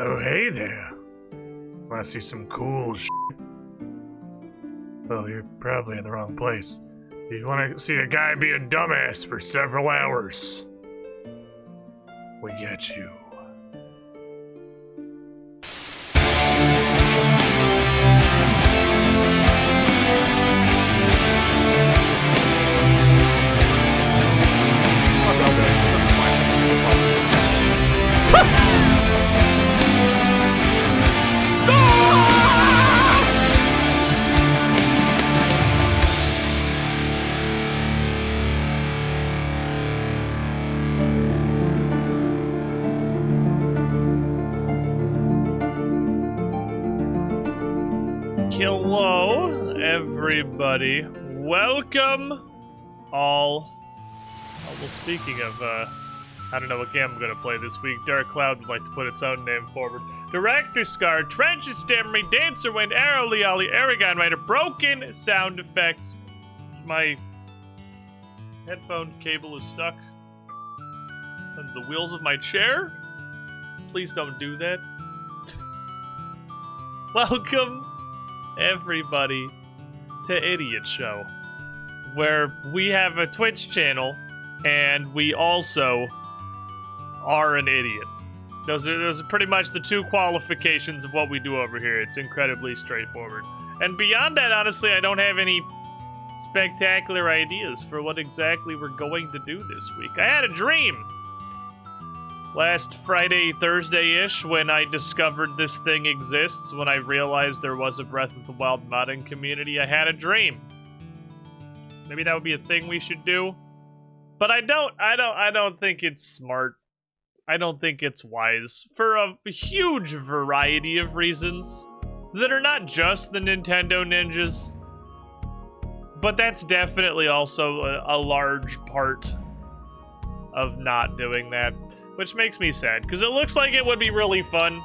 Oh, hey there. Want to see some cool shit? Well, you're probably in the wrong place. You want to see a guy be a dumbass for several hours? We get you. Hello, everybody. Welcome, all. Oh, well, speaking of, I don't know what game I'm gonna play this week. Dark Cloud would like to put its own name forward. Director Scar, Trenches Stammery, Dancer Wind, Arrow Liali, Aragon Rider, Broken Sound Effects. My headphone cable is stuck on the wheels of my chair. Please don't do that. Welcome, everybody, to Idiot Show, where we have a Twitch channel and we also are an idiot. Those are pretty much the two qualifications of what we do over here. It's incredibly straightforward. And beyond that, honestly, I don't have any spectacular ideas for what exactly we're going to do this week. I had a dream last Friday, Thursday-ish, when I discovered this thing exists, when I realized there was a Breath of the Wild modding community. I had a dream. Maybe that would be a thing we should do. But I don't think it's smart. I don't think it's wise for a huge variety of reasons that are not just the Nintendo ninjas. But that's definitely also a large part of not doing that. Which makes me sad, because it looks like it would be really fun.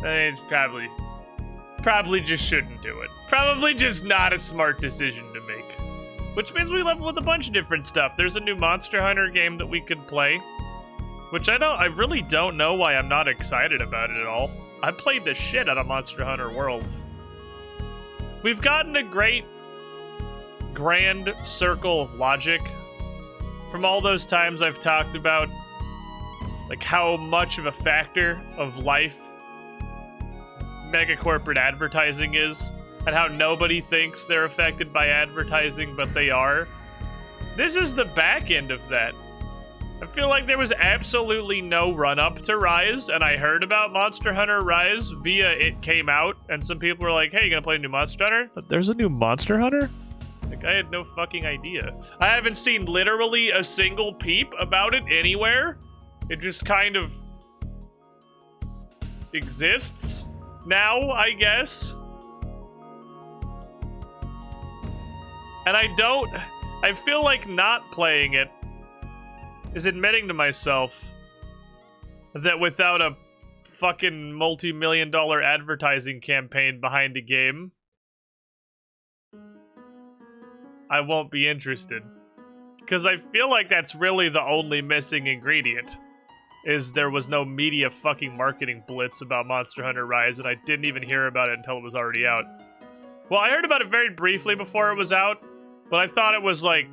And probably just shouldn't do it. Probably just not a smart decision to make. Which means we level with a bunch of different stuff. There's a new Monster Hunter game that we could play. Which I really don't know why I'm not excited about it at all. I played the shit out of Monster Hunter World. We've gotten a great grand circle of logic from all those times I've talked about like how much of a factor of life mega corporate advertising is, and how nobody thinks they're affected by advertising, but they are. This is the back end of that. I feel like there was absolutely no run-up to Rise, and I heard about Monster Hunter Rise via it came out, and some people were like, hey, you gonna play a new Monster Hunter? But there's a new Monster Hunter? Like, I had no fucking idea. I haven't seen literally a single peep about it anywhere. It just kind of exists now, I guess. And I feel like not playing it is admitting to myself that without a fucking multi-million-dollar advertising campaign behind a game, I won't be interested. Because I feel like that's really the only missing ingredient, is there was no media fucking marketing blitz about Monster Hunter Rise, and I didn't even hear about it until it was already out. Well, I heard about it very briefly before it was out, but I thought it was like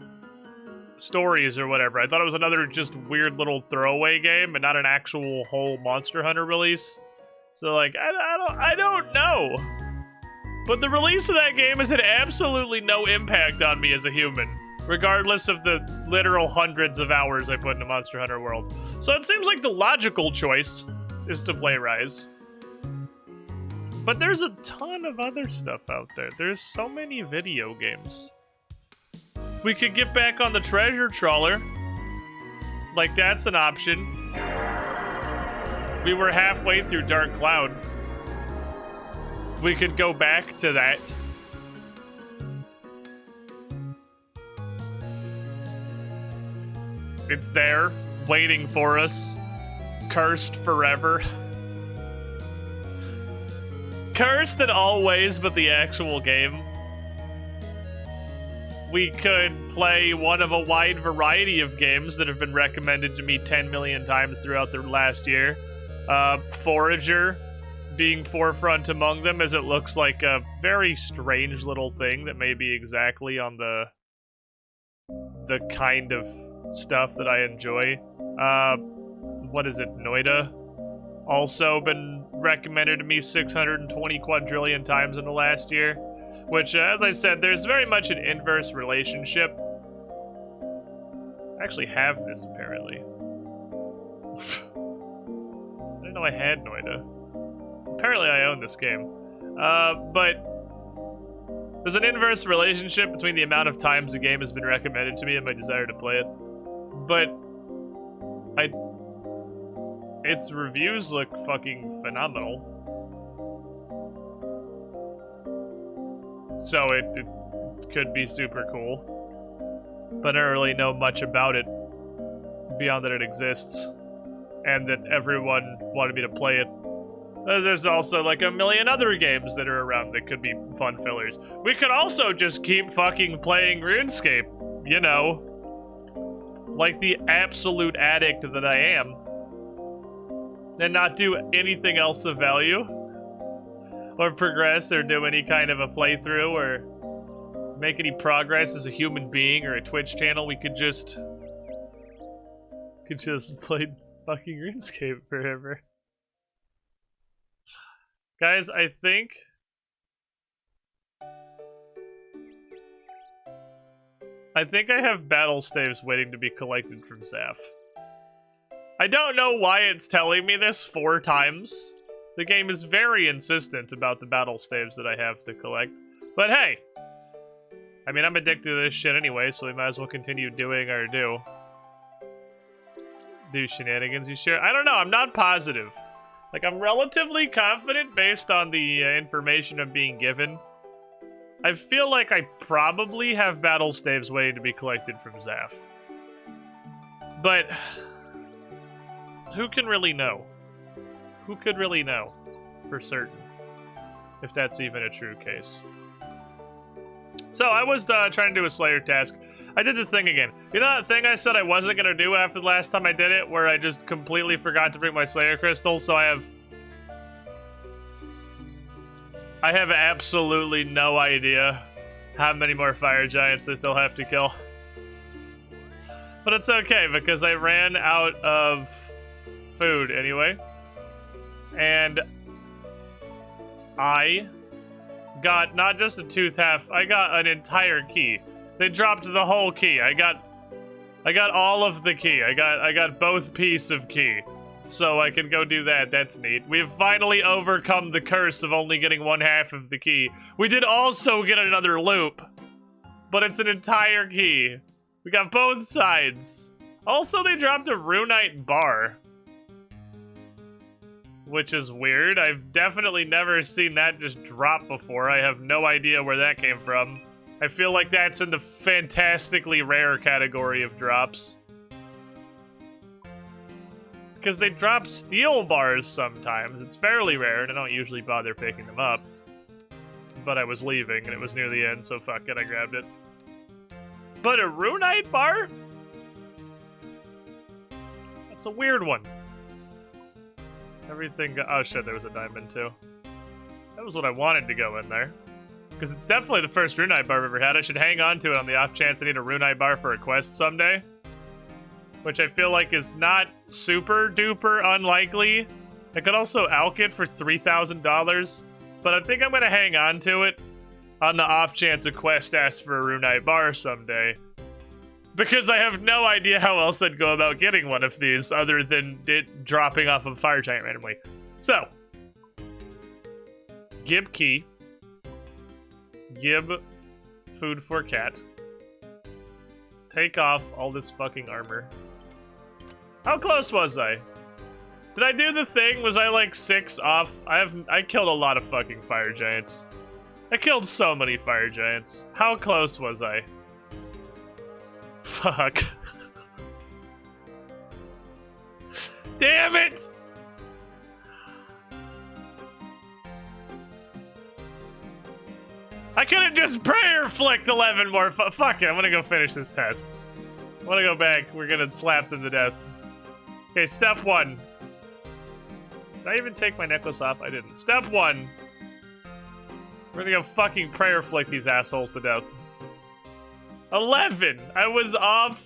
stories or whatever. I thought it was another just weird little throwaway game and not an actual whole Monster Hunter release. So like, I don't know. But the release of that game has had absolutely no impact on me as a human, regardless of the literal hundreds of hours I put into Monster Hunter World. So it seems like the logical choice is to play Rise. But there's a ton of other stuff out there. There's so many video games. We could get back on the treasure trawler. Like, that's an option. We were halfway through Dark Cloud. We could go back to that. It's there, waiting for us. Cursed forever. Cursed in all ways but the actual game. We could play one of a wide variety of games that have been recommended to me 10 million times throughout the last year. Forager being forefront among them, as it looks like a very strange little thing that may be exactly on the kind of stuff that I enjoy. What is it, Noida? Also been recommended to me 620 quadrillion times in the last year, which, as I said, there's very much an inverse relationship. I actually have this, apparently. I didn't know I had Noida. Apparently I own this game. But there's an inverse relationship between the amount of times the game has been recommended to me and my desire to play it. But its reviews look fucking phenomenal. So it could be super cool. But I don't really know much about it beyond that it exists and that everyone wanted me to play it. There's also like a million other games that are around that could be fun fillers. We could also just keep fucking playing RuneScape, you know, like the absolute addict that I am, and not do anything else of value, or progress, or do any kind of a playthrough, or make any progress as a human being or a Twitch channel. We could just play fucking RuneScape forever. Guys, I think I have battle staves waiting to be collected from Zaf. I don't know why it's telling me this 4 times. The game is very insistent about the battle staves that I have to collect. But hey, I mean, I'm addicted to this shit anyway, so we might as well continue doing our do shenanigans. You sure? I don't know, I'm not positive. Like, I'm relatively confident based on the information I'm being given. I feel like I probably have battle staves waiting to be collected from Zaf. But who can really know? Who could really know for certain if that's even a true case? So I was trying to do a Slayer task. I did the thing again. You know that thing I said I wasn't going to do after the last time I did it, where I just completely forgot to bring my Slayer crystal, so I have absolutely no idea how many more fire giants I still have to kill. But it's okay, because I ran out of food anyway. And I got not just a tooth half, I got an entire key. They dropped the whole key. I got all of the key. I got both pieces of key. So I can go do that. That's neat. We've finally overcome the curse of only getting 1/2 of the key. We did also get another loop, but it's an entire key. We got both sides. Also, they dropped a runite bar, which is weird. I've definitely never seen that just drop before. I have no idea where that came from. I feel like that's in the fantastically rare category of drops. Because they drop steel bars sometimes. It's fairly rare, and I don't usually bother picking them up. But I was leaving, and it was near the end, so fuck it, I grabbed it. But a runite bar? That's a weird one. Everything oh shit, there was a diamond too. That was what I wanted to go in there. Because it's definitely the first runite bar I've ever had. I should hang on to it on the off chance I need a runite bar for a quest someday. Which I feel like is not super duper unlikely. I could also alch it for $3,000. But I think I'm going to hang on to it on the off chance a quest asks for a runite bar someday. Because I have no idea how else I'd go about getting one of these other than it dropping off of Fire Giant randomly. So, Gib key. Gib food for cat. Take off all this fucking armor. How close was I? Did I do the thing? Was I like 6 off? I killed a lot of fucking Fire Giants. I killed so many Fire Giants. How close was I? Fuck. Damn it! I could've just prayer flicked 11 more. Fuck it, I'm gonna go finish this task. I'm gonna go back. We're gonna slap them to death. Okay, step 1. Did I even take my necklace off? I didn't. Step 1. We're gonna go fucking prayer flick these assholes to death. 11! I was off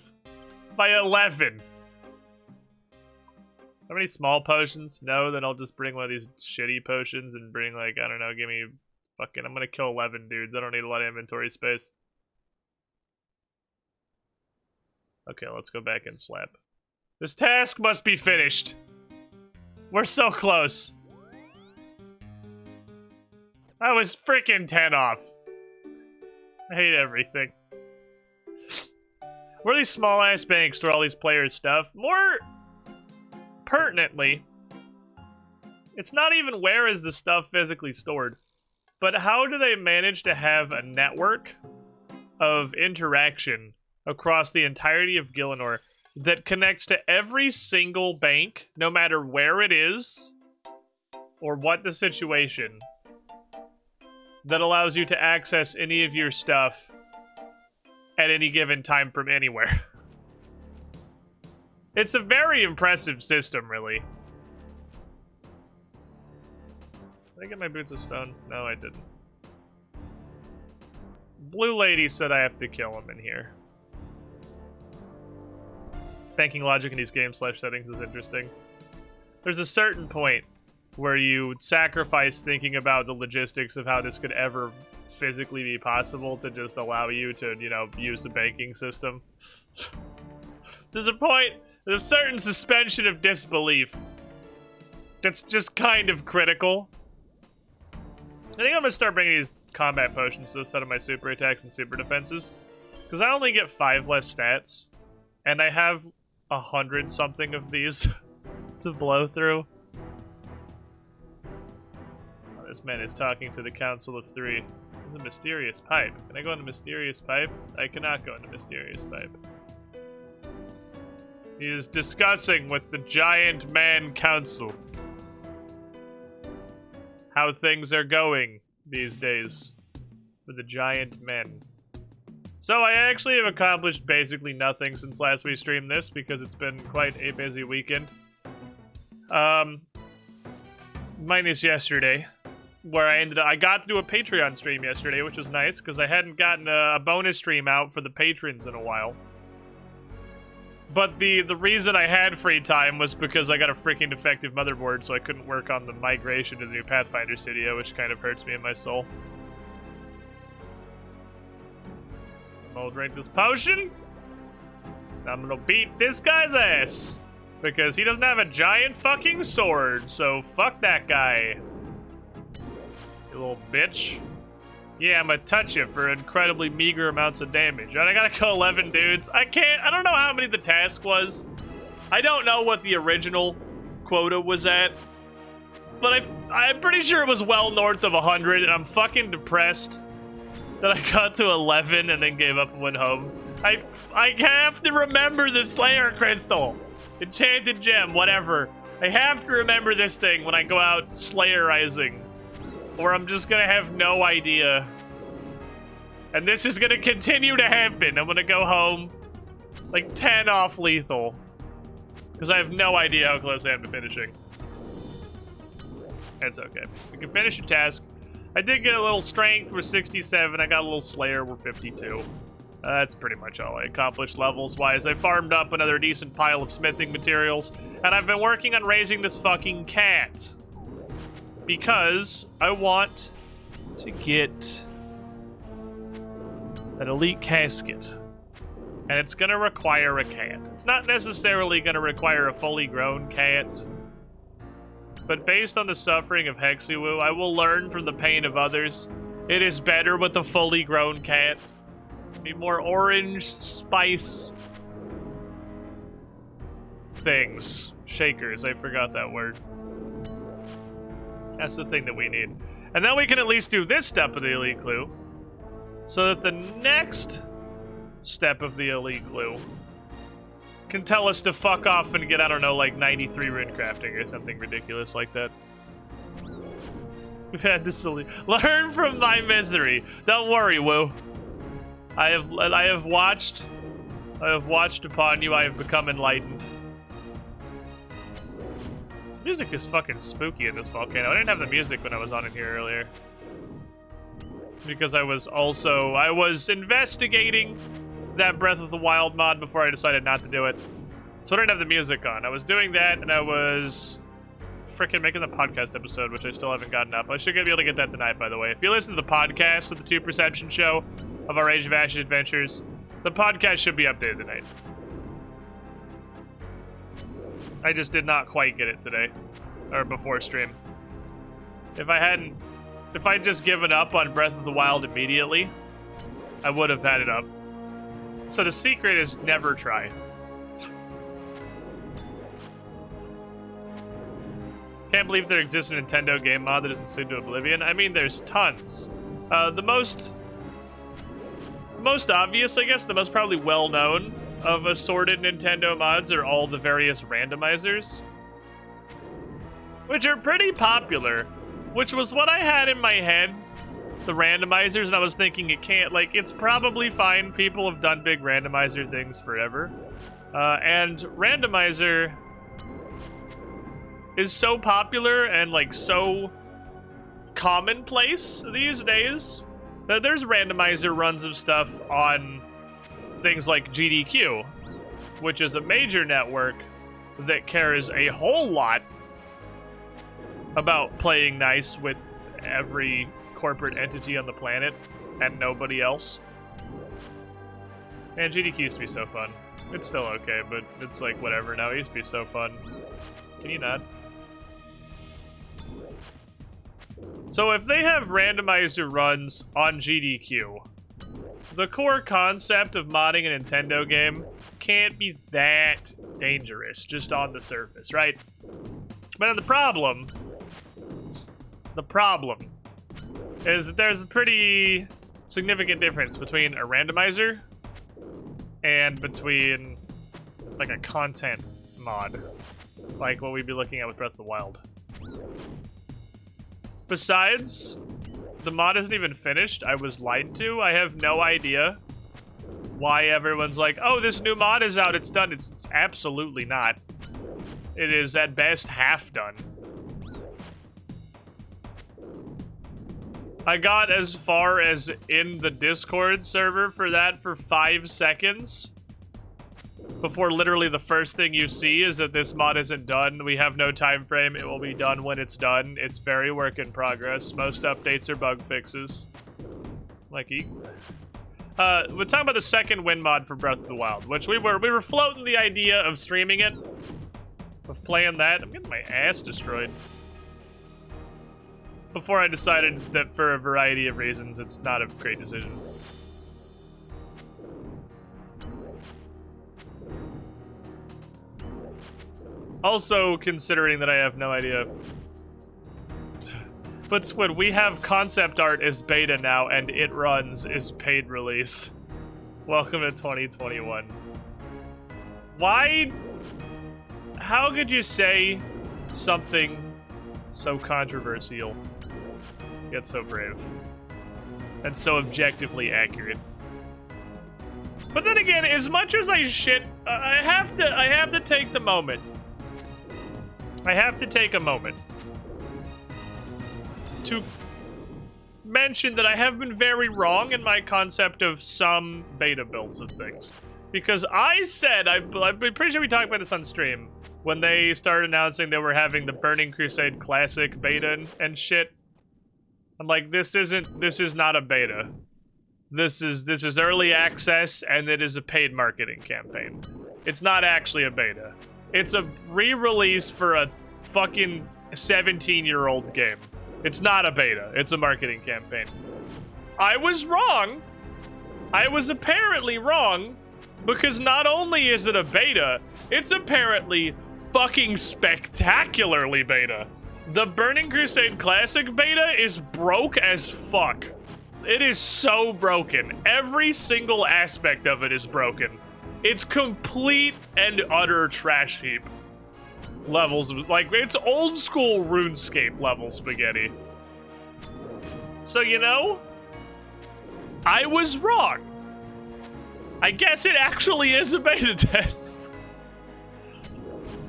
by 11. How many small potions? No, then I'll just bring one of these shitty potions and bring, like, I don't know, give me fucking... I'm gonna kill 11 dudes. I don't need a lot of inventory space. Okay, let's go back and slap. This task must be finished. We're so close. I was freaking 10 off. I hate everything. Where are these small-ass banks store all these players' stuff? More pertinently, it's not even where is the stuff physically stored, but how do they manage to have a network of interaction across the entirety of Gielinor that connects to every single bank, no matter where it is or what the situation, that allows you to access any of your stuff at any given time from anywhere. It's a very impressive system, really. Did I get my boots of stone? No, I didn't. Blue lady said I have to kill him in here. Banking logic in these game /settings is interesting. There's a certain point where you sacrifice thinking about the logistics of how this could ever physically be possible to just allow you to, you know, use the banking system. There's a certain suspension of disbelief that's just kind of critical. I think I'm gonna start bringing these combat potions instead of my super attacks and super defenses, because I only get 5 less stats, and I have 100 something of these to blow through. Oh, this man is talking to the Council of 3. There's a mysterious pipe. Can I go into mysterious pipe? I cannot go into mysterious pipe. He is discussing with the Giant Man Council how things are going these days for the Giant Men. So I actually have accomplished basically nothing since last we streamed this because it's been quite a busy weekend. Minus yesterday, where I got to do a Patreon stream yesterday, which was nice because I hadn't gotten a bonus stream out for the patrons in a while. But the reason I had free time was because I got a freaking defective motherboard, so I couldn't work on the migration to the new Pathfinder studio, which kind of hurts me in my soul. I'm gonna drink this potion. I'm gonna beat this guy's ass. Because he doesn't have a giant fucking sword, so fuck that guy. You little bitch. Yeah, I'm gonna touch you for incredibly meager amounts of damage. And I gotta kill 11 dudes. I don't know how many the task was. I don't know what the original quota was at. But I'm pretty sure it was well north of 100, and I'm fucking depressed that I got to 11 and then gave up and went home. I have to remember the Slayer Crystal. Enchanted Gem, whatever. I have to remember this thing when I go out Slayerizing, or I'm just gonna have no idea. And this is gonna continue to happen. I'm gonna go home like 10 off lethal, because I have no idea how close I am to finishing. That's okay. We can finish a task. I did get a little strength, we're 67. I got a little Slayer, we're 52. That's pretty much all I accomplished levels-wise. I farmed up another decent pile of smithing materials, and I've been working on raising this fucking cat. Because I want to get an elite casket. And it's gonna require a cat. It's not necessarily gonna require a fully grown cat, but based on the suffering of Hexiwu, I will learn from the pain of others. It is better with a fully grown cat. Be more orange spice things. Shakers, I forgot that word. That's the thing that we need. And then we can at least do this step of the elite clue, so that the next step of the elite clue can tell us to fuck off and get, I don't know, like 93 rune crafting or something ridiculous like that. We've had this elite. Learn from my misery. Don't worry, Woo. I have watched upon you. I have become enlightened. Music is fucking spooky in this volcano. I didn't have the music when I was on in here earlier. Because I was investigating that Breath of the Wild mod before I decided not to do it. So I didn't have the music on. I was doing that, and I was freaking making the podcast episode, which I still haven't gotten up. I should be able to get that tonight, by the way. If you listen to the podcast of the 2 Perception show of our Age of Ashes adventures, the podcast should be updated tonight. I just did not quite get it today, or before stream. If I'd just given up on Breath of the Wild immediately, I would have had it up. So the secret is never try. Can't believe there exists a Nintendo game mod that isn't suited to Oblivion. I mean, there's tons. The most obvious, I guess, the most probably well-known of assorted Nintendo mods are all the various randomizers, which are pretty popular, which was what I had in my head, the randomizers, and I was thinking it's probably fine. People have done big randomizer things forever. And randomizer is so popular and so commonplace these days that there's randomizer runs of stuff on things like GDQ, which is a major network that cares a whole lot about playing nice with every corporate entity on the planet and nobody else. And GDQ used to be so fun. It's still okay, but it's whatever now. It used to be so fun. Can you not? So if they have randomizer runs on GDQ, the core concept of modding a Nintendo game can't be that dangerous just on the surface, right? But then the problem is that there's a pretty significant difference between a randomizer and between a content mod, like what we'd be looking at with Breath of the Wild. Besides, the mod isn't even finished. I was lied to. I have no idea why everyone's like, oh, this new mod is out, it's done. It's absolutely not. It is at best half done. I got as far as in the Discord server for that for 5 seconds before literally the first thing you see is that this mod isn't done. We have no time frame. It will be done when it's done. It's very work in progress. Most updates are bug fixes. We're talking about the second win mod for Breath of the Wild, which we were floating the idea of streaming it, of playing that. I'm getting my ass destroyed. Before I decided that for a variety of reasons, it's not a great decision. Also, considering that I have no idea. But Squid, we have concept art as beta now, and It Runs is paid release. Welcome to 2021. Why? How could you say something so controversial, yet so brave, and so objectively accurate? But then again, as much as I shit, I have to take the moment. I have to take a moment to mention that I have been very wrong in my concept of some beta builds of things. Because I said, I'm pretty sure we talked about this on stream, when they started announcing they were having the Burning Crusade Classic beta and shit. I'm like, this is not a beta. This is early access, and it is a paid marketing campaign. It's not actually a beta. It's a re-release for a fucking 17-year-old game. It's not a beta. It's a marketing campaign. I was wrong. I was apparently wrong, because not only is it a beta, it's apparently fucking spectacularly beta. The Burning Crusade Classic beta is broke as fuck. It is so broken. Every single aspect of it is broken. It's complete and utter trash heap levels. It's old school RuneScape level spaghetti. So, I was wrong. I guess it actually is a beta test.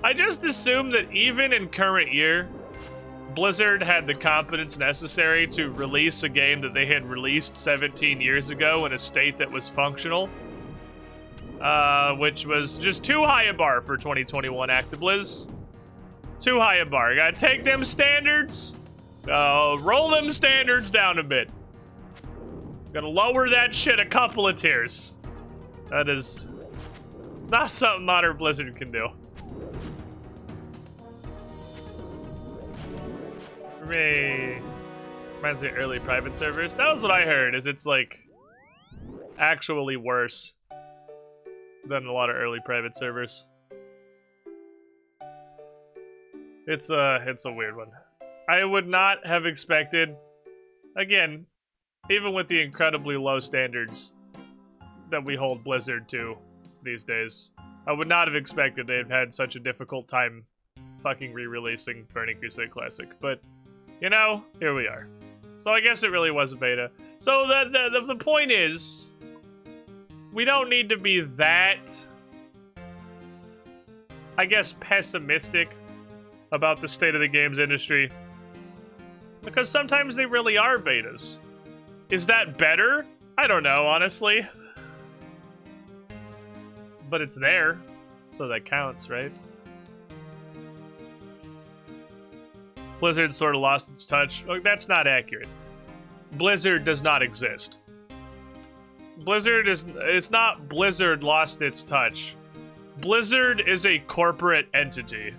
I just assume that even in current year, Blizzard had the competence necessary to release a game that they had released 17 years ago in a state that was functional. Which was just too high a bar for 2021 ActiBlizz. Too high a bar. You gotta take them standards, roll them standards down a bit. Gotta lower that shit a couple of tiers. That is... It's not something modern Blizzard can do. Hooray. Reminds me of early private servers. That was what I heard, is it's like actually worse than a lot of early private servers. It's a weird one. I would not have expected, again, even with the incredibly low standards that we hold Blizzard to these days, I would not have expected they'd had such a difficult time fucking re-releasing Burning Crusade Classic. But, you know, here we are. So I guess it really was a beta. So the point is, we don't need to be that, I guess, pessimistic about the state of the games industry. Because sometimes they really are betas. Is that better? I don't know, honestly. But it's there, so that counts, right? Blizzard sort of lost its touch. Like, that's not accurate. Blizzard does not exist. It's not Blizzard lost its touch. Blizzard is a corporate entity.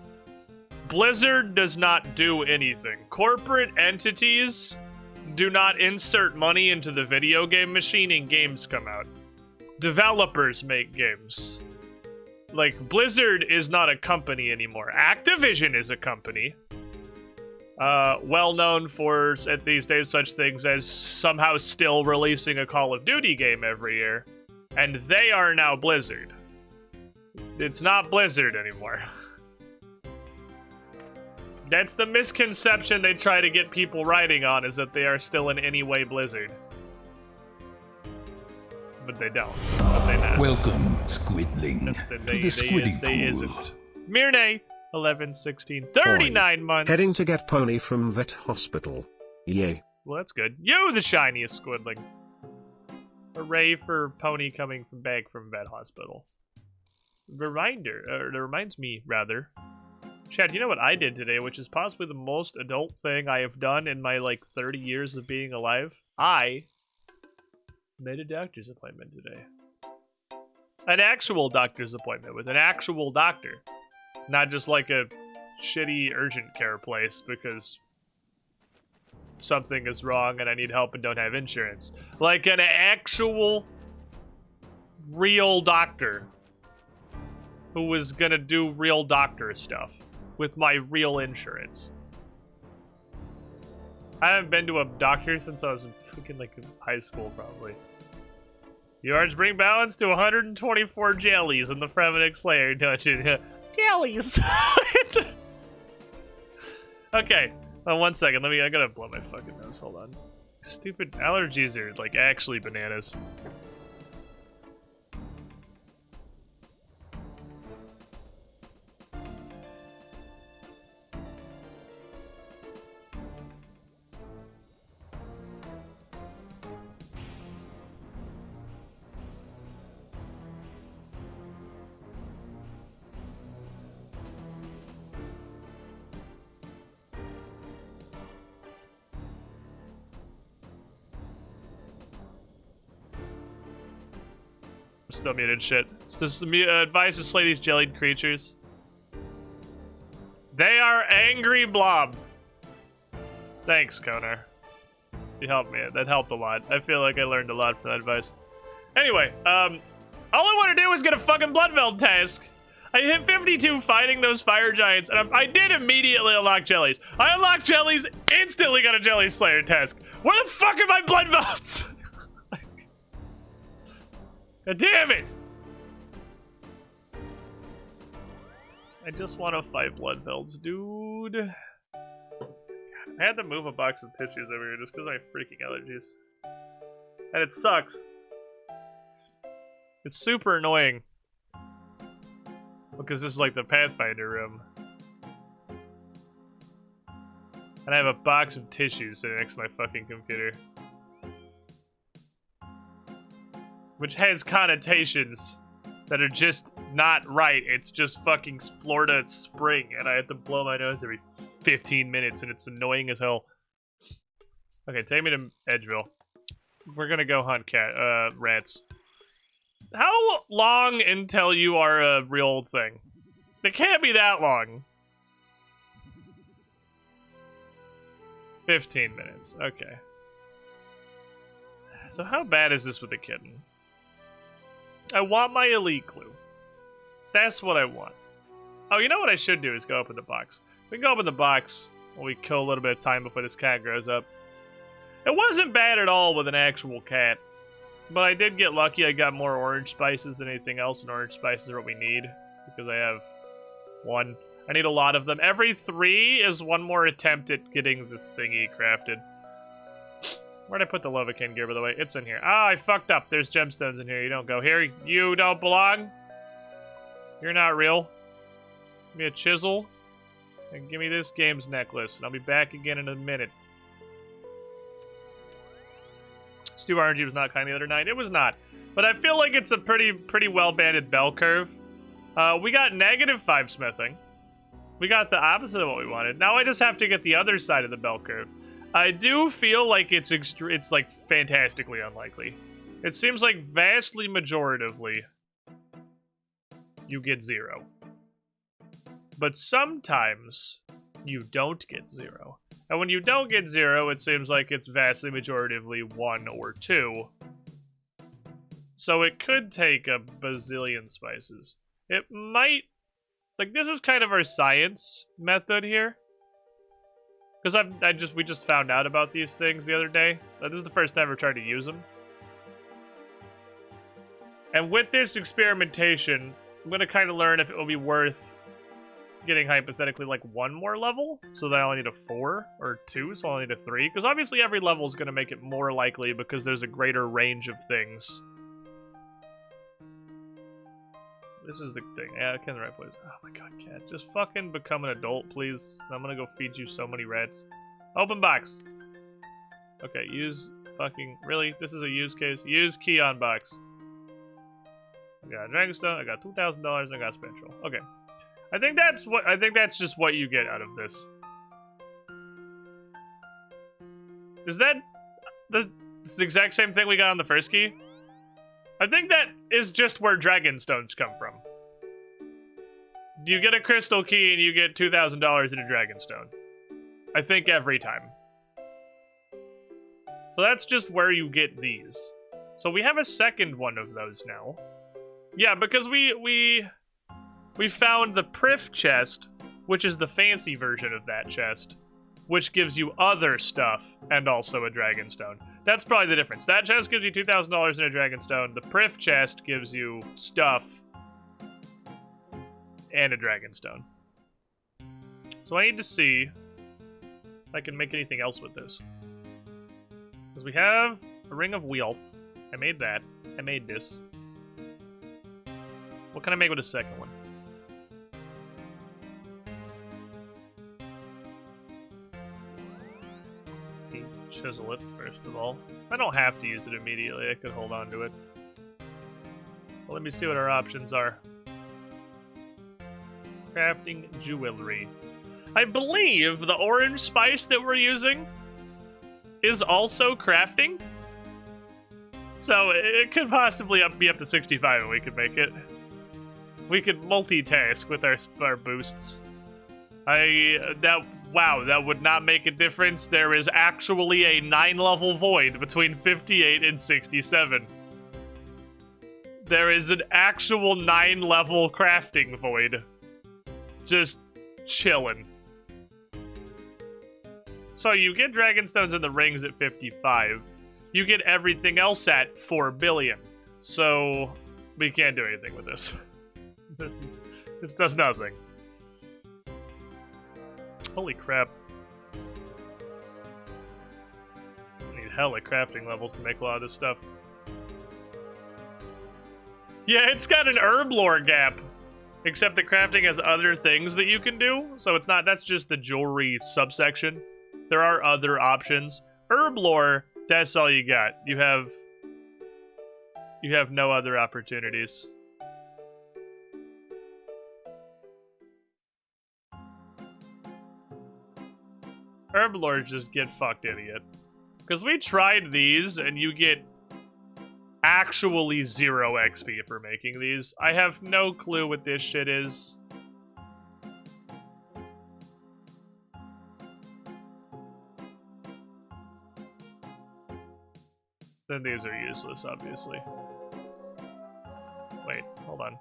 Blizzard does not do anything. Corporate entities do not insert money into the video game machine and games come out. Developers make games. Like, Blizzard is not a company anymore. Activision is a company. Well known for, at these days, such things as somehow still releasing a Call of Duty game every year. And they are now Blizzard. It's not Blizzard anymore. That's the misconception they try to get people writing on, is that they are still in any way Blizzard. But they don't. But they not. Welcome, Squidling, to the Squidding They Pool. isn't. Mirne, 11, 16, 39 months. Heading to get Pony from vet hospital. Yay. Well, that's good. You, the shiniest Squidling. Hooray for Pony coming back from vet hospital. That reminds me, rather. Chad, you know what I did today, which is possibly the most adult thing I have done in my, 30 years of being alive? I made a doctor's appointment today. An actual doctor's appointment with an actual doctor. Not just like a shitty urgent care place because something is wrong and I need help and don't have insurance. Like an actual real doctor who was gonna do real doctor stuff with my real insurance. I haven't been to a doctor since I was in high school, probably. You are to bring balance to 124 jellies in the Fremennik Slayer dungeon. Jellies! Okay, 1 second. I gotta blow my fucking nose. Hold on. Stupid allergies are, actually bananas. Still muted shit. It's just advice to slay these jellied creatures. They are angry blob. Thanks, Konar. You helped me. That helped a lot. I feel like I learned a lot from that advice. Anyway, all I want to do is get a fucking Bloodveld task. I hit 52 fighting those fire giants, and I did immediately unlock jellies. I unlocked jellies, instantly got a jelly slayer task. Where the fuck are my Bloodvelds? God damn it! I just want to fight Bloodvelds, dude. God, I had to move a box of tissues over here just because of my freaking allergies. And it sucks. It's super annoying. Because this is like the Pathfinder room. And I have a box of tissues sitting next to my fucking computer. Which has connotations that are just not right. It's just fucking Florida spring, and I have to blow my nose every 15 minutes, and it's annoying as hell. Okay, take me to Edgeville. We're gonna go hunt rats. How long until you are a real thing? It can't be that long. 15 minutes, okay. So how bad is this with the kitten? I want my elite clue. That's what I want. Oh, you know what I should do is go open the box. We can go open the box while we kill a little bit of time before this cat grows up. It wasn't bad at all with an actual cat. But I did get lucky. I got more orange spices than anything else, and orange spices are what we need. Because I have one. I need a lot of them. Every 3 is one more attempt at getting the thingy crafted. Where'd I put the Lovakin gear, by the way? It's in here. Ah, I fucked up. There's gemstones in here. You don't go here. You don't belong. You're not real. Give me a chisel. And give me this game's necklace. And I'll be back again in a minute. Stu RNG was not kind the other night. It was not. But I feel like it's a pretty well-banded bell curve. We got -5 smithing. We got the opposite of what we wanted. Now I just have to get the other side of the bell curve. I do feel like it's like fantastically unlikely. It seems like vastly majoratively you get 0. But sometimes you don't get 0. And when you don't get 0, it seems like it's vastly majoratively 1 or 2. So it could take a bazillion spices. It might... Like, this is kind of our science method here. Because we just found out about these things the other day. This is the first time I ever tried to use them. And with this experimentation, I'm going to kind of learn if it will be worth getting hypothetically like 1 more level. So that I only need a 4 or 2, so I only need a 3. Because obviously every level is going to make it more likely because there's a greater range of things. This is the thing. Yeah, I'm in the right place. Oh my god, cat. Just fucking become an adult, please. I'm gonna go feed you so many rats. Open box. Okay, use fucking... Really? This is a use case? Use key on box. I got a Dragonstone, I got $2,000, I got Spectral. Okay. I think that's just what you get out of this. Is that... This is the exact same thing we got on the first key? I think that is just where Dragonstones come from. You get a crystal key and you get $2,000 in a Dragonstone. I think every time. So that's just where you get these. So we have a second one of those now. Yeah, because we found the Prif chest, which is the fancy version of that chest, which gives you other stuff and also a Dragonstone. That's probably the difference. That chest gives you $2,000 in a Dragonstone. The Prif chest gives you stuff and a Dragonstone. So I need to see if I can make anything else with this. Because we have a Ring of Wealth. I made that. I made this. What can I make with a second one? Chisel it, first of all. I don't have to use it immediately. I could hold on to it. Well, let me see what our options are. Crafting jewelry. I believe the orange spice that we're using is also crafting. So it could possibly be up to 65 and we could make it. We could multitask with our boosts. Wow, that would not make a difference. There is actually a 9-level void between 58 and 67. There is an actual 9-level crafting void. Just chillin'. So you get Dragonstones and the rings at 55. You get everything else at 4 billion. So we can't do anything with this. This does nothing. Holy crap. I need hella crafting levels to make a lot of this stuff. Yeah, it's got an herb lore gap. Except that crafting has other things that you can do, so it's not, that's just the jewelry subsection. There are other options. Herb lore, that's all you got. You have no other opportunities. Herb lore, just get fucked, idiot. Because we tried these, and you get actually 0 XP for making these. I have no clue what this shit is. Then these are useless, obviously. Wait, hold on.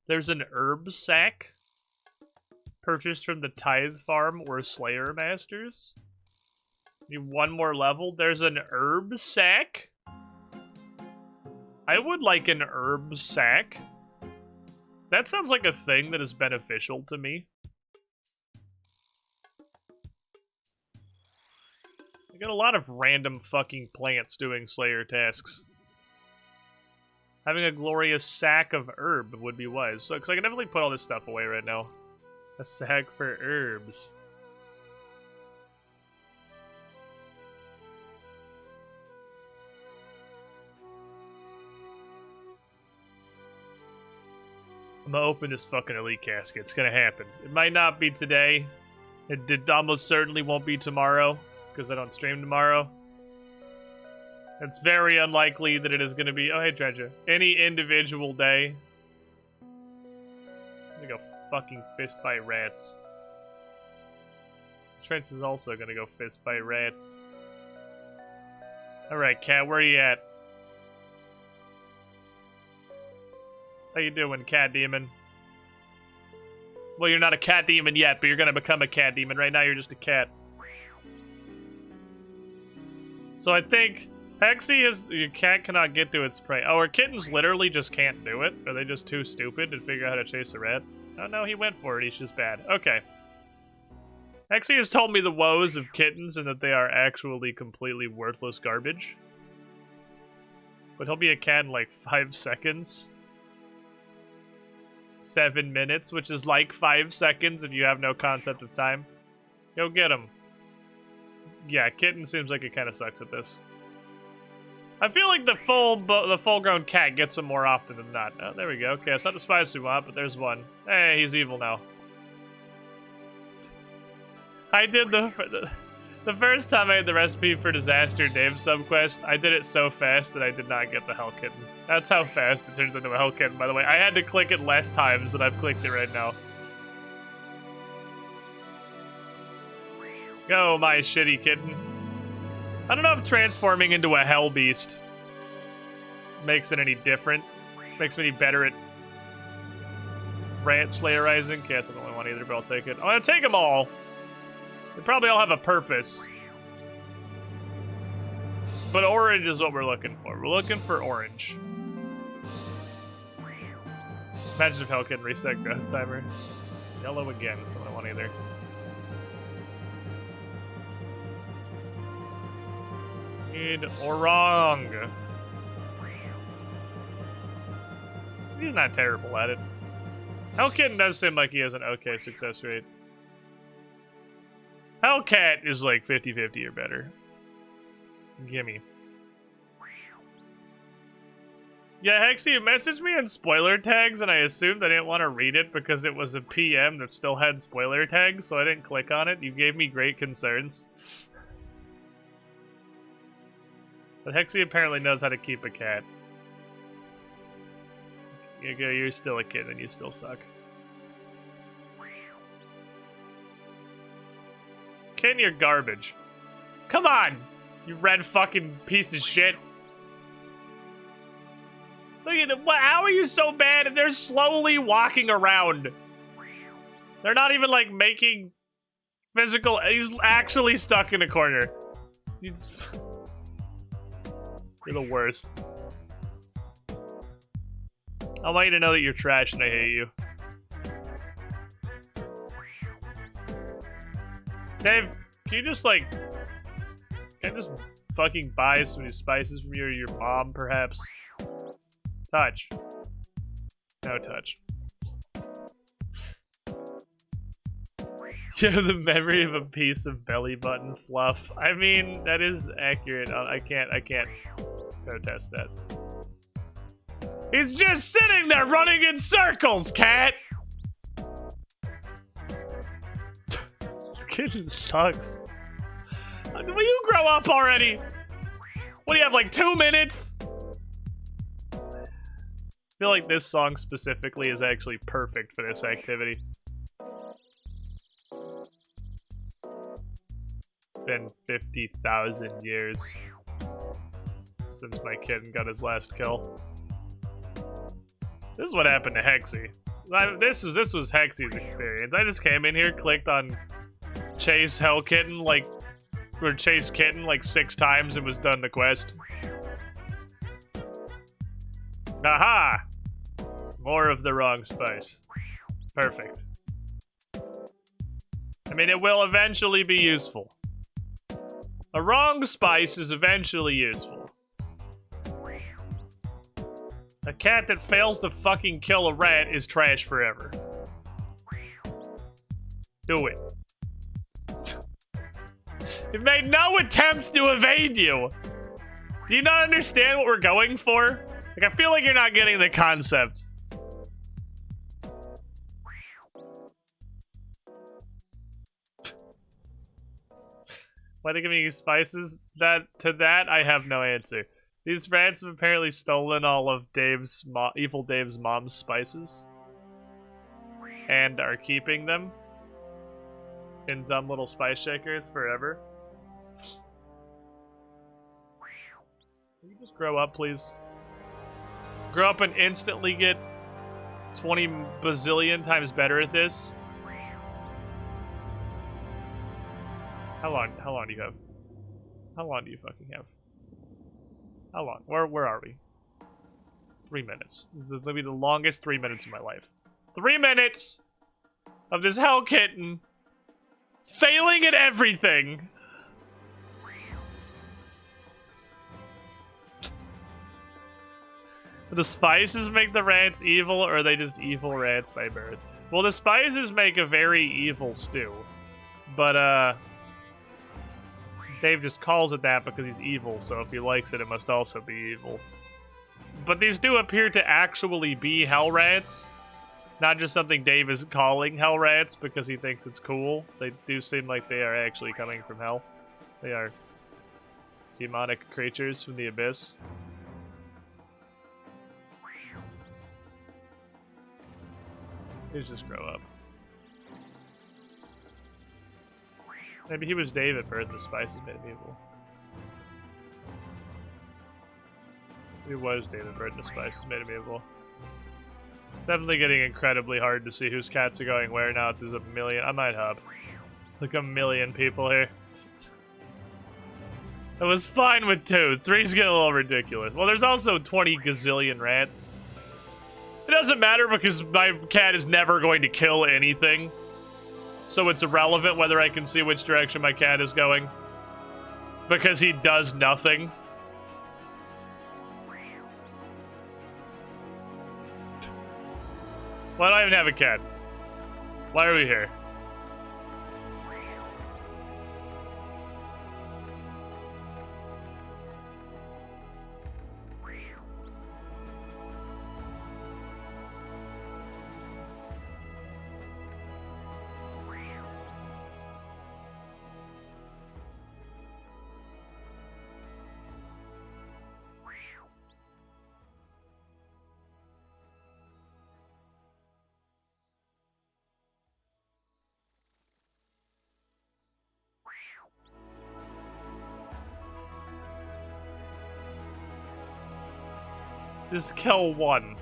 There's an herb sack purchased from the Tithe Farm or Slayer Masters. Need one more level. There's an herb sack? I would like an herb sack. That sounds like a thing that is beneficial to me. I got a lot of random fucking plants doing Slayer tasks. Having a glorious sack of herb would be wise. So, because I can definitely put all this stuff away right now. A sack for herbs. I'm gonna open this fucking elite casket. It's gonna happen. It might not be today. It almost certainly won't be tomorrow, because I don't stream tomorrow. It's very unlikely that it is gonna be, oh hey treasure, any individual day. I'm gonna go fucking fist fight rats. Trent is also gonna go fist fight rats. Alright, cat, where are you at? How you doing, cat demon? Well, you're not a cat demon yet, but you're gonna become a cat demon. Right now, you're just a cat. So I think Hexy is... Your cat cannot get to its prey. Oh, our kittens literally just can't do it? Are they just too stupid to figure out how to chase a rat? Oh, no, he went for it. He's just bad. Okay. Hexy has told me the woes of kittens and that they are actually completely worthless garbage. But he'll be a cat in like 5 seconds. 7 minutes, which is like 5 seconds if you have no concept of time. Go get him. Yeah, kitten seems like it kind of sucks at this. I feel like the full-grown cat gets him more often than not. Oh, there we go. Okay, it's not the spice we want, but there's one. Hey, he's evil now. I did the first time I had the recipe for Disaster Dave subquest, I did it so fast that I did not get the Hell Kitten. That's how fast it turns into a Hell Kitten, by the way. I had to click it less times than I've clicked it right now. Go, my shitty kitten. I don't know if transforming into a Hell Beast makes it any different. Makes me any better at rat slayerizing. Okay, that's not the only one either, but I'll take it. I'm gonna take them all. They probably all have a purpose. But orange is what we're looking for. We're looking for orange. Imagine if Hell can reset growth timer. Yellow again is not what I want either. Need orang. He's not terrible at it. Hellkitten does seem like he has an okay success rate. Hellcat is like 50-50 or better. Gimme. Yeah, Hexy, you messaged me in spoiler tags, and I assumed I didn't want to read it because it was a PM that still had spoiler tags, so I didn't click on it. You gave me great concerns. But Hexy apparently knows how to keep a cat. You're still a kid and you still suck. Ken, you're garbage. Come on, you red fucking piece of shit. Look at them. How are you so bad? And they're slowly walking around. They're not even like making physical. He's actually stuck in a corner. You're the worst. I want you to know that you're trash and I hate you. Dave, can you just like... Can I just fucking buy some new spices from you or your mom, perhaps? Touch. No touch. Give the memory of a piece of belly button fluff. I mean, that is accurate. I can't protest that. He's just sitting there running in circles, cat! This kitten sucks. Will you grow up already? What do you have, like 2 minutes? I feel like this song specifically is actually perfect for this activity. It's been 50,000 years since my kitten got his last kill. This is what happened to Hexy. This was Hexy's experience. I just came in here, clicked on Chase Hell Kitten, or Chase Kitten 6 times and was done the quest. Aha! More of the wrong spice. Perfect. I mean, it will eventually be useful. A wrong spice is eventually useful. A cat that fails to fucking kill a rat is trash forever. Do it. You've made no attempt to evade you. Do you not understand what we're going for? I feel like you're not getting the concept. Why they give me spices? To that, I have no answer. These rats have apparently stolen all of Evil Dave's mom's spices. And are keeping them in dumb little spice shakers forever. Can you just grow up, please? Grow up and instantly get 20 bazillion times better at this. How long do you have? How long do you fucking have? How long? Where are we? 3 minutes. This is gonna be the longest 3 minutes of my life. 3 minutes of this hell kitten failing at everything. Do the spices make the rats evil, or are they just evil rats by birth? Well, the spices make a very evil stew. But, Dave just calls it that because he's evil, so if he likes it, it must also be evil. But these do appear to actually be hell rats. Not just something Dave is calling hell rats because he thinks it's cool. They do seem like they are actually coming from hell. They are demonic creatures from the abyss. Please just grow up. Maybe he was Dave at birth and the spices made him evil. He was Dave at birth and the spices made him evil. Definitely getting incredibly hard to see whose cats are going where now. There's a million. I might hub. It's like a million people here. I was fine with 2. 3's getting a little ridiculous. Well, there's also 20 gazillion rats. It doesn't matter because my cat is never going to kill anything. So it's irrelevant whether I can see which direction my cat is going. Because he does nothing. Why do I even have a cat? Why are we here? Just kill one.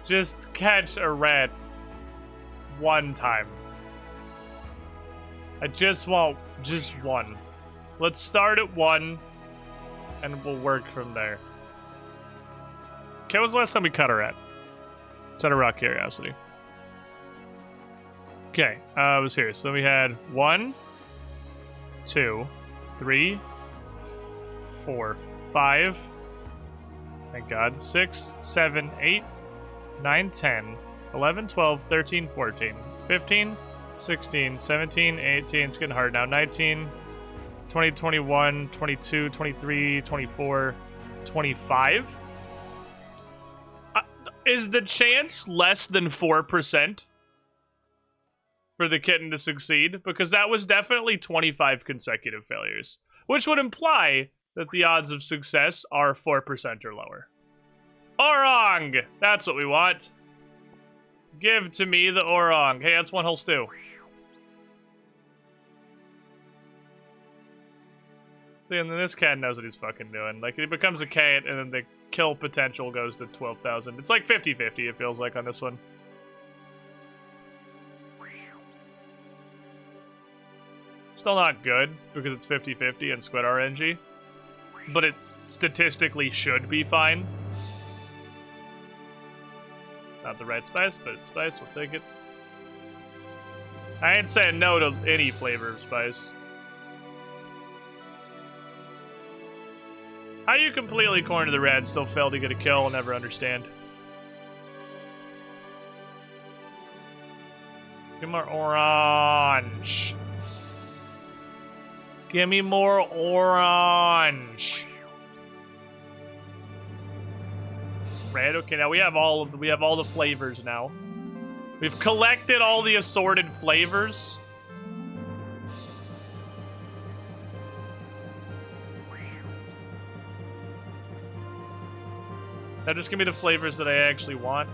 Just catch a rat one time. I just want just one. Let's start at 1 and we'll work from there. Okay, when was the last time we cut a rat? Just out of raw curiosity. Okay, I was here. So we had 1, 2, 3, 4, 5. Thank God. 6, 7, 8, 9, 10, 11, 12, 13, 14, 15, 16, 17, 18, it's getting hard now. 19, 20, 21, 22, 23, 24, 25. Is the chance less than 4% for the kitten to succeed? Because that was definitely 25 consecutive failures, which would imply that the odds of success are 4% or lower. Orang! That's what we want. Give to me the Orang. Hey, that's one whole stew. See, and then this cat knows what he's fucking doing. Like, he becomes a cat, and then the kill potential goes to 12,000. It's like 50-50, it feels like, on this one. Still not good, because it's 50-50 and Squid RNG. But it statistically should be fine. Not the right spice, but it's spice, we'll take it. I ain't saying no to any flavor of spice. How you completely corner the red, still fail to get a kill, I'll never understand. Give me more orange. Give me more orange. Red, okay, now we have all the flavors now. We've collected all the assorted flavors. Now just give me the flavors that I actually want.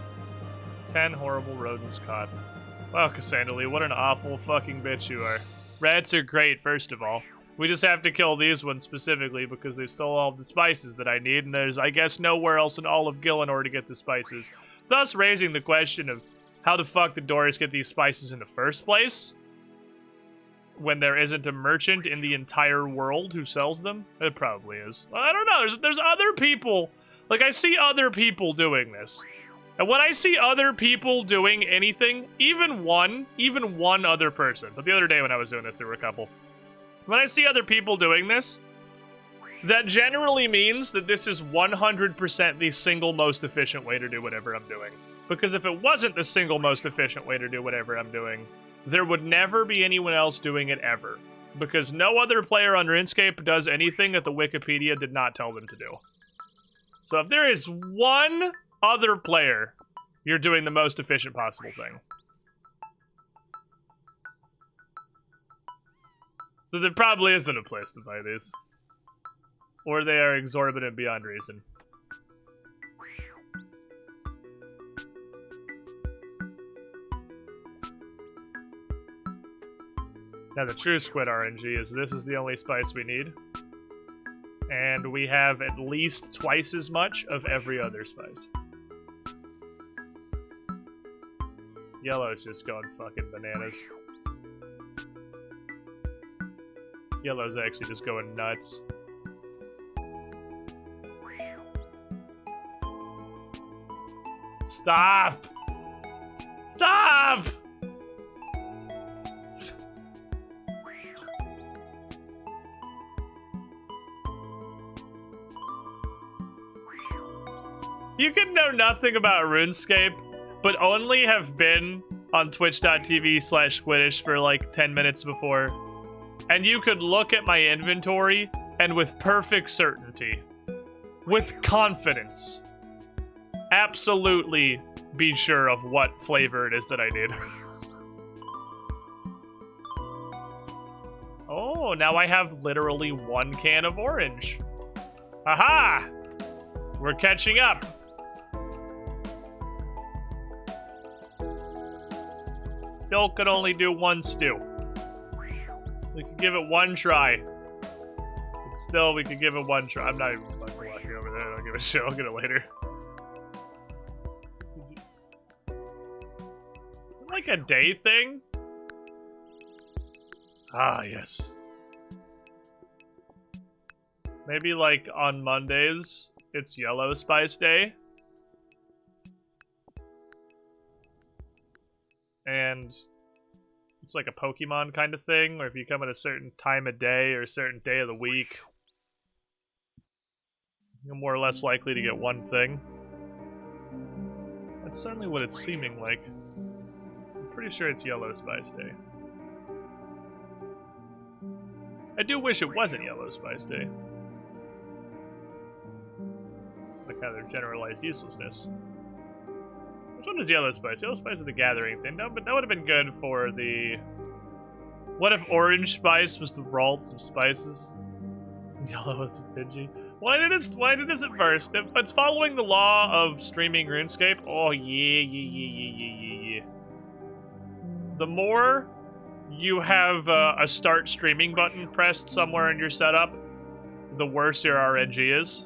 10 horrible rodents caught. Wow, Cassandra, what an awful fucking bitch you are. Rats are great, first of all. We just have to kill these ones specifically because they stole all the spices that I need, and there's, I guess, nowhere else in all of Gillinor to get the spices. Thus raising the question of how the fuck did Doris get these spices in the first place? When there isn't a merchant in the entire world who sells them? It probably is. Well, I don't know, there's other people. Like, I see other people doing this. And when I see other people doing anything, even one other person, but the other day when I was doing this, there were a couple. When I see other people doing this, that generally means that this is 100% the single most efficient way to do whatever I'm doing. Because if it wasn't the single most efficient way to do whatever I'm doing, there would never be anyone else doing it ever. Because no other player on RuneScape does anything that the Wikipedia did not tell them to do. So if there is one other player, you're doing the most efficient possible thing. So there probably isn't a place to buy these. Or they are exorbitant beyond reason. Now the true Squid RNG is this is the only spice we need. And we have at least twice as much of every other spice. Yellow's just going fucking bananas. Yellow's actually just going nuts. Stop! Stop! You can know nothing about RuneScape, but only have been on twitch.tv/Squiddish for like 10 minutes before. And you could look at my inventory and with perfect certainty, with confidence, absolutely be sure of what flavor it is that I need. Oh, now I have literally 1 can of orange. Aha! We're catching up. Still could only do 1 stew. We could give it 1 try. But still, we could give it 1 try. I'm not even fucking walking over there. I don't give a shit. I'll get it later. Is it like a day thing? Ah, yes. Maybe like on Mondays, it's Yellow Spice Day. And it's like a Pokemon kind of thing, where if you come at a certain time of day or a certain day of the week, you're more or less likely to get 1 thing. That's certainly what it's seeming like. I'm pretty sure it's Yellow Spice Day. I do wish it wasn't Yellow Spice Day. Like how their generalized uselessness. Which one is Yellow Spice? Yellow Spice is the gathering thing. No, but that would have been good for the... What if Orange Spice was the Ralts of spices? Yellow is Fiji. Why did this at first? If it's following the law of streaming RuneScape, oh yeah. The more you have a start streaming button pressed somewhere in your setup, the worse your RNG is.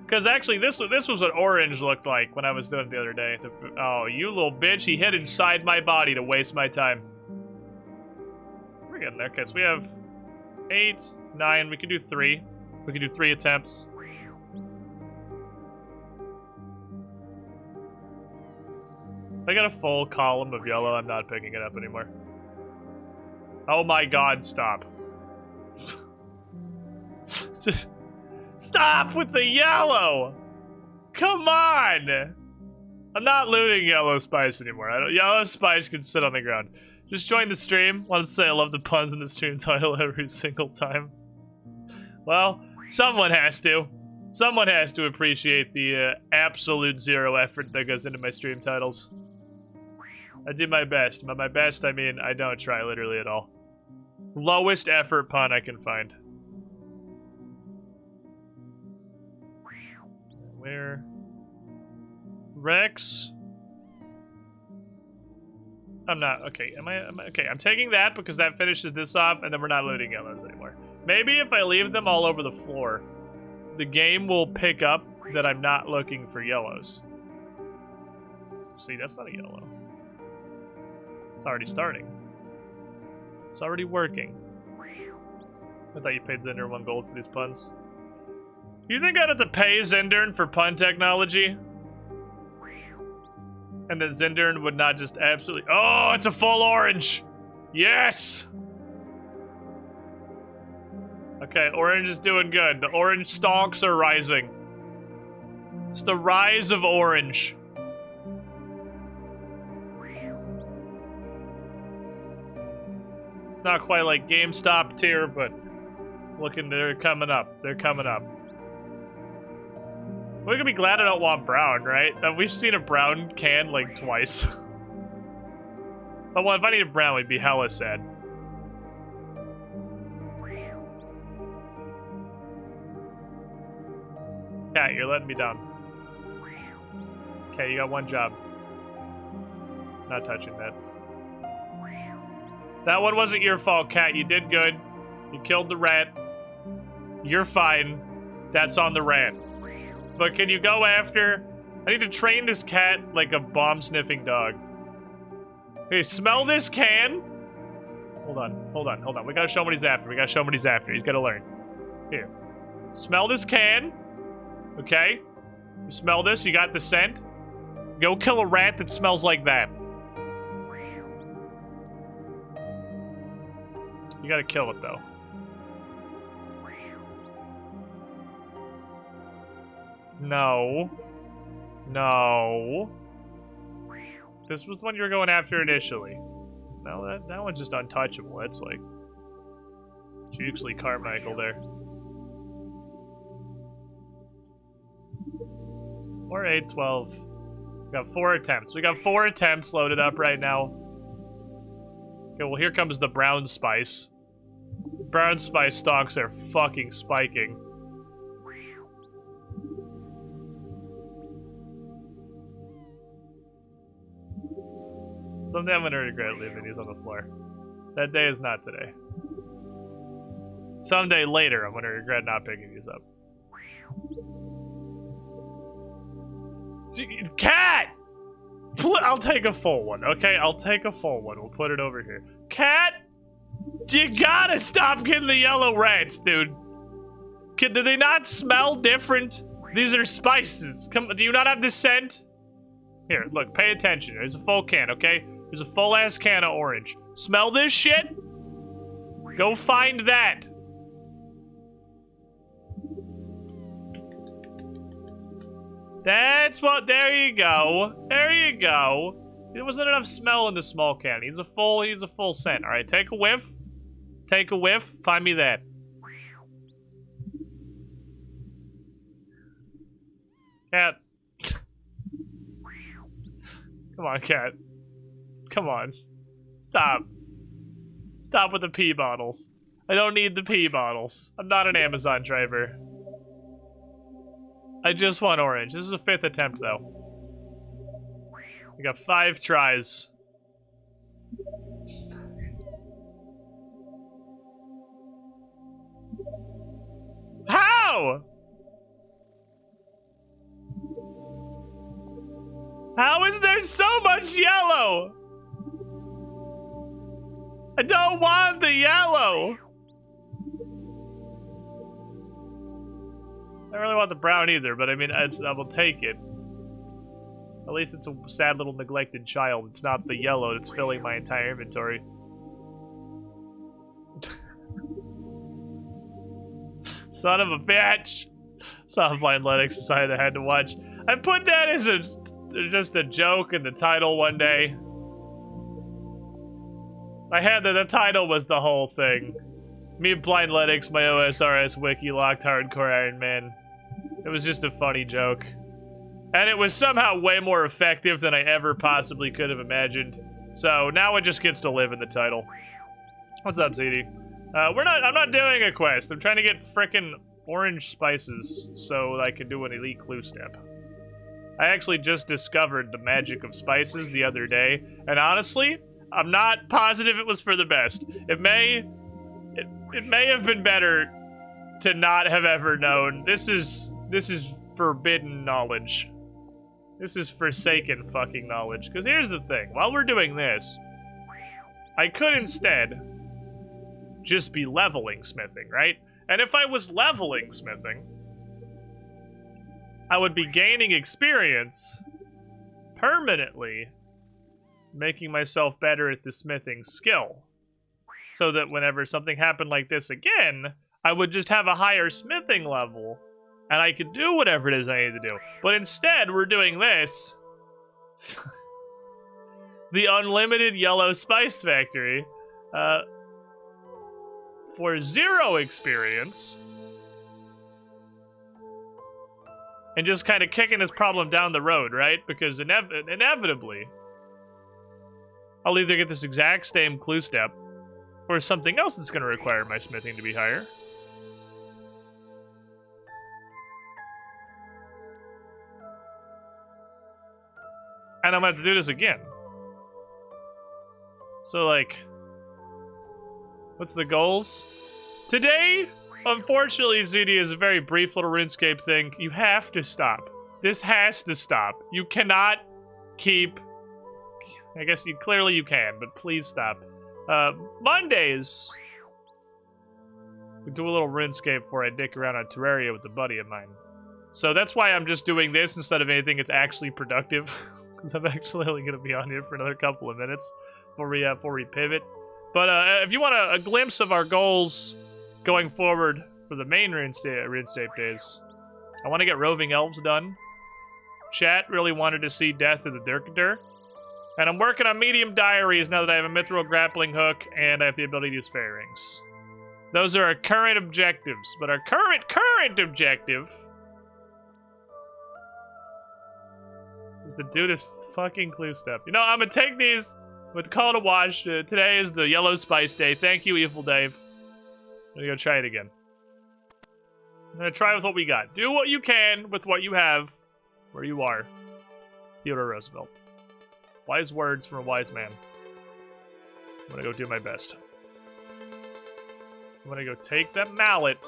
Because actually, this was what Orange looked like when I was doing it the other day. Oh, you little bitch! He hid inside my body to waste my time. We're getting there. Okay, so we have 8, 9. We can do 3. We can do 3 attempts. I got a full column of yellow. I'm not picking it up anymore. Oh my god, stop. Just stop with the yellow! Come on! I'm not looting Yellow Spice anymore. Yellow Spice can sit on the ground. Just join the stream. Want to say I love the puns in the stream title every single time. Well, someone has to. Someone has to appreciate the absolute zero effort that goes into my stream titles. I do my best. By my best, I mean I don't try literally at all. Lowest effort pun I can find. Where? Rex? I'm not. Okay, am I okay, I'm taking that because that finishes this off and then we're not looting yellows anymore. Maybe if I leave them all over the floor, the game will pick up that I'm not looking for yellows. See, that's not a yellow. It's already starting. It's already working. I thought you paid Zender 1 gold for these puns. You think I'd have to pay Zendern for pun technology? And then Zendern would not just absolutely... Oh, it's a full orange! Yes! Okay, orange is doing good. The orange stalks are rising. It's the rise of orange. It's not quite like GameStop tier, but it's looking... They're coming up. They're coming up. We're gonna be glad I don't want brown, right? We've seen a brown can like twice. But well, if I needed brown, we'd be hella sad. Cat, you're letting me down. Okay, you got one job. Not touching that. That one wasn't your fault, Cat. You did good. You killed the rat. You're fine. That's on the rat. But can you go after... I need to train this cat like a bomb-sniffing dog. Hey, smell this can? Hold on. We gotta show him what he's after. He's gotta learn. Here. Smell this can. Okay? You smell this? You got the scent? Go kill a rat that smells like that. You gotta kill it, though. No. No. This was the one you were going after initially. No, that one's just untouchable. That's like... Juxley Carmichael there. Or 8, 12. We got 4 attempts. We got 4 attempts loaded up right now. Okay, well here comes the brown spice. Brown spice stocks are fucking spiking. Someday I'm gonna regret leaving these on the floor. That day is not today. Someday later, I'm gonna regret not picking these up. Cat! I'll take a full one, okay? I'll take a full one. We'll put it over here. Cat! You gotta stop getting the yellow rats, dude. Do they not smell different? These are spices. Come, do you not have the scent? Here, look, pay attention. There's a full can, okay? There's a full-ass can of orange. Smell this shit? Go find that. That's what, there you go. There you go. There wasn't enough smell in the small can. He's a full scent. All right, take a whiff. Take a whiff. Find me that. Cat. Come on, cat. Come on. Stop. Stop with the pee bottles. I don't need the pee bottles. I'm not an Amazon driver. I just want orange. This is a 5th attempt, though. I got 5 tries. How? How is there so much yellow? I don't want the yellow. I don't really want the brown either, but I mean, I will take it. At least it's a sad little neglected child. It's not the yellow that's filling my entire inventory. Son of a bitch! Saw Blindletics, decided I had to watch. I put that as just a joke in the title one day. I had that the title was the whole thing. Me and Blindletics, my OSRS wiki locked hardcore Iron Man. It was just a funny joke. And it was somehow way more effective than I ever possibly could have imagined. So now it just gets to live in the title. What's up, ZD? I'm not doing a quest. I'm trying to get frickin' orange spices so I can do an elite clue step. I actually just discovered the magic of spices the other day, and honestly, I'm not positive it was for the best. It may have been better to not have ever known. This is forbidden knowledge. This is forsaken fucking knowledge. Because here's the thing. While we're doing this, I could instead just be leveling smithing, right? And if I was leveling smithing, I would be gaining experience permanently, making myself better at the smithing skill. So that whenever something happened like this again, I would just have a higher smithing level, and I could do whatever it is I need to do. But instead, we're doing this. The unlimited yellow spice factory. For 0 experience. And just kind of kicking this problem down the road, right? Because inevitably, I'll either get this exact same clue step, or something else that's going to require my smithing to be higher. And I'm going to have to do this again. So, like, what's the goals? Today, unfortunately, ZD is a very brief little RuneScape thing. You have to stop. This has to stop. You cannot keep... I guess you can, but please stop. Mondays, we do a little RuneScape where I dick around on Terraria with a buddy of mine. So that's why I'm just doing this instead of anything that's actually productive. Because I'm actually only going to be on here for another couple of minutes before we pivot. But if you want a glimpse of our goals going forward for the main RuneScape days, I want to get Roving Elves done. Chat really wanted to see Death of the Dirkadur. And I'm working on Medium Diaries now that I have a Mithril Grappling Hook and I have the ability to use Fairy Rings. Those are our current objectives. But our current objective is to do this fucking clue step. You know, I'm gonna take these with the call to wash. Today is the Yellow Spice Day. Thank you, Evil Dave. I'm gonna go try it again. I'm gonna try with what we got. Do what you can with what you have, where you are. Theodore Roosevelt. Wise words from a wise man. I'm gonna go do my best. I'm gonna go take that mallet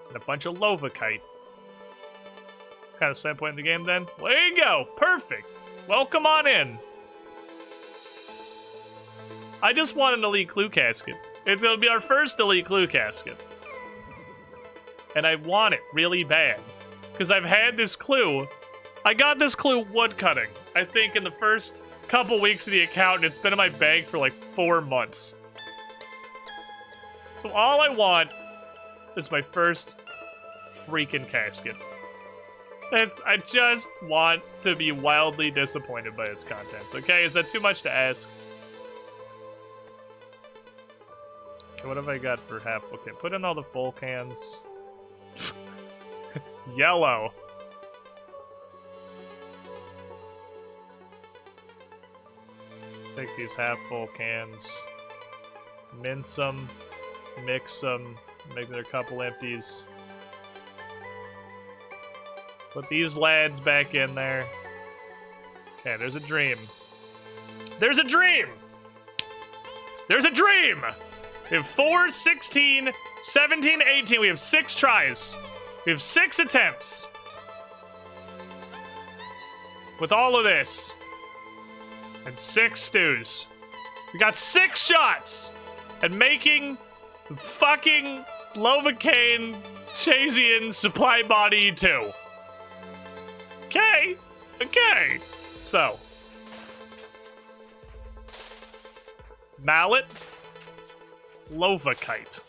and a bunch of Lovakite. What kind of standpoint in the game then? Well, there you go. Perfect. Welcome on in. I just want an elite clue casket. It'll be our first elite clue casket. And I want it really bad. Because I've had this clue. I got this clue woodcutting, I think, in the first couple weeks of the account, and it's been in my bag for like 4 months. So all I want is my first freaking casket. I just want to be wildly disappointed by its contents, okay? Is that too much to ask? Okay, what have I got for half? Okay, put in all the full cans. Yellow. Take these half full cans. Mince them. Mix them. Make there a couple empties. Put these lads back in there. Okay, there's a dream. There's a dream! There's a dream! We have 4, 16, 17, 18. We have 6 tries. We have 6 attempts. With all of this. And 6 stews. We got 6 shots at making the fucking Lovacaine Chasian Supply Body 2. Okay. Okay. So. Mallet. Lovakite.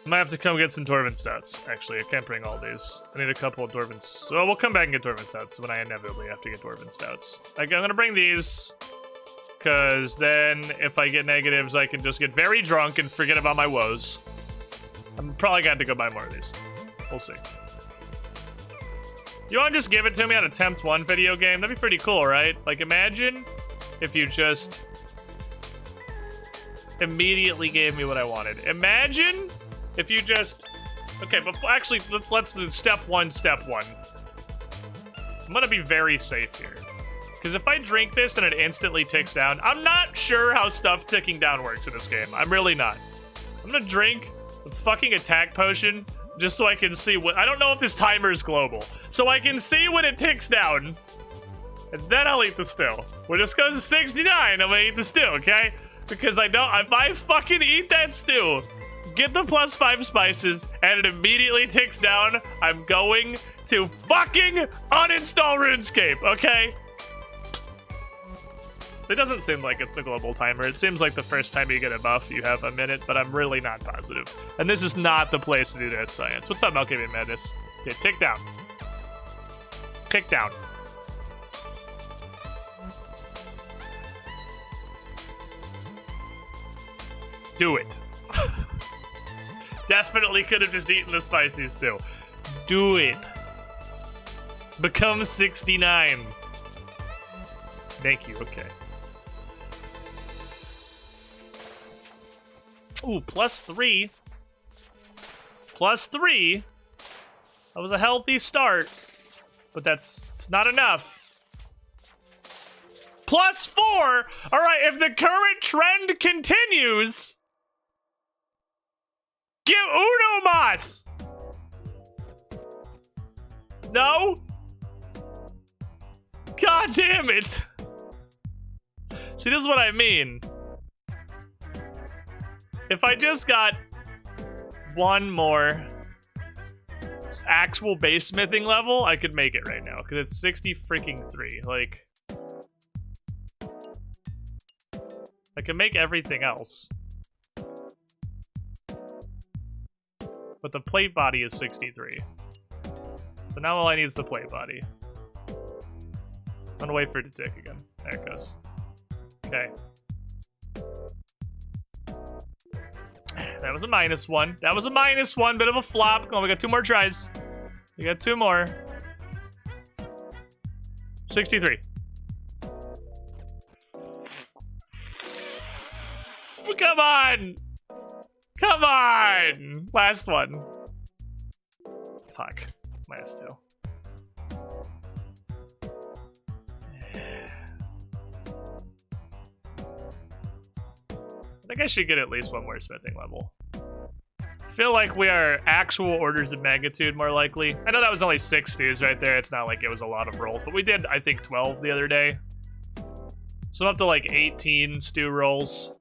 I might have to come get some Dwarven Stouts. Actually, I can't bring all these. I need a couple of Dwarven... So we'll come back and get Dwarven Stouts when I inevitably have to get Dwarven Stouts. I'm gonna bring these, because then if I get negatives, I can just get very drunk and forget about my woes. I'm probably gonna have to go buy more of these. We'll see. You wanna just give it to me on Attempt 1 video game? That'd be pretty cool, right? Like, imagine if you just immediately gave me what I wanted. Imagine... if you just... Okay, but actually, let's do step one. I'm gonna be very safe here. Because if I drink this and it instantly ticks down, I'm not sure how stuff ticking down works in this game. I'm really not. I'm gonna drink the fucking attack potion just so I can see what... I don't know if this timer is global. So I can see when it ticks down. And then I'll eat the stew. When this goes to 69, I'm gonna eat the stew, okay? Because I know if I fucking eat that stew... get the +5 spices, and it immediately ticks down, I'm going to fucking uninstall RuneScape, okay? It doesn't seem like it's a global timer. It seems like the first time you get a buff, you have a minute, but I'm really not positive. And this is not the place to do that science. What's up, Malkavian Madness? Okay, tick down. Tick down. Do it. Definitely could have just eaten the spicy stew. Do it. Become 69. Thank you, okay. Ooh, +3. +3. That was a healthy start. But it's not enough. +4! Alright, if the current trend continues... give Uno Mas! No? God damn it. See, this is what I mean. If I just got one more actual base smithing level, I could make it right now. Because it's 60 freaking 3. Like... I can make everything else. But the plate body is 63. So now all I need is the plate body. I'm gonna wait for it to tick again. There it goes. Okay. That was a -1. That was a -1. Bit of a flop. Come on, we got 2 more tries. We got 2 more. 63. Come on! Come on! Last one. Fuck. -2. I think I should get at least one more smithing level. I feel like we are actual orders of magnitude more likely. I know that was only 6 stews right there. It's not like it was a lot of rolls, but we did, I think, 12 the other day. So I'm up to like 18 stew rolls.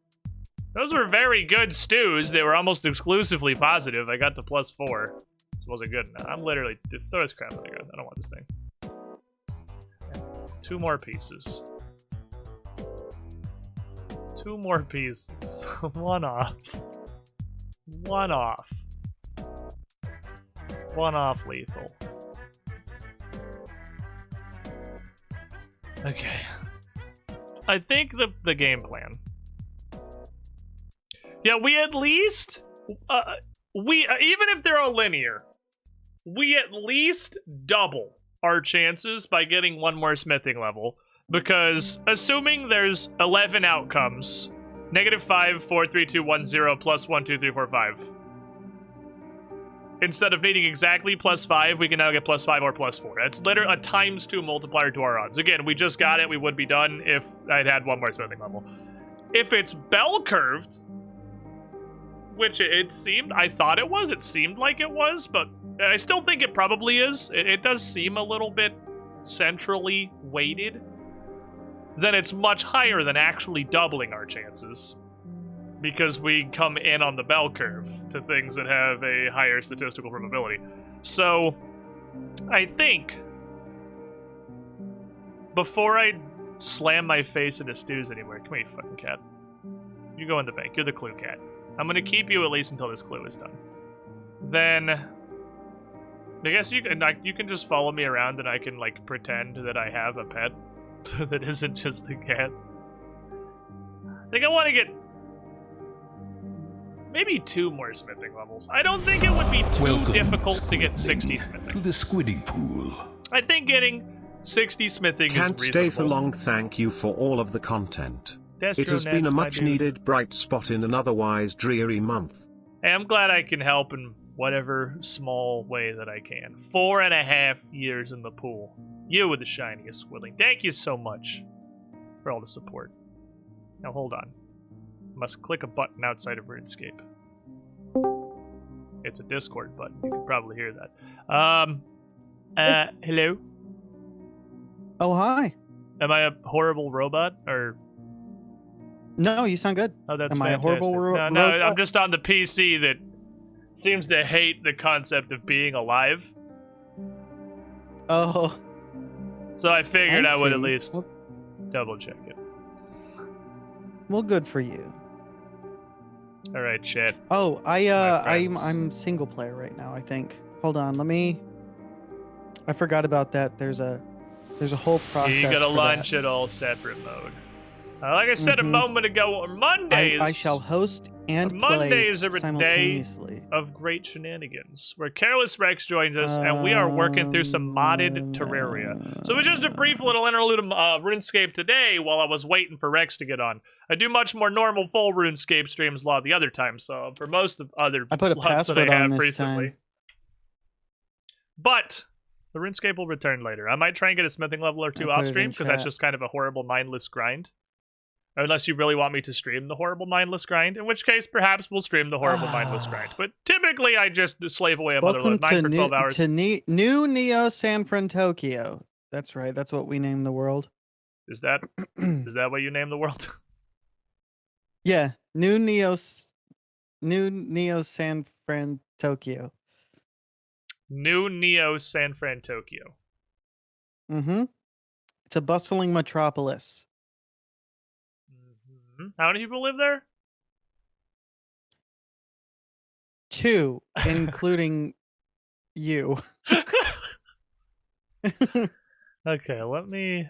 Those were very good stews. They were almost exclusively positive. I got to +4. This wasn't good enough. I'm literally... throw this crap on the ground. I don't want this thing. 2 more pieces. 2 more pieces. 1 off. 1 off. 1 off lethal. Okay. I think the game plan. Yeah, we at least even if they're all linear, we at least double our chances by getting one more smithing level, because assuming there's 11 outcomes, -5, 4, 3, 2, 1, 0, plus 1, 2, 3, 4, 5. Instead of needing exactly +5, we can now get +5 or +4. That's literally a ×2 multiplier to our odds. Again, we just got it. We would be done if I'd had one more smithing level. If it's bell curved, which it seemed, I thought it was, it seemed like it was, but I still think it probably is. It does seem a little bit centrally weighted. Then it's much higher than actually doubling our chances, because we come in on the bell curve to things that have a higher statistical probability. So, I think, before I slam my face into stews anywhere, come here, you fucking cat. You go in the bank. You're the clue cat. I'm gonna keep you at least until this clue is done. Then, I guess you can just follow me around and I can, like, pretend that I have a pet that isn't just a cat. I think I want to get maybe 2 more smithing levels. I don't think it would be too difficult to get 60 smithing. To the squidding pool. I think getting 60 smithing is reasonable. Can't stay for long. Thank you for all of the content. It has been a much needed bright spot in an otherwise dreary month. Hey, I'm glad I can help in whatever small way that I can. 4.5 years in the pool. You were the shiniest squiddling. Thank you so much for all the support. Now hold on. Must click a button outside of RuneScape. It's a Discord button. You can probably hear that. Hello? Oh, hi. Am I a horrible robot, or... No, you sound good. Oh, that's Am fantastic. I a horrible robot? No, I'm just on the PC that seems to hate the concept of being alive. Oh. So I figured I would at see. least Well, double check it. well, good for you. All right, chat. Oh, My friends. I'm single player right now, I think. Hold on, let me. I forgot about that. There's a whole process. You gotta for launch that. it all separate mode. Like I said a moment ago, on Mondays. I shall host and Mondays play are a day simultaneously. of great shenanigans, where Careless Rex joins us, and we are working through some modded Terraria. So it was just a brief little interlude of RuneScape today while I was waiting for Rex to get on. I do much more normal full RuneScape streams a lot of the other time, so for most of other I put a slots that I password on have this recently. time. But the RuneScape will return later. I might try and get a smithing level or 2 I put off it stream, in because that's chat. just kind of a horrible mindless grind. Unless you really want me to stream the horrible mindless grind, in which case perhaps we'll stream the horrible mindless grind. But typically I just slave away a Welcome motherload 9 to for 12 hours. New Neo San Fran Tokyo. That's right. That's what we named the world. Is that what you name the world? Yeah, New Neo San Fran Tokyo. New Neo San Fran Tokyo. Mm-hmm. It's a bustling metropolis. How many people live there? 2, including you. Okay, let me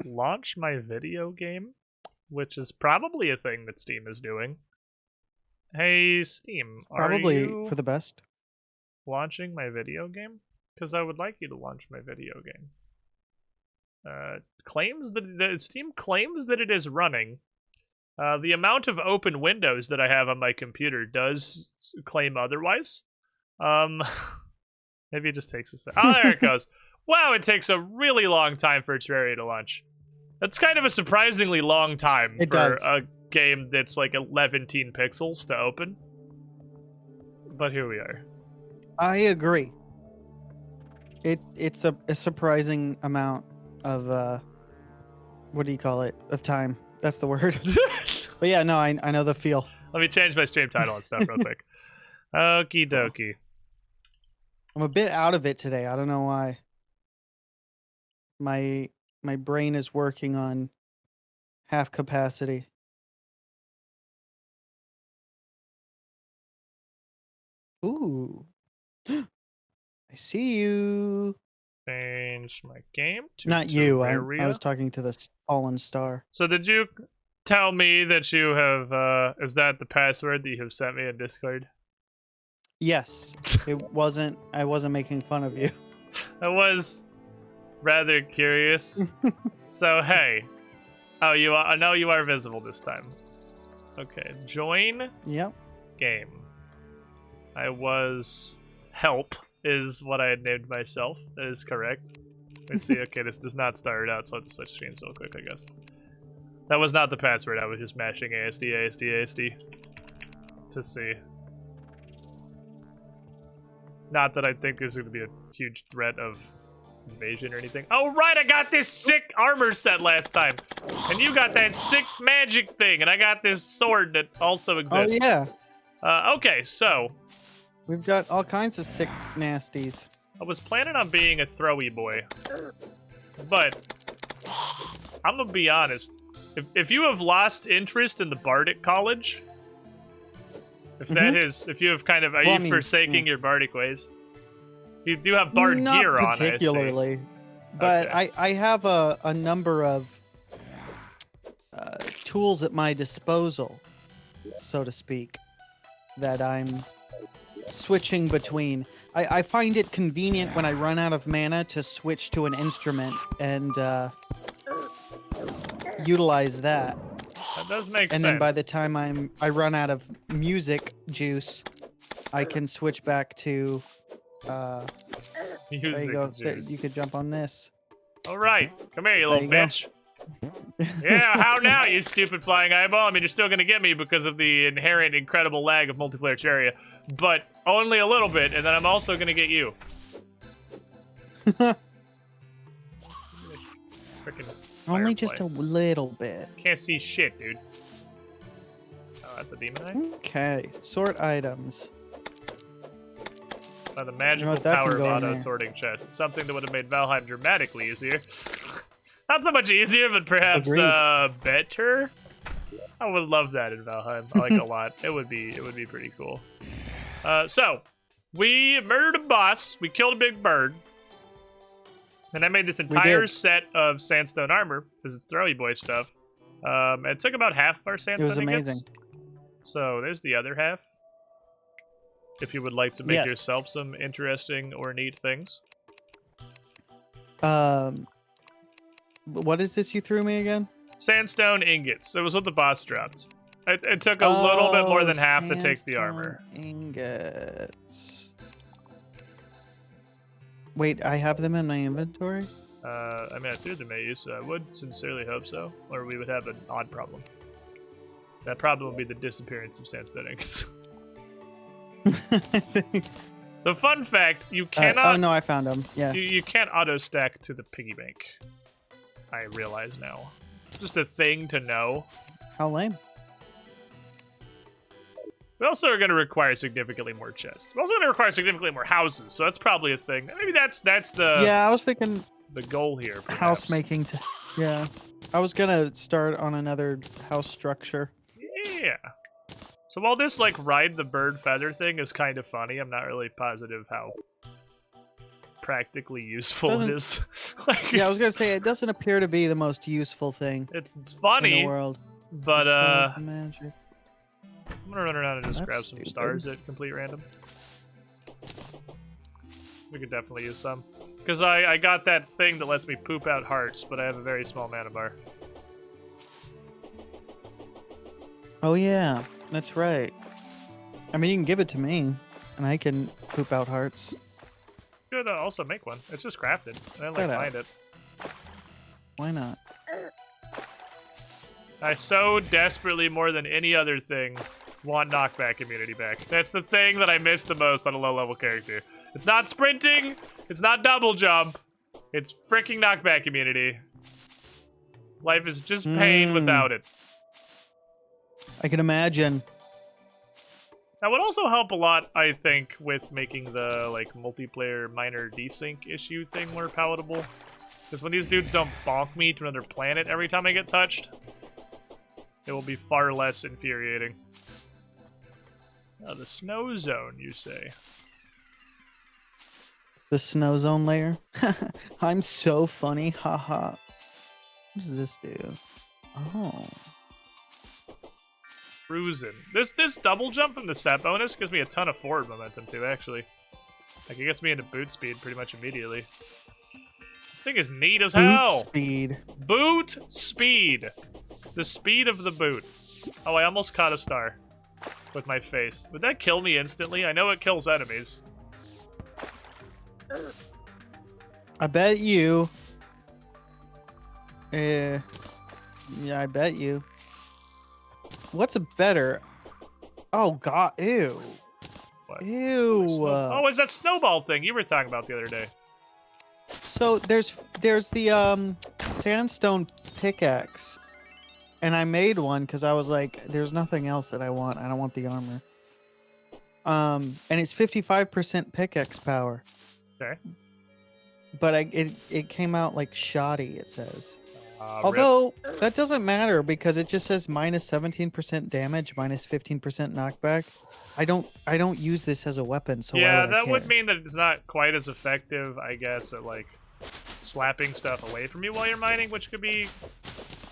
launch my video game, which is probably a thing that Steam is doing. Hey Steam, are Probably you for the best. launching my video game? Because I would like you to launch my video game. Steam claims that it is running. The amount of open windows that I have on my computer does claim otherwise. Maybe it just takes a sec. Oh, there it goes. Wow, it takes a really long time for Terraria to launch. That's kind of a surprisingly long time It for does. a game that's like 11 pixels to open. But here we are. I agree. It's a surprising amount of what do you call it? Of time. That's the word. But yeah, no, I know the feel. Let me change my stream title and stuff real quick. Okie dokie. I'm a bit out of it today. I don't know why. My brain is working on half capacity. Ooh. I see you. change my game to Not you. I Terraria. was talking to the fallen star. So did you tell me that you have, is that the password that you have sent me in Discord? Yes. It wasn't. I wasn't making fun of you. I was rather curious. So, hey. Oh, you are, I know you are visible this time. Okay, join Yep. game. I was help is what I had named myself. That is correct. Let me see. Okay, this does not start out, so I have to switch screens real quick, I guess. That was not the password. I was just mashing ASD to see. Not that I think there's going to be a huge threat of invasion or anything. Oh, right, I got this sick armor set last time. And you got that sick magic thing, and I got this sword that also exists. Oh, yeah. Okay, so We've got all kinds of sick nasties. I was planning on being a throwy boy. But I'm going to be honest. If you have lost interest in the Bardic College, if that is, if you have kind of, are you forsaking your Bardic ways? You do have Bard gear on, I see. Not particularly, but Okay. I have a number of tools at my disposal, so to speak, that I'm switching between. I find it convenient when I run out of mana to switch to an instrument and utilize that. That does make sense. And then by the time I run out of music juice, I can switch back to there you go. You could jump on this. All right, come here, you little bitch. Yeah, how now, you stupid flying eyeball? I mean, you're still gonna get me because of the inherent incredible lag of multiplayer Terraria, but only a little bit, and then I'm also gonna get you. Frickin' Only just a little bit. Can't see shit, dude. Oh, that's a demon eye? Okay, sort items. The magical power of auto-sorting chest. Something that would have made Valheim dramatically easier. Not so much easier, but perhaps better. I would love that in Valheim. I like it a lot. It would be pretty cool. So we murdered a boss. We killed a big bird. And I made this entire set of sandstone armor because it's throwy boy stuff. It took about half of our sandstone. It was amazing. So there's the other half. If you would like to make yourself some interesting or neat things. What is this you threw me again? Sandstone ingots. That was what the boss dropped. It took a little bit more than half to take the armor. Ingots. Wait, I have them in my inventory? I mean, I threw them at you, so I would sincerely hope so. Or we would have an odd problem. That problem would be the disappearance of sandstone ingots. So fun fact, you cannot... oh no, I found them, yeah. You can't auto-stack to the piggy bank. I realize now. Just a thing to know. How lame. We also are going to require significantly more chests. We're also going to require significantly more houses, so that's probably a thing. Maybe that's the... yeah, I was thinking... the goal here, perhaps. House making... yeah. I was gonna start on another house structure. Yeah. So while this, like, ride the bird feather thing is kind of funny, I'm not really positive how practically useful it is. Like, yeah, I was gonna say, it doesn't appear to be the most useful thing it's funny, in the world. But, magic. I'm gonna run around and just That's grab some stupid. stars at complete random. We could definitely use some. Because I got that thing that lets me poop out hearts, but I have a very small mana bar. Oh yeah, that's right. I mean, you can give it to me, and I can poop out hearts. Could also make one. It's just crafted. I didn't find it. Why not? I so desperately, more than any other thing, want knockback immunity back. That's the thing that I miss the most on a low-level character. It's not sprinting. It's not double jump. It's freaking knockback immunity. Life is just pain without it. I can imagine. That would also help a lot, I think, with making the like multiplayer minor desync issue thing more palatable. Because when these dudes don't bonk me to another planet every time I get touched, it will be far less infuriating. Oh, the snow zone, you say? The snow zone layer. I'm so funny. Haha. What does this do? Oh. Cruising. This double jump from the set bonus gives me a ton of forward momentum too, actually. Like, it gets me into boot speed pretty much immediately. This thing is neat as hell! Boot speed. Boot speed! The speed of the boot. Oh, I almost caught a star with my face. Would that kill me instantly? I know it kills enemies. I bet you. Yeah, I bet you. What's a better? Oh God! Ew. What? Ew. Oh, it's that snowball thing you were talking about the other day. So there's the sandstone pickaxe, and I made one because I was like, there's nothing else that I want. I don't want the armor. And it's 55% pickaxe power. Okay. But it came out like shoddy. It says. Although that doesn't matter because it just says minus 17% damage, minus 15% knockback. I don't use this as a weapon, so yeah, why would I that care? would mean that it's not quite as effective, I guess, at like slapping stuff away from you while you're mining, which could be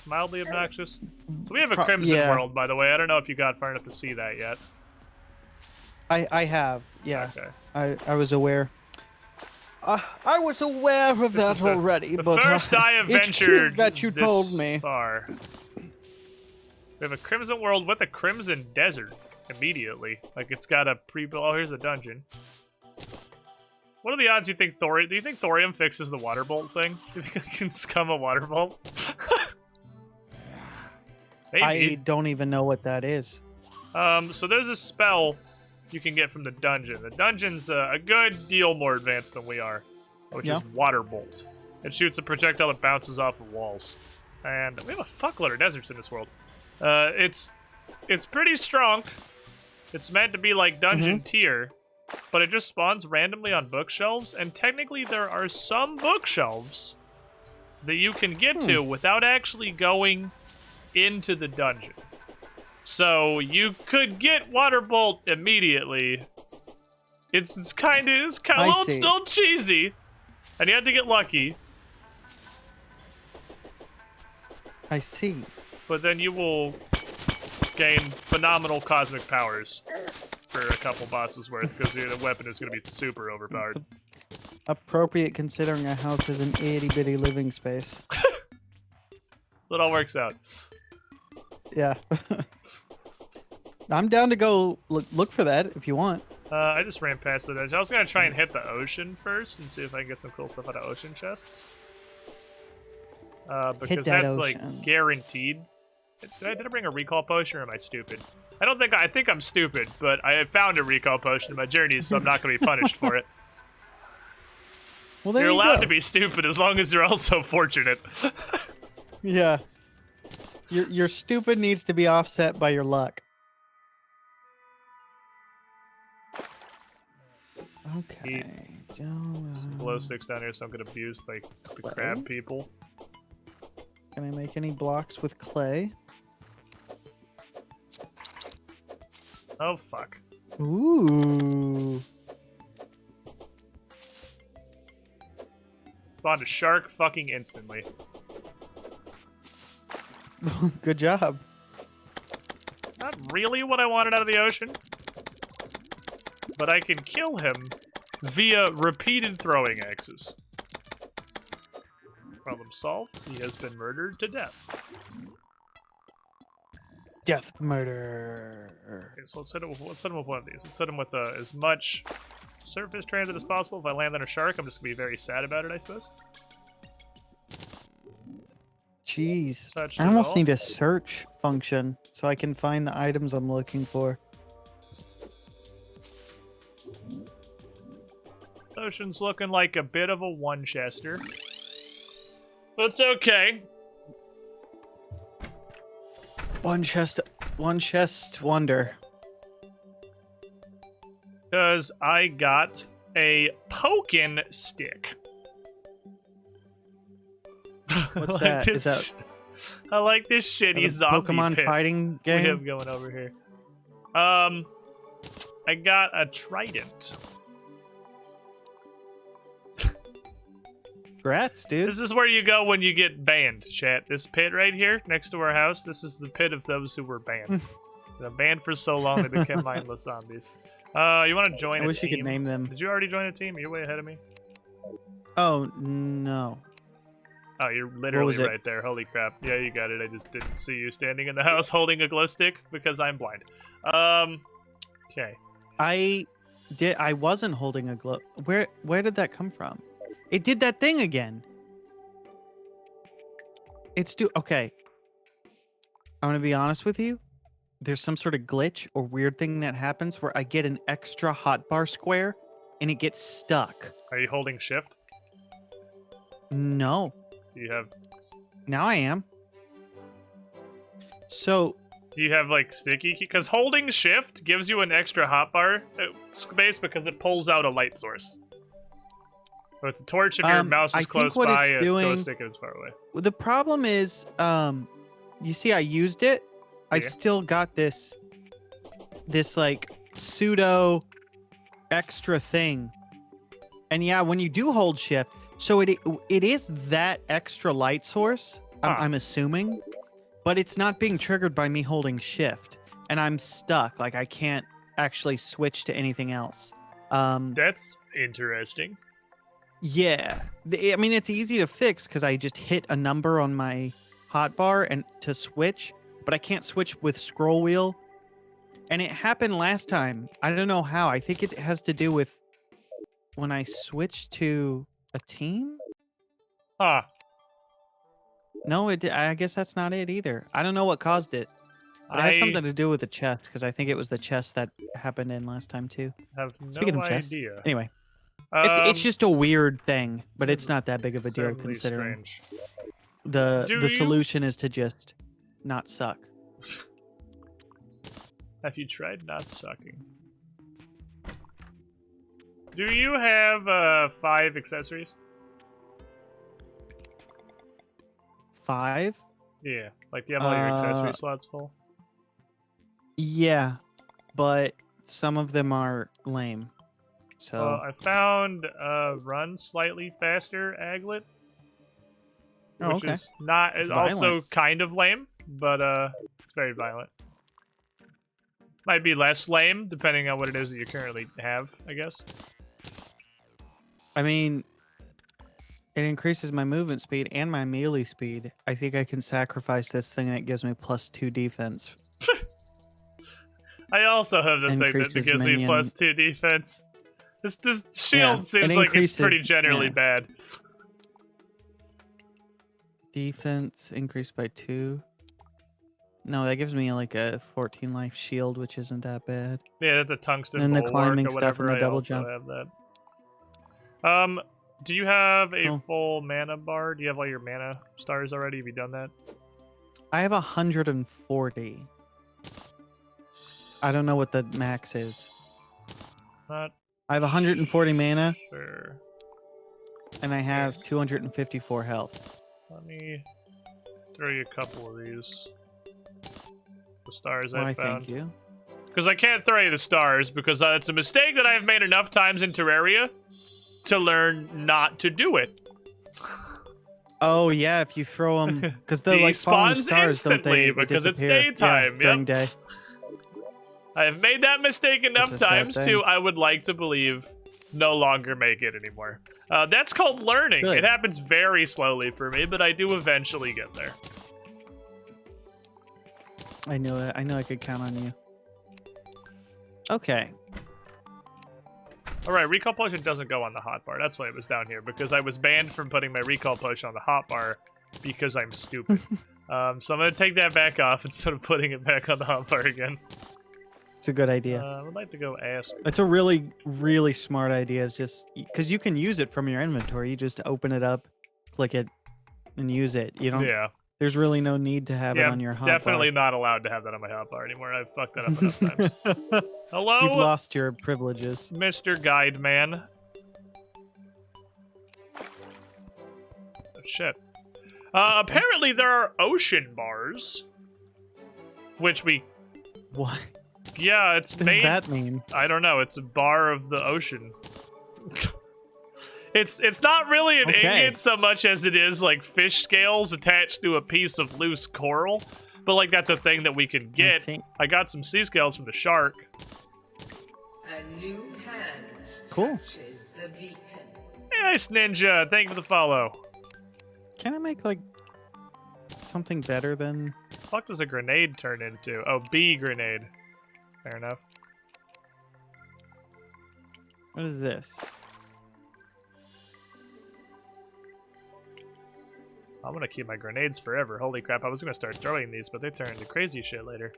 mildly obnoxious. So we have a Crimson World, by the way. I don't know if you got far enough to see that yet. I have, yeah. Okay. I was aware. I was aware of that already, the but first I have it's ventured cute that you told me. Far. We have a Crimson World with a Crimson Desert immediately. Like, it's got a pre-built. Oh, here's a dungeon. What are the odds you think Thorium? Do you think Thorium fixes the water bolt thing? Do you think I can scum a water bolt? Maybe. I don't even know what that is. So there's a spell you can get from the dungeon. The dungeon's a good deal more advanced than we are, which is Water Bolt. It shoots a projectile that bounces off of walls. And we have a fuckload of deserts in this world. It's pretty strong. It's meant to be like dungeon tier, but it just spawns randomly on bookshelves, and technically there are some bookshelves that you can get to without actually going into the dungeon. So you could get Water Bolt immediately. It's kind of a little cheesy, and you had to get lucky. I see. But then you will gain phenomenal cosmic powers for a couple bosses worth, because the weapon is going to be super overpowered. It's appropriate considering a house has an itty-bitty living space. So it all works out. Yeah. I'm down to go look for that if you want. I just ran past the dungeon. I was going to try and hit the ocean first and see if I can get some cool stuff out of ocean chests. Because that's ocean. like guaranteed. Did I bring a recall potion, or am I stupid? I think I'm stupid, but I found a recall potion in my journey, so I'm not going to be punished for it. Well, there you're you allowed go. to be stupid as long as you're also fortunate. Yeah. Your stupid needs to be offset by your luck. Okay. Some glow sticks down here, so I'm going to abuse like the crab people. Can I make any blocks with clay? Oh, fuck. Ooh. Spawned a shark fucking instantly. Good job. Not really what I wanted out of the ocean. But I can kill him via repeated throwing axes. Problem solved. He has been murdered to death. Death murder. Okay, so let's hit him with one of these. Let's hit him with as much surface transit as possible. If I land on a shark, I'm just going to be very sad about it, I suppose. Jeez. I almost need a search function so I can find the items I'm looking for. Ocean's looking like a bit of a one-chester. But it's okay. One chest wonder. Because I got a pokin stick. What's like that? This, Is that I like this shitty zombie Pokemon pit fighting we game? have going over here. I got a trident. Congrats, dude. This is where you go when you get banned, chat. This pit right here, next to our house, this is the pit of those who were banned. They're banned for so long they became mindless zombies. You want to join a team? I wish you could name them. Did you already join a team? Are you way ahead of me? Oh, no. Oh, you're literally right there. Holy crap. Yeah, you got it. I just didn't see you standing in the house holding a glow stick because I'm blind. Okay. I wasn't holding a glow. Where did that come from? It did that thing again. Okay. I'm gonna be honest with you. There's some sort of glitch or weird thing that happens where I get an extra hotbar square and it gets stuck. Are you holding shift? No. Do you have... Now I am. So... Do you have, like, sticky key? Because holding shift gives you an extra hotbar space because it pulls out a light source. So it's a torch if your mouse is close by, a glow stick if it's far away. The problem is, you see I used it. Yeah. I've still got this like, pseudo extra thing. And yeah, when you do hold shift, so it is that extra light source, I'm assuming, but it's not being triggered by me holding shift, and I'm stuck. Like, I can't actually switch to anything else. That's interesting. Yeah. I mean, it's easy to fix because I just hit a number on my hotbar and to switch, but I can't switch with scroll wheel. And it happened last time. I don't know how. I think it has to do with when I switched to a team? Huh. No, I guess that's not it either. I don't know what caused it. But it has something to do with the chest, because I think it was the chest that happened in last time too. Have no Speaking of chest, idea. anyway, it's just a weird thing, but it's not that big of a deal considering the solution is to just not suck. Have you tried not sucking? Do you have 5 accessories? 5? Yeah, like do you have all your accessory slots full? Yeah, but some of them are lame. So I found run slightly faster aglet, which is not is also kind of lame, but it's very violent. Might be less lame depending on what it is that you currently have, I guess. I mean, it increases my movement speed and my melee speed. I think I can sacrifice this thing that gives me +2 defense. I also have the thing that gives me +2 defense. This shield seems like it's pretty generally bad. Defense increased by 2. No, that gives me like a 14 life shield, which isn't that bad. Yeah, that's a tungsten and the bulwark climbing or whatever. stuff and the double jump. Have that. Do you have a full mana bar? Do you have all your mana stars already? Have you done that? I have 140. I don't know what the max is. Not I have 140 mana. Sure. And I have 254 health. Let me throw you a couple of these. The stars I found. Thank you. Because I can't throw you the stars because it's a mistake that I've made enough times in Terraria to learn not to do it. Oh yeah, if you throw them, because they're like falling stars, instantly don't they? Because it's daytime. Yeah, during day. I have made that mistake enough times to, I would like to believe, no longer make it anymore. That's called learning. Good. It happens very slowly for me, but I do eventually get there. I knew it. I knew I could count on you. Okay. All right, recall potion doesn't go on the hotbar. That's why it was down here, because I was banned from putting my recall potion on the hotbar because I'm stupid. So I'm going to take that back off instead of putting it back on the hotbar again. It's a good idea. I would like to go ask. It's a really, really smart idea. It's just because you can use it from your inventory. You just open it up, click it, and use it. You don't. Yeah. There's really no need to have it on your hotbar. Definitely not allowed to have that on my hotbar anymore. I've fucked that up enough times. Hello? You've lost your privileges. Mr. Guide Man. Oh, shit. Apparently there are ocean bars. Which we... What? Yeah, it's made... What does that mean? I don't know. It's a bar of the ocean. It's not really an Okay. ingot so much as it is like fish scales attached to a piece of loose coral. But like that's a thing that we can get. I got some sea scales from the shark. A new hand Cool. touches the beacon. Nice ninja, thank you for the follow. Can I make like something better than? What the fuck does a grenade turn into? Oh, bee grenade. Fair enough. What is this? I'm gonna keep my grenades forever. Holy crap, I was gonna start throwing these, but they turn into crazy shit later.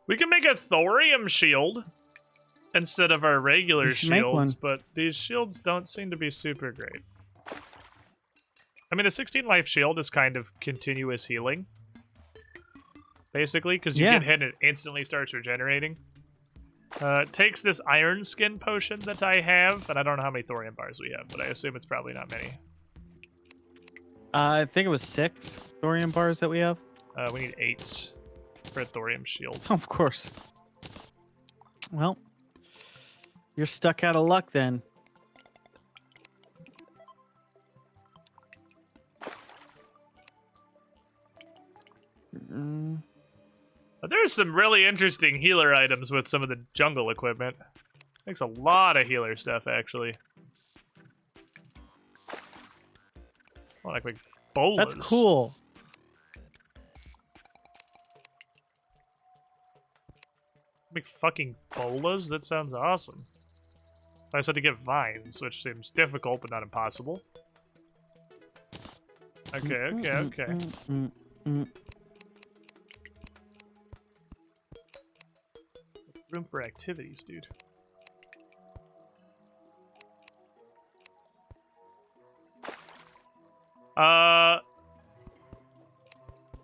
We can make a thorium shield instead of our regular You should make one. shields, but these shields don't seem to be super great. I mean, a 16 life shield is kind of continuous healing. Basically, because you Yeah. get hit and it instantly starts regenerating. It takes this iron skin potion that I have, and I don't know how many thorium bars we have, but I assume it's probably not many. I think it was 6 thorium bars that we have. We need 8 for a thorium shield. Of course. Well, you're stuck out of luck then. Mm, But there's some really interesting healer items with some of the jungle equipment. Makes a lot of healer stuff, actually. Oh, like bolas. that's cool. Make fucking bolas? That sounds awesome. I just had to get vines, which seems difficult but not impossible. Okay. Mm. Room for activities, dude.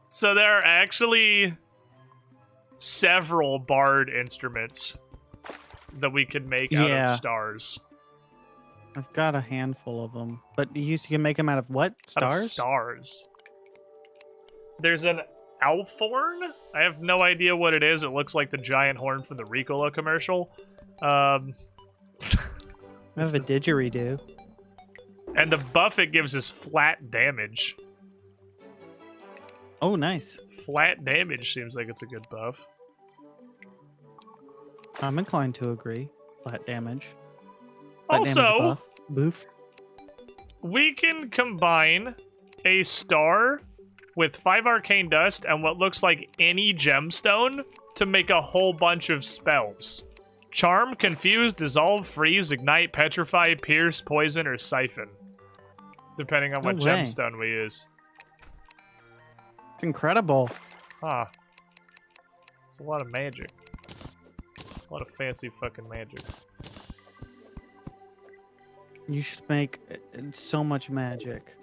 So there are actually several bard instruments that we can make out Yeah. of stars. I've got a handful of them, but you can make them out of what? Out of Stars? stars. There's an Alphorn? I have no idea what it is. It looks like the giant horn from the Ricola commercial. I have a didgeridoo. And the buff it gives is flat damage. Oh, nice. Flat damage seems like it's a good buff. I'm inclined to agree. Flat damage. Flat Also, damage buff. Boof. we can combine a star with 5 arcane dust and what looks like any gemstone to make a whole bunch of spells. Charm, confuse, dissolve, freeze, ignite, petrify, pierce, poison, or siphon. Depending on what No way. gemstone we use. It's incredible. Huh. It's a lot of magic. A lot of fancy fucking magic. You should make so much magic.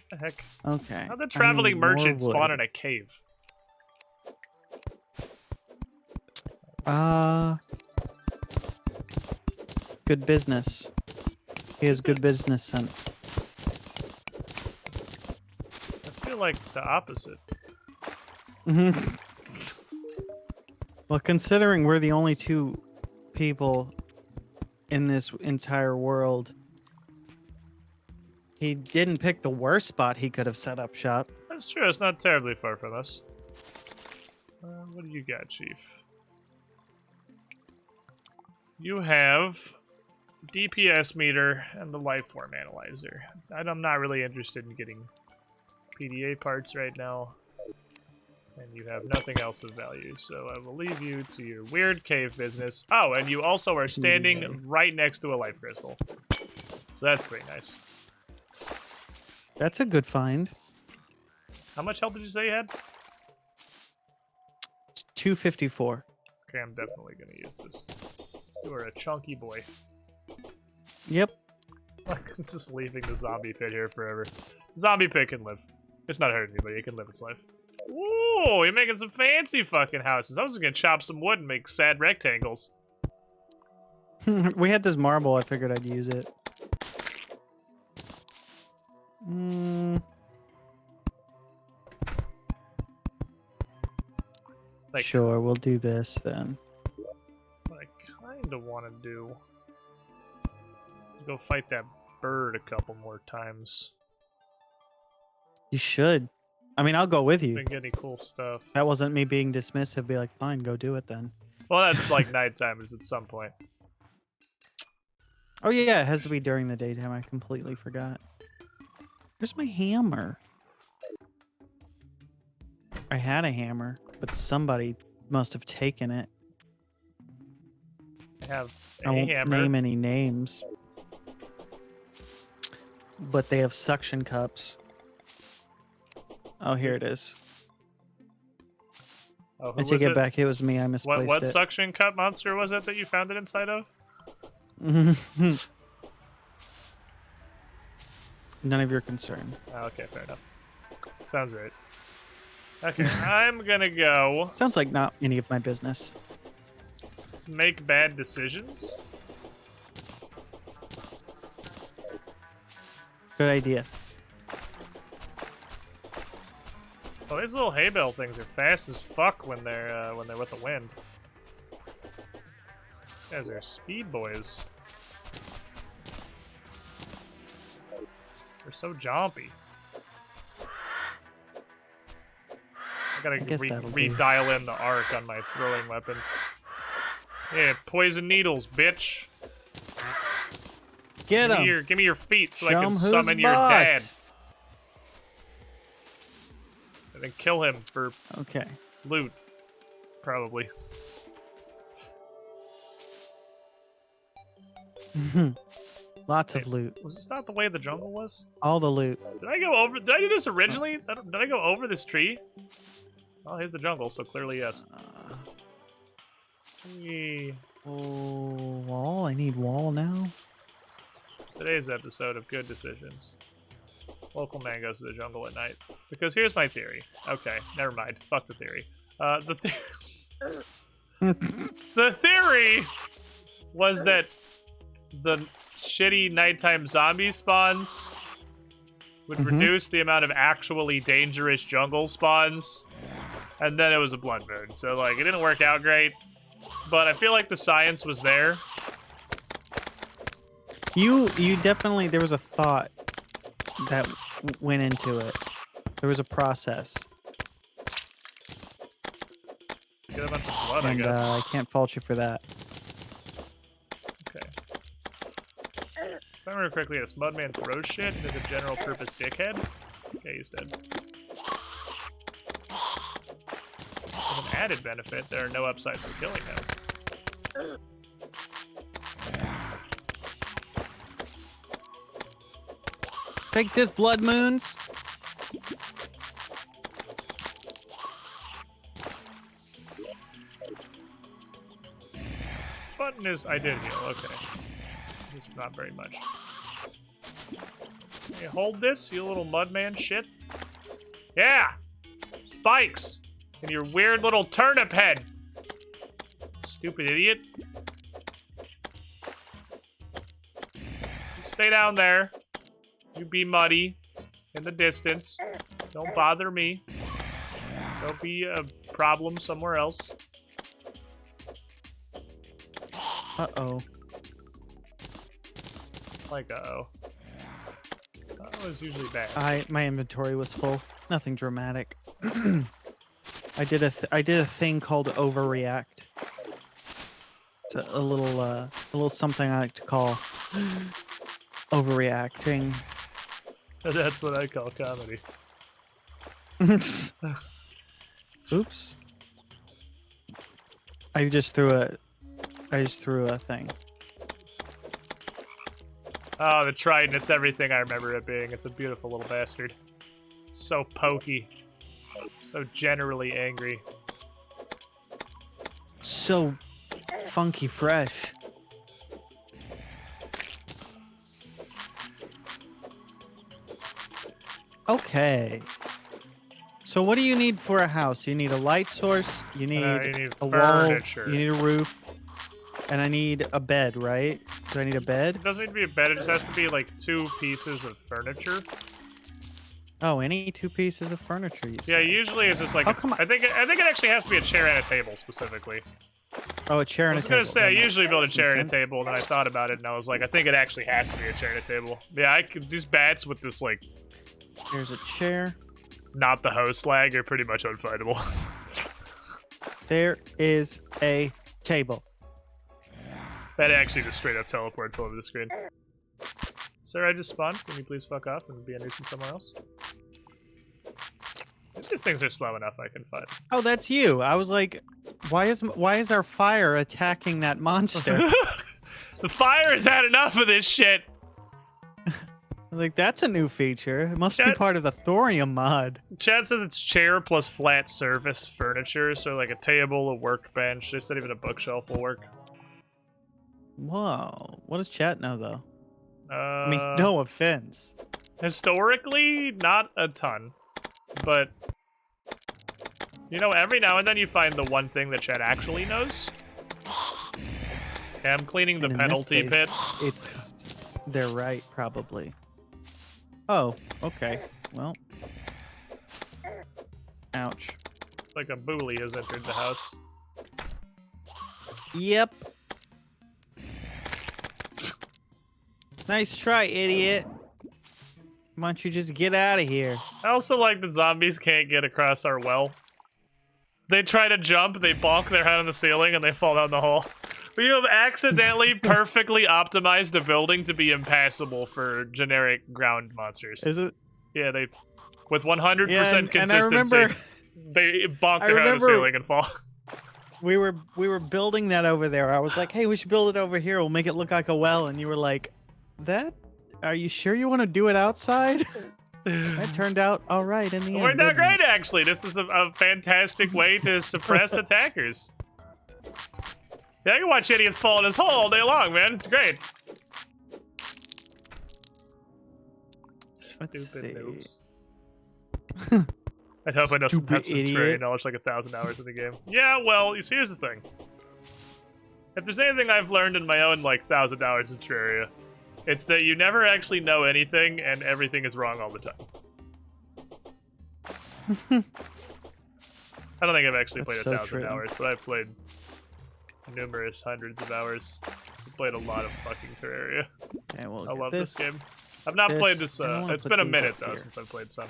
What the heck? Okay. How'd the I traveling need more merchant wood. spawn in a cave? Good business. He has good business sense. I feel like the opposite. Well, considering we're the only 2 people in this entire world, he didn't pick the worst spot he could have set up shop. That's true. It's not terribly far from us. What do you got, Chief? You have DPS meter and the life form analyzer. I'm not really interested in getting PDA parts right now. And you have nothing else of value, so I will leave you to your weird cave business. Oh, and you also are standing right next to a life crystal. So that's pretty nice. That's a good find. How much health did you say you had? It's 254. Okay, I'm definitely going to use this. You are a chunky boy. Yep. I'm just leaving the zombie pit here forever. Zombie pit can live. It's not hurting anybody. It can live its life. Whoa, you're making some fancy fucking houses. I was gonna chop some wood and make sad rectangles. We had this marble. I figured I'd use it. Like, Sure, we'll do this then. what I kind of want to do is go fight that bird a couple more times. You should. I mean, I'll go with you. Been getting cool stuff. That wasn't me being dismissive. Be like, fine, go do it then. Well, that's like nighttime at some point. Oh yeah, it has to be during the daytime. I completely forgot. Where's my hammer? I had a hammer, but somebody must have taken it. I have I won't hammer. name any names. But they have suction cups. Oh, here it is. Oh, who I was take it back. It was me. I misplaced What it. suction cup monster was it that you found it inside of? None of your concern. Oh, okay, fair enough. Sounds right. Okay, I'm gonna go Sounds like not any of my business. make bad decisions. Good idea. Oh, these little hay bale things are fast as fuck when they're with the wind. These guys are speed boys. They're so jumpy. I gotta guess that'll do. redial in the arc on my throwing weapons. Yeah, poison needles, bitch. Get him. Give me your feet so I Show can 'em who's summon your boss. dad. And then kill him for Okay. loot. Probably. Lots of loot. Was this not the way the jungle was? All the loot. Did I go over? Did I do this originally? Did I go over this tree? Oh, here's the jungle, so clearly yes. Yee. Oh, wall. I need wall now. Today's episode of Good Decisions. Local man goes to the jungle at night. Because here's my theory. Okay, never mind. Fuck the theory. The theory was that the shitty nighttime zombie spawns would reduce the amount of actually dangerous jungle spawns, and then it was a blood moon. So, like, it didn't work out great, but I feel like the science was there. You definitely, there was a thought that went into it. There was a process. Get a bunch of blood, I And guess. I can't fault you for that. Okay. If I remember correctly, this Mudman throws shit and is a general purpose dickhead. Okay, he's dead. With an added benefit, there are no upsides to killing him. Take this, blood moons. Button is... I did heal, okay. It's not very much. Hey, hold this, you little Mudman shit. Yeah! Spikes! And your weird little turnip head! Stupid idiot. You stay down there. You be muddy in the distance. Don't bother me. Don't be a problem somewhere else. Uh-oh. Like, uh-oh. Uh-oh is usually bad. My inventory was full. Nothing dramatic. I did a thing called overreact. It's a little something I like to call overreacting. That's what I call comedy. Oops. I just threw a thing. Oh, the Trident. It's everything I remember it being. It's a beautiful little bastard. So pokey. So generally angry. So funky fresh. Okay. So what do you need for a house? You need a light source, you need need a furniture. wall, you need a roof, and I need a bed, right? Do I need a bed? It doesn't need to be a bed. It just has to be like 2 pieces of furniture. Oh, any 2 pieces of furniture. You Yeah, said. usually it's just like. I think it actually has to be a chair and a table specifically. Oh, a chair and a table. I was gonna say I That usually makes build a some chair and a sense. table, and then I thought about it, and I was like, I think it actually has to be a chair and a table. Yeah, these bats with this like. Here's a chair. Not the host lag are pretty much unfightable. There is a table. That actually just straight up teleports all over the screen. Sir, I just spawned. Can you please fuck off and be a nuisance somewhere else? If these things are slow enough, I can fight. Oh, that's you. I was like, why is our fire attacking that monster? The fire has had enough of this shit. Like, that's a new feature. It must be part of the thorium mod. Chad says it's chair plus flat surface furniture, so like a table, a workbench. They said even a bookshelf will work. Whoa. What does chat know, though? I mean, no offense. Historically, not a ton. But, you know, every now and then you find the one thing that chat actually knows. Okay, I'm cleaning the penalty pit. They're right, probably. Oh, okay. Well. Ouch. Like a bully has entered the house. Yep. Nice try, idiot. Why don't you just get out of here? I also like that zombies can't get across our well. They try to jump, they bonk their head on the ceiling, and they fall down the hole. We have accidentally perfectly optimized a building to be impassable for generic ground monsters. Is it? Yeah, they, with 100% consistency, and I remember, they bonk their head on the ceiling and fall. We were building that over there. I was like, hey, we should build it over here. We'll make it look like a well. And you were like, that? Are you sure you want to do it outside? That turned out all right in the end. We're not great, actually. This is a fantastic way to suppress attackers. Yeah, I can watch idiots fall in his hole all day long, man. It's great. Stupid noobs. I hope I know some Terraria knowledge like 1,000 hours in the game. Yeah, well, you see, here's the thing. If there's anything I've learned in my own, like, 1,000 hours of Terraria, it's that you never actually know anything, and everything is wrong all the time. I don't think I've actually played 1,000 hours, but I've played numerous hundreds of hours. I've played a lot of fucking Terraria. Okay, we'll I love this game. I've not played this, it's been a minute, though, since I've played some.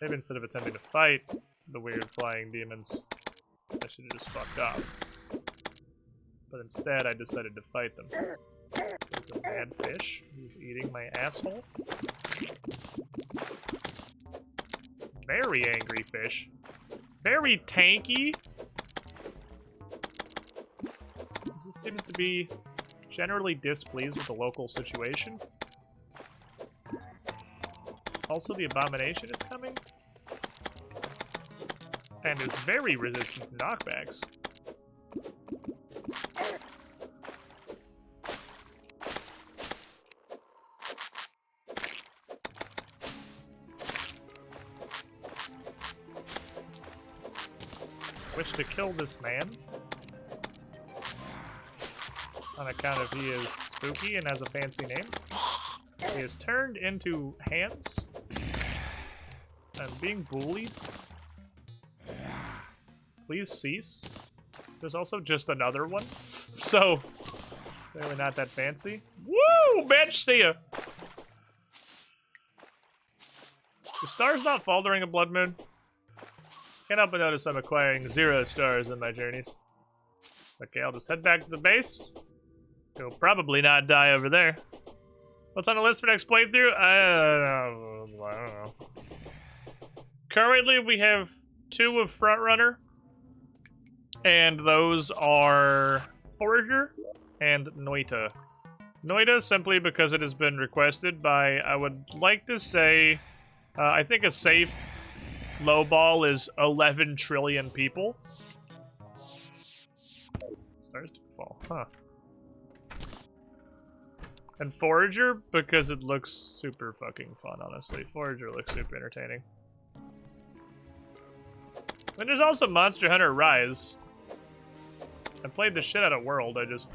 Maybe instead of attempting to fight the weird flying demons, I should have just fucked off. But instead, I decided to fight them. There's a mad fish. He's eating my asshole. Very angry fish. Very tanky. He just seems to be generally displeased with the local situation. Also, the abomination is coming. And is very resistant to knockbacks. Wish to kill this man. On account of he is spooky and has a fancy name. He is turned into hands. I'm being bullied. Please cease. There's also just another one. So, clearly not that fancy. Woo! Bitch, see ya! The stars not fall during a blood moon? Can't help but notice I'm acquiring 0 stars in my journeys. Okay, I'll just head back to the base. He'll probably not die over there. What's on the list for next playthrough? I don't know. Currently, we have 2 of Frontrunner. And those are Forager and Noita. Noita simply because it has been requested by, I would like to say, I think a safe low ball is 11 trillion people. Stars to fall, huh. And Forager, because it looks super fucking fun, honestly. Forager looks super entertaining. And there's also Monster Hunter Rise. I played the shit out of World. I just...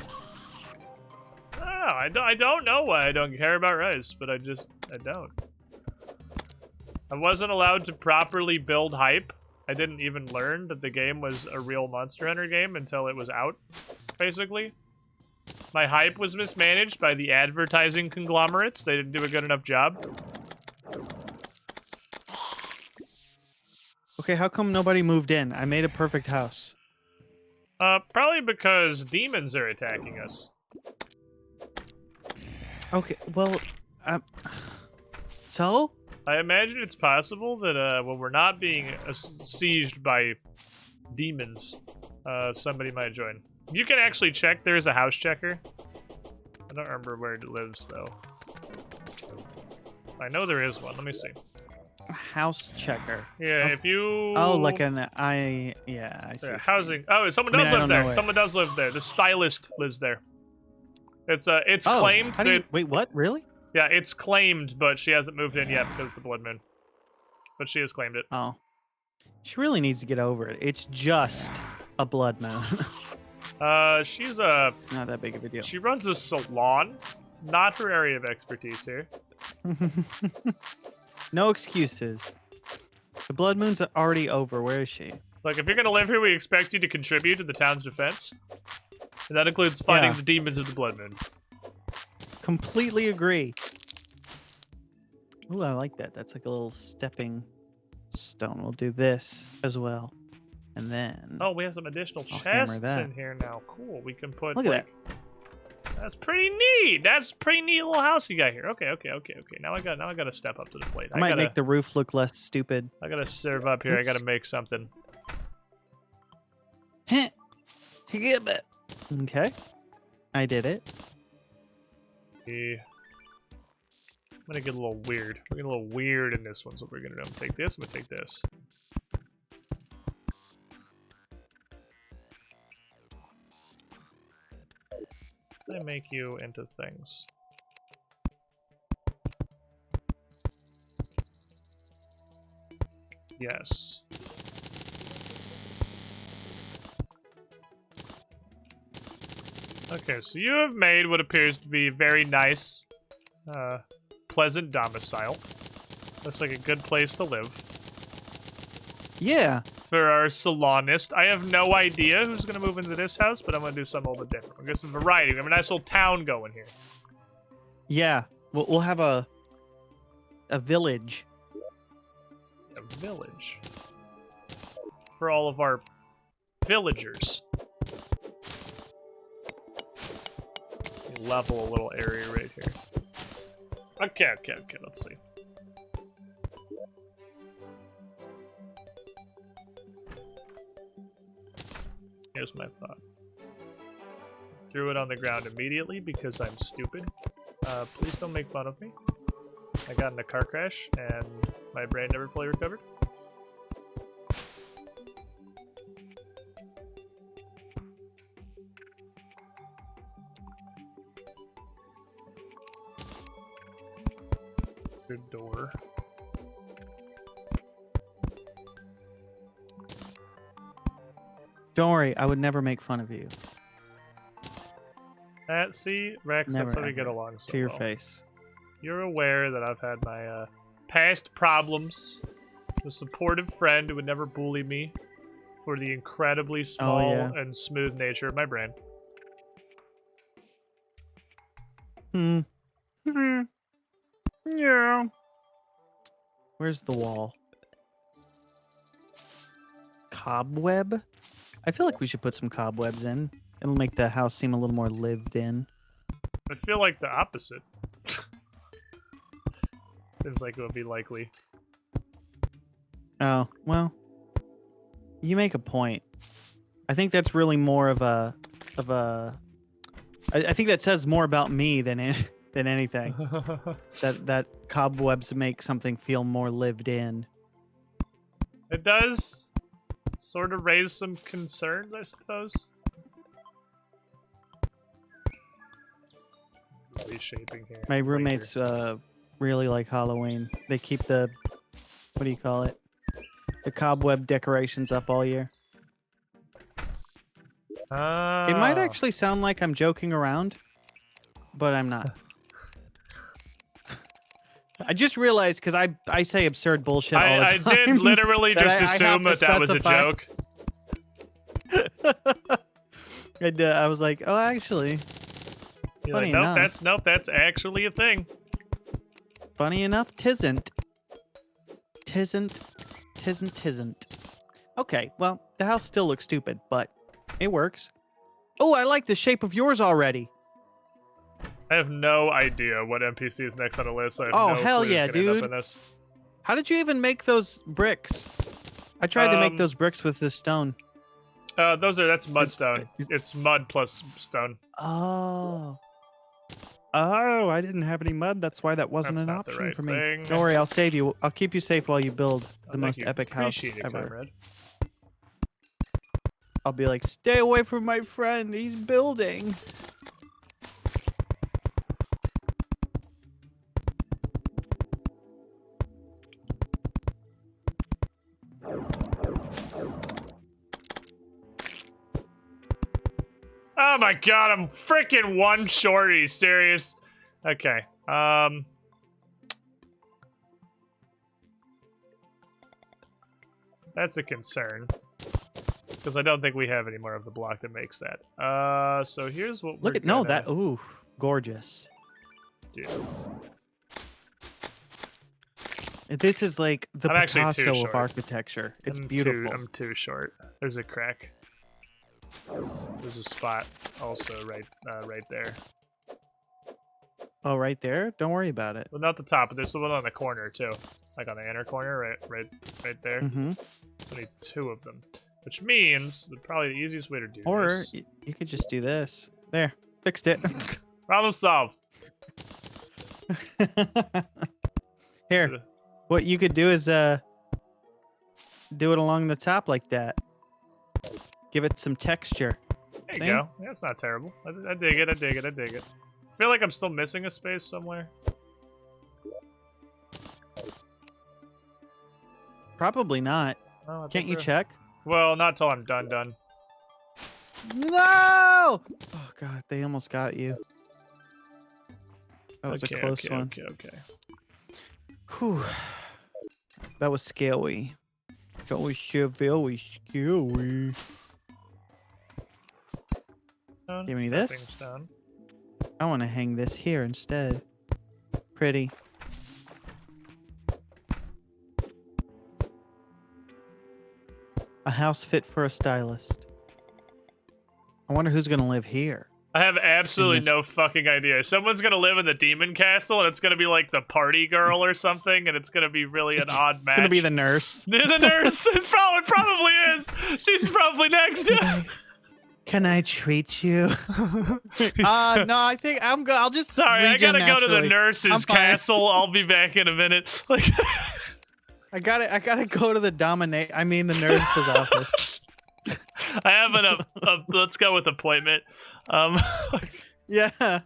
I don't know why I don't care about Rise, but I don't. I wasn't allowed to properly build hype. I didn't even learn that the game was a real Monster Hunter game until it was out, basically. My hype was mismanaged by the advertising conglomerates. They didn't do a good enough job. Okay, how come nobody moved in? I made a perfect house. Probably because demons are attacking us. Okay, well, so? I imagine it's possible that when we're not being sieged by demons, somebody might join. You can actually check. There's a house checker. I don't remember where it lives, though. I know there is one. Let me see. A house checker. Yeah, if you... Oh, like an... Yeah, I see. Yeah, housing. Oh, someone does live there. Someone does live there. The stylist lives there. It's claimed that... Wait, what? Really? Yeah, it's claimed, but she hasn't moved in yet because it's a blood moon. But she has claimed it. Oh. She really needs to get over it. It's just a blood moon. She's not that big of a deal. She runs a salon. Not her area of expertise here. No excuses. The blood moon's already over. Where is she? Look, if you're gonna live here, we expect you to contribute to the town's defense. And that includes fighting the demons of the blood moon. Completely agree. Ooh, I like that. That's like a little stepping stone. We'll do this as well. And then... Oh, we have some additional chests in here now. Cool. We can put... Look at that. That's pretty neat. That's a pretty neat little house you got here. Okay. Now I gotta step up to the plate. I might make the roof look less stupid. I gotta serve up here. Oops. I gotta make something. Okay. I did it. I'm gonna get a little weird. We're getting a little weird in this one, so we're gonna do. I'm gonna take this, I'm gonna take this. I make you into things. Yes. Okay, so you have made what appears to be a very nice, pleasant domicile. Looks like a good place to live. Yeah. For our salonist. I have no idea who's going to move into this house, but I'm going to do something a little bit different. We'll get some variety. We have a nice little town going here. Yeah. We'll have a village. A village. For all of our villagers. Level a little area right here. Okay, let's see. Here's my thought. Threw it on the ground immediately because I'm stupid. Please don't make fun of me. I got in a car crash and my brain never fully recovered. Good door. Don't worry, I would never make fun of you. See, Rex, never, that's how we get along so to your well. face. You're aware that I've had my past problems. A supportive friend who would never bully me for the incredibly small and smooth nature of my brain. Yeah. Where's the wall? Cobweb? I feel like we should put some cobwebs in. It'll make the house seem a little more lived in. I feel like the opposite. Seems like it would be likely. Oh, well. You make a point. I think that's really more of a I think that says more about me than anything. that cobwebs make something feel more lived in. It does sort of raise some concerns, I suppose. Reshaping here. My roommates really like Halloween. They keep the, what do you call it? The cobweb decorations up all year. It might actually sound like I'm joking around, but I'm not. I just realized because I say absurd bullshit all the time. I did literally just assume that was a joke. And I was like, oh, actually. You're like, nope, that's actually a thing. Funny enough, tisn't. Tisn't. Okay, well, the house still looks stupid, but it works. Oh, I like the shape of yours already. I have no idea what NPC is next on the list. So I have oh, no hell clue yeah, who's gonna end dude. up in this. How did you even make those bricks? I tried to make those bricks with this stone. That's mudstone. It's mud plus stone. Oh. Oh, I didn't have any mud. That's why that wasn't an option for me. Thing. Don't worry, I'll save you. I'll keep you safe while you build the most epic house ever. Comrade. I'll be like, stay away from my friend. He's building. Oh my god, I'm freaking one short. Are you serious? Okay. That's a concern. Because I don't think we have any more of the block that makes that. So here's what we're no, that, ooh, gorgeous. Dude. This is like the I'm Picasso of architecture. It's beautiful. I'm too short. There's a crack. There's a spot also right there. Oh, right there? Don't worry about it. Well, not the top, but there's the one on the corner too. Like on the inner corner, right there. Mm-hmm. I need 2 of them. Which means probably the easiest way to do or this. you could just do this. There. Fixed it. Problem solved. Here. What you could do is do it along the top like that. Give it some texture. There you go. Yeah, it's not terrible. I dig it. I feel like I'm still missing a space somewhere. Probably not. Oh, Can't you check? Well, not till I'm done. No! Oh god, they almost got you. That was a close one. Okay. Whew. That was scary. That was very scary. Give me this. I want to hang this here instead. Pretty. A house fit for a stylist. I wonder who's gonna live here. I have absolutely no fucking idea. Someone's gonna live in the demon castle, and it's gonna be like the party girl or something, and it's gonna be really an odd match. It's gonna be the nurse. The nurse. It probably is. She's probably next. Can I treat you? No, I think I'll just. Sorry, I gotta go to the nurse's castle. I'll be back in a minute. Like, I gotta go to the the nurse's office. I have a let's go with appointment. Yeah.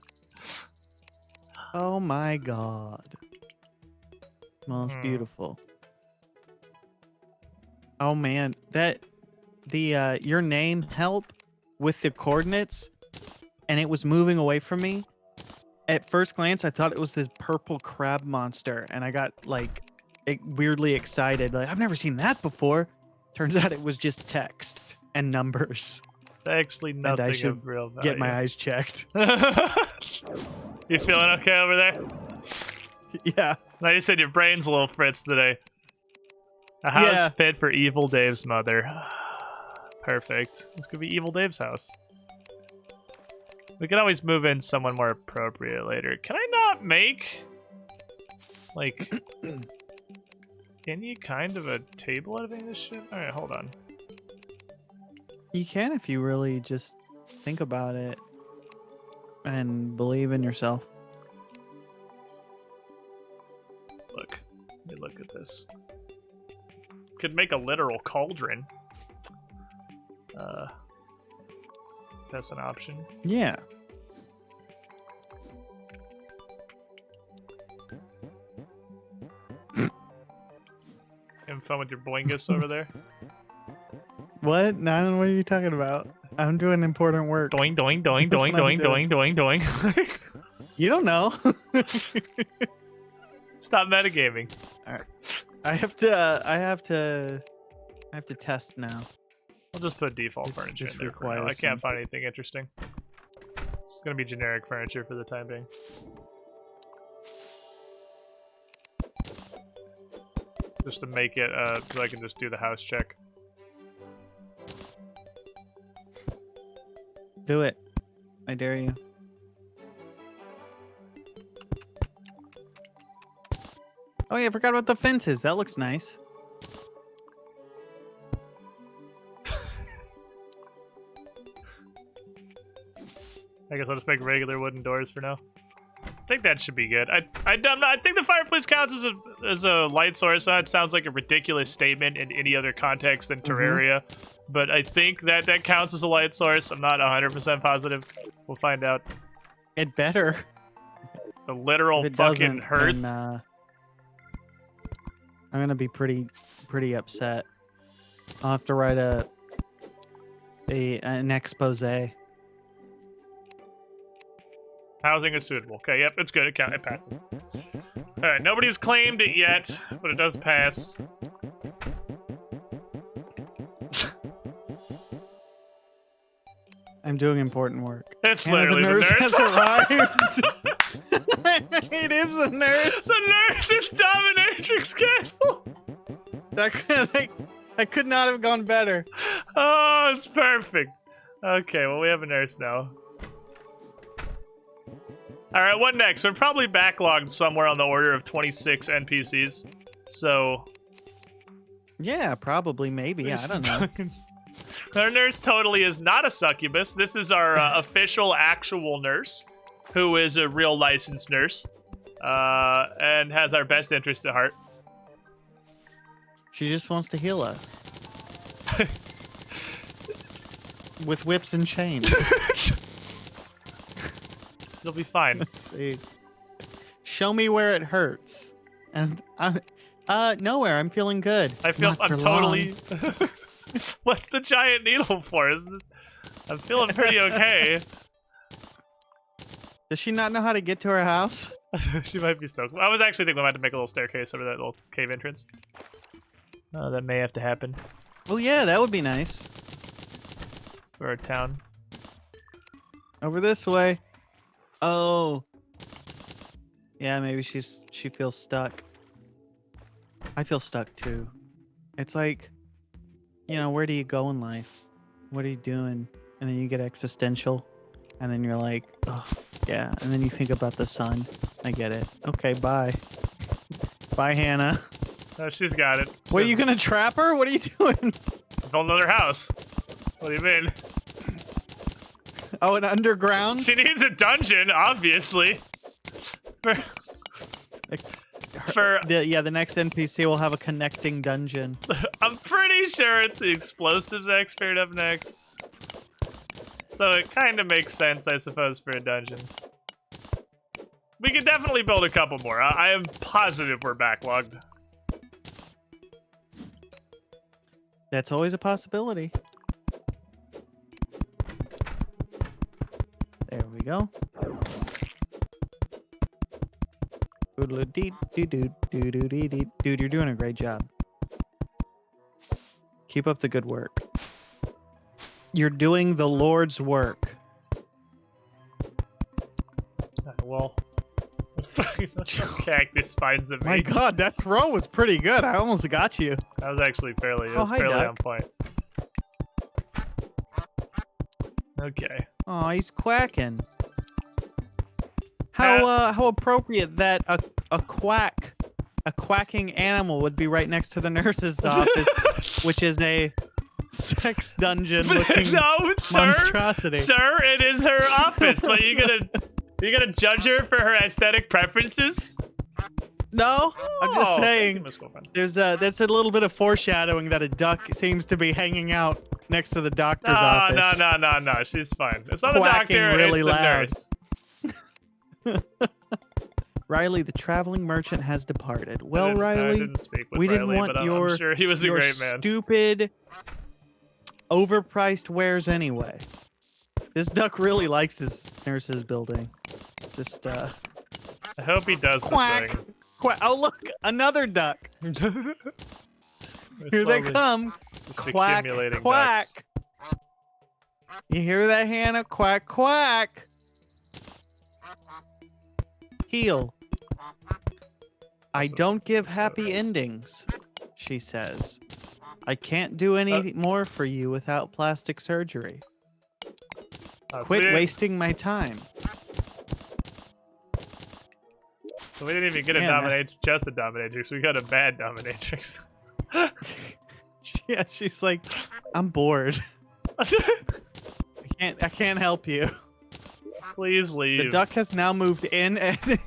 Oh my god. Most beautiful. Oh man, your name help with the coordinates, and it was moving away from me. At first glance, I thought it was this purple crab monster, and I got like weirdly excited. Like, I've never seen that before. Turns out it was just text and numbers. Actually, nothing and I should of real value. Get my eyes checked. You feeling okay over there? Yeah. No, you said your brain's a little fritz today. A house fit for Evil Dave's mother. Perfect. This could be Evil Dave's house. We can always move in someone more appropriate later. Can I not make like any kind of a table out of any of this shit? Alright, hold on. You can if you really just think about it and believe in yourself. Look. Let me look at this. Could make a literal cauldron. That's an option. Yeah. Having fun with your blingus over there? What? What are you talking about? I'm doing important work. Doing, doing, doing, That's doing, what I'm doing, doing, doing, doing. You don't know. Stop metagaming. All right. I have to test now. I'll just put default This furniture in just there for now. I requires can't some- find anything interesting. It's gonna be generic furniture for the time being. Just to make it, so I can just do the house check. Do it. I dare you. Oh yeah, I forgot about the fences. That looks nice. I guess I'll just make regular wooden doors for now. I think that should be good. I think the fireplace counts as a light source. That sounds like a ridiculous statement in any other context than Terraria, but I think that counts as a light source. I'm not 100% positive. We'll find out. It better. The literal If it fucking doesn't, hearth. then, I'm gonna be pretty upset. I'll have to write an expose. Housing is suitable. Okay, yep, it's good. It passes. Alright, nobody's claimed it yet, but it does pass. I'm doing important work. It's Hannah, literally the nurse. has arrived. It is the nurse. The nurse is dominatrix castle! That could not have gone better. Oh, it's perfect. Okay, well, we have a nurse now. Alright, what next? We're probably backlogged somewhere on the order of 26 NPCs. So... Yeah, probably, maybe. I don't know. Our nurse totally is not a succubus. This is our official, actual nurse, who is a real licensed nurse, and has our best interest at heart. She just wants to heal us. With whips and chains. You'll be fine. Let's see. Show me where it hurts. And nowhere. I'm feeling good. I'm totally. Long. What's the giant needle for? I'm feeling pretty okay. Does she not know how to get to her house? She might be stoked. I was actually thinking we might have to make a little staircase over that little cave entrance. That may have to happen Oh yeah, that would be nice. for our town. Over this way. Oh. Yeah, maybe she feels stuck. I feel stuck too. It's like, where do you go in life? What are you doing? And then you get existential. And then you're like, oh, yeah. And then you think about the sun. I get it. Okay, bye. Bye, Hannah. Oh, she's got it. What, are you going to trap her? What are you doing? Build another house. What do you mean? Oh, an underground? She needs a dungeon, obviously. The next NPC will have a connecting dungeon. I'm pretty sure it's the explosives expert up next. So it kind of makes sense, I suppose, for a dungeon. We could definitely build a couple more. I am positive we're backlogged. That's always a possibility. There we go. Dude, you're doing a great job. Keep up the good work. You're doing the Lord's work. Well, cactus spines of me. My God, that throw was pretty good. I almost got you. That was actually fairly Hi, on Duck. point. Okay. Oh, he's quacking. How appropriate that a quacking animal would be right next to the nurse's office, which is a sex dungeon looking No, sir, monstrosity. sir, it is her office. What, you gonna judge her for her aesthetic preferences? No, I'm just Oh, saying. Miss Girlfriend. That's a little bit of foreshadowing that a duck seems to be hanging out next to the doctor's office. No. She's fine. It's not the Quacking doctor. really it's the loud. nurse. Riley, the traveling merchant has departed. Well, I Riley, didn't speak with we Riley, didn't want but your I'm sure he was a your great man. stupid overpriced wares anyway. This duck really likes his nurse's building. Just I hope he does quack, the thing. quack. Oh look, another duck. We're Here they slowly come. just Quack, accumulating quack. ducks. You hear that, Hannah? Quack, quack. Heal. I don't give happy endings, she says. I can't do any more for you without plastic surgery. Quit wasting my time. So we didn't even get a dominatrix, just a dominatrix. We got a bad dominatrix. Yeah, she's like, I'm bored. I can't help you. Please leave. The duck has now moved in and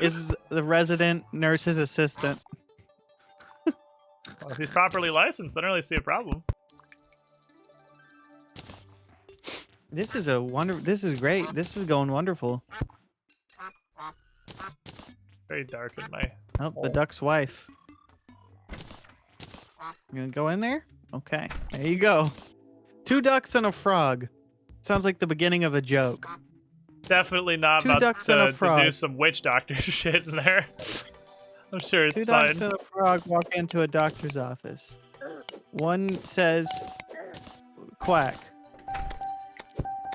is the resident nurse's assistant. Well, if he's properly licensed, I don't really see a problem. This is this is great. This is going wonderful. Very dark in my Oh, the duck's wife. You gonna go in there? Okay, there you go. 2 ducks and a frog. Sounds like the beginning of a joke. Definitely not 2 about ducks and a frog. to do some witch doctor shit in there. I'm sure it's 2 fine. ducks and a frog walk into a doctor's office. One says, quack.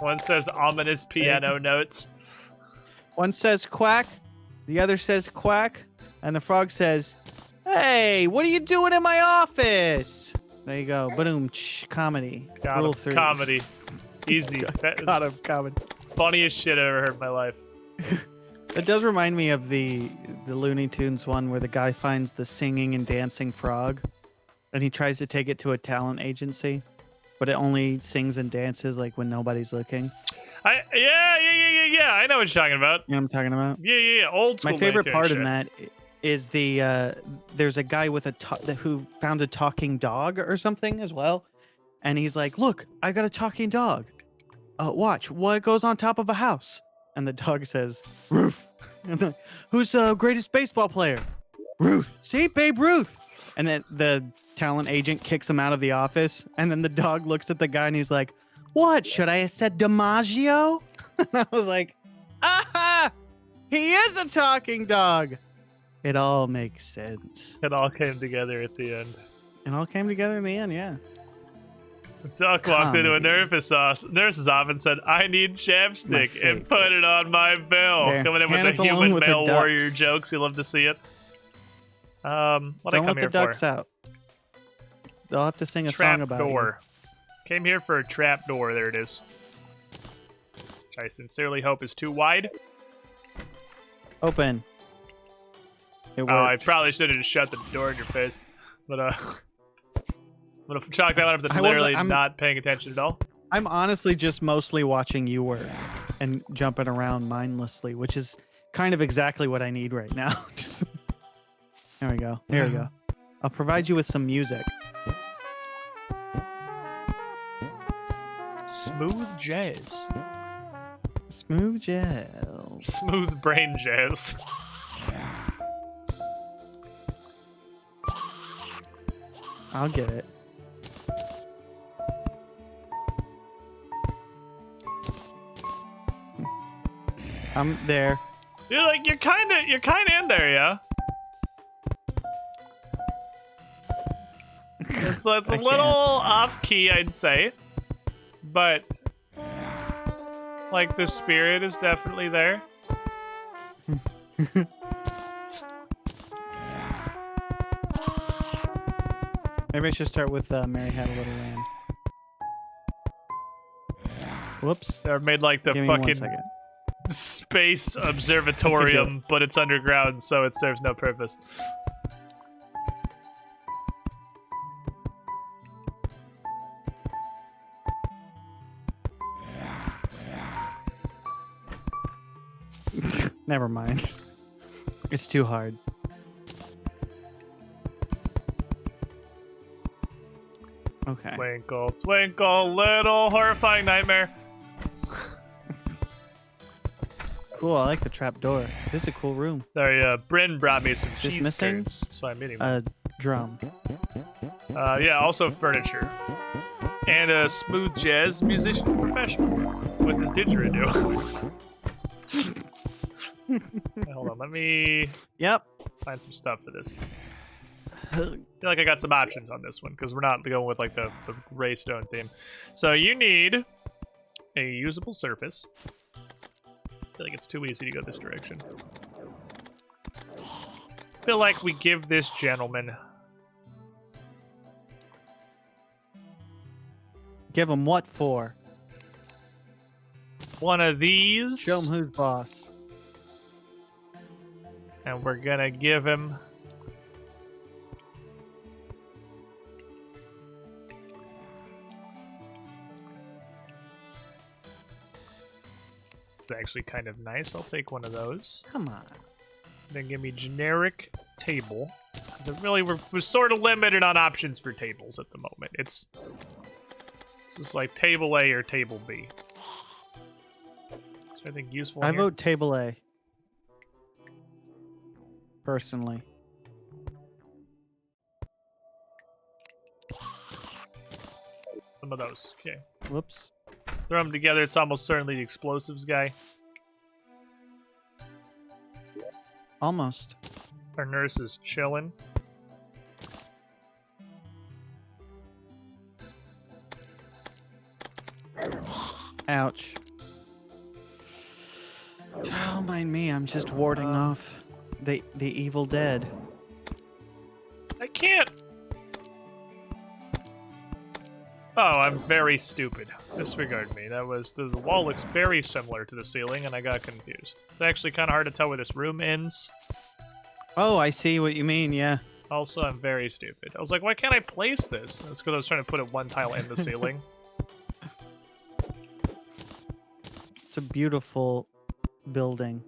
One says ominous piano notes. One says quack, the other says quack, and the frog says, hey, what are you doing in my office? There you go. Boom. Comedy. Got Rule him. 3. Comedy. Easy. Got him. Comedy. Funniest shit I ever heard in my life. It does remind me of the Looney Tunes one where the guy finds the singing and dancing frog, and he tries to take it to a talent agency, but it only sings and dances like when nobody's looking. Yeah. I know what you're talking about. You know what I'm talking about? Yeah. Old school. My favorite Looney Tunes part shit. in that is there's a guy with who found a talking dog or something as well, and he's like, "Look, I got a talking dog. Watch what goes on top of a house." And the dog says, "Ruth." And then, who's the greatest baseball player? Ruth. See, Babe Ruth. And then the talent agent kicks him out of the office, and then the dog looks at the guy and he's like, "What? Should I have said DiMaggio?" And I was like, "Aha! He is a talking dog." It all makes sense. It all came together at the end. It all came together in the end, yeah. The duck walked into a nurse's office and said, "I need chapstick," and put it on my bill. There. Coming in Hannah's with the alone human with her male warrior ducks. jokes. You love to see it. What Don't I come let here the ducks for? out. They'll have to sing a Trap song about door. Came here for a trap door. There it is. Which I sincerely hope is too wide. you. Open. It worked. Oh, I probably should have just shut the door in your face. But I'm gonna chalk that one up to literally not paying attention at all. I'm honestly just mostly watching you work and jumping around mindlessly, which is kind of exactly what I need right now. There we go. There we go. I'll provide you with some music. Smooth jazz. Smooth jazz. Smooth brain jazz. I'll get it. I'm there. You're kind of in there, yeah. It's a little off key, I'd say, but like the spirit is definitely there. Maybe I should start with Mary Had a Little Lamb. Whoops. They're made like the Give me 1 fucking second. space observatorium, but it's underground, so it serves no purpose. Never mind. It's too hard. Okay. Twinkle, twinkle, little horrifying nightmare. Cool. I like the trap door. This is a cool room. Sorry, Bryn brought me some Just cheese missing curds, so I'm eating them. A drum. Yeah, also furniture. and a smooth jazz musician professional. What's his didgeridoo? Hold on, let me find some stuff for this. I feel like I got some options on this one because we're not going with like the gray stone theme. So you need a usable surface. I feel like it's too easy to go this direction. I feel like we give this gentleman. Give him what for? One of these. Show him who's boss. And we're gonna give him. It's actually kind of nice. I'll take one of those. Come on. Then give me generic table. Because really, we're sort of limited on options for tables at the moment. It's just like table A or table B. Is there anything useful? I here? vote table A. Personally. Some of those. Okay. Whoops. Throw them together. It's almost certainly the explosives guy. Almost. Our nurse is chilling. Ouch. Don't mind me. I'm just warding off the evil dead. I can't. Oh, I'm very stupid. Disregard me. That was the wall looks very similar to the ceiling, and I got confused. It's actually kind of hard to tell where this room ends. Oh, I see what you mean. Yeah. Also, I'm very stupid. I was like, why can't I place this? That's because I was trying to put it one tile in the ceiling. It's a beautiful building.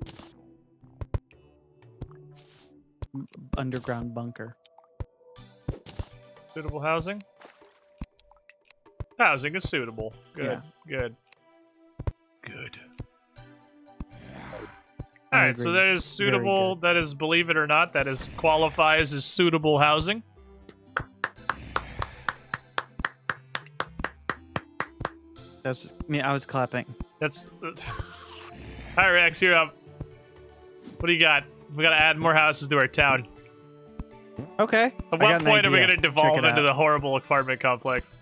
Underground bunker. Suitable housing? Housing is suitable. Good. Yeah. Good. Good. I Alright, so agree. that is suitable. That is, believe it or not, that is qualifies as suitable housing. That's me. I was clapping. That's. Alright, Rex, you're up. What do you got? We gotta add more houses to our town. Okay. At what point are we gonna devolve into the the horrible apartment complex?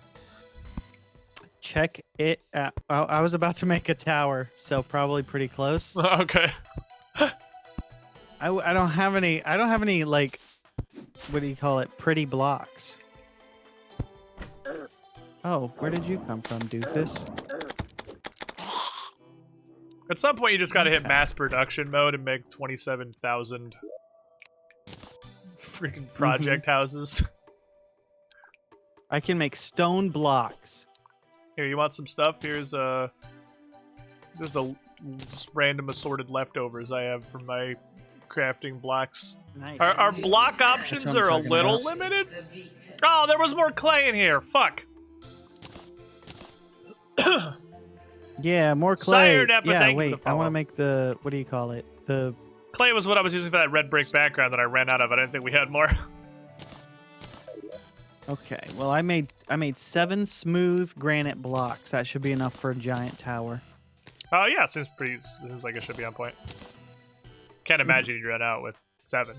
Check it out. I was about to make a tower, so probably pretty close. Okay. I don't have any. I don't have any like. What do you call it? Pretty blocks. Oh, where did you come from, doofus? At some point, you just gotta hit mass production mode and make 27,000 freaking project houses. I can make blocks. Here, you want some stuff? Here's just random assorted leftovers I have from my crafting blocks. Nice. Our block options That's what are I'm a talking little about. limited. Oh, there was more clay in here. Fuck. Yeah, more clay. Sire Neppa, Yeah, thank you for wait. the I want follow. to make the. What do you call it? The. Clay was what I was using for that red brick background that I ran out of. I didn't think we had more. Okay. Well, I made 7 smooth granite blocks. That should be enough for a giant tower. Oh yeah, seems like it should be on point. Can't imagine you'd run out with 7.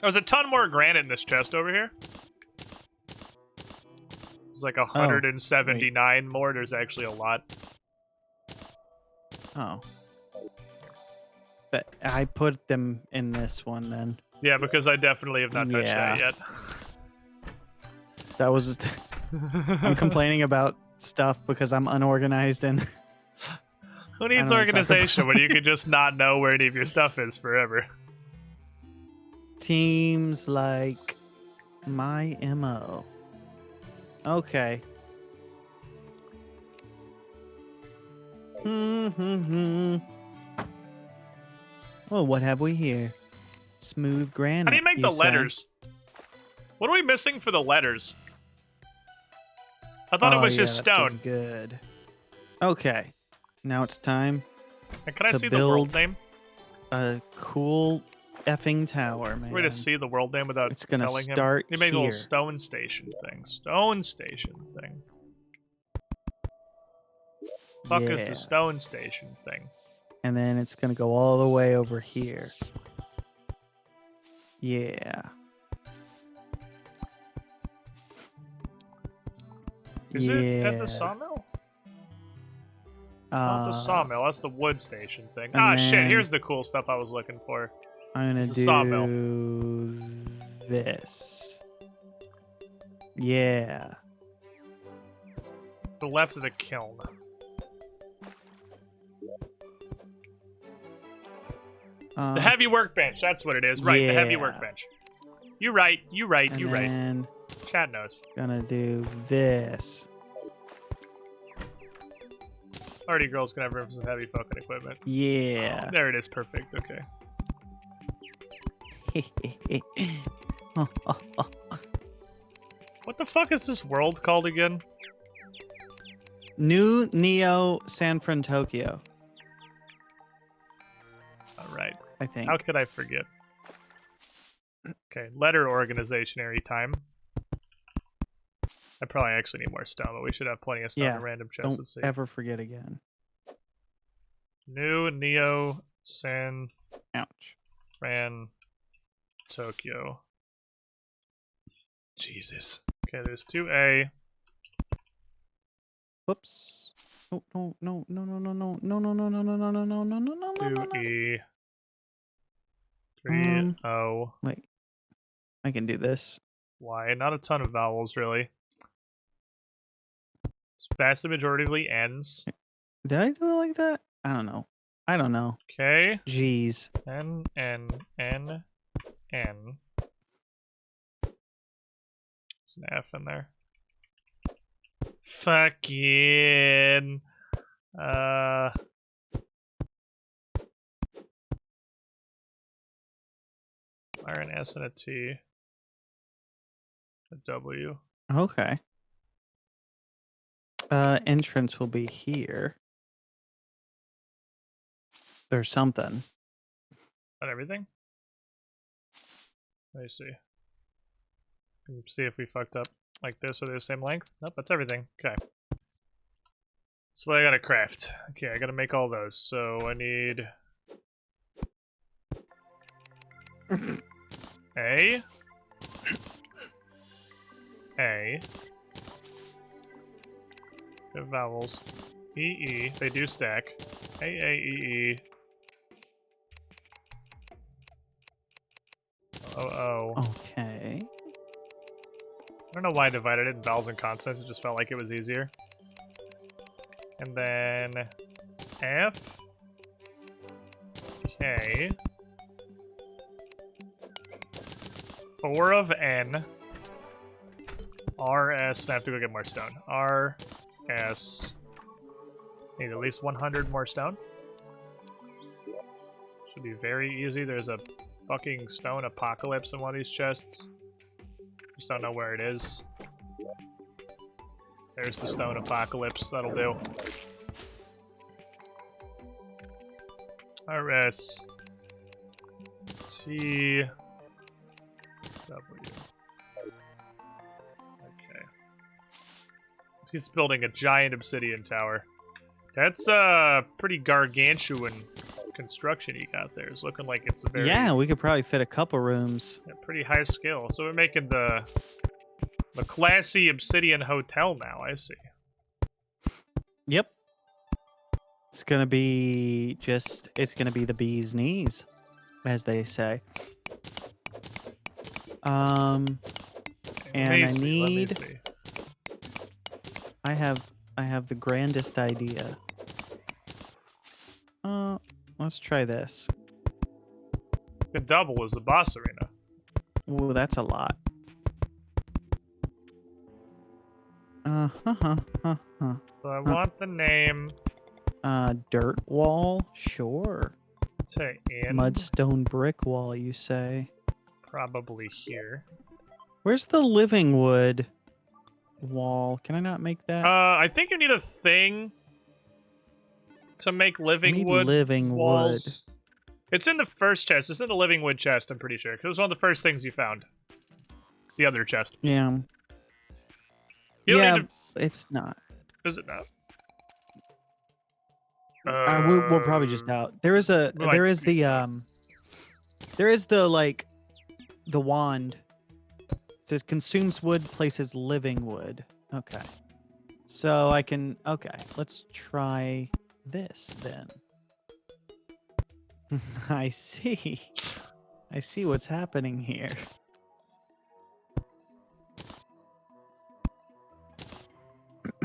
There's a ton more granite in this chest over here. There's like 179 more. There's actually a lot. Oh. But I put them in this one then. Yeah, because I definitely have not touched that yet. That was. I'm complaining about stuff because I'm unorganized and. Who needs I don't talk organization about when you can just not know where any of your stuff is forever? Seems like my MO. Okay. Oh, what have we here? Smooth granite. How do you make the say? letters? What are we missing for the letters? I thought it was just that feels stone. good. Okay. Now it's time And can I to see the world build name? a cool effing tower, man. Way to see the world name without It's gonna telling him. start He made a little here. stone station thing. Stone station thing. Fuck is Yeah. the stone station thing? And then it's gonna go all the way over here. Yeah. Is it at the sawmill? Not the sawmill, that's the wood station thing. Ah, shit, then- here's the cool stuff I was looking for. I'm gonna The do sawmill. this. Yeah. The left of the kiln. The heavy workbench, that's what it is. Right, the heavy yeah. workbench. You right. And Chat knows. gonna do this. Party girl's gonna have room for some heavy fucking equipment. Yeah. There it is, perfect, okay. What the fuck is this world called again? New Neo San Fran Tokyo, Alright. I think. How could I forget? Okay, letter organizationary time. I probably actually need more stone, but we should have plenty of stone in random chests. Don't Let's see. ever forget again. New Neo San Ouch. Fran Tokyo. Jesus. Okay, there's 2A. Whoops. Oh, no, no, no, no, no, no, no, no, no, no, no, no, no, no, no, no, no, no. 2E. 3O. Wait. I can do this. Y. Not a ton of vowels, really. Vastly majoritively ends. Did I do it like that? I don't know. I don't know. Okay. Jeez. N. There's an F in there. Fucking. R, an S, and a T. A W. Okay. Entrance will be here. There's something. Not everything? Let me see. Can you see if we fucked up like this or they're the same length? Nope, that's everything. Okay. That's what I gotta craft. Okay, I gotta make all those. So I need A. Good vowels. E. They do stack. A. O. Okay. I don't know why I divided it in vowels and consonants. It just felt like it was easier. And then F. K. 4 of N. R, S. I have to go get more stone. R, S. Need at least 100 more stone. Should be very easy. There's a fucking stone apocalypse in one of these chests. Just don't know where it is. There's the stone apocalypse. That'll do. R, S. T. W. Okay. He's building a giant obsidian tower. That's a pretty gargantuan construction you got there. It's looking like it's a very We could probably fit a couple rooms. pretty high scale. So we're making the classy obsidian hotel now. I see. Yep. It's gonna be it's gonna be the bee's knees, as they say. And Let me I see, let me need. see. I have the grandest idea. Let's try this. The double is the boss arena. Ooh, that's a lot. So I want the name Dirt wall, sure. to end. Mudstone brick wall, you say? Probably here. Where's the living wood wall? Can I not make that? I think you need a thing to make living I need wood living walls. It's in the first chest. It's in the living wood chest, I'm pretty sure. Because it was one of the first things you found. The other chest. Yeah. You don't Yeah, need to... it's not. Is it not? We'll probably just out. There is a. like- There is the. There is the like. The wand. It says consumes wood, places living wood. Okay. So I can. Okay. Let's try this then. I see. I see what's happening here.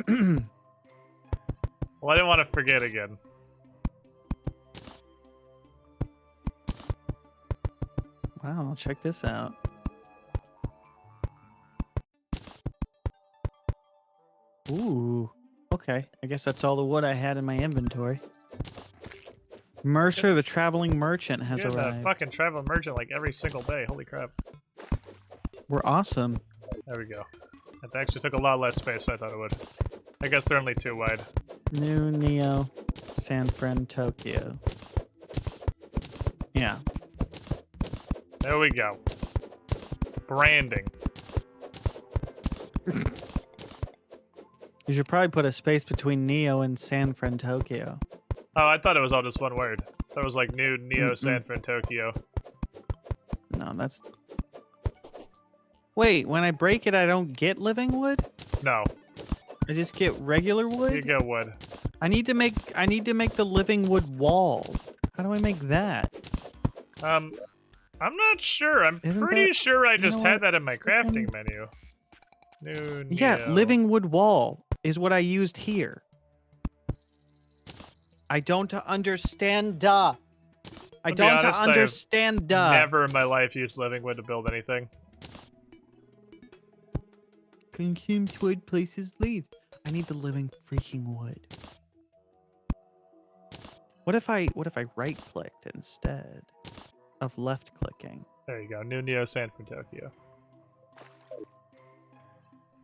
Well, I didn't want to forget again. Wow, check this out. Ooh. Okay. I guess that's all the wood I had in my inventory. Mercer, the traveling merchant, has You're the arrived. fucking travel merchant like every single day. Holy crap. We're awesome. There we go. It actually took a lot less space than I thought it would. I guess they're only 2 wide. New Neo, San Fran, Tokyo. Yeah. There we go. Branding. You should probably put a space between Neo and San Fran, Tokyo. Oh, I thought it was all just one word. That was like new Neo San Fran Tokyo. No, that's... Wait, when I break it, I don't get living wood? No, I just get regular wood? you get wood. I need to make the living wood wall. How do I make that? I'm not sure. I'm Isn't pretty that- sure I you know just what? had that in my crafting menu. New Yeah, Neo. living wood wall is what I used here. I don't understand. I be don't honest, I have understand. Never in my life used living wood to build anything. Consumes wood, places leaves. I need the living freaking wood. What if I right clicked instead of left clicking? There you go. New Neo San Fran Tokyo.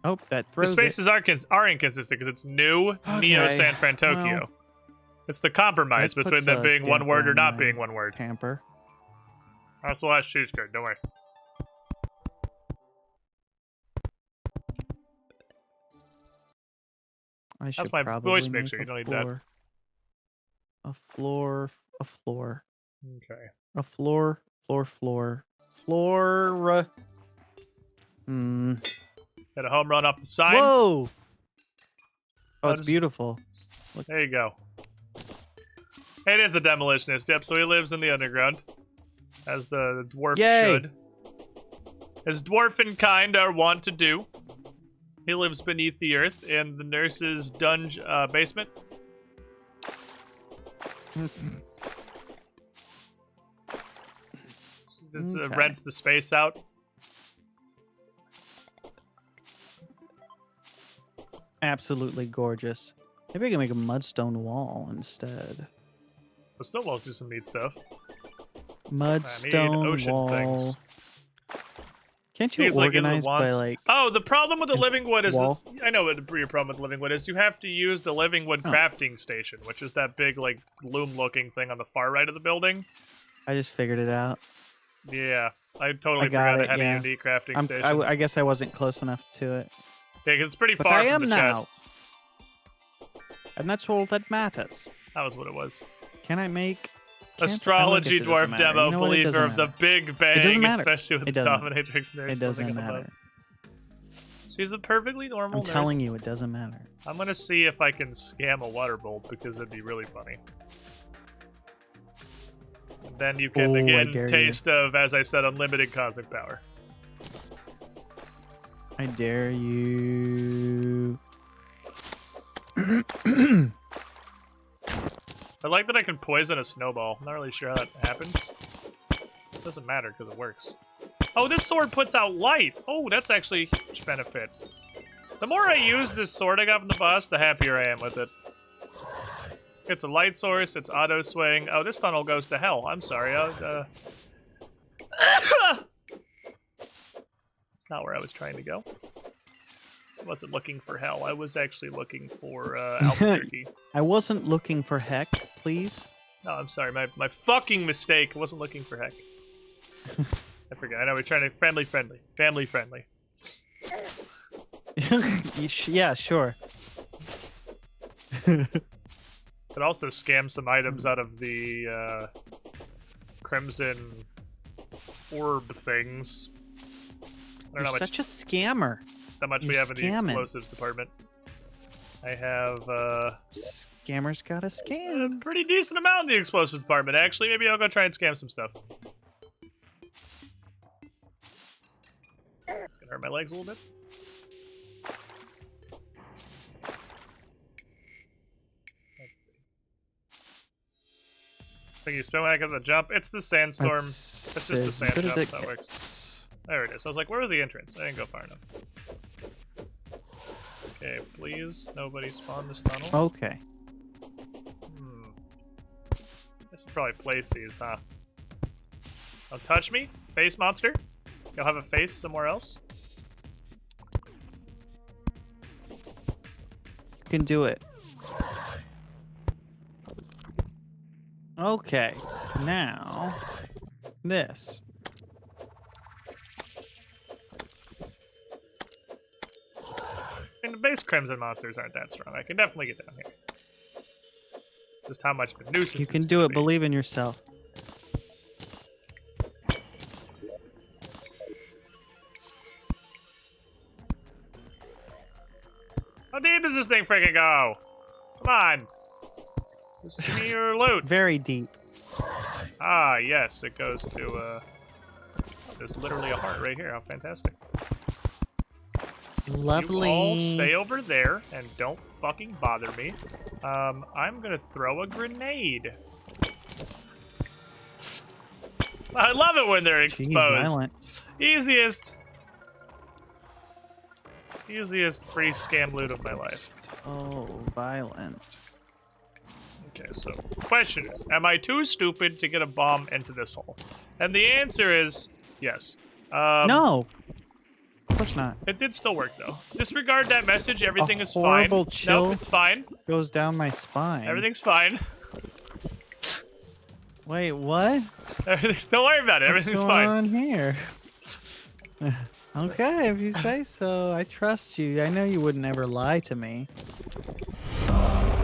Oh, that The throws it. spaces are inconsistent because it's new Neo Okay, San Fran Tokyo. well, It's the compromise that between puts them a being one damper word or on not my being one word. Hamper. That's the last cheese card. Don't worry. I should my probably voice make mixer, a you don't need that. floor. A floor. A floor. Okay. A floor. Floor. Hmm. Got a home run off the sign. Whoa! Oh, I'll it's just- beautiful. There you go. It is a demolitionist, yep, so he lives in the underground. As the dwarf Yay. should. As dwarfen kind are wont to do. He lives beneath the earth in the nurse's basement. Just Okay. rents the space out. Absolutely gorgeous. Maybe I can make a mudstone wall instead. But still wants to do some neat stuff. Mudstone ocean wall. things. Can't you Things like organize by wants- like? Oh, the problem with the living wood is wall? I know what your problem with the living wood is. You have to use the living wood Oh. crafting station, which is that big like loom-looking thing on the far right of the building. I just figured it out. Yeah, I totally I got forgot it it, had yeah. a unique crafting station. I guess I wasn't close enough to it, Yeah, 'cause it's pretty But far I from am the now. chests. and that's all that matters. That was what it was. Can I make? Astrology I guess it doesn't dwarf matter. demo You know what? It believer doesn't of the matter. Big Bang, doesn't matter. especially with It the doesn't. dominatrix nurse. It doesn't living above. matter. She's a perfectly normal I'm nurse. telling you, it doesn't matter. I'm gonna see if I can scam a water bolt because it'd be really funny. And then you can Oh, I again dare you. taste of, as I said, unlimited cosmic power. I dare you. I like that I can poison a snowball. I'm not really sure how that happens. It doesn't matter because it works. Oh, this sword puts out light. Oh, that's actually a huge benefit. The more I use this sword I got from the boss, the happier I am with it. It's a light source. It's auto swing. Oh, this tunnel goes to hell. I'm sorry. It's not where I was trying to go. I wasn't looking for hell. I was actually looking for Albuquerque. I wasn't looking for heck, please. No, I'm sorry. My fucking mistake. I wasn't looking for heck. I forgot. I know we're trying to family friendly. Yeah, sure. Could also scam some items out of the crimson orb things. I don't know You're how much, such a scammer. how much we have in the explosives department. I have Scammers gotta a scam. pretty decent amount in the explosives department, actually. Maybe I'll go try and scam some stuff. It's gonna hurt my legs a little bit. Let's see. I think you spin when I get the jump. It's the sandstorm. It's just a sand jump. That works. There it is. I was like, where was the entrance? I didn't go far enough. Okay, please, nobody spawn this tunnel. Okay. I should probably place these, huh? Don't touch me, face monster. You'll have a face somewhere else. You can do it. Okay. Now, this. I mean, the base crimson monsters aren't that strong. I can definitely get down here. Just how much of a nuisance You can it's do gonna it. be. Believe in yourself. How deep does this thing freaking go? Come on. Just give me your loot. Very deep. Ah, yes, it goes to, there's literally a heart right here. How fantastic. Lovely. You all stay over there and don't fucking bother me. I'm gonna throw a grenade. I love it when they're Jeez, exposed. violent. Easiest free scam loot of my life. Oh, violent. Okay, so question is, am I too stupid to get a bomb into this hole? And the answer is yes. No. Of course not. It did still work though. Disregard that message. Everything is fine. horrible chill. Nope, it's fine. Goes down my spine. Everything's fine. Wait, what? Don't worry about it. Everything's What's fine. going on here? Okay, if you say so. I trust you. I know you wouldn't ever lie to me.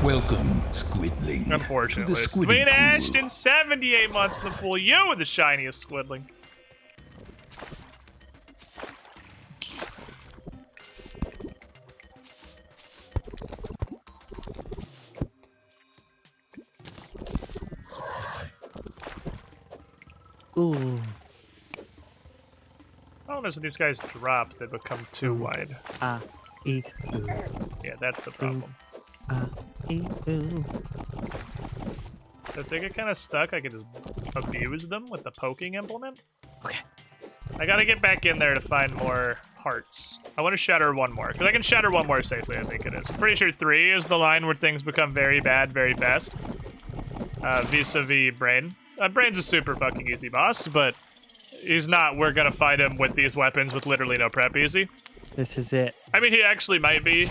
Welcome, Squidling. Unfortunately. To the Squiddy Queen pool. Ashton, 78 months in the pool. You were the shiniest squidling. Ooh. Problem is when these guys drop, they become too wide. E. Ooh. Yeah, that's the problem. Ooh. If they get kind of stuck, I can just abuse them with the poking implement. Okay. I gotta get back in there to find more hearts. I want to shatter one more, because I can shatter one more safely, I think it is. I'm pretty sure 3 is the line where things become very bad very fast. Vis-a-vis Brain. Brain's a super fucking easy boss, but he's not. We're gonna fight him with these weapons with literally no prep easy. This is it. I mean, he actually might be.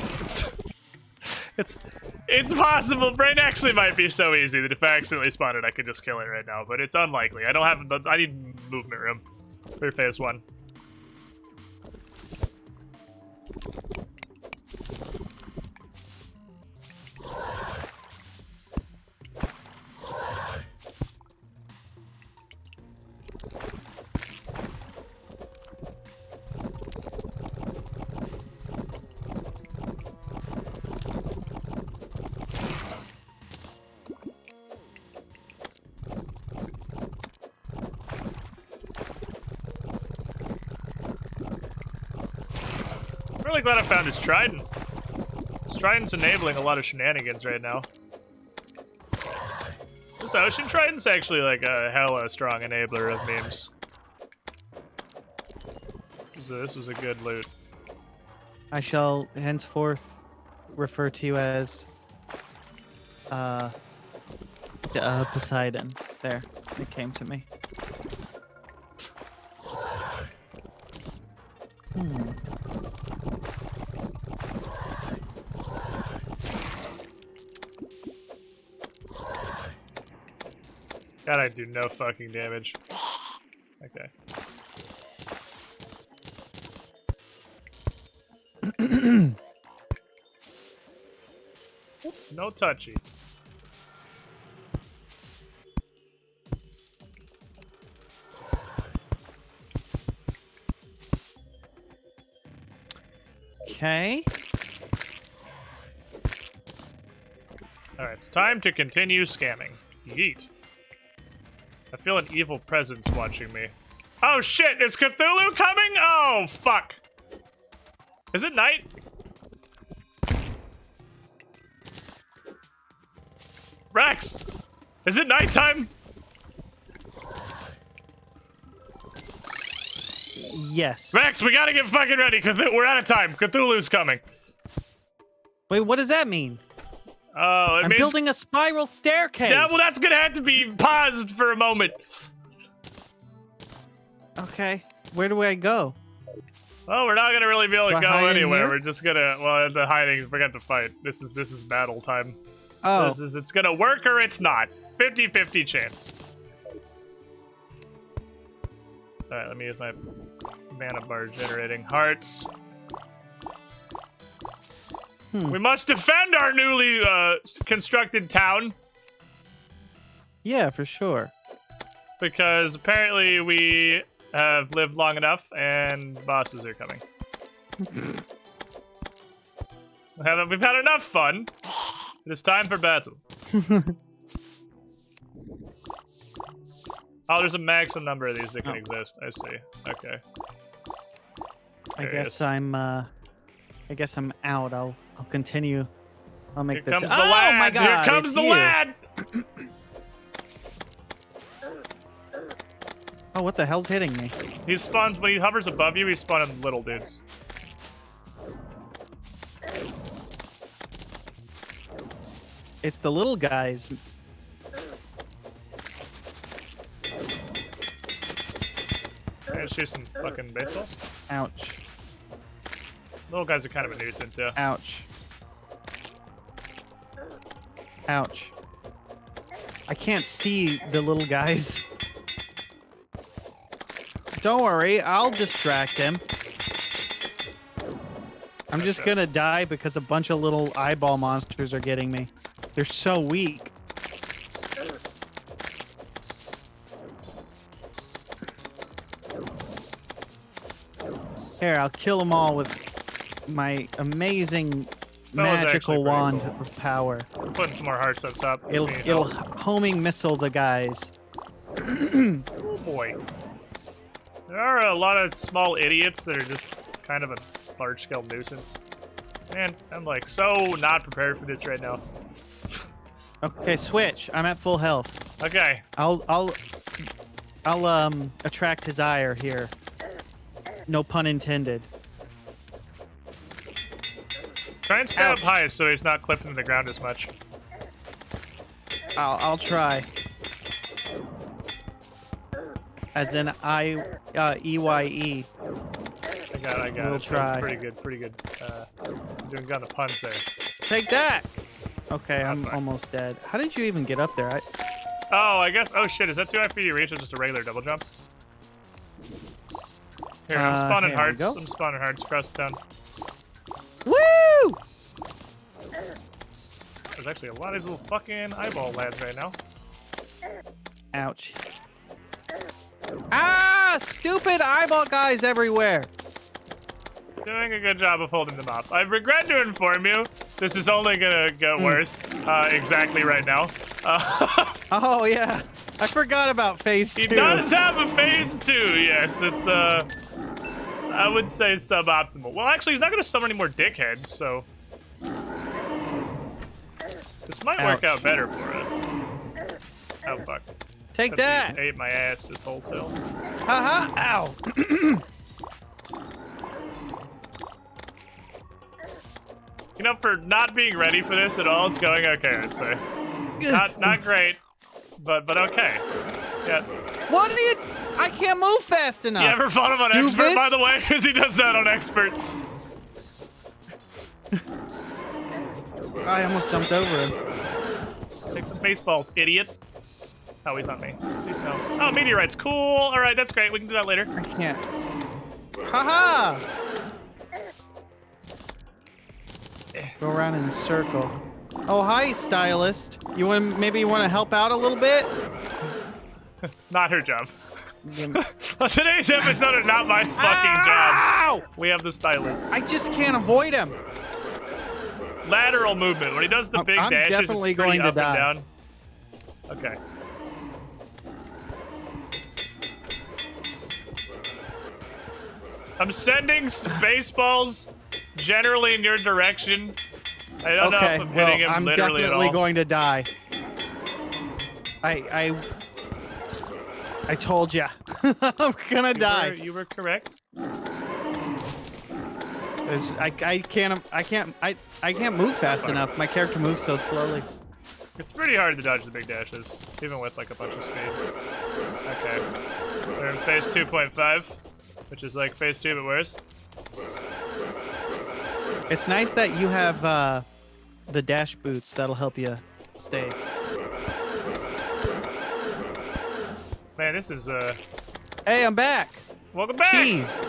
It's possible. Brain actually might be so easy that if I accidentally spawn it, I could just kill it right now. But it's unlikely. I don't have. I need movement room for phase 1. I'm really glad I found his trident. His trident's enabling a lot of shenanigans right now. This ocean trident's actually like a hella strong enabler of memes. This was a good loot. I shall henceforth refer to you as Poseidon. There, it came to me. God, I do no fucking damage. Okay. No touchy. Okay. Alright, it's time to continue scamming. Yeet. I feel an evil presence watching me. Oh shit, is Cthulhu coming? Oh, fuck. Is it night? Rex! Is it nighttime? Yes. Rex, we gotta get fucking ready. We're out of time. Cthulhu's coming. Wait, what does that mean? Oh, I'm building a spiral staircase. Yeah, well, that's gonna have to be paused for a moment. Okay. Where do I go? Oh, we're not gonna really be able to Do I go hide in anywhere. here? We're just gonna, well, the hiding, we're gonna have to fight. This is battle time. Oh. It's gonna work or it's not. 50-50 chance. Alright, let me use my mana bar generating hearts. We must defend our newly constructed town. Yeah, for sure. Because apparently we have lived long enough and bosses are coming. We've had enough fun. It is time for battle. Oh, there's a maximum number of these that can exist. I see. Okay. I guess I'm out. I'll continue. I'll make Here the comes the lad. Oh my god. Here comes the lad. Oh, what the hell's hitting me? He spawns when he hovers above you. He's spawning little dudes. It's the little guys. Let's shoot some fucking baseballs. Ouch. Little guys are kind of a nuisance, yeah. Ouch. Ouch. I can't see the little guys. Don't worry, I'll distract him. I'm just gonna die because a bunch of little eyeball monsters are getting me. They're so weak. Here, I'll kill them all with my amazing magical wand of power. We're putting some more hearts up top. It'll homing missile the guys. Oh boy. There are a lot of small idiots that are just kind of a large-scale nuisance. Man, I'm like so not prepared for this right now. Okay, switch. I'm at full health. Okay. I'll attract his ire here. No pun intended. Try and stay up high so he's not clipped into the ground as much. I'll try. As in EYE. I got We'll it. try. Pretty good. Doing gun the puns there. Take that! Okay, I'm almost dead. How did you even get up there? Oh, I guess. Oh shit, is that too high for you to reach or just a regular double jump? Here, I'm spawning here we hearts. go. I'm spawning hearts across the town. Woo! There's actually a lot of these little fucking eyeball lads right now. Ouch. Ah! Stupid eyeball guys everywhere! Doing a good job of holding them off. I regret to inform you, this is only gonna get worse exactly right now. Oh, yeah. I forgot about phase 2. He does have a phase 2, yes. It's, I would say suboptimal. Well, actually, he's not gonna summon any more dickheads, so... This might work out better for us. Oh, fuck. Take that! He ate my ass just wholesale. Haha! Ow! You know, for not being ready for this at all, it's going okay, I'd say. Not great, but okay. Yeah. What are you... I can't move fast enough! You ever fought him on Expert, by the way? Because he does that on Expert. I almost jumped over him. Take some baseballs, idiot. Oh, he's on me. Please no. Oh, meteorites. Cool. All right, that's great. We can do that later. I can't. Haha! Go around in a circle. Oh, hi, stylist. You want maybe you want to help out a little bit? Not her job. Today's episode is not my fucking job. We have the stylist. I just can't avoid him. Lateral movement. When he does the big I'm dashes, definitely it's pretty going to up die. and down. Okay. I'm sending spaceballs generally in your direction. I don't know if I'm hitting him I'm literally definitely at all. going to die. I told ya. I'm gonna die. You were correct. I can't move fast enough. My character moves so slowly. It's pretty hard to dodge the big dashes, even with like a bunch of speed. Okay. We're in phase 2.5, which is like phase 2 but worse. It's nice that you have the dash boots. That'll help you stay. Man, this is Hey, I'm back. welcome back. Jeez.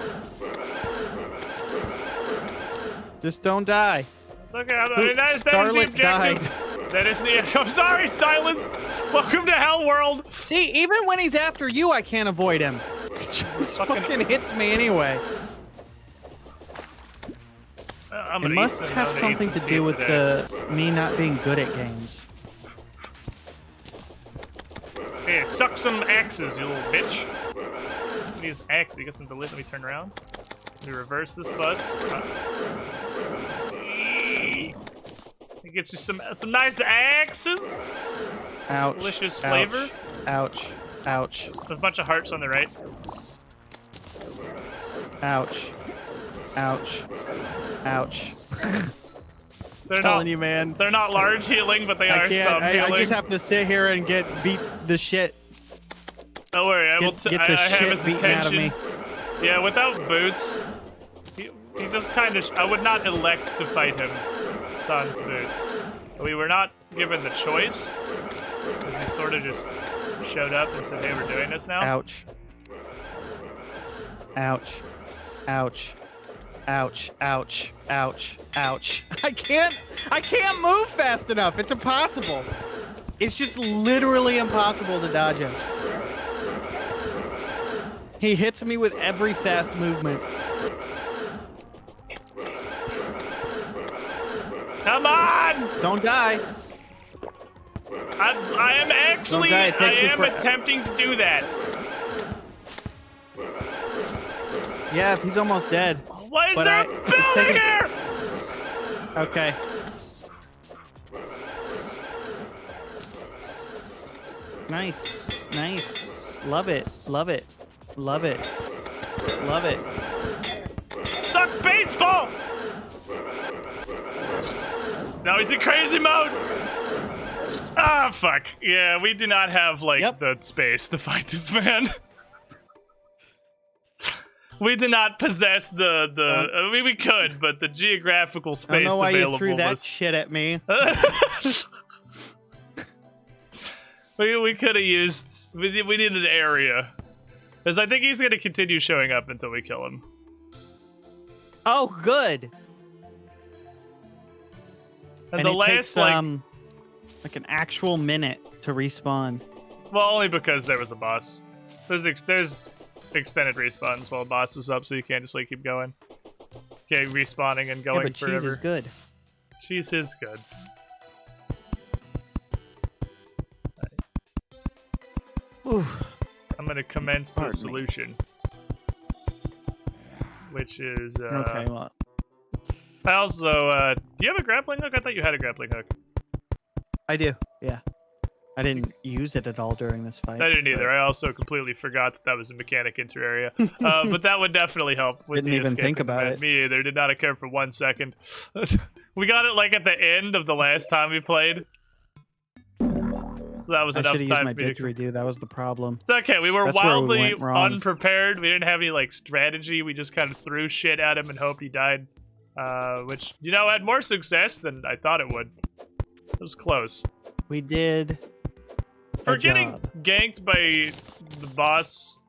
Just don't die. Look at that is the Scarlet objective. died. That is the. I'm sorry, stylist. Welcome to Hell World. See, even when he's after you, I can't avoid him. He just fucking hits me anyway. I'm It gonna must eat some, have I'm gonna something eat to some do teeth with today. me not being good at games. Hey, suck some axes, you little bitch. Let's use axe. You got some delicious. Let me turn around. Let me reverse this bus. It gets you some nice axes. Ouch. Delicious ouch, flavor. Ouch. Ouch. There's a bunch of hearts on the right. Ouch. Ouch. Ouch. They're Telling not, you, man. They're not large healing, but they are some I healing. just have to sit here and get beat the shit. Don't worry, I Get the have shit his beaten out of attention. me. Yeah, without boots, he just kind of. I would not elect to fight him sans boots. We were not given the choice, because he sort of just showed up and said, "Hey, we're doing this now." Ouch. Ouch. Ouch. Ouch. Ouch. Ouch. Ouch. I can't move fast enough. It's impossible. It's just literally impossible to dodge him. He hits me with every fast movement. Come on! Don't die. I am actually. Don't die. It I takes me am for- attempting to do that. Yeah, if he's almost dead. Why is But there a it's building taking- here? Okay. Nice. Nice. Love it. Love it. Love it. Love it. Suck baseball! Now he's in crazy mode! Ah, fuck. Yeah, we do not have, like, Yep. the space to fight this man. We do not possess I mean, we could, but the geographical I don't space know why you available threw that was... shit at me. we could have used... We needed an area. Because I think he's going to continue showing up until we kill him. Oh, good. And And the it last, takes, like an actual minute to respawn. well, only because there was a boss. There's extended respawns while a boss is up, so you can't just like keep going. Okay, respawning and Yeah, going but forever. cheese is good. Cheese is good. Ooh. I'm gonna commence the Pardon me. solution, which is Okay, well, I also do you have a grappling hook? I thought you had a grappling hook. I do. Yeah. I didn't use it at all during this fight. I didn't either. but I also completely forgot that was a mechanic in Terraria. But that would definitely help with Didn't the even escaping think about event. it. Me either. Did not occur for 1 second. We got it like at the end of the last time we played. So that was I enough should have used time my for me to... didgeridoo. That was the problem. It's okay. We were That's where we wildly went wrong. unprepared. We didn't have any like strategy. We just kind of threw shit at him and hoped he died. Which, you know, had more success than I thought it would. It was close. We did For getting ganked by the boss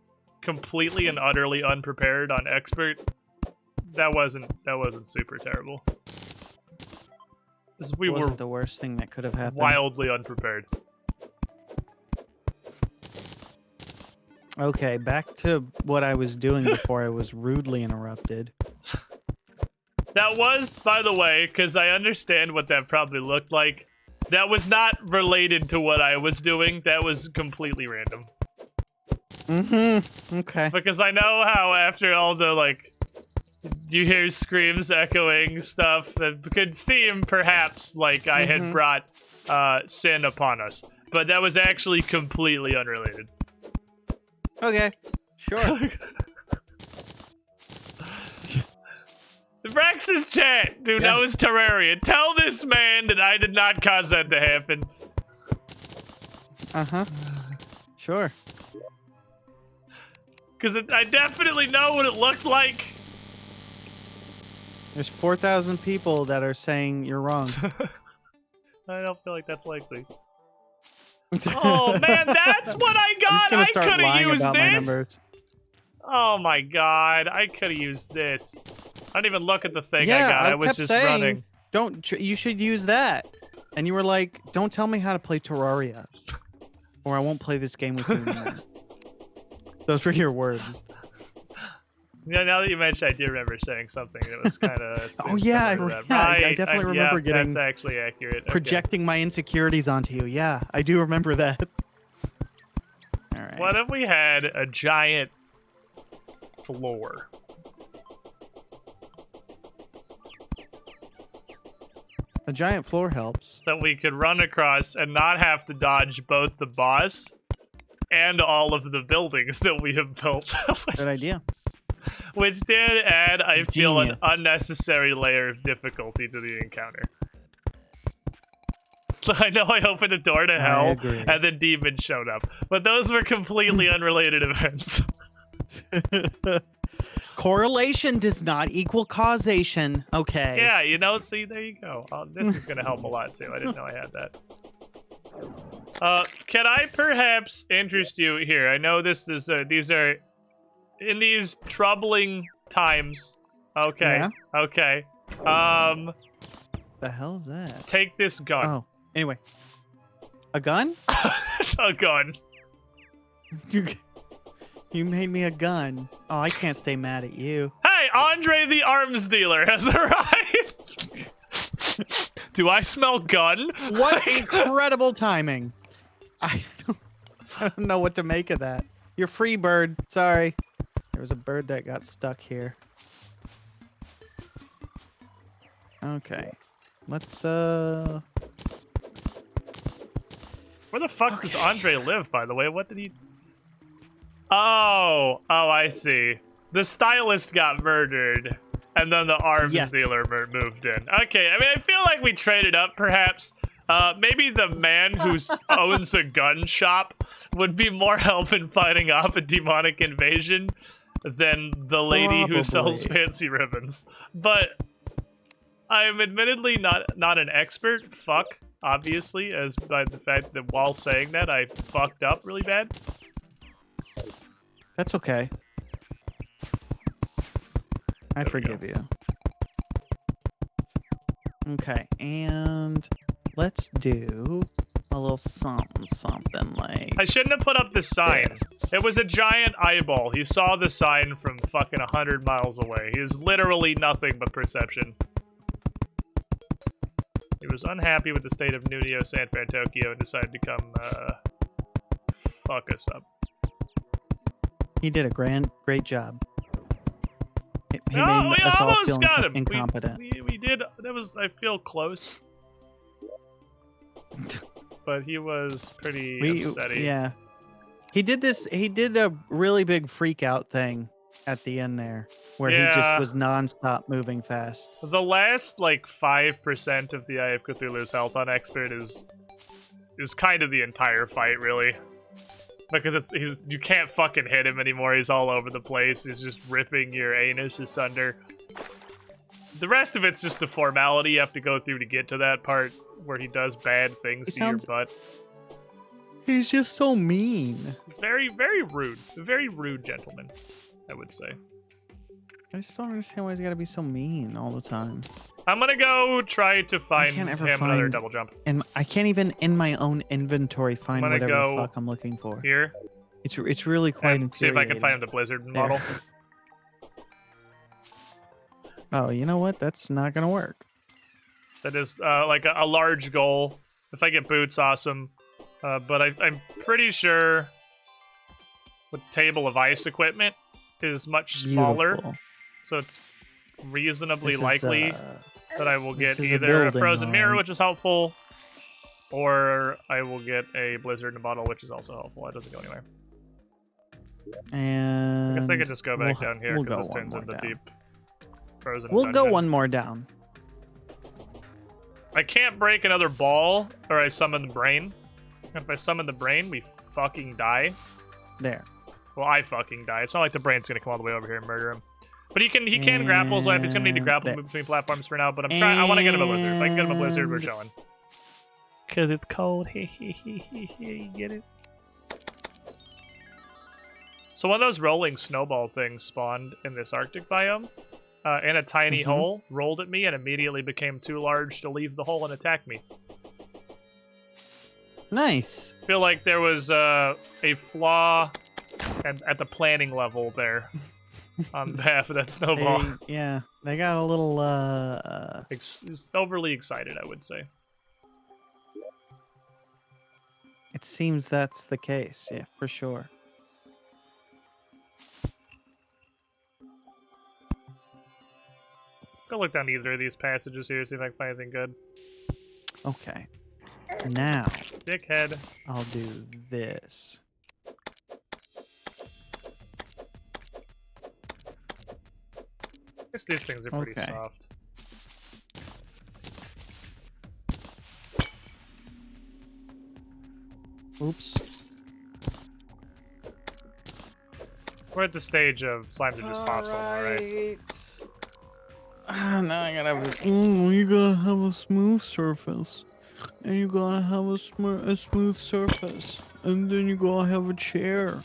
completely and utterly unprepared on expert, that wasn't super terrible. We were the worst thing that could have happened. Wildly unprepared. Okay, back to what I was doing before I was rudely interrupted. That was, by the way, because I understand what that probably looked like. That was not related to what I was doing. That was completely random. Mm-hmm. Okay. Because I know how after all the, like, you hear screams echoing stuff that could seem perhaps like I had brought sin upon us. But that was actually completely unrelated. Okay. Sure. Brax's chat, who knows Terraria, tell this man that I did not cause that to happen. Uh-huh. Sure. Because I definitely know what it looked like. There's 4,000 people that are saying you're wrong. I don't feel like that's likely. Oh, man, that's what I got! I could have used this! Oh my god, I could have used this. I didn't even look at the thing I got. I was just running. You should use that. And you were like, don't tell me how to play Terraria. Or I won't play this game with you anymore. Those were your words. Yeah, now that you mentioned, I do remember saying something that was kind of. Oh yeah, I definitely remember getting. That's actually accurate. Projecting my insecurities onto you. Yeah, I do remember that. All right. What if we had a giant floor? A giant floor helps. That we could run across and not have to dodge both the boss and all of the buildings that we have built. Good idea. Which did add, I feel, an unnecessary layer of difficulty to the encounter. So I know I opened a door to hell, and the demon showed up. But those were completely unrelated events. Correlation does not equal causation. Okay. Yeah, you know, see, there you go. This is going to help a lot, too. I didn't know I had that. Can I perhaps interest you here? I know this is, these are... In these troubling times. Okay. Yeah. Okay. The hell is that? Take this gun. Oh. Anyway. A gun? A gun. You made me a gun. Oh, I can't stay mad at you. Hey, Andre the arms dealer has arrived. Do I smell gun? What incredible timing. I don't know what to make of that. You're free, bird. Sorry. There was a bird that got stuck here. Okay. Let's, Where the fuck does Andre live, by the way? What did he... Oh, I see. The stylist got murdered, and then the arms dealer moved in. Okay, I mean, I feel like we traded up, perhaps. Maybe the man who owns a gun shop would be more help in fighting off a demonic invasion than the lady who sells fancy ribbons. But I am admittedly not an expert. Fuck, obviously, as by the fact that while saying that, I fucked up really bad. That's okay. I forgive you. Okay, and let's do a little something like... I shouldn't have put up the sign. this. It was a giant eyeball. He saw the sign from fucking 100 miles away. He is literally nothing but perception. He was unhappy with the state of Nunio San Fantocchio and decided to come, fuck us up. He did a great job. He we made us all almost feel got him. incompetent. We did. That was, I feel, close. But he was pretty upsetty. Yeah. He did a really big freak out thing at the end there, where he just was nonstop moving fast. The last, like, 5% of the Eye of Cthulhu's health on expert is kind of the entire fight, really. Because you can't fucking hit him anymore. He's all over the place. He's just ripping your anus asunder. The rest of it's just a formality you have to go through to get to that part where he does bad things to your butt. He's just so mean. He's very, very rude. A very rude gentleman, I would say. I just don't understand why he's got to be so mean all the time. I'm gonna go try to find him another double jump. And I can't even in my own inventory find whatever the fuck I'm looking for. Here. It's really quite infuriating. See if I can find the Blizzard model. Oh, you know what? That's not gonna work. That is like a large goal. If I get boots, awesome. But I'm pretty sure with Table of Ice equipment is much smaller. Beautiful. So it's reasonably likely that I will get either a frozen mirror, which is helpful, or I will get a blizzard in a bottle, which is also helpful. It doesn't go anywhere. And I guess I could just go back down here because this turns into down. deep frozen We'll dungeon. go one more down. I can't break another ball, or I summon the brain. If I summon the brain, we fucking die. There. Well, I fucking die. It's not like the brain's gonna come all the way over here and murder him. But he can grapple, so he's gonna need to grapple move between platforms for now. But I'm trying. I want to get him a blizzard. If I can get him a blizzard, we're chilling. Cause it's cold. You get it? So one of those rolling snowball things spawned in this Arctic biome, in a tiny hole, rolled at me, and immediately became too large to leave the hole and attack me. Nice. I feel like there was a flaw at the planning level there. On behalf of that snowball. They got a little, overly excited, I would say. It seems that's the case, yeah, for sure. Go look down either of these passages here, see if I can find anything good. Okay. Now, dickhead. I'll do this. I guess these things are pretty soft. Oops. We're at the stage of slimes are just hostile, alright? Now I gotta have you gotta have a smooth surface. And you gotta have a smooth surface. And then you gotta have a chair.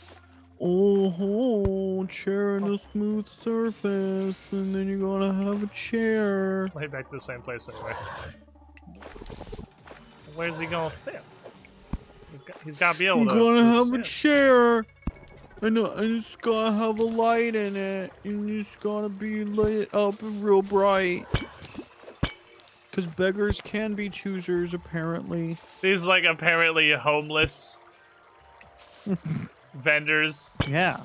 Oh, chair and a smooth surface. And then you gotta have a chair. I'll head back to the same place anyway. Where's he gonna sit? He's gotta be able to. You gotta have sit. a chair. And it's gotta have a light in it. And it's gotta be lit up real bright. Because beggars can be choosers, apparently. These, like, apparently homeless vendors. Yeah.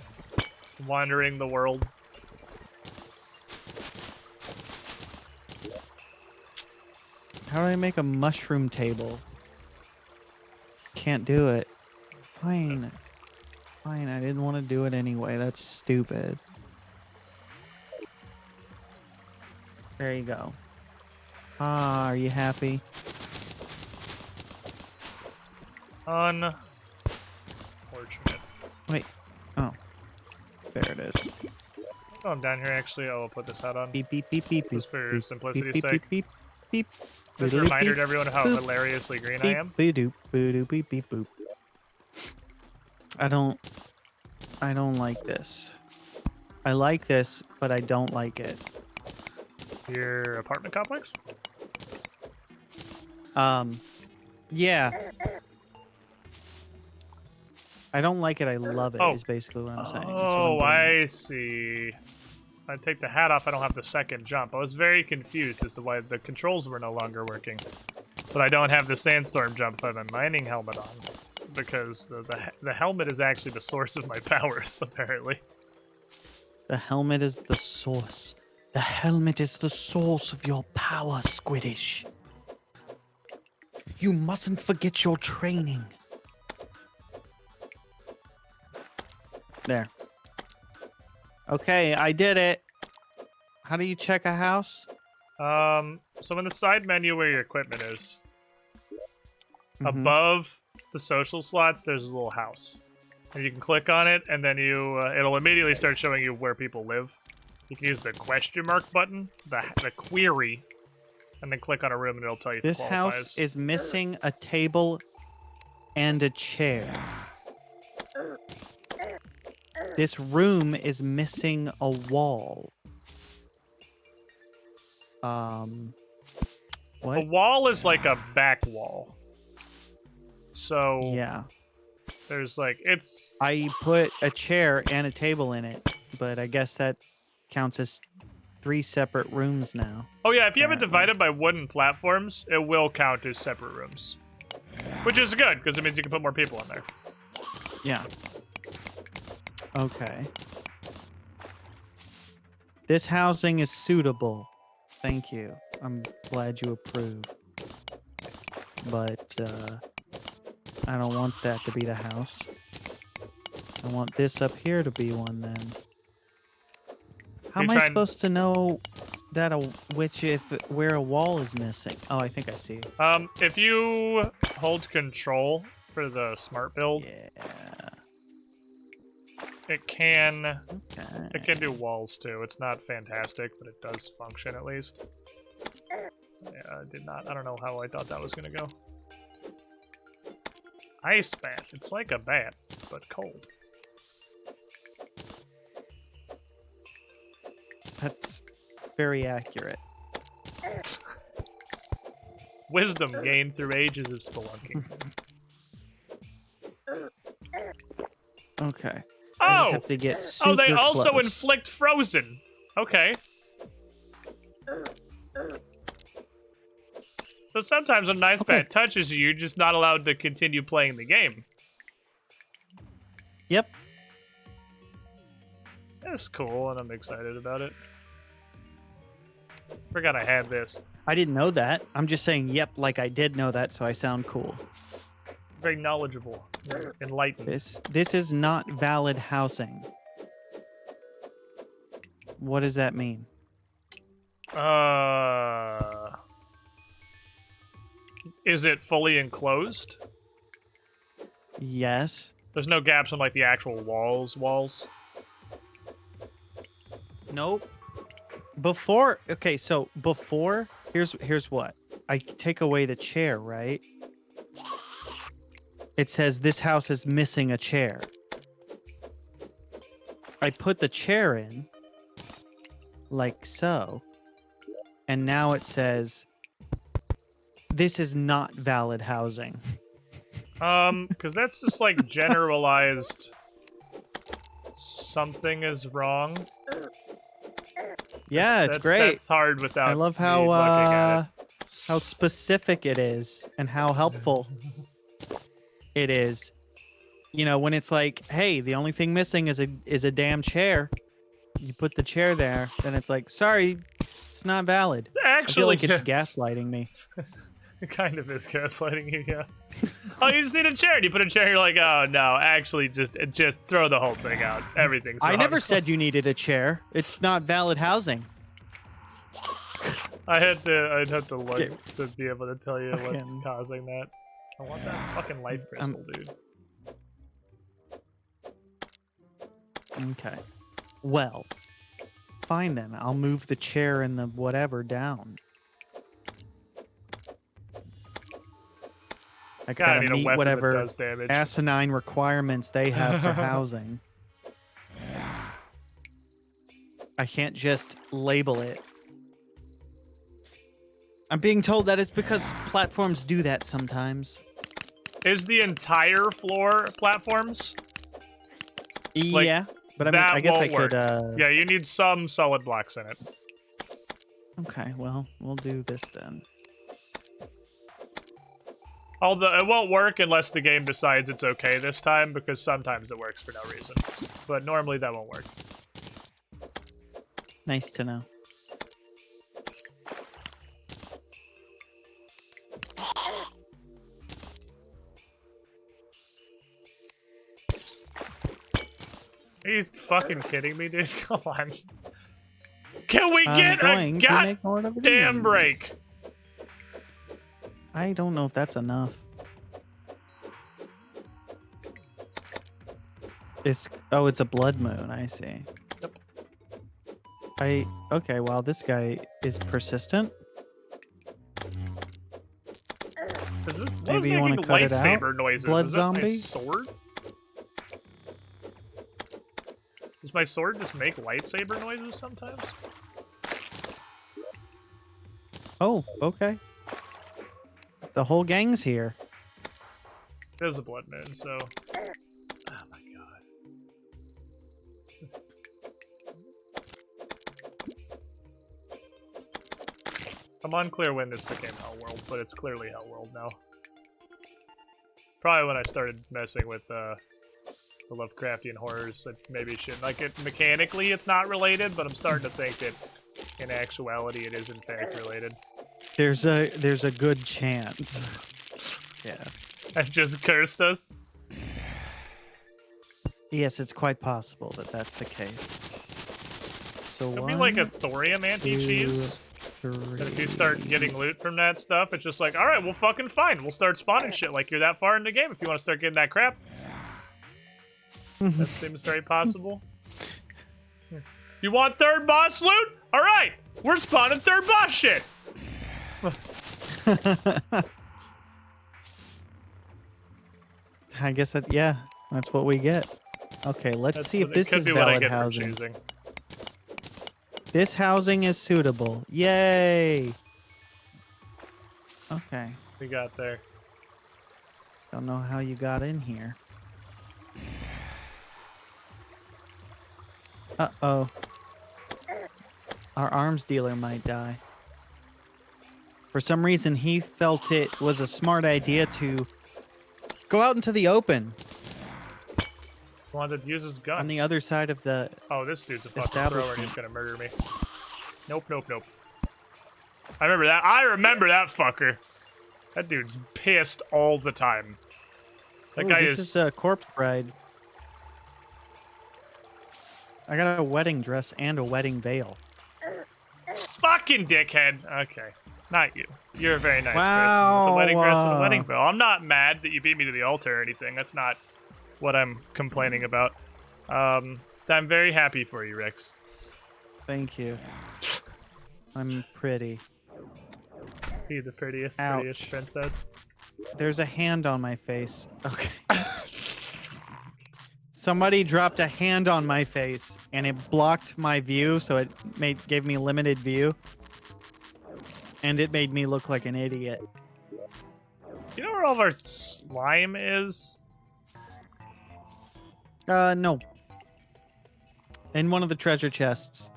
Wandering the world. How do I make a mushroom table? Can't do it. Fine. Fine, I didn't want to do it anyway. That's stupid. There you go. Ah, are you happy? Unfortunate. Wait. Oh. There it is. Oh, I'm down here actually. Oh, I'll put this hat on. Beep, beep, beep, beep, beep. Just for beep, simplicity's beep, sake. beep, beep, beep. Just a reminder to everyone of how hilariously green I am. Beep, doop, boop, beep, beep, boop. I don't like this. I like this, but I don't like it. Your apartment complex? Yeah. I don't like it, I love it, is basically what I'm saying. Oh, I see. I take the hat off, I don't have the second jump. I was very confused as to why the controls were no longer working. But I don't have the sandstorm jump if I have a mining helmet on. Because the helmet is actually the source of my powers, apparently. The helmet is the source. The helmet is the source of your power, Squiddish. You mustn't forget your training. There. Okay, I did it. How do you check a house? So in the side menu where your equipment is, above the social slots, there's a little house. And you can click on it, and then it'll immediately start showing you where people live. You can use the question mark button, the query, and then click on a room, and it'll tell you if it This qualifies. house is missing a table and a chair. This room is missing a wall. What? A wall is like a back wall. So Yeah. there's like it's. I put a chair and a table in it, but I guess that counts as 3 separate rooms now. Oh yeah, if you have it apparently. divided by wooden platforms, it will count as separate rooms, which is good because it means you can put more people in there. Yeah. Okay. This housing is suitable. Thank you. I'm glad you approve. But I don't want that to be the house. I want this up here to be one then. How am I supposed to know that where a wall is missing? Oh, I think I see. If you hold control for the smart build, Yeah. it can Okay. it can do walls too. It's not fantastic, but it does function at least. Yeah, I don't know how I thought that was gonna go. Ice bat. It's like a bat, but cold. That's very accurate. Wisdom gained through ages of spelunking. Okay. I just Oh! have to get Oh, they super also close. inflict frozen. Okay. So sometimes when an ice bat touches you, you're just not allowed to continue playing the game. Yep. That's cool, and I'm excited about it. Forgot I had this. I didn't know that. I'm just saying yep like I did know that, so I sound cool. Very knowledgeable. Enlightened. This is not valid housing. What does that mean? Is it fully enclosed? Yes. There's no gaps on like the actual walls. Nope. Before, here's what. I take away the chair, right? It says this house is missing a chair. I put the chair in, like so, and now it says this is not valid housing. Because that's just like generalized something is wrong. Yeah, it's great. That's hard without I love me looking at how specific it is and how helpful it is. You know, when it's like, hey, the only thing missing is a damn chair. You put the chair there, then it's like, sorry, it's not valid. I feel Actually, like it's gaslighting me. it kind of is gaslighting you, yeah. Oh, you just need a chair. And you put a chair, you're like, oh no, actually, just throw the whole thing out. Everything's wrong. I never said you needed a chair. It's not valid housing. I'd have to look to be able to tell you what's causing that. I want that fucking life crystal, dude. Okay. Well, fine then. I'll move the chair and the whatever down. I gotta need a meet weapon whatever that does damage. asinine requirements they have for housing. I can't just label it. I'm being told that it's because platforms do that sometimes. Is the entire floor platforms? Yeah, but I mean, I guess I could. Yeah, you need some solid blocks in it. Okay, well, we'll do this then. Although it won't work unless the game decides it's okay this time, because sometimes it works for no reason. But normally that won't work. Nice to know. Are you fucking kidding me, dude? Come on. Can we get a goddamn break? I don't know if that's enough. It's a blood moon. I see. Yep. Okay. Well, this What guy is persistent. does Maybe you want to cut it out. Lightsaber noises. Blood Is that my zombie? sword? Does my sword just make lightsaber noises sometimes? Oh, okay. The whole gang's here. There's a blood moon, so. Oh my god. I'm unclear when this became Hellworld, but it's clearly Hellworld now. Probably when I started messing with the Lovecraftian horrors, I maybe shouldn't. Like, mechanically it's not related, but I'm starting to think that in actuality it is in fact related. There's a good chance. Yeah. I've just cursed us. Yes, it's quite possible that that's the case. So It'd one, be like a thorium anti-cheese. three. And if you start getting loot from that stuff, it's just like, alright, well fucking fine. We'll start spawning shit like you're that far in the game if you want to start getting that crap. That seems very possible. You want third boss loot? Alright! We're spawning third boss shit! I guess that, yeah, that's what we get. Okay, let's see if this is valid housing. This housing is suitable. Yay! Okay. We got there. Don't know how you got in here. Uh-oh. Our arms dealer might die. For some reason, he felt it was a smart idea to go out into the open. One that uses guns. On the other side of the Oh, this dude's a fucking thrower and he's gonna murder me. Nope, nope, nope. I remember that. I remember that fucker. That dude's pissed all the time. That guy this is a corpse bride. I got a wedding dress and a wedding veil. Fucking dickhead. Okay. Not you. You're a very nice person Wow, with a wedding dress and a wedding veil. I'm not mad that you beat me to the altar or anything. That's not what I'm complaining about. I'm very happy for you, Rex. Thank you. I'm pretty. Be the prettiest Ouch. princess. There's a hand on my face. Okay. Somebody dropped a hand on my face and it blocked my view, so it gave me limited view. And it made me look like an idiot. You know where all of our slime is? No. In one of the treasure chests.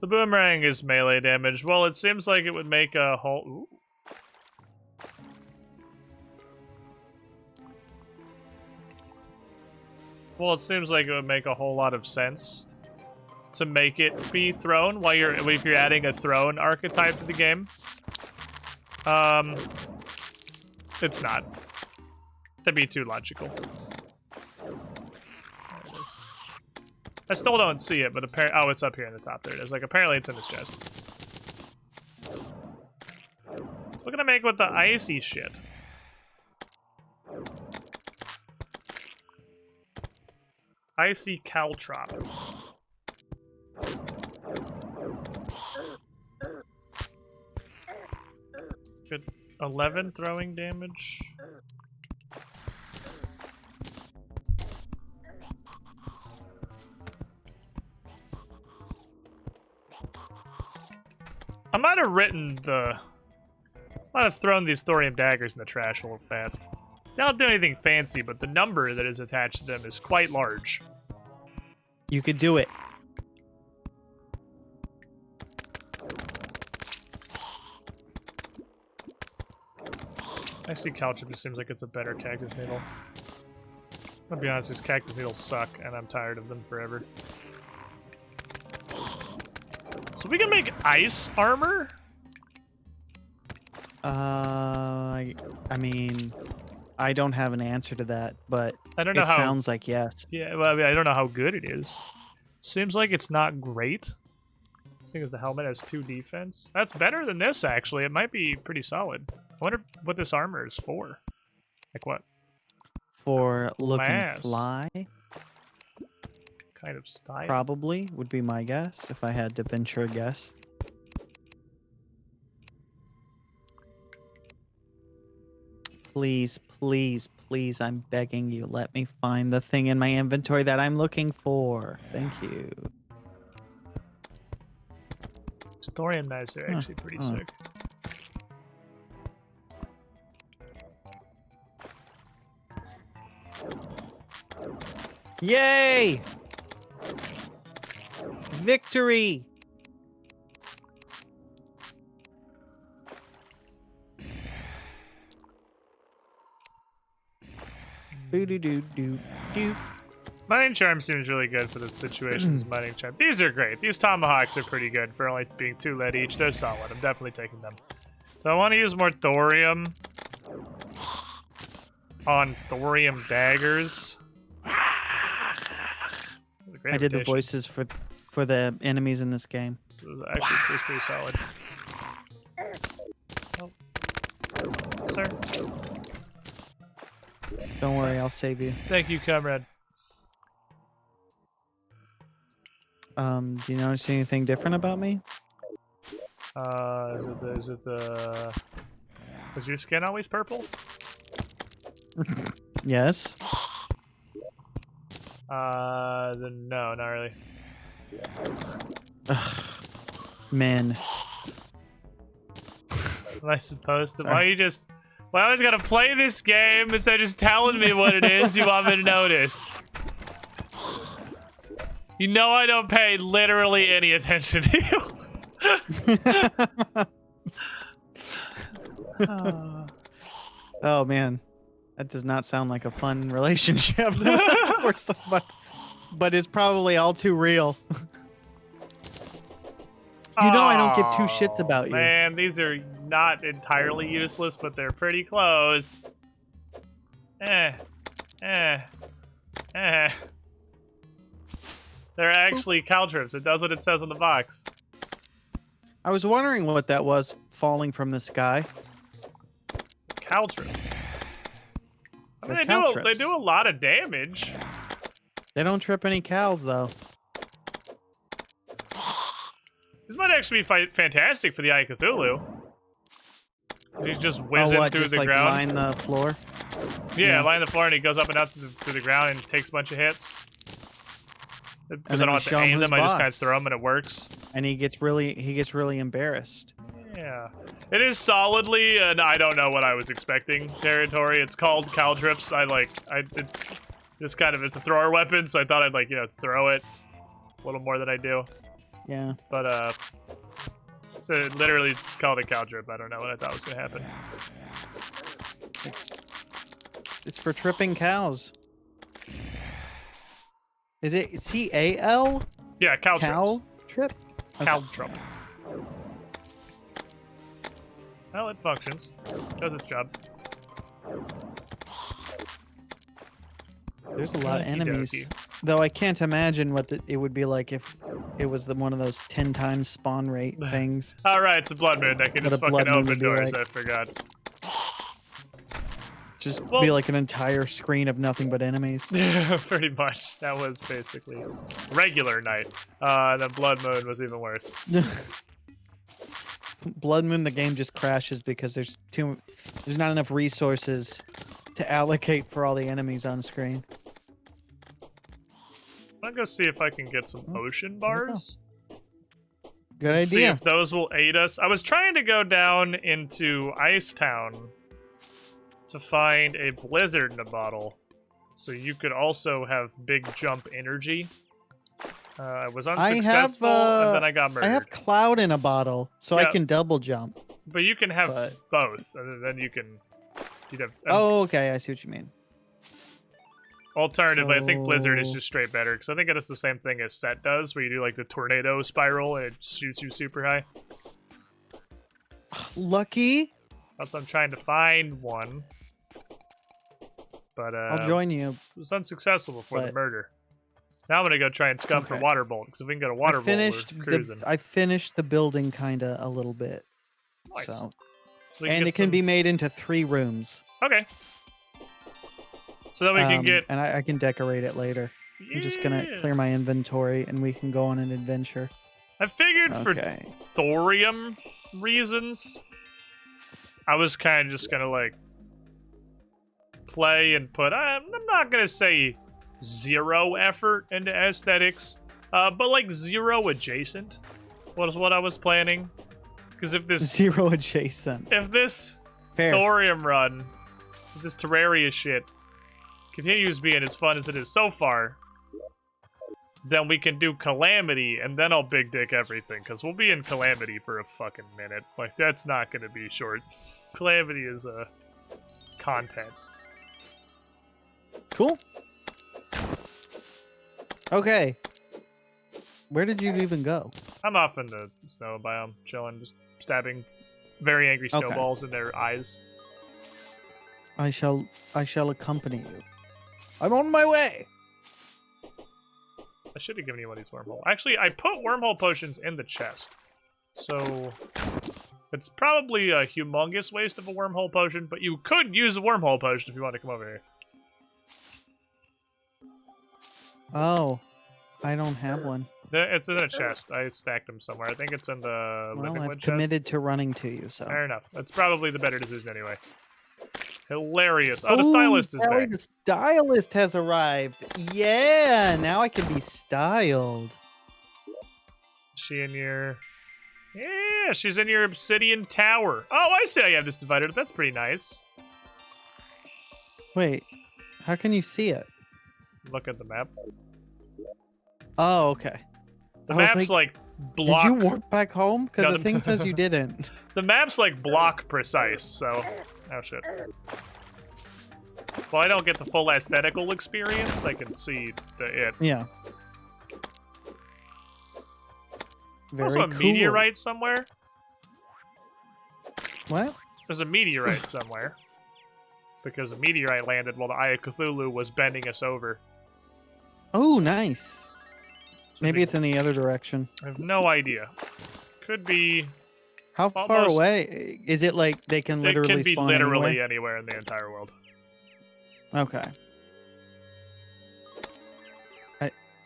The boomerang is melee damage. Well, it seems like it would make a whole... Ooh. Well, it seems like it would make a whole lot of sense to make it be thrown while if you're adding a throne archetype to the game. It's not. That'd be too logical. There it is. I still don't see it, but apparently, oh, it's up here in the top. There it is. Like, apparently it's in this chest. What can I make with the icy shit? Icy caltrop. Good. 11 throwing damage. I might have thrown these thorium daggers in the trash a little fast. They don't do anything fancy, but the number that is attached to them is quite large. You could do it. I see caltrop. It seems like it's a better cactus needle. I'll be honest, these cactus needles suck, and I'm tired of them forever. So we can make ice armor? I mean, I don't have an answer to that, but I don't know it how, sounds like yes. Yeah, well, I mean, I don't know how good it is. Seems like it's not great. Seeing as the helmet has 2 defense. That's better than this, actually. It might be pretty solid. I wonder what this armor is for. Like what? For look and Mass. fly? Kind of style. Probably, would be my guess, if I had to venture a guess. please, please, please, I'm begging you, let me find the thing in my inventory that I'm looking for. Thank you. Thorium knives are actually pretty sick. Yay! Victory! Boo-doo-doo-doo-doo. Mining charm seems really good for the situations. Mining charm. These are great. These tomahawks are pretty good for only being 2 lead each. They're solid. I'm definitely taking them. So I want to use more thorium on thorium daggers. I did the voices for the enemies in this game. So actually, it's pretty solid. Oh. Sir. Don't worry, I'll save you. Thank you, comrade. Do you notice anything different about me? Is it the... Was your skin always purple? Yes. Then no, not really. Ugh. Men. Am I supposed to? Why you just... Why I always gotta play this game instead of just telling me what it is you want me to notice? You know I don't pay literally any attention to you. Oh man, that does not sound like a fun relationship for somebody, but it's probably all too real. You know I don't give 2 shits about you. Man, these are not entirely useless, but they're pretty close. They're actually caltrips. It does what it says on the box. I was wondering what that was falling from the sky. Caltrips. I mean, They're they do a lot of damage. They don't trip any cows, though. This might actually be fantastic for the Eye of Cthulhu. He's just whizzing through just the like ground. line the floor? Yeah, line the floor, and he goes up and out to the ground and takes a bunch of hits. Because I don't have to aim them, I just kind of throw them and it works. And he gets really embarrassed. Yeah. It is solidly, and I don't know what I was expecting territory. It's called caltrips. It's just kind of, it's a thrower weapon, so I thought I'd throw it a little more than I do. Yeah. But, so literally it's called a caltrip. I don't know what I thought was gonna happen. It's for tripping cows. Is it C-A-L? Yeah, caltrips. Cow trip? Caltrip. Well, it functions. Does its job. There's a lot of enemies. Okey-dokey. Though I can't imagine what it would be like if it was one of those 10 times spawn rate things. Alright, it's a blood moon. That can just fucking open doors. I forgot. Just be like an entire screen of nothing but enemies. Pretty much. That was basically regular night. The blood moon was even worse. Blood Moon, the game just crashes because there's not enough resources to allocate for all the enemies on screen. I'm gonna go see if I can get some potion bars. Good idea. See if those will aid us. I was trying to go down into Ice Town to find a blizzard in a bottle, so you could also have big jump energy. I was unsuccessful, and then I got murdered. I have cloud in a bottle, so I can double jump. But you can have both, and then you'd have. Oh, okay, I see what you mean. Alternatively, I think Blizzard is just straight better, because I think it is the same thing as Set does, where you do like the tornado spiral and it shoots you super high. Lucky. That's what I'm trying to find one. But I'll join you. It was unsuccessful before the murder. Now I'm gonna go try and scum for water bolt, because if we can get a water bolt, we're cruising. I finished the building kinda a little bit. Nice. So and it can be made into 3 rooms. Okay. So then we can get... And I can decorate it later. Yeah. I'm just gonna clear my inventory and we can go on an adventure. I figured for thorium reasons, I was kind of just gonna play and put, I'm not gonna say zero effort into aesthetics, but like zero adjacent was what I was planning. Because if this zero adjacent, if this fair thorium run, if this Terraria shit continues being as fun as it is so far, then we can do Calamity, and then I'll big dick everything, because we'll be in Calamity for a fucking minute. Like, that's not gonna be short. Calamity is content. Cool. Okay. Where did you even go? I'm off in the snow biome, chilling, just stabbing very angry Okay. snowballs in their eyes. I shall accompany you. I'm on my way. I should have given you one of these wormhole. Actually, I put wormhole potions in the chest. So it's probably a humongous waste of a wormhole potion, but you could use a wormhole potion if you want to come over here. Oh, I don't have one. It's in a chest. I stacked them somewhere. I think it's in the Well, living I've wood chest. committed to running to you, so. Fair enough. That's probably the better decision anyway. Hilarious. Oh, the stylist is Sally, back. the stylist has arrived. Yeah, now I can be styled. She in your... Yeah, she's in your obsidian tower. Oh, I see how you have this divided. That's pretty nice. Wait, how can you see it? Look at the map. Oh, okay. The I was map's like block... Did you warp back home? Because No, the thing says you didn't. The map's like block precise, so... Oh, shit. Well, I don't get the full aesthetical experience. I can see it. Yeah. There's Very also a cool. meteorite somewhere. What? There's a meteorite somewhere. Because a meteorite landed while the Eye of Cthulhu was bending us over. Oh, nice. Maybe it's in the other direction. I have no idea. Could be... How far Almost- away? Is it like they can literally it can be spawn literally anywhere in the entire world. Okay.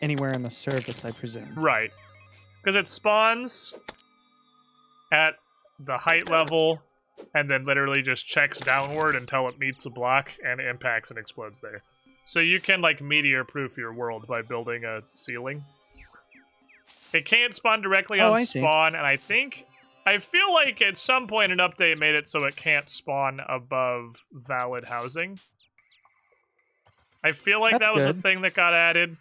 Anywhere in the surface, I presume. Right. Because it spawns at the height level and then literally just checks downward until it meets a block and impacts and explodes there. So you can like meteor-proof your world by building a ceiling. It can't spawn directly Oh, on I see. spawn, and I feel like at some point an update made it so it can't spawn above valid housing. I feel like That's that was a good. thing that got added.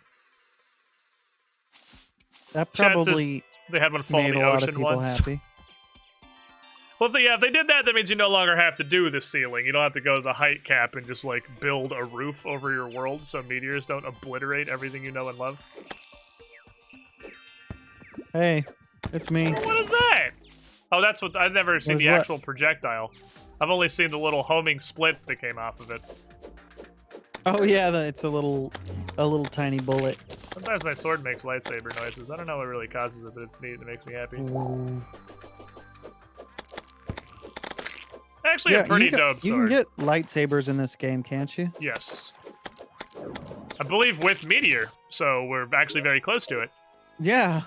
That Chances probably They had one fall in made the a lot of ocean people once. happy. Well, if they did that, that means you no longer have to do the ceiling. You don't have to go to the height cap and just, like, build a roof over your world so meteors don't obliterate everything you know and love. Hey, it's me. What is that? Oh, that's what... I've never seen What the is what? actual projectile. I've only seen the little homing splits that came off of it. Oh yeah, it's a little tiny bullet. Sometimes my sword makes lightsaber noises. I don't know what really causes it, but it's neat. It makes me happy. Ooh. Actually, a pretty dope You sword. can get lightsabers in this game, can't you? Yes. I believe with meteor, so we're actually very close to it. Yeah.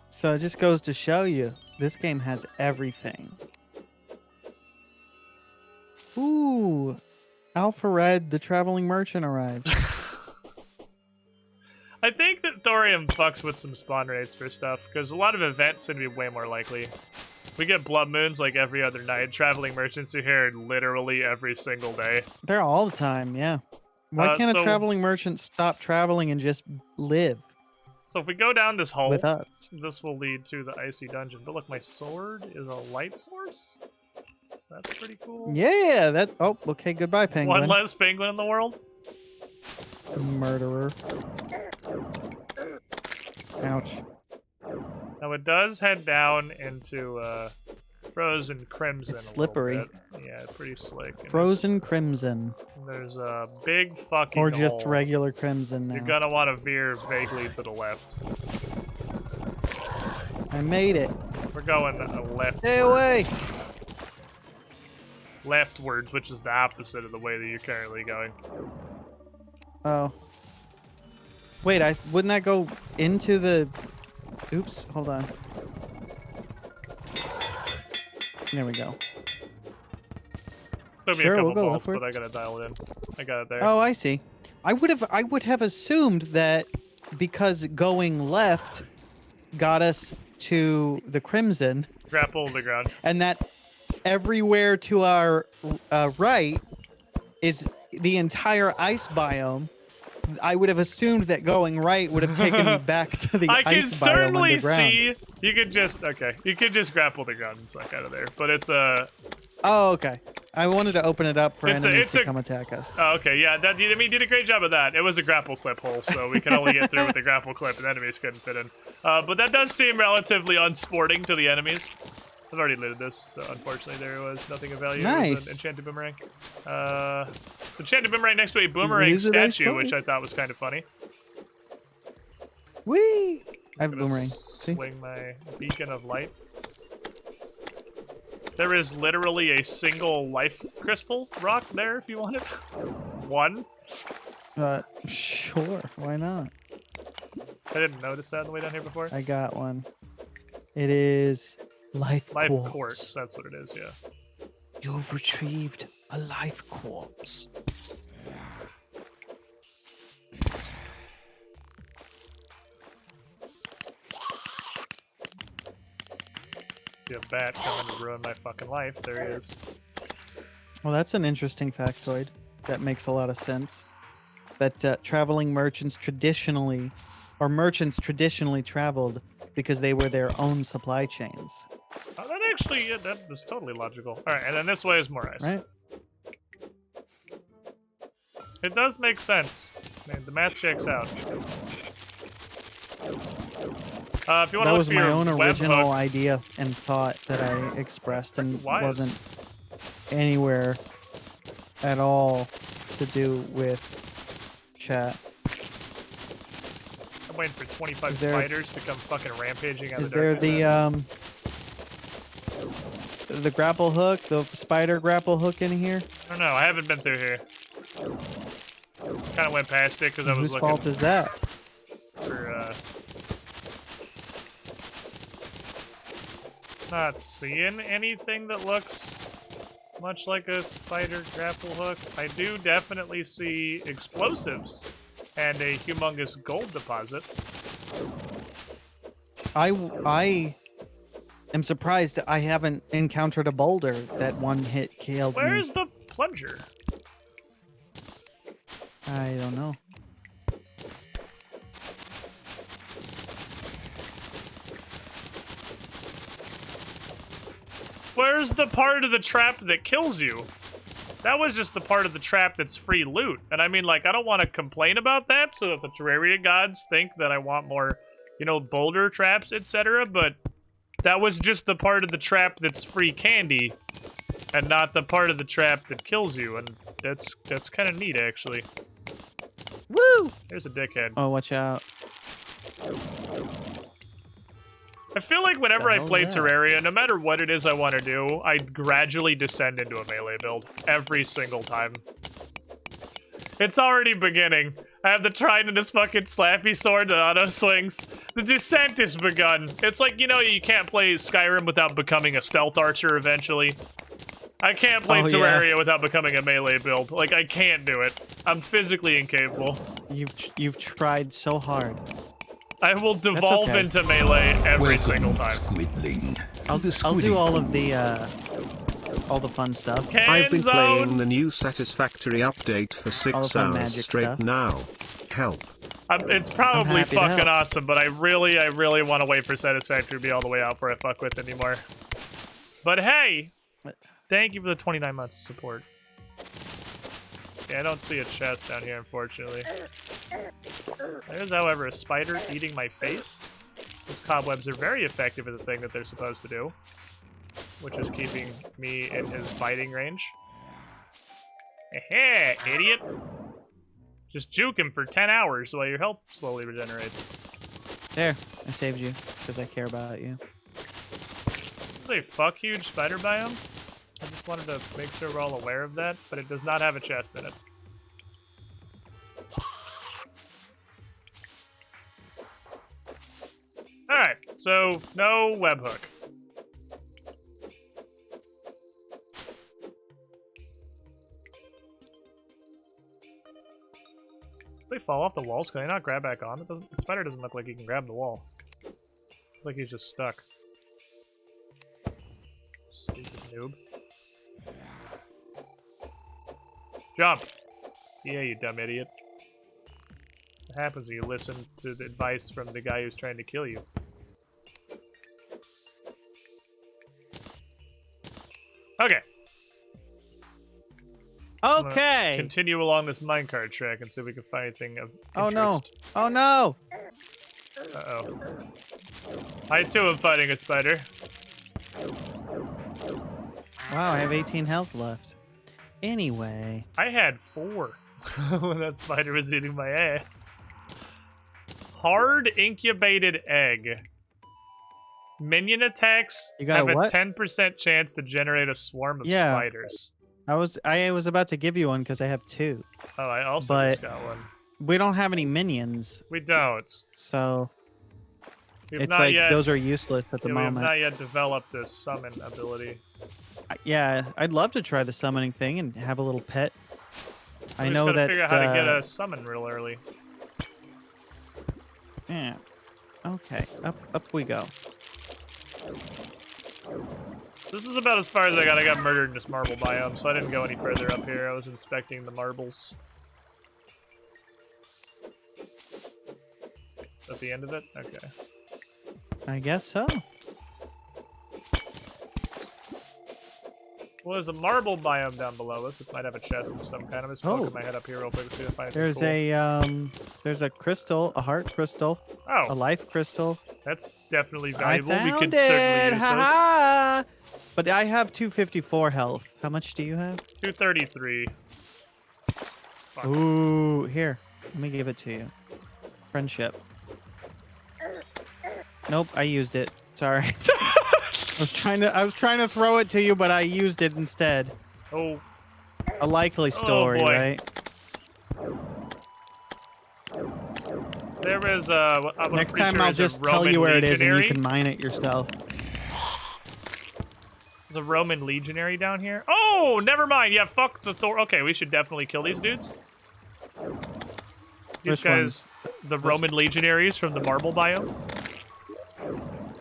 So it just goes to show you, this game has everything. Ooh. Alpha Red, the traveling merchant arrived. I think that thorium fucks with some spawn rates for stuff, because a lot of events seem to be way more likely. We get blood moons like every other night. Traveling merchants are here literally every single day. They're all the time, yeah. Why can't so- a traveling merchant stop traveling and just live So if we go down this hole, with us? this will lead to the icy dungeon. But look, my sword is a light source. So that's pretty cool. Yeah, that. Oh, okay. Goodbye, penguin. One less penguin in the world. Murderer. Ouch. Now it does head down into frozen crimson. It's a little slippery. bit. Yeah, pretty slick. And Frozen crimson, there's a big fucking or just hole. regular crimson now. You're gonna want to veer vaguely to the left. I made it. We're going left. Stay away. Leftwards, which is the opposite of the way that you're currently going. Oh. Wait, wouldn't that go into the... Oops, hold on. There we go. throw me a Sure, couple we'll go balls, but upwards. I gotta dial it in. I got it there. Oh, I see. I would have assumed that because going left got us to the Crimson, Grapple the ground. and that everywhere to our right is the entire ice biome. I would have assumed that going right would have taken me back to the I can ice biome certainly underground. see. You could just You could just grapple the ground and suck out of there. But it's Oh, okay. I wanted to open it up for enemies it's to a- come attack us. Oh, okay, yeah. That I mean, did a great job of that. It was a grapple clip hole, so we could only get through with the grapple clip, and enemies couldn't fit in. But that does seem relatively unsporting to the enemies. I've already looted this, so unfortunately there was nothing of value. Nice. It was an enchanted boomerang. Enchanted boomerang next to a boomerang Is it nice statue, which toy? I thought was kind of funny. Whee! I have a I'm gonna boomerang. See? Swing my beacon of light. There is literally a single life crystal rock there if you want it. One. Sure. Why not? I didn't notice that on the way down here before. I got one. It is life Life quartz. quartz, that's what it is, yeah. You've retrieved a life quartz. See a bat coming to ruin my fucking life. There he is. Well, that's an interesting factoid. That makes a lot of sense. That traveling merchants traditionally traveled because they were their own supply chains. Oh, that actually, yeah, that was totally logical. Alright, and then this way is more ice. Right? It does make sense. I mean, the math checks out. If you want to That look was for my your own webhook, original idea and thought that I expressed and wise. wasn't anywhere at all to do with chat. I'm waiting for 25 Is there- spiders to come fucking rampaging out Is of there darkness. the grapple hook, the spider grapple hook in here? I don't know. I haven't been through here. Kind of went past it because I was Whose looking fault is that? for. Not seeing anything that looks much like a spider grapple hook. I do definitely see explosives and a humongous gold deposit. I am surprised I haven't encountered a boulder that one hit killed me. Where's the plunger? I don't know. Where's the part of the trap that kills you? That was just the part of the trap that's free loot. And I mean, like, I don't want to complain about that so that the Terraria gods think that I want more, you know, boulder traps, etc. But that was just the part of the trap that's free candy and not the part of the trap that kills you. And that's kind of neat, actually. Woo! There's a dickhead. Oh, watch out. I feel like whenever I hell play yeah. Terraria, no matter what it is I want to do, I gradually descend into a melee build. Every single time. It's already beginning. I have the Tridentous fucking slappy sword that auto swings. The descent has begun. It's like, you know, you can't play Skyrim without becoming a stealth archer eventually. I can't play Oh, yeah. Terraria without becoming a melee build. Like, I can't do it. I'm physically incapable. You've tried so hard. I will devolve okay. into melee every Welcome, single time. Squidling. I'll The do squidding all of pool. the fun stuff. I've been playing Zone. the new satisfactory update for All the 6 fun hours magic straight stuff. now. Help. It's probably happy to fucking help. awesome, but I really want to wait for Satisfactory to be all the way out before I fuck with it anymore. But hey, thank you for the 29 months of support. Yeah, I don't see a chest down here, unfortunately. There's, however, a spider eating my face. Those cobwebs are very effective at the thing that they're supposed to do, which is keeping me in his biting range. Heh, idiot! Just juke him for 10 hours while your health slowly regenerates. There, I saved you because I care about you. It's a fuck huge spider biome. I just wanted to make sure we're all aware of that, but it does not have a chest in it. Alright, so no webhook. They fall off the walls. Can I not grab back on? The spider doesn't look like he can grab the wall. Looks like he's just stuck. Stupid noob. Jump! Yeah, you dumb idiot. What happens when you listen to the advice from the guy who's trying to kill you? Okay. Okay. Continue along this minecart track and see if we can find anything of interest. Oh no. Oh no. Uh-oh. I too am fighting a spider. Wow, I have 18 health left. Anyway. I had 4 when that spider was eating my ass. Hard incubated egg. Minion attacks have a 10% chance to generate a swarm of spiders. I was about to give you one because I have 2. Oh, I also just got one. We don't have any minions. We don't. So We've it's not like yet, those are useless at the moment. We have not yet developed a summon ability. Yeah, I'd love to try the summoning thing and have a little pet. I know that. Figure out how to get a summon real early. Yeah. Okay. Up we go. This is about as far as I got. I got murdered in this marble biome, so I didn't go any further up here. I was inspecting the marbles. At the end of it? Okay. I guess so. Well, there's a marble biome down below us, which might have a chest of some kind. I'm just poking my head up here real quick to see if I find anything cool. There's a crystal, a heart crystal, a life crystal. That's definitely valuable. I found we could it. certainly use those. But I have 254 health. How much do you have? 233. Fuck. Ooh, here. Let me give it to you. Friendship. Nope, I used it. Sorry. I was trying to throw it to you, but I used it instead. Oh. A likely story, right? There is next time I'll just tell you where it is and you can mine it yourself. There's a Roman legionary down here. Oh, never mind. Yeah, fuck the Thor. Okay, we should definitely kill these dudes. These guys, the Roman legionaries from the marble biome.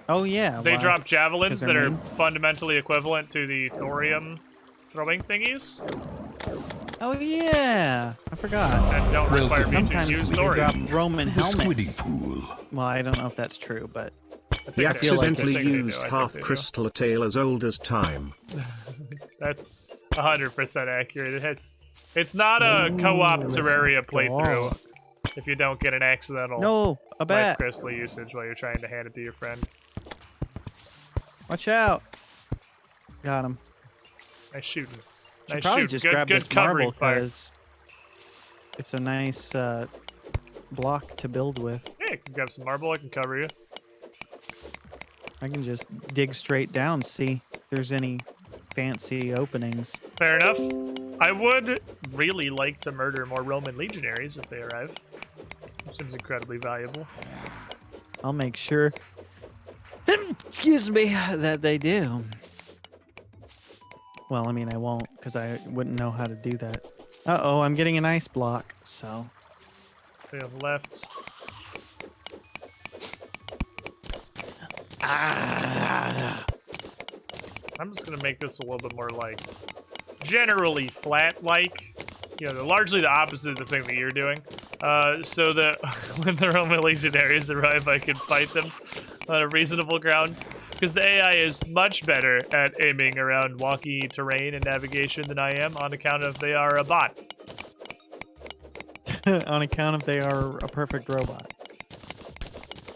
Oh yeah. They drop javelins that are fundamentally equivalent to the thorium throwing thingies. Oh yeah, I forgot. And don't require me to use thorium. Drop Roman helmets. Pool. Well, I don't know if that's true, but he accidentally used half crystal a tale as old as time. That's 100% accurate. It's not a co-op Terraria playthrough if you don't get an accidental life crystal usage while you're trying to hand it to your friend. Watch out! Got him. Nice shooting. Should probably just grab this marble because it's a nice block to build with. Yeah, you can grab some marble. I can cover you. I can just dig straight down, see if there's any fancy openings. Fair enough. I would really like to murder more Roman legionaries if they arrive. It seems incredibly valuable. I'll make sure, excuse me, that they do. Well, I mean, I won't, because I wouldn't know how to do that. Uh-oh, I'm getting an ice block, so... We have left. I'm just gonna make this a little bit more, like, generally flat-like. You know, largely the opposite of the thing that you're doing. So that when the Roman legionaries arrive, I can fight them on a reasonable ground. Because the AI is much better at aiming around wonky terrain and navigation than I am, on account of they are a bot. On account of they are a perfect robot.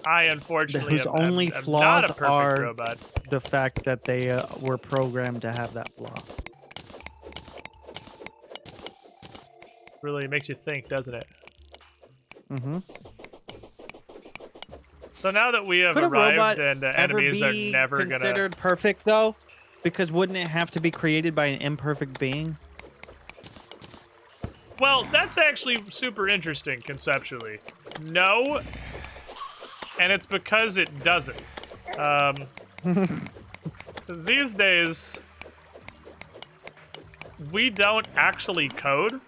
I unfortunately whose only flaws not a perfect are robot. The fact that they were programmed to have that flaw. Really makes you think, doesn't it? Mm-hmm. So now that we have arrived and the enemies are never gonna... considered perfect, though? Because wouldn't it have to be created by an imperfect being? Well, that's actually super interesting conceptually. No, and it's because it doesn't. These days, we don't actually code.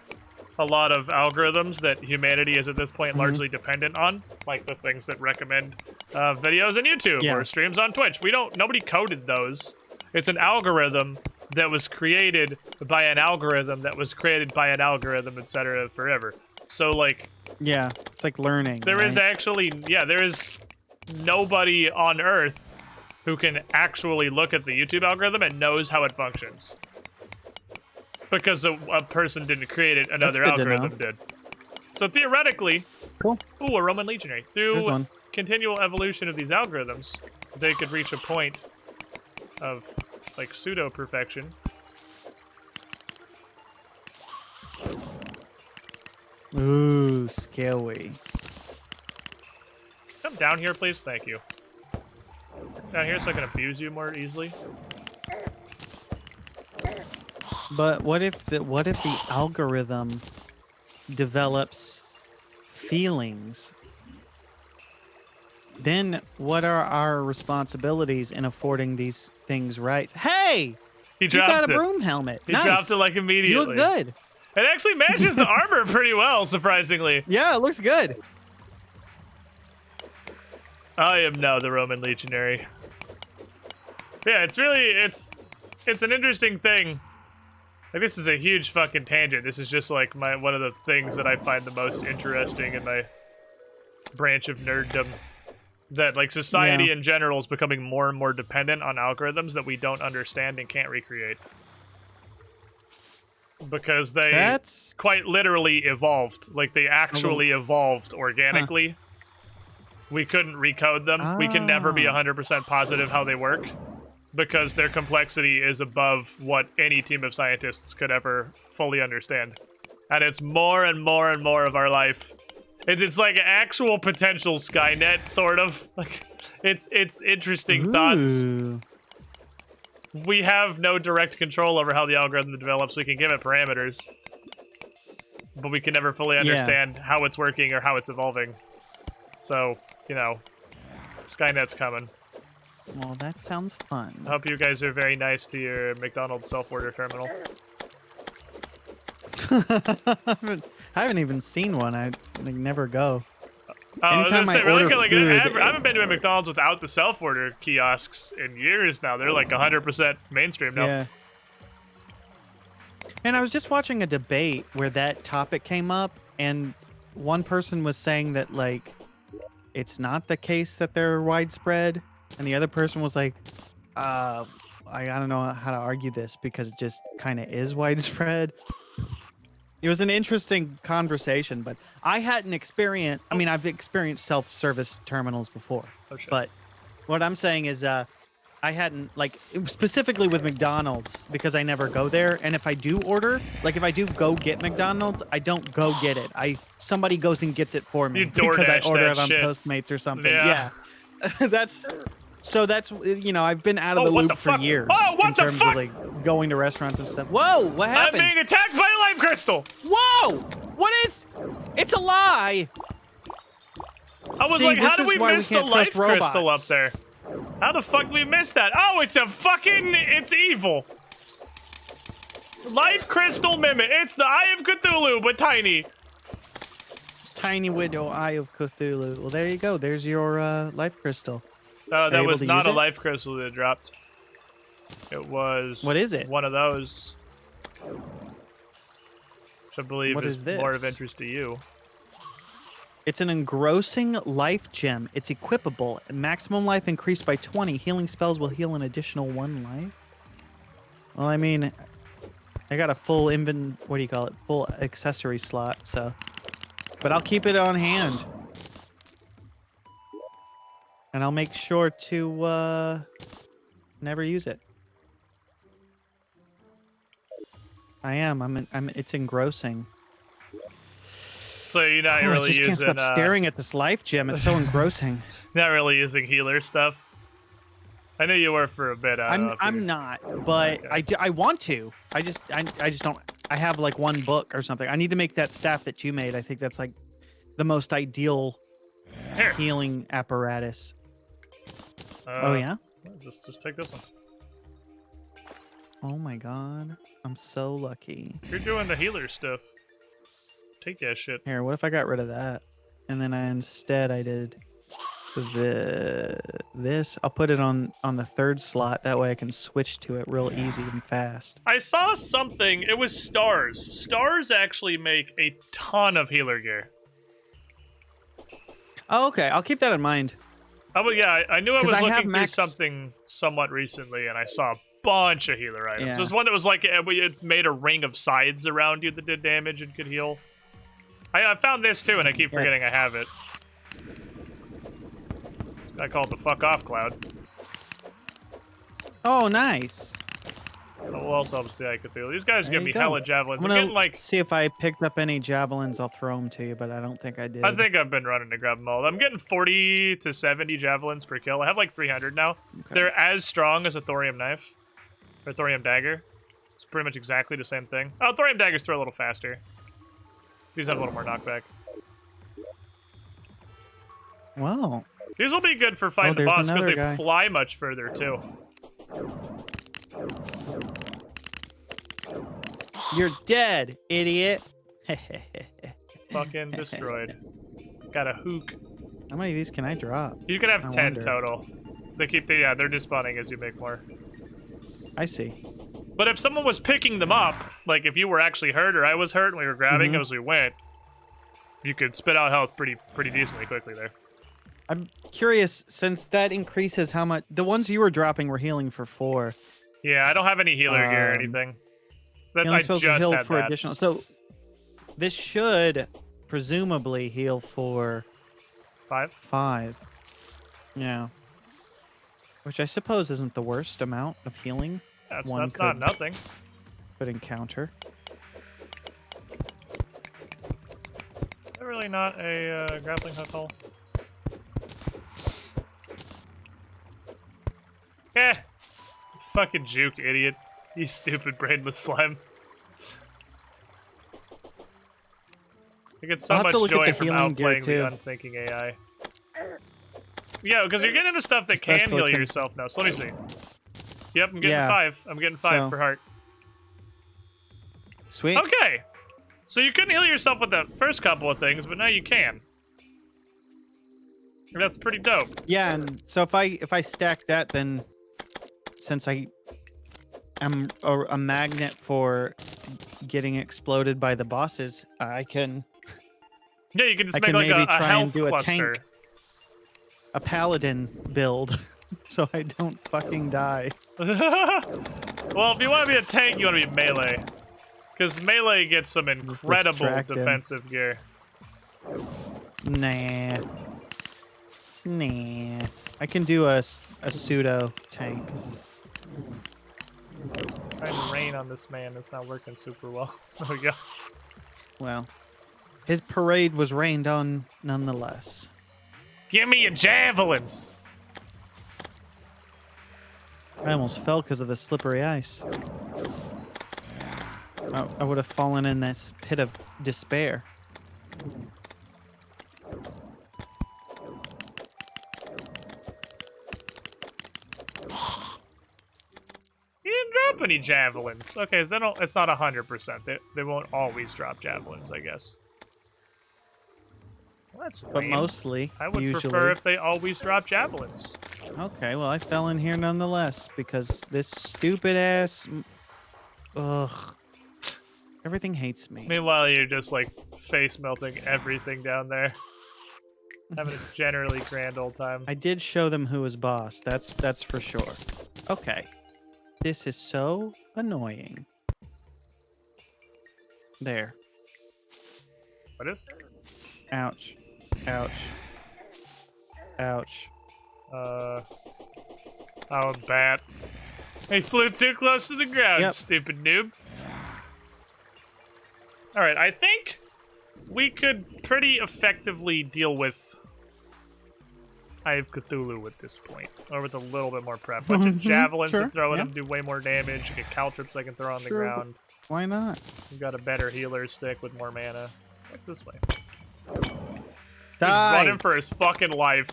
a lot of algorithms that humanity is at this point Mm-hmm. largely dependent on, like the things that recommend videos on YouTube Yeah. or streams on Twitch. Nobody coded those. It's an algorithm that was created by an algorithm that was created by an algorithm, etc. forever. So like, Yeah, it's like learning. there is right? actually, there is nobody on Earth who can actually look at the YouTube algorithm and knows how it functions. Because a person didn't create it, another That's good to know. algorithm did. So theoretically, Cool. ooh, a Roman legionary. There's Through one. continual evolution of these algorithms, they could reach a point of, like, pseudo-perfection. Ooh, scary. Come down here, please. Thank you. Down here so I can abuse you more easily. But what if the algorithm develops feelings? Then what are our responsibilities in affording these things rights? Hey, He you dropped got a it. broom helmet. He Nice. dropped it, like, immediately. You look good. It actually matches the armor pretty well, surprisingly. Yeah, it looks good. I am now the Roman legionary. Yeah, it's an interesting thing. Like, this is a huge fucking tangent. This is just like one of the things that I find the most interesting in my branch of nerddom. That, like, society Yeah. in general is becoming more and more dependent on algorithms that we don't understand and can't recreate. Because they That's quite literally evolved. Like, they actually evolved organically. We couldn't recode them. We can never be 100% positive how they work. Because their complexity is above what any team of scientists could ever fully understand. And it's more and more and more of our life. It's like an actual potential Skynet, sort of. Like, it's interesting thoughts. Ooh. We have no direct control over how the algorithm develops. We can give it parameters. But we can never fully understand how it's working or how it's evolving. So, Skynet's coming. Well, that sounds fun. I hope you guys are very nice to your McDonald's self-order terminal. I haven't even seen one. I never go. Anytime I order like, food, I haven't been to a McDonald's without the self-order kiosks in years now. They're like 100% mainstream now. Yeah. And I was just watching a debate where that topic came up, and one person was saying that, like, it's not the case that they're widespread, and the other person was like, I don't know how to argue this because it just kind of is widespread. It was an interesting conversation, but I hadn't experienced. I mean, I've experienced self-service terminals before, Oh, shit. but what I'm saying is, I hadn't, like, specifically with McDonald's, because I never go there. And if I do order, like, if I do go get McDonald's, I don't go get it. Somebody goes and gets it for me You because I DoorDash order that it on shit. Postmates or something. Yeah. that's I've been out of the what loop the for fuck? years Oh, what in the terms fuck? of, like, going to restaurants and stuff. Whoa, what I'm happened? being attacked by a life crystal! Whoa! What is? It's a lie. I was See, like, how this did is we why we miss the can't life trust crystal up robots. there? How the fuck did we miss that? Oh, it's evil. Life crystal mimic. It's the Eye of Cthulhu, but tiny. Tiny widow eye of Cthulhu. Well, there you go. There's your life crystal. That able was to not use a it? life crystal that dropped. It was. What is it? One of those. Which I believe What is is more of this? interest to you. It's an engrossing life gem. It's equipable. Maximum life increased by 20. Healing spells will heal an additional 1 life. Well, I mean, I got a full full accessory slot, so. But I'll keep it on hand. And I'll make sure to never use it. It's engrossing. So you're not Oh, really I just can't using. stop staring at this life gem. It's so engrossing. Not really using healer stuff. I knew you were for a bit. I'm not, but Okay. I want to. I just don't. I have like one book or something. I need to make that staff that you made. I think that's like the most ideal Here. healing apparatus. Oh yeah. Just take this one. Oh my god. I'm so lucky. You're doing the healer stuff. Take that shit. Here, what if I got rid of that? And then instead I did this. I'll put it on the third slot. That way I can switch to it real easy and fast. I saw something. It was Stars. Stars actually make a ton of healer gear. Oh, okay. I'll keep that in mind. Oh, but yeah, I knew I was looking through max... something somewhat recently, and I saw a bunch of healer items. Yeah. There's one that was like it made a ring of sides around you that did damage and could heal. I found this too, and I keep forgetting I have it. I call it the fuck off cloud. Oh, nice. Who else helps the Cthulhu? These guys give me go. hella javelins. I'm I'm gonna getting like. see if I picked up any javelins. I'll throw them to you, but I don't think I did. I think I've been running to grab them all. I'm getting 40 to 70 javelins per kill. I have like 300 now. Okay. They're as strong as a thorium knife or thorium dagger. It's pretty much exactly the same thing. Oh, thorium daggers throw a little faster. These have a little more knockback. Wow. These will be good for fighting the there's boss because another they guy. fly much further too. You're dead, idiot. Fucking destroyed. Got a hook. How many of these can I drop? You can have I 10 wonder. total. They keep the, yeah, they're despawning as you make more. I see. But if someone was picking them up, like if you were actually hurt or I was hurt and we were grabbing Mm-hmm. them as we went, you could spit out health pretty decently quickly there. I'm curious, since that increases how much... The ones you were dropping were healing for 4. Yeah, I don't have any healer gear or anything. That You're I supposed just to heal had for that. additional... So, this should presumably heal for 5? 5. Yeah. Which I suppose isn't the worst amount of healing That's one not could, nothing. could encounter. Is that really not a grappling hook hole? Eh! Fucking juke, idiot. You stupid brainless slime. I get so I'll have much to look at joy the from healing gear, outplaying the too. unthinking AI. Yeah, because you're getting into stuff that can Especially heal con- yourself now. So let me see. Yep, I'm getting Yeah. 5. I'm getting 5 So- per heart. Sweet. Okay. So you couldn't heal yourself with the first couple of things, but now you can. And that's pretty dope. Yeah, and so if I stack that, then since I am a magnet for getting exploded by the bosses, I can Yeah, you can just I make can like maybe a try and health do a cluster. tank. A paladin build, so I don't fucking die. Well, if you want to be a tank, you want to be melee. Because melee gets some incredible distract him. defensive gear. Nah. I can do a pseudo tank. Trying to rain on this man is not working super well. There we go. Well, his parade was rained on nonetheless. Give me your javelins! I almost fell because of the slippery ice. I would have fallen in this pit of despair. He didn't drop any javelins. Okay, they don't. It's not 100%. They won't always drop javelins, I guess. Well, that's But lame. mostly, I would usually. prefer if they always drop javelins. Okay, well, I fell in here nonetheless because this stupid ass. Ugh. Everything hates me. Meanwhile, you're just like face melting everything down there. Having a generally grand old time. I did show them who was boss. That's for sure. Okay. This is so annoying. There. What is? Ouch. Ouch. Ouch. Oh, a bat. He flew too close to the ground, Yep. stupid noob. Alright, I think we could pretty effectively deal with Eye of Cthulhu at this point. Or with a little bit more prep. Bunch of javelins sure, to throw at yeah. him do way more damage. You get caltrips I can throw on the Sure. ground. Why not? We've got a better healer stick with more mana. What's this way? He's Die! running for his fucking life.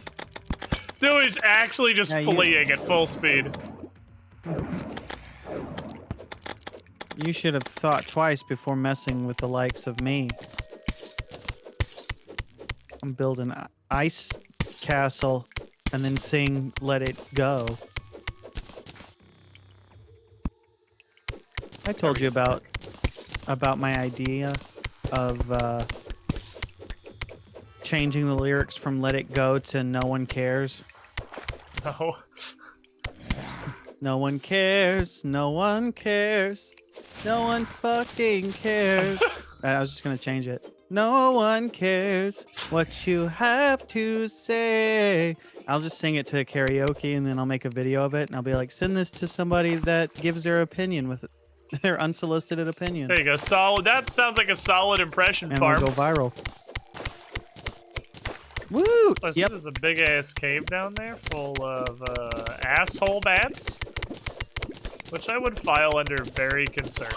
Dude is actually just Yeah, you- fleeing at full speed. You should have thought twice before messing with the likes of me. I'm building an ice castle and then sing "Let It Go." I told you about my idea of changing the lyrics from "Let It Go" to "No One Cares." No. No one cares. No one cares. No one fucking cares. I was just gonna change it. No one cares what you have to say. I'll just sing it to karaoke and then I'll make a video of it and I'll be like, send this to somebody that gives their opinion with their unsolicited opinion. There you go. Solid. That sounds like a solid impression, And Farm. we'll go viral. Woo! Oh, so Yep. there's a big ass cave down there full of asshole bats, which I would file under very concerning.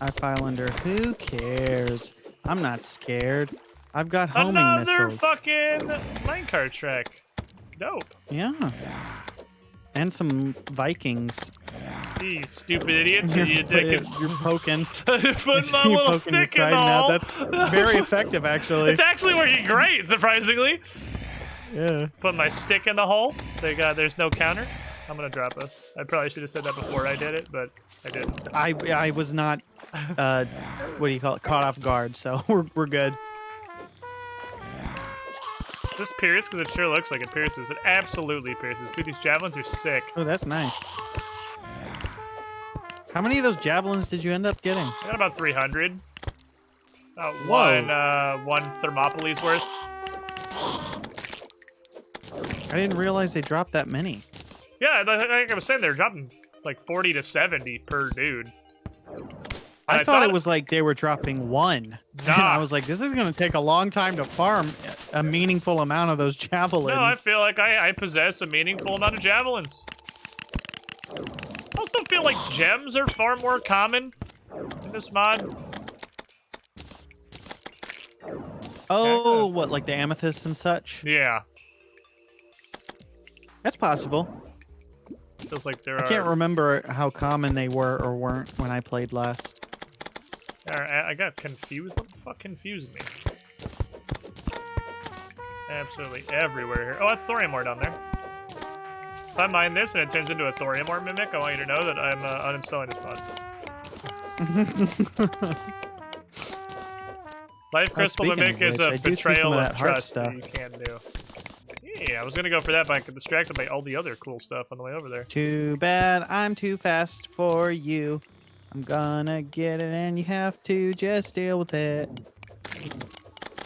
I file under who cares? I'm not scared. I've got homing Another missiles. fucking minecart track. Dope. Yeah. And some Vikings. You stupid idiots. You're, You dick. you're poking. Put my You're little poking stick your in the trident out. hole. That's very effective, actually. It's actually working great, surprisingly. Yeah. Put my stick in the hole. There's no counter. I'm gonna drop us. I probably should have said that before I did it, but I didn't. I was not, what do you call it, caught off guard, so we're good. Just pierce, because it sure looks like it pierces. It absolutely pierces. Dude, these javelins are sick. Oh, that's nice. How many of those javelins did you end up getting? I got about 300. About Whoa. one Thermopyla's worth. I didn't realize they dropped that many. Yeah, like I was saying, they're dropping like 40 to 70 per dude. I thought it was like they were dropping one. Nah. And I was like, this is going to take a long time to farm a meaningful amount of those javelins. No, I feel like I possess a meaningful amount of javelins. I also feel like gems are far more common in this mod. Oh, what, like the amethysts and such? Yeah. That's possible. Feels like there I can't remember how common they were or weren't when I played last. I got confused. What the fuck confused me? Absolutely everywhere here. Oh, that's thorium ore down there. If I mine this and it turns into a thorium ore mimic, I want you to know that I'm uninstalling this mod. Life crystal mimic is a betrayal of trust that you can't do. Yeah, I was gonna go for that, but I got distracted by all the other cool stuff on the way over there. Too bad I'm too fast for you. I'm gonna get it and you have to just deal with it.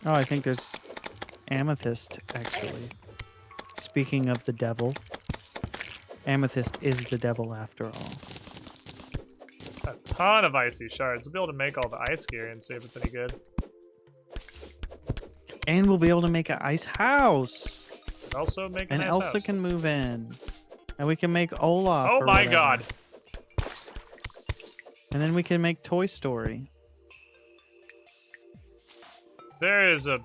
Oh, I think there's amethyst, actually. Speaking of the devil. Amethyst is the devil after all. A ton of icy shards. We'll be able to make all the ice gear and see if it's any good. And we'll be able to make an ice house. Also make a And nice Elsa house. can move in. And we can make Olaf. Oh or my whatever. god. And then we can make Toy Story. There is a...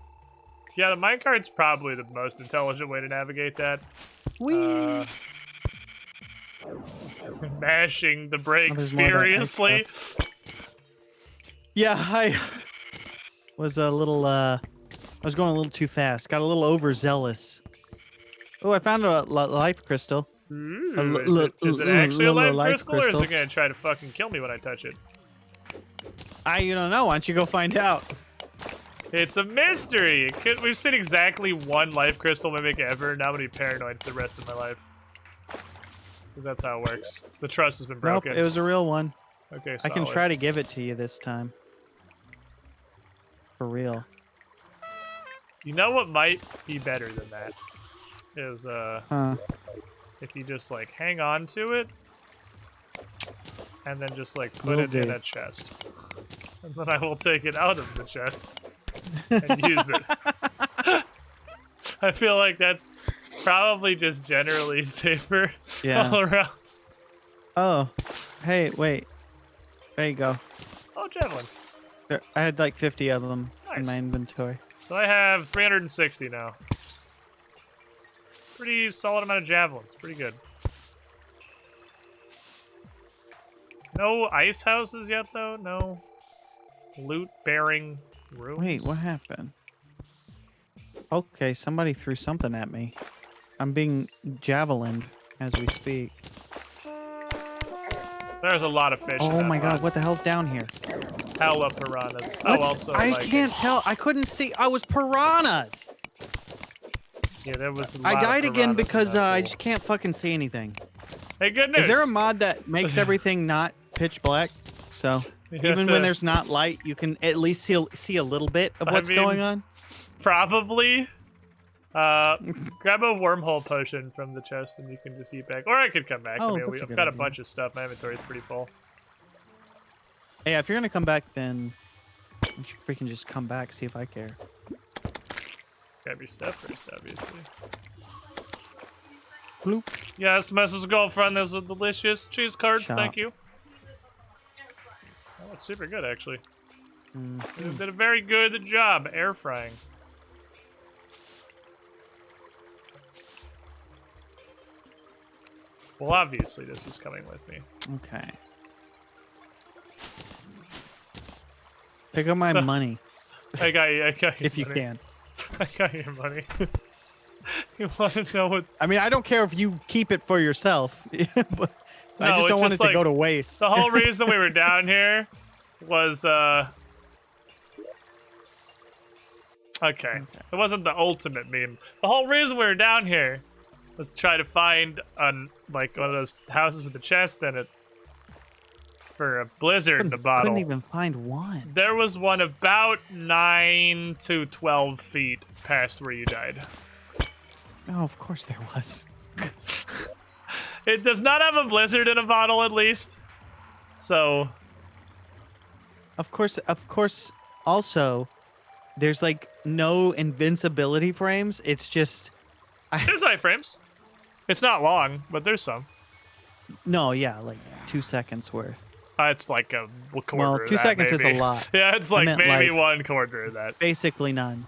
Yeah, the minecart's probably the most intelligent way to navigate that. Whee! Mashing the brakes there's more of that ice furiously. Yeah, I was a little, I was going a little too fast. Got a little overzealous. Oh, I found a life crystal. Ooh, is it actually a life crystal, or is crystal. it gonna try to fucking kill me when I touch it? You don't know. Why don't you go find out? It's a mystery. We've seen exactly one life crystal mimic ever, and I'm gonna be paranoid for the rest of my life. Because that's how it works. The trust has been Nope, broken. it was a real one. Okay, I can solid. try to give it to you this time. For real. You know what might be better than that? Is, Huh. if you just, like, hang on to it, and then just, like, put Will it in do. a chest. And then I will take it out of the chest and use it. I feel like that's probably just generally safer Yeah. all around. Oh. Hey, wait. There you go. Oh, javelins. There, I had like 50 of them in Nice. my inventory. So I have 360 now. Pretty solid amount of javelins. Pretty good. No ice houses yet, though? No loot-bearing Rooms. Wait, what happened? Okay, somebody threw something at me. I'm being javelined as we speak. There's a lot of fish. Oh in my that god, pond. what the hell's down here? Hella piranhas. Oh, also I like, can't tell. I couldn't see. I was piranhas. Yeah, there was. A lot I of died again piranhas in because that I pool. just can't fucking see anything. Hey, good news. Is there a mod that makes everything not pitch black? So even when there's not light, you can at least see a little bit of what's going on? Probably. Grab a wormhole potion from the chest and you can just eat back. Or I could come back. Oh, I mean, that's a I've good got a idea. bunch of stuff. My inventory's pretty full. Yeah, if you're gonna come back, then why don't you freaking just come back, see if I care. Grab your stuff first, obviously. Bloop. Yes, Mrs. Girlfriend, those are delicious cheese curds. Shop. Thank you. Oh, that's super good, actually. Mm. You did a very good job air frying. Well, obviously, this is coming with me. Okay. Pick up my So- money I got your if you money. can. I got your money. You want to know what's... I mean, I don't care if you keep it for yourself, but I No, just it's don't want just it to like- go to waste. The whole reason we were down here was, Okay. It wasn't the ultimate meme. The whole reason we were down here was to try to find, like, one of those houses with a chest in it for a blizzard in the bottle. Couldn't even find one. There was one about 9 to 12 feet past where you died. Oh, of course there was. It does not have a blizzard in a bottle, at least. So, Of course. Also, there's like no invincibility frames. It's just there's iframes. It's not long, but there's some. no, yeah, like 2 seconds worth. It's like a quarter Well, of 2 that, seconds is a maybe. lot. Yeah, it's I like meant, maybe like- 1/4 of that. Basically none.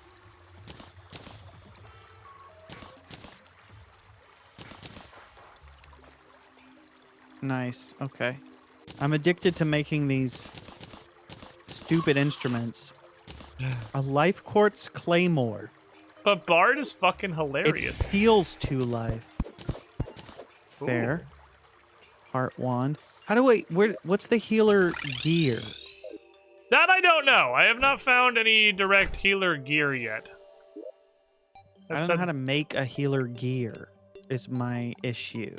Nice. Okay. I'm addicted to making these stupid instruments. A life quartz claymore. But Bard is fucking It hilarious. steals 2 life. Fair. Heart wand. How do I? What's the healer gear? That I don't know. I have not found any direct healer gear yet. I don't know how to make a healer gear. Is my issue.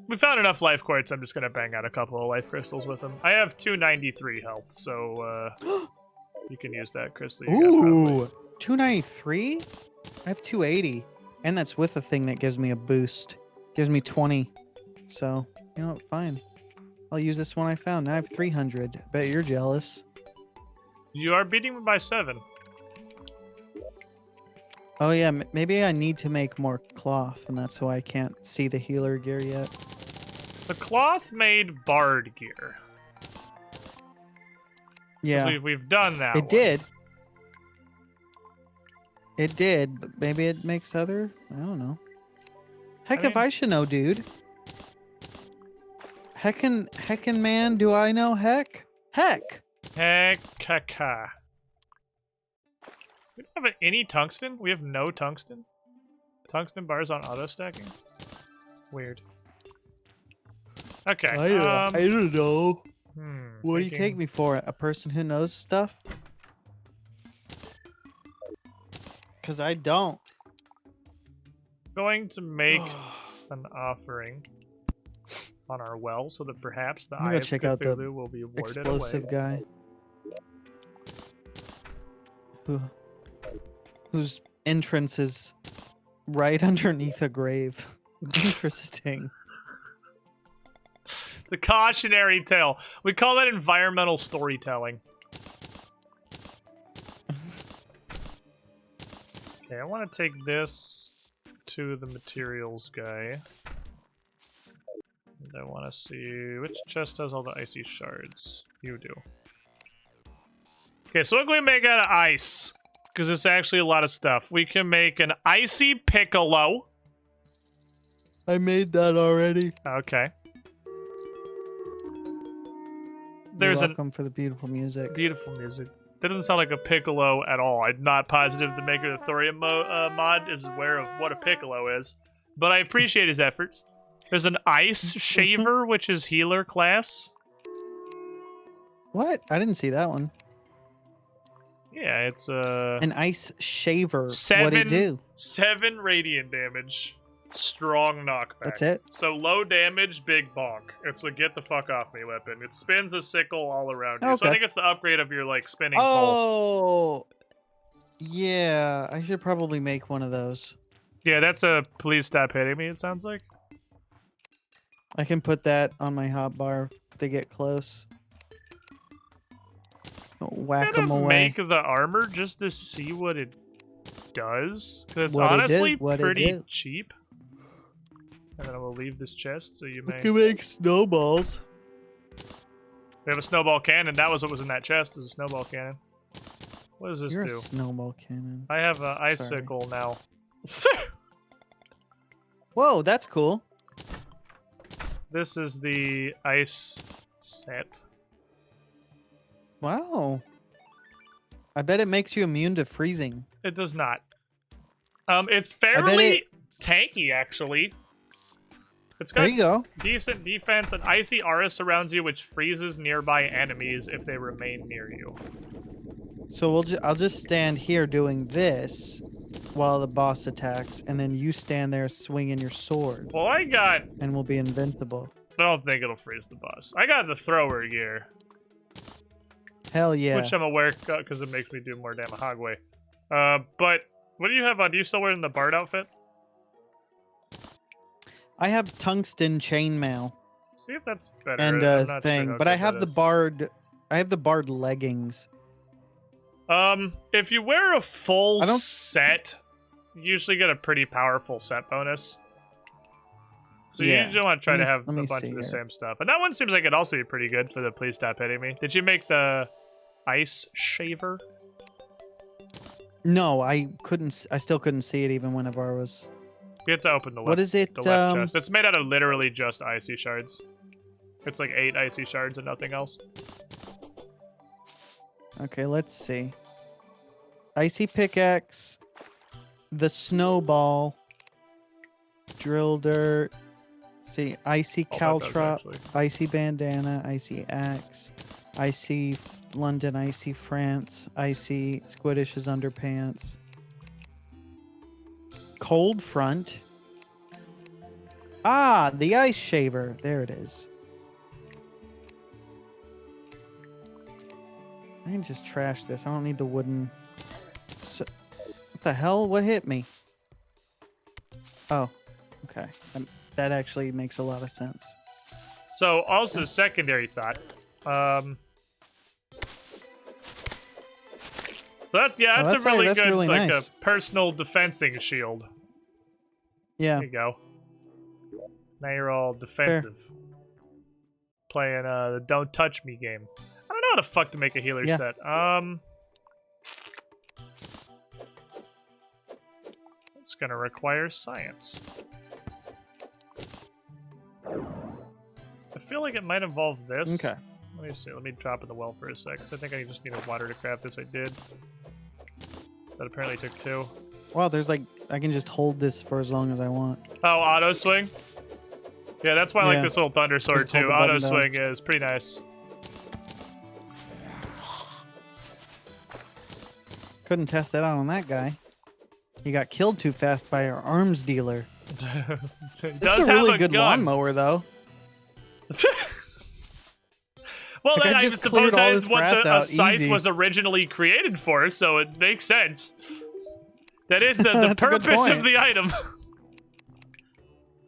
We found enough life quartz. I'm just gonna bang out a couple of life crystals with them. I have 293 health, so you can use that crystal. You got probably. Ooh, 293. I have 280, and that's with a thing that gives me a boost. Gives me 20. So you know what? Fine. I'll use this one I found. Now I have 300. Bet you're jealous. You are beating me by 7. Oh yeah, maybe I need to make more cloth, and that's why I can't see the healer gear yet. The cloth made Bard gear. Yeah, We've done that. it one. did. It did, but maybe it makes other. I don't know. Heck, if mean- I should know, dude. Heckin' man, do I know heck? Heck. Heck. We don't have any tungsten? We have no tungsten? Tungsten bars on auto stacking? Weird. Okay. I don't know. What do you thinking- take me for? A person who knows stuff? Because I don't. Going to make an offering on our well so that perhaps the I'm gonna Eye go of check out the Cthulhu will be warded Explosive away. guy. Whose entrance is right underneath a grave. Interesting. The cautionary tale. We call that environmental storytelling. Okay, I want to take this to the materials guy. And I want to see which chest has all the icy shards. You do. Okay, so what can we make out of ice? Because it's actually a lot of stuff. We can make an icy piccolo. I made that already. Okay. there's You're welcome for the beautiful music. beautiful music. That doesn't sound like a piccolo at all. I'm not positive the maker of the Thorium mod is aware of what a piccolo is, but I appreciate his efforts. There's an ice shaver, which is healer class. What? I didn't see that one. Yeah, it's An ice shaver. What'd it do? 7 radiant damage. Strong knockback. That's it? So low damage, big bonk. It's a get the fuck off me weapon. It spins a sickle all around you. So I Okay. think it's the upgrade of your like spinning pole. Oh, yeah. I should probably make one of those. Yeah, that's a please stop hitting me, it sounds like. I can put that on my hotbar if they get close. Whack them away. Make the armor just to see what it does. Because it's What it honestly did, what it pretty did. cheap. And then I will leave this chest so you may... We can make snowballs. We have a snowball cannon. That was what was in that chest, is a snowball cannon. What does this You're do? a snowball cannon. I have an icicle now. Whoa, that's cool. This is the ice set. Wow. I bet it makes you immune to freezing. It does not. It's fairly tanky, actually. It's got There you go. decent defense. An icy aura surrounds you, which freezes nearby enemies if they remain near you. So I'll just stand here doing this while the boss attacks, and then you stand there swinging your sword, Well, I and we'll be invincible. don't think it'll freeze the boss. I got the thrower gear, Hell yeah. which I'm aware because it makes me do more damage. Hogway. But what do you have on? Do you still wearing the Bard outfit? I have tungsten chainmail See if that's better. and I'm a not thing, sure how but I good have that the is. bard. I have the bard leggings. If you wear a full I don't- set, you usually get a pretty powerful set bonus. So Yeah. you don't want to try Let to me- have let a me bunch see of the here. same stuff. And that one seems like it'd also be pretty good for the please stop hitting me. Did you make the ice shaver? No, I couldn't. I still couldn't see it even whenever I was. You have to open the left, What is it? the left chest. It's made out of literally just icy shards. It's like 8 icy shards and nothing else. Okay, let's see. Icy pickaxe, the snowball, drill dirt. See, icy All that does, caltrop, actually. icy bandana, icy axe, icy London, icy France, icy Squidish's underpants, cold front. Ah, the ice shaver. There it is. I can just trash this. I don't need the wooden. So, what the hell? What hit me? Oh, okay. That actually makes a lot of sense. So, also secondary thought. So that's that's that's a really that's good really like nice. a personal defensing shield. Yeah. There you go. Now you're all defensive. Playing the don't touch me game. I don't know how the fuck to make a healer Yeah. set. It's gonna require science. I feel like it might involve this. Okay. Let me see. Let me drop in the well for a sec. 'Cause I think I just needed water to craft this. I did. That apparently took 2. Wow, there's like I can just hold this for as long as I want. Oh, auto swing. Yeah, that's why I like Yeah. this little thunder sword Just hold too. the Auto button down. swing is pretty nice. Couldn't test that out on that guy. He got killed too fast by our arms dealer. It This does is a have really a good gun. lawnmower, though. Well, Like, then I I just suppose cleared all that is this what grass a out scythe easy. was originally created for, so it makes sense. That is the That's a good purpose of point. the item.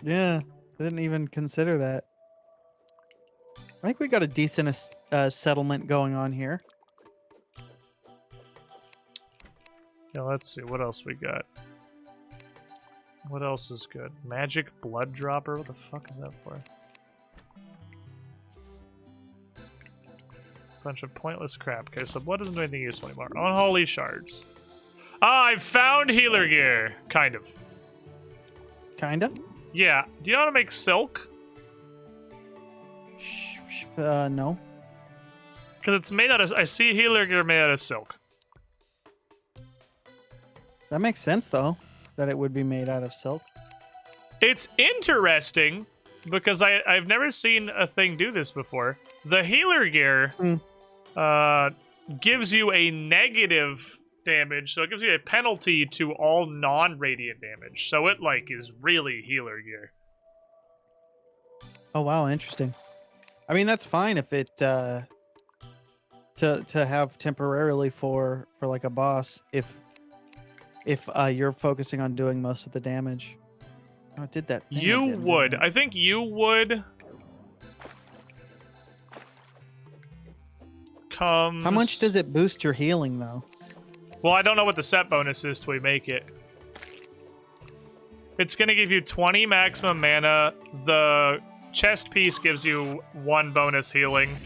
Yeah, I didn't even consider that. I think we got a decent settlement going on here. Yeah, let's see what else we got. What else is good? Magic blood dropper. What the fuck is that for? Bunch of pointless crap. Okay, so what doesn't do anything useful anymore? Unholy shards. Ah, I found healer gear. Kind of. Kinda. Yeah. Do you know how to make silk? No. Because it's made out of... I see healer gear made out of silk. That makes sense, though, that it would be made out of silk. It's interesting, because I've never seen a thing do this before. The healer gear gives you a negative damage, so it gives you a penalty to all non-radiant damage. So it, like, is really healer gear. Oh, wow, interesting. I mean, that's fine if it... to have temporarily for like a boss if you're focusing on doing most of the damage. Oh, it did that thing You again, would. didn't it? I think you would. How much does it boost your healing, though? Well, I don't know what the set bonus is till we make it. It's going to give you 20 maximum mana. The chest piece gives you 1 bonus healing.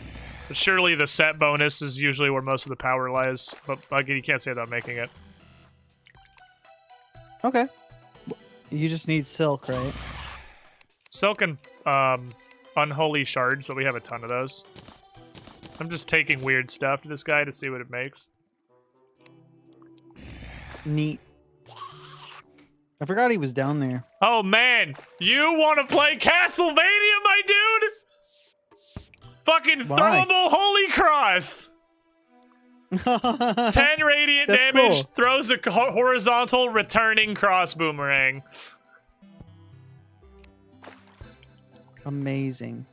But surely the set bonus is usually where most of the power lies. But again, you can't say that I'm making it. Okay. You just need silk, right? Silk and unholy shards, but we have a ton of those. I'm just taking weird stuff to this guy to see what it makes. Neat. I forgot he was down there. Oh man, you want to play Castlevania, my dude? Fucking Why? throwable Holy Cross! 10 radiant That's damage, cool. throws a horizontal returning cross boomerang. Amazing.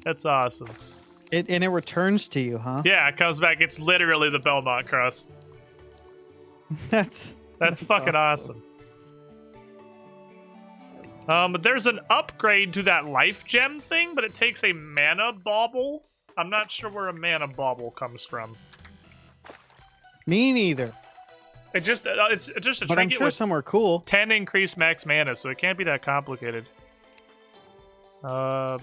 That's awesome. And it returns to you, huh? Yeah, it comes back. It's literally the Belmont cross. That's fucking awesome. But there's an upgrade to that life gem thing, but it takes a mana bauble. I'm not sure where a mana bauble comes from. Me neither. It's just a But I'm trinket sure with somewhere cool. 10 increased max mana, so it can't be that complicated. Ha!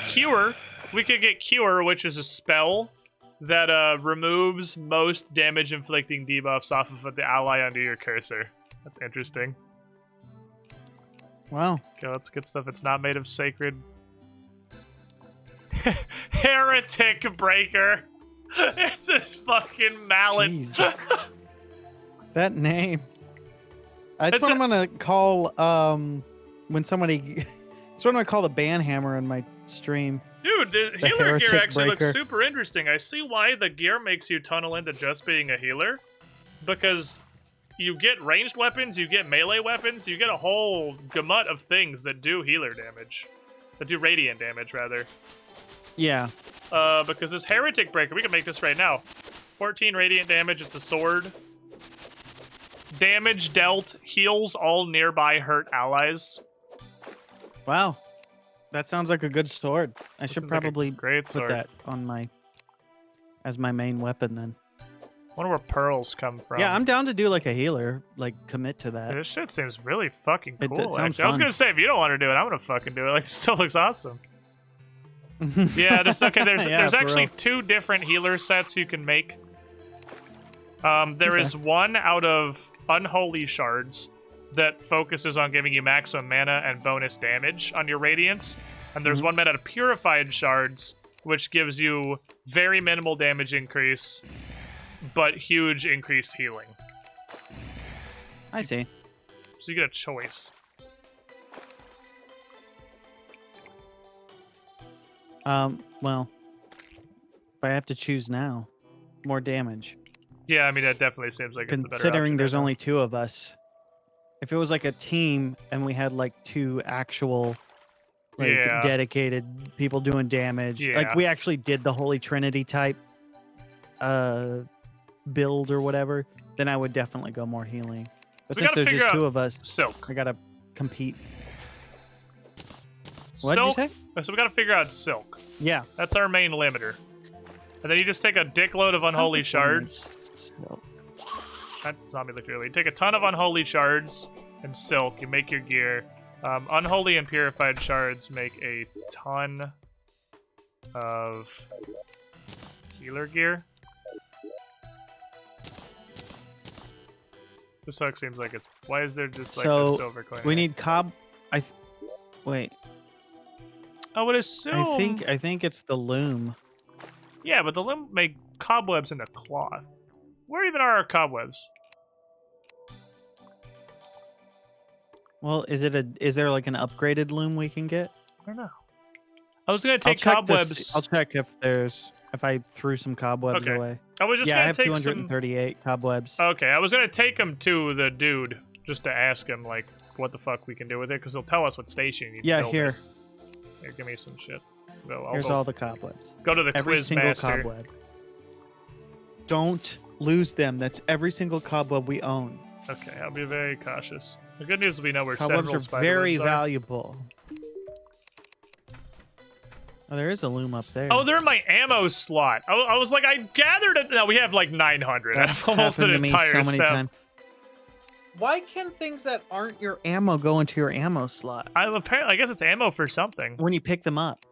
Cure. We could get Cure, which is a spell that removes most damage inflicting debuffs off of the ally under your cursor. That's interesting. Wow. Okay, let's get stuff that's not made of sacred. Heretic Breaker. It's this fucking mallet. Jeez. That name. That's what I'm gonna call when somebody. That's what I'm gonna call the banhammer in my stream. Dude, the healer Heretic gear actually Breaker. looks super interesting. I see why the gear makes you tunnel into just being a healer. Because you get ranged weapons, you get melee weapons, you get a whole gamut of things that do healer damage. That do radiant damage, rather. Yeah. Because this Heretic Breaker, we can make this right now. 14 radiant damage, it's a sword. Damage dealt, heals all nearby hurt allies. Wow. That sounds like a good sword. I should seems like a probably great put sword. that on as my main weapon then. Wonder where pearls come from. Yeah, I'm down to do like a healer, like commit to that. This shit seems really fucking It cool. sounds Actually. I was fun. gonna say if you don't want to do it, I'm gonna fucking do it. Like, it still looks awesome. Yeah, there's Yeah, for actually real. 2 different healer sets you can make. There is one out of unholy shards that focuses on giving you maximum mana and bonus damage on your radiance, and there's one made out of purified shards, which gives you very minimal damage increase, but huge increased healing. I see. So you get a choice. Well, if I have to choose now, more damage. Yeah, I mean that definitely seems like it's the better Considering option there's right now. only 2 of us. If it was like a team and we had like 2 actual like Yeah. dedicated people doing damage, Yeah. like we actually did the Holy Trinity type build or whatever, then I would definitely go more healing. But We since gotta there's just figure 2 out of us, Silk. I gotta compete. What did you Silk. say? So we gotta figure out silk. Yeah. That's our main limiter. And then you just take a dickload of unholy shards. That zombie looked really. You take a ton of unholy shards and silk. You make your gear. Unholy and purified shards make a ton of healer gear. This hook seems like it's... Why is there just like So, a silver coin? we need wait. I would assume... I think it's the loom. Yeah, but the loom make cobwebs into cloth. Where even are our cobwebs? Well, is there like an upgraded loom we can get? I don't know. I was gonna take I'll check cobwebs. I'll check if I threw some cobwebs Okay. away. I was just Yeah, I gonna have take 238 cobwebs. Okay, I was gonna take him to the dude just to ask him like what the fuck we can do with it, because he'll tell us what station you need to Yeah, build here. it. Here, give me some shit. So I'll Here's go, all the cobwebs. go to the Every quiz single master. cobweb. Don't lose them. That's every single cobweb we own. Okay, I'll be very cautious. The good news is we know where Cobwebs several are spider very webs are. valuable. Oh, there is a loom up there. Oh, they're in my ammo slot. I was like, I gathered it. No, we have like 900. That's I've almost an happened to me entire so many step. times. Why can things that aren't your ammo go into your ammo slot I guess it's ammo for something. when you pick them up?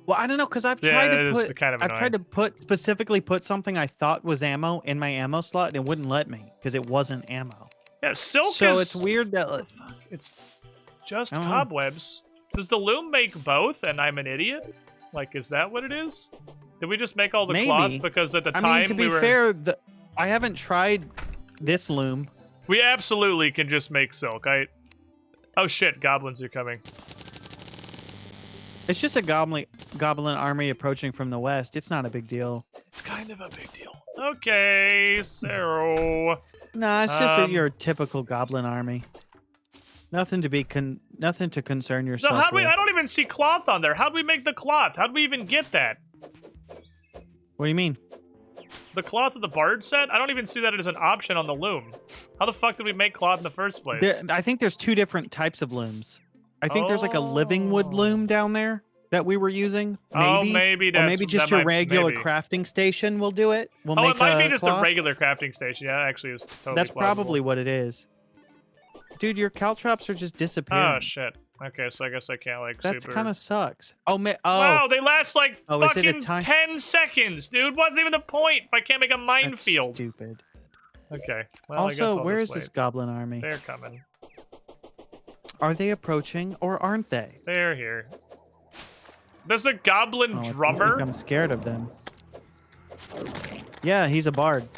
Well, I don't know, because I've Yeah, tried it to is put kind of I've tried to specifically put something I thought was ammo in my ammo slot, and it wouldn't let me because it wasn't ammo. Yeah, silk So is... it's weird that It's just I don't know. cobwebs. Does the loom make both and I'm an idiot? Like, is that what it is? Did we just make all the Maybe. cloth because at the time I mean, to be we were... fair, I haven't tried this loom. We absolutely can just make silk. Oh shit, goblins are coming. It's just a goblin army approaching from the west. It's not a big deal. It's kind of a big deal. Okay, so... Nah, it's just your typical goblin army. Nothing to be nothing to concern So yourself how do we... with. I don't even see cloth on there. How'd we make the cloth? How'd we even get that? What do you mean? The cloth of the bard set? I don't even see that as an option on the loom. How the fuck did we make cloth in the first place? I think there's two different types of looms. I think there's like a living wood loom down there that we were using. Maybe. Oh, maybe Or that's... maybe just that your might- regular maybe. crafting station will do it. We'll Oh, make it might be just cloth. a regular crafting station. Yeah, that actually is totally That's plausible. probably what it is. Dude, your caltrops are just disappearing. Oh, shit. Okay, so I guess I can't, like, That super... kind of sucks. Oh, Wow, they last, like, Oh, is it a fucking time- 10 seconds, dude. What's even the point if I can't make a that's minefield? stupid. Okay, well, I guess Also, I'll where just is this wait. goblin army? They're coming. Are they approaching or aren't they? They're here. There's a goblin Oh, I drummer. think I'm scared of them. Yeah, he's a bard.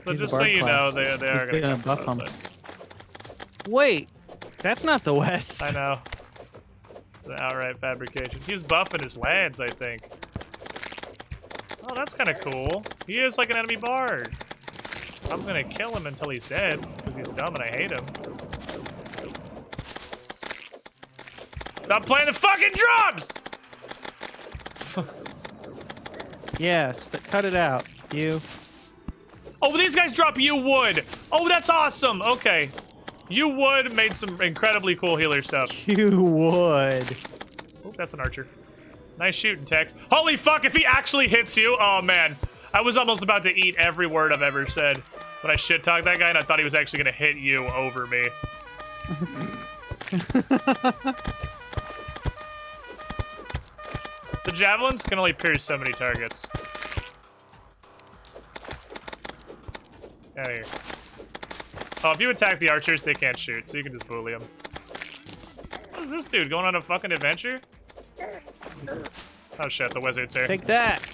So he's a just so bard you class. know, they He's are going to gonna come buff from both him. sides. Wait, that's not the west. I know. It's an outright fabrication. He's buffing his lads, I think. Oh, that's kind of cool. He is like an enemy bard. I'm going to kill him until he's dead, because he's dumb and I hate him. Stop playing the fucking drums! Yes, cut it out. You. Oh, these guys drop you wood. Oh, that's awesome. Okay. You wood made some incredibly cool healer stuff. You would. Oh, that's an archer. Nice shooting, Tex. Holy fuck, if he actually hits you. Oh, man. I was almost about to eat every word I've ever said. But I shit-talked that guy, and I thought he was actually going to hit you over me. The javelins can only pierce so many targets. Out of here. Oh, if you attack the archers, they can't shoot, so you can just bully them. What is this dude, going on a fucking adventure? Oh shit, the wizard's here. Take that.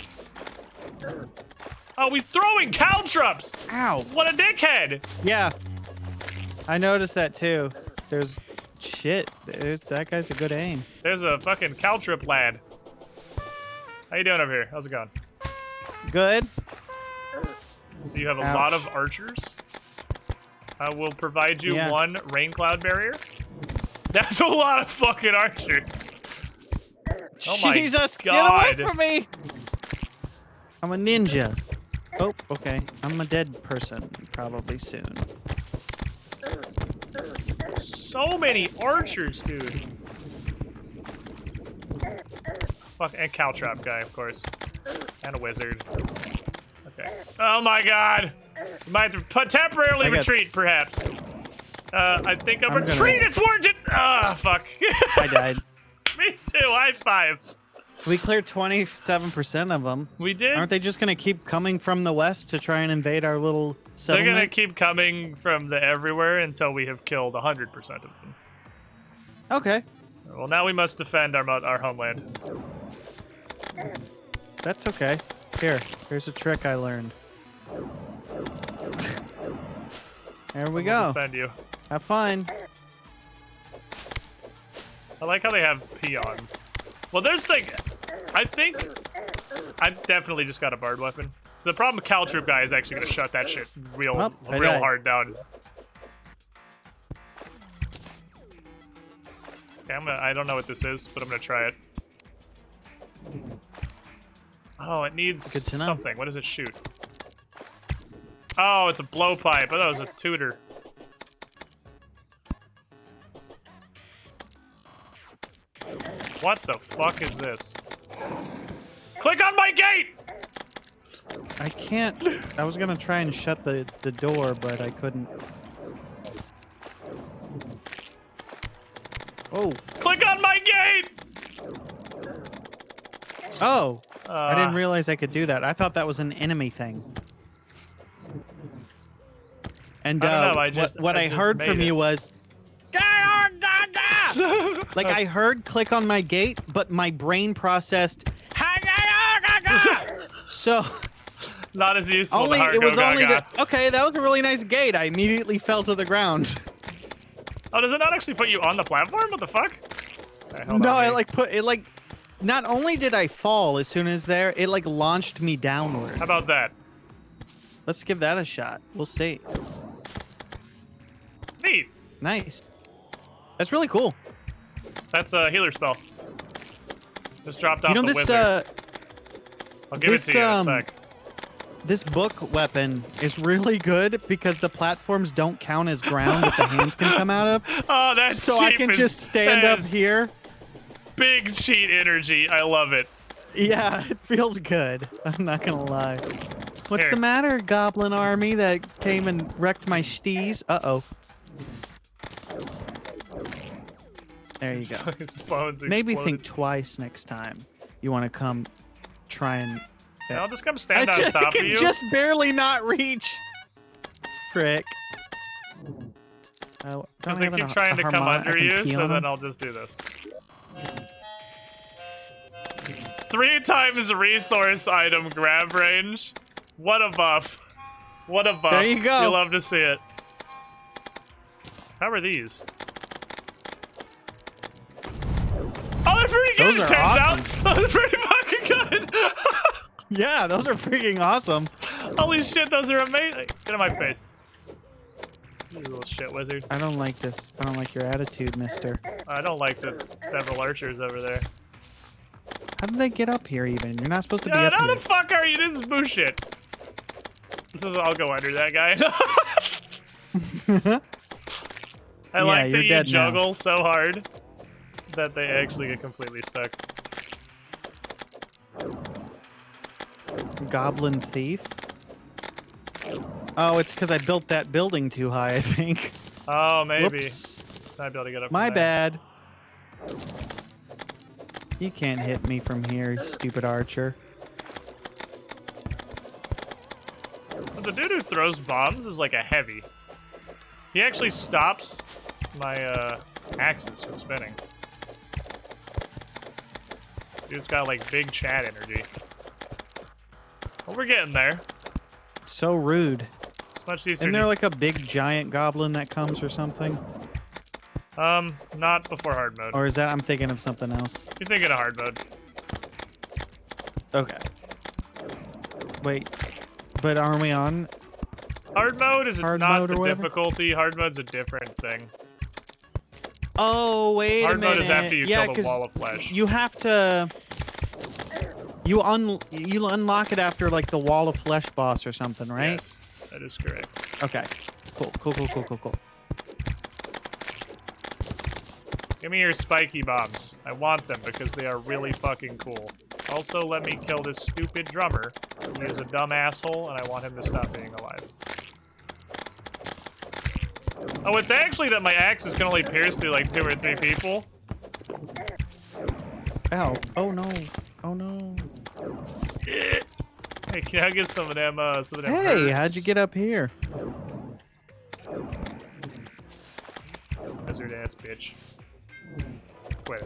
Oh, he's throwing caltrops! Ow. What a dickhead! Yeah. I noticed that too. There's shit. That guy's a good aim. There's a fucking caltrop lad. How you doing over here? How's it going? Good. So you have a Ouch. lot of archers. I will provide you Yeah. one rain cloud barrier. That's a lot of fucking archers. Oh my Jesus, God. get away from me! I'm a ninja. Oh, okay. I'm a dead person, probably soon. So many archers, dude. Fuck, and caltrop guy, of course. And a wizard. Okay. Oh my god! We might have to temporarily retreat, perhaps. I think a retreat is warranted! Ah, fuck. I died. Me too, high five. We cleared 27% of them. We did. Aren't they just gonna keep coming from the west to try and invade our little settlement? They're gonna keep coming from the everywhere until we have killed 100% of them. Okay. Well, now we must defend our homeland. That's okay. Here's a trick I learned. There we go. Defend you. Have fun. I like how they have peons. Well, there's like, I think I've definitely just got a bard weapon. So the problem with Cal Troop guy is actually gonna shut that shit real hard down. Okay, I don't know what this is, but I'm gonna try it. Oh, it needs something. What does it shoot? Oh, it's a blowpipe. I thought it was a tutor. What the fuck is this? Click on my gate! I can't. I was gonna try and shut the door, but I couldn't. Oh. Click on my gate! Oh. I didn't realize I could do that. I thought that was an enemy thing. And what I heard from you was, like I heard click on my gate, but my brain processed, so not as useful. Only it was only that. Okay, that was a really nice gate. I immediately fell to the ground. Oh, does it not actually put you on the platform? What the fuck? Right, no, it like. Not only did I fall as soon as there, it like launched me downward. How about that? Let's give that a shot. We'll see. Neat. Nice. That's really cool. That's a healer spell. Just dropped off the wizard. I'll give it to you in a sec. This book weapon is really good because the platforms don't count as ground that the hands can come out of. Oh, that's so I can just stand up here. Big cheat energy. I love it. Yeah, it feels good. I'm not gonna lie. What's the matter, goblin army that came and wrecked my steez? Uh-oh. There you go. His bones Maybe think twice next time. You want to come try and... Yeah, I'll just come stand on top of you. I can just barely not reach. Frick. Because they keep trying to come under you, so then I'll just do this. 3 times resource item grab range. What a buff. What a buff. There you go. You love to see it. How are these? Oh, they're pretty good, it turns out. Oh, they're pretty fucking good. Yeah, those are freaking awesome. Holy shit, those are amazing. Get in my face. You little shit wizard. I don't like this. I don't like your attitude, mister. I don't like the several archers over there. How did they get up here even? You're not supposed to be up how here. the fuck are you? This is bullshit. I'll go under that guy. I like that you juggle so hard that they actually get completely stuck. Goblin thief? Oh, it's because I built that building too high, I think. Oh, maybe. Whoops. Might be able to get up My from there. bad. You can't hit me from here, you stupid archer. The dude who throws bombs is like a heavy. He actually stops my axes from spinning. Dude's got like big chat energy. Well, we're getting there. So rude. It's much easier. Isn't there like a big giant goblin that comes or something? Not before hard mode. Or is that I'm thinking of something else? You're thinking of hard mode. Okay. Wait. But aren't we on hard mode? Is hard not mode the or whatever? difficulty? Hard mode's a different thing. Oh, wait a minute. Hard mode is after you kill the wall of flesh. You have to... You unlock it after like the wall of flesh boss or something, right? Yes, that is correct. Okay. Cool. Give me your spiky bombs. I want them because they are really fucking cool. Also, let me kill this stupid drummer. He is a dumb asshole, and I want him to stop being alive. Oh, it's actually that my axes can only pierce through like 2 or 3 people. Ow. Oh, no. Oh no. Hey, can I get some of them? Hey, how'd you get up here? Lizard ass bitch. Wait.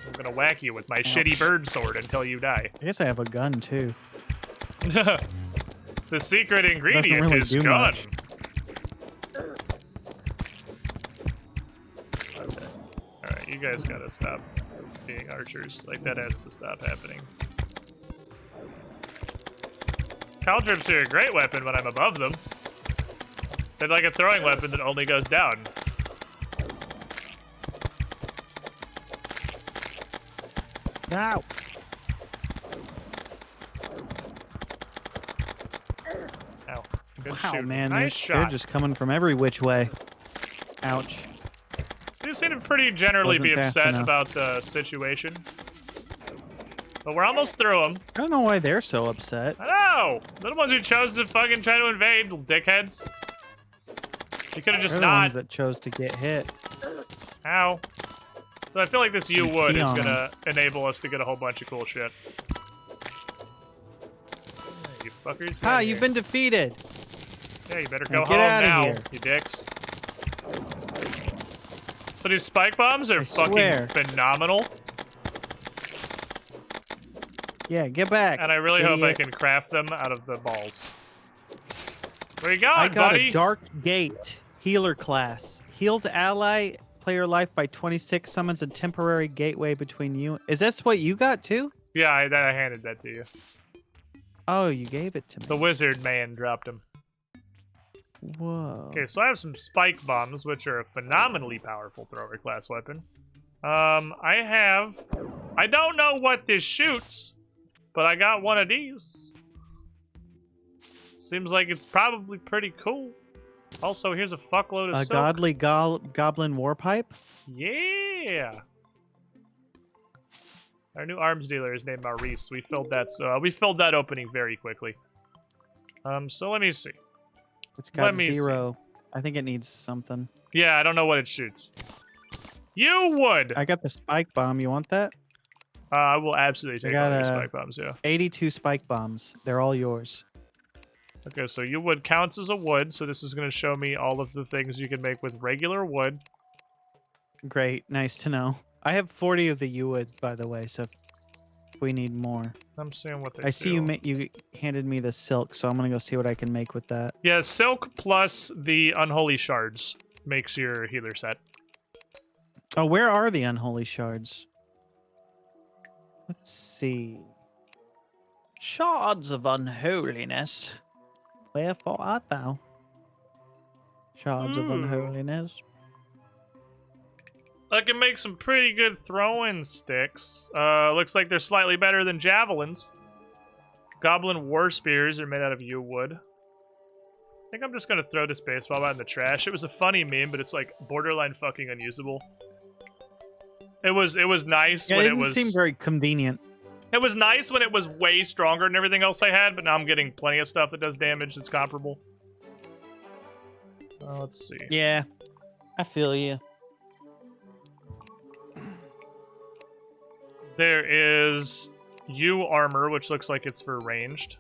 I'm gonna whack you with my shitty bird sword until you die. I guess I have a gun too. The secret ingredient really is do gun. much. Okay. Alright, you guys gotta stop being archers. Like, that has to stop happening. Caltrips are a great weapon when I'm above them. They're like a throwing weapon that only goes down. Ow. Ow. Good Wow, shoot. man, Nice they're shot. just coming from every which way. Ouch. They seem to pretty generally be Wasn't fast upset enough. about the situation. But we're almost through them. I don't know why they're so upset. I know! They're the ones who chose to fucking try to invade, little dickheads. You could have just They're the not. ones that chose to get hit. Ow. So I feel like this U wood is Peon. gonna enable us to get a whole bunch of cool shit. You fuckers. get Ha, in you've here. been defeated. Yeah, you better Now go get home outta now, here. you dicks. So these spike bombs are I fucking swear. phenomenal. Yeah, get back. And I really hope I idiot. can craft them out of the balls. Where you going, I got buddy? a Dark Gate healer class. Heals ally player life by 26, summons a temporary gateway between you. Is this what you got too? Yeah, I handed that to you. Oh, you gave it to me. The wizard man dropped him. Whoa. Okay, so I have some spike bombs, which are a phenomenally powerful thrower class weapon. I don't know what this shoots, but I got one of these. Seems like it's probably pretty cool. Also, here's a fuckload of A silk. godly goblin warpipe? Yeah. Our new arms dealer is named Maurice. We filled that opening very quickly. So let me see. It's got Let me 0. I think it needs something. Yeah, I don't know what it shoots. You would. I got the spike bomb. You want that? I will absolutely take all got these a- spike bombs. Yeah. 82 spike bombs. They're all yours. Okay, so you wood counts as a wood, so this is going to show me all of the things you can make with regular wood. Great. Nice to know. I have 40 of the U wood, by the way, so if we need more. I'm seeing what they I see you handed me the silk, so I'm gonna go see what I can make with that. Yeah, silk plus the unholy shards makes your healer set. Oh, where are the unholy shards? Let's see. Shards of unholiness. Wherefore art thou? Shards of unholiness. I can make some pretty good throwing sticks. Looks like they're slightly better than javelins. Goblin war spears are made out of yew wood. I think I'm just gonna throw this baseball bat in the trash. It was a funny meme, but it's like borderline fucking unusable. It was nice Yeah, when it it didn't was. seem very convenient. It was nice when it was way stronger than everything else I had, but now I'm getting plenty of stuff that does damage that's comparable. Let's see. Yeah, I feel you. There is yew armor, which looks like it's for ranged.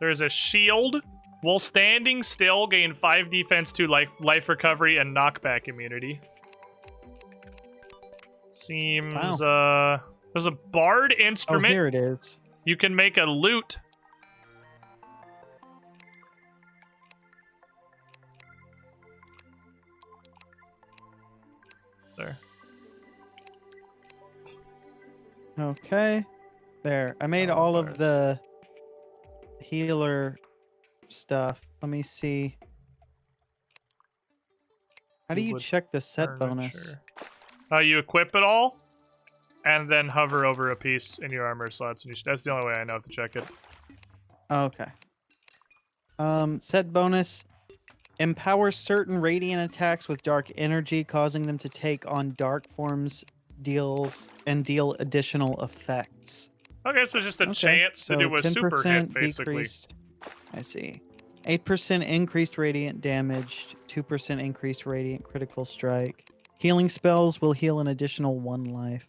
There's a shield. While standing still, gain 5 defense, 2 life recovery, and knockback immunity. Seems, there's a bard Oh, instrument. here it is. You can make a lute. There. Okay. There. I made all of the healer stuff. Let me see. How do you Wood check the set bonus? furniture. You equip it all, and then hover over a piece in your armor slots. And that's the only way I know to check it. Okay. Set bonus. Empower certain radiant attacks with dark energy, causing them to take on dark forms, deal additional effects. Okay, so it's just a Okay, chance to so do a super 10% hit, basically. decreased- I see. 8% increased radiant damage, 2% increased radiant critical strike. Healing spells will heal an additional 1 life.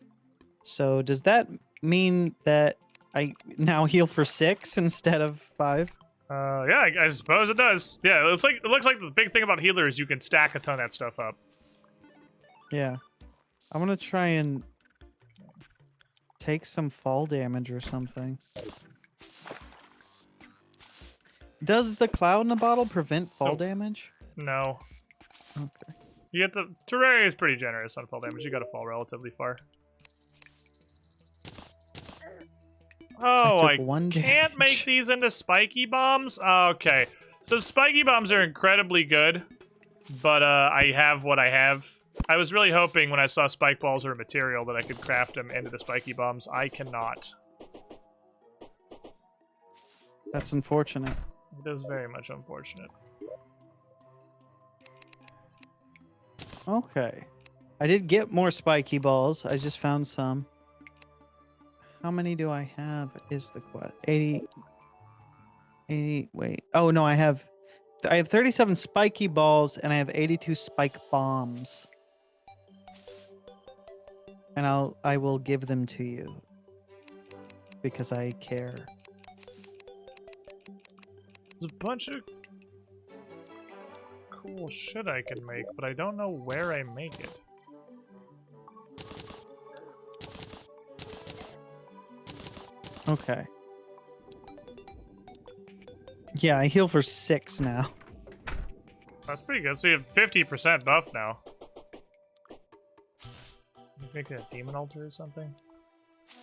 So does that mean that I now heal for 6 instead of 5? Yeah, I suppose it does. Yeah, it looks like the big thing about healer is you can stack a ton of that stuff up. Yeah. I'm gonna try and take some fall damage or something. Does the cloud in the bottle prevent fall damage? No. Okay. You get to Terraria is pretty generous on fall damage. You got to fall relatively far. Oh, I can't make these into spiky bombs? Okay. So spiky bombs are incredibly good, but I have what I have. I was really hoping when I saw spike balls or a material that I could craft them into the spiky bombs. I cannot. That's unfortunate. It is very much unfortunate. Okay. I did get more spiky balls. I just found some. How many do I have is the question. 80, wait. Oh, no, I have 37 spiky balls and I have 82 spike bombs. And I will give them to you because I care. There's a bunch of cool shit I can make, but I don't know where I make it. Okay. Yeah, I heal for 6 now. That's pretty good. So you have 50% buff now. You make it a demon altar or something?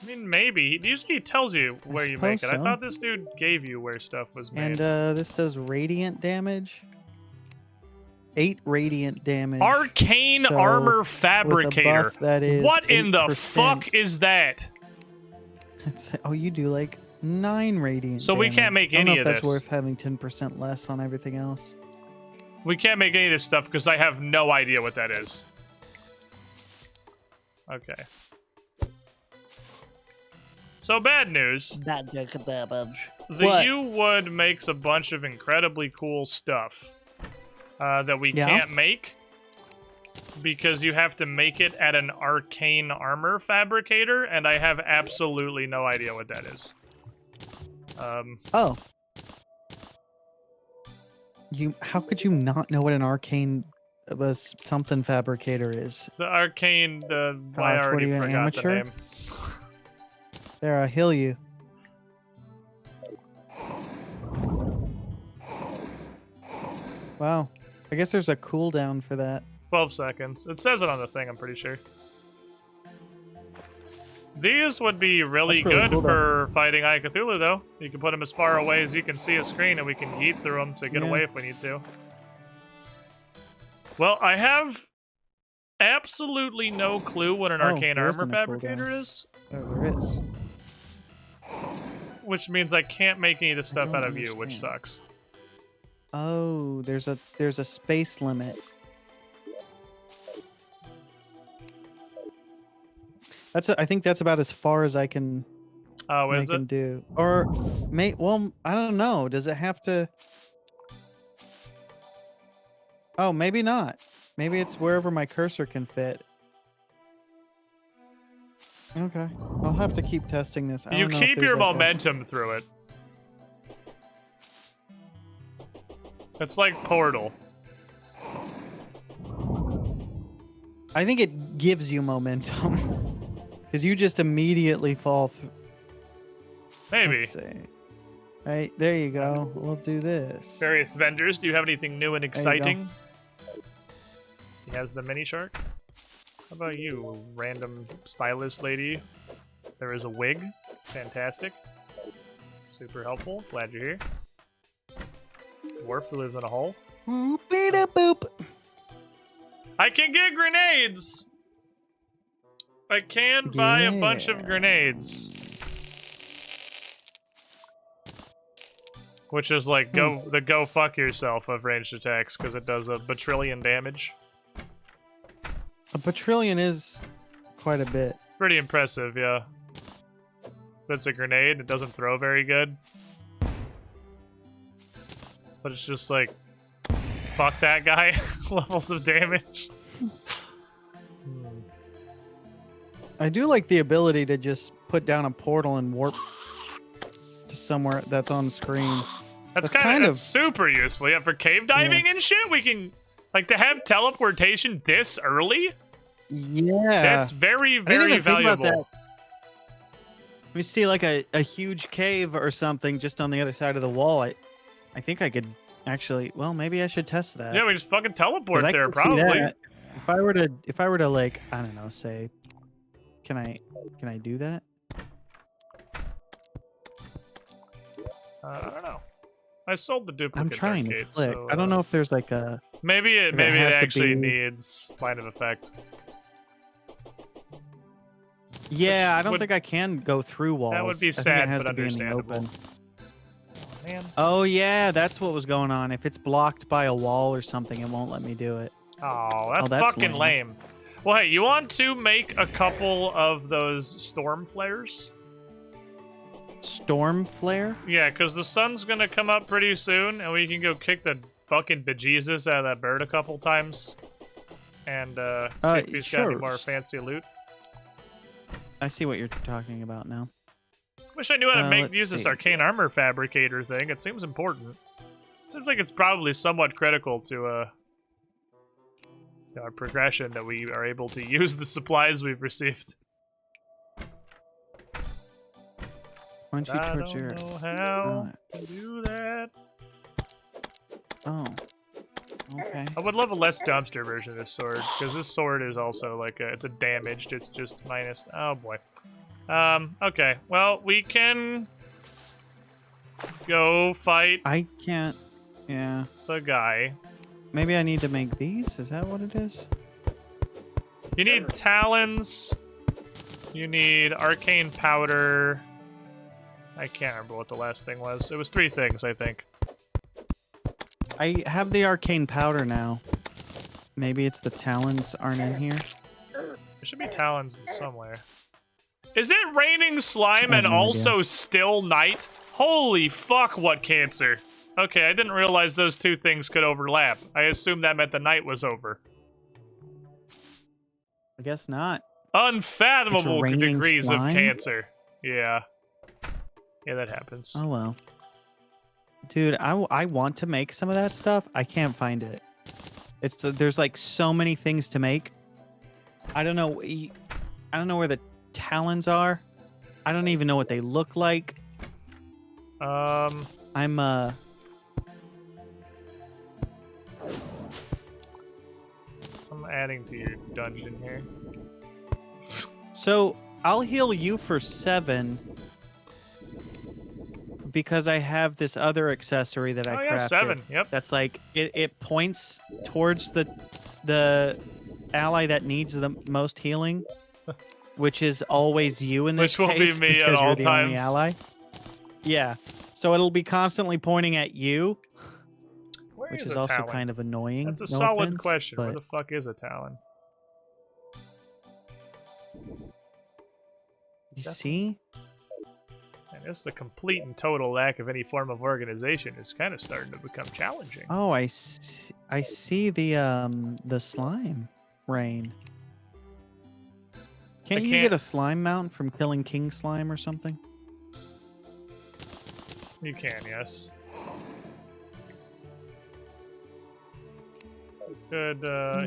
I mean, maybe. He usually tells you where you make it. I thought this dude gave you where stuff was made. And this does radiant damage. 8 radiant damage. Arcane Armor Fabricator. That is what 8%. in the fuck is that? Oh, you do like 9 radiant So we damage. can't make any of I don't know if this. that's worth having 10% less on everything else. We can't make any of this stuff because I have no idea what that is. Okay. So bad news. Bad damage. The U-Wood makes a bunch of incredibly cool stuff that we can't make because you have to make it at an arcane armor fabricator, and I have absolutely no idea what that is. Oh. How could you not know what an arcane something fabricator is? The arcane, I already forgot the name. There, I'll heal you. Wow. I guess there's a cooldown for that. 12 seconds. It says it on the thing, I'm pretty sure. These would be really good cool, for fighting Eye of Cthulhu, though. You can put them as far away as you can see a screen, and we can yeet through them to get away if we need to. Well, I have absolutely no clue what an arcane armor fabricator is. There is. Which means I can't make any of this stuff out of you, which sucks. Oh, there's a space limit. I think that's about as far as I can. Oh, is it? Do. Or well, I don't know. Does it have to? Oh, maybe not. Maybe it's wherever my cursor can fit. Okay, I'll have to keep testing this. You keep your momentum through it. It's like Portal. I think it gives you momentum. Because you just immediately fall through. Maybe. Let's see. Right, there you go. We'll do this. Various vendors. Do you have anything new and exciting? He has the mini shark. How about you, random stylist lady? There is a wig. Fantastic. Super helpful. Glad you're here. Dwarf who lives in a hole. Boop. I can get grenades! I can buy a bunch of grenades. Which is like go fuck yourself of ranged attacks, because it does a batrillion damage. A batrillion is quite a bit. Pretty impressive, yeah. But it's a grenade, it doesn't throw very good. But it's just like, fuck that guy, levels of damage. I do like the ability to just put down a portal and warp to somewhere that's on screen. That's kind of super useful. Yeah, for cave diving and shit, we can like to have teleportation this early. Yeah, that's very, very valuable. We see like a huge cave or something just on the other side of the wall. I think I could actually. Well, maybe I should test that. Yeah, we just fucking teleport there, probably. If I were to like, I don't know, say, can I do that? I don't know. I sold the duplicate. I'm trying to click. So, I don't know if there's like a. Maybe it actually needs line of effect. Yeah, I don't think I can go through walls. That would be sad, but understandable. Oh, man. Oh yeah, that's what was going on. If it's blocked by a wall or something, it won't let me do it. Oh, that's fucking lame. Well, hey, you want to make a couple of those storm flares? Storm flare? Yeah, because the sun's gonna come up pretty soon, and we can go kick the fucking bejesus out of that bird a couple times, and see if he's got any more fancy loot. I see what you're talking about now. Wish I knew how to use this arcane armor fabricator thing. It seems important. Seems like it's probably somewhat critical to our progression that we are able to use the supplies we've received. Why don't you towards your... I don't know how to do that. Oh. Okay. I would love a less dumpster version of this sword, because this sword is also like it's a damaged. It's just minus. Oh boy. Okay. Well, we can go fight. I can't. Yeah. The guy. Maybe I need to make these. Is that what it is? You need talons. You need arcane powder. I can't remember what the last thing was. It was 3 things, I think. I have the arcane powder now. Maybe it's the talons aren't in here. There should be talons in somewhere. Is it raining slime and also still night? Holy fuck, what cancer. Okay, I didn't realize those 2 things could overlap. I assumed that meant the night was over. I guess not. Unfathomable degrees slime? of cancer. Yeah. Yeah, that happens. Oh well. Dude, I want to make some of that stuff. I can't find it. It's there's like so many things to make. I don't know where the talons are. I don't even know what they look like. I'm adding to your dungeon here. So I'll heal you for 7 because I have this other accessory that I crafted. Yeah, 7. Yep. That's like it points towards the ally that needs the most healing, which is always you in this case. Which will be me at all times. Only ally. Yeah. So it'll be constantly pointing at you. Which is also talon? kind of annoying. That's a solid question. Where the fuck is a talon? You see? And this is a complete and total lack of any form of organization. It's kind of starting to become challenging. Oh, I see the slime rain. Can't you get a slime mount from killing King Slime or something? You can, yes. Could,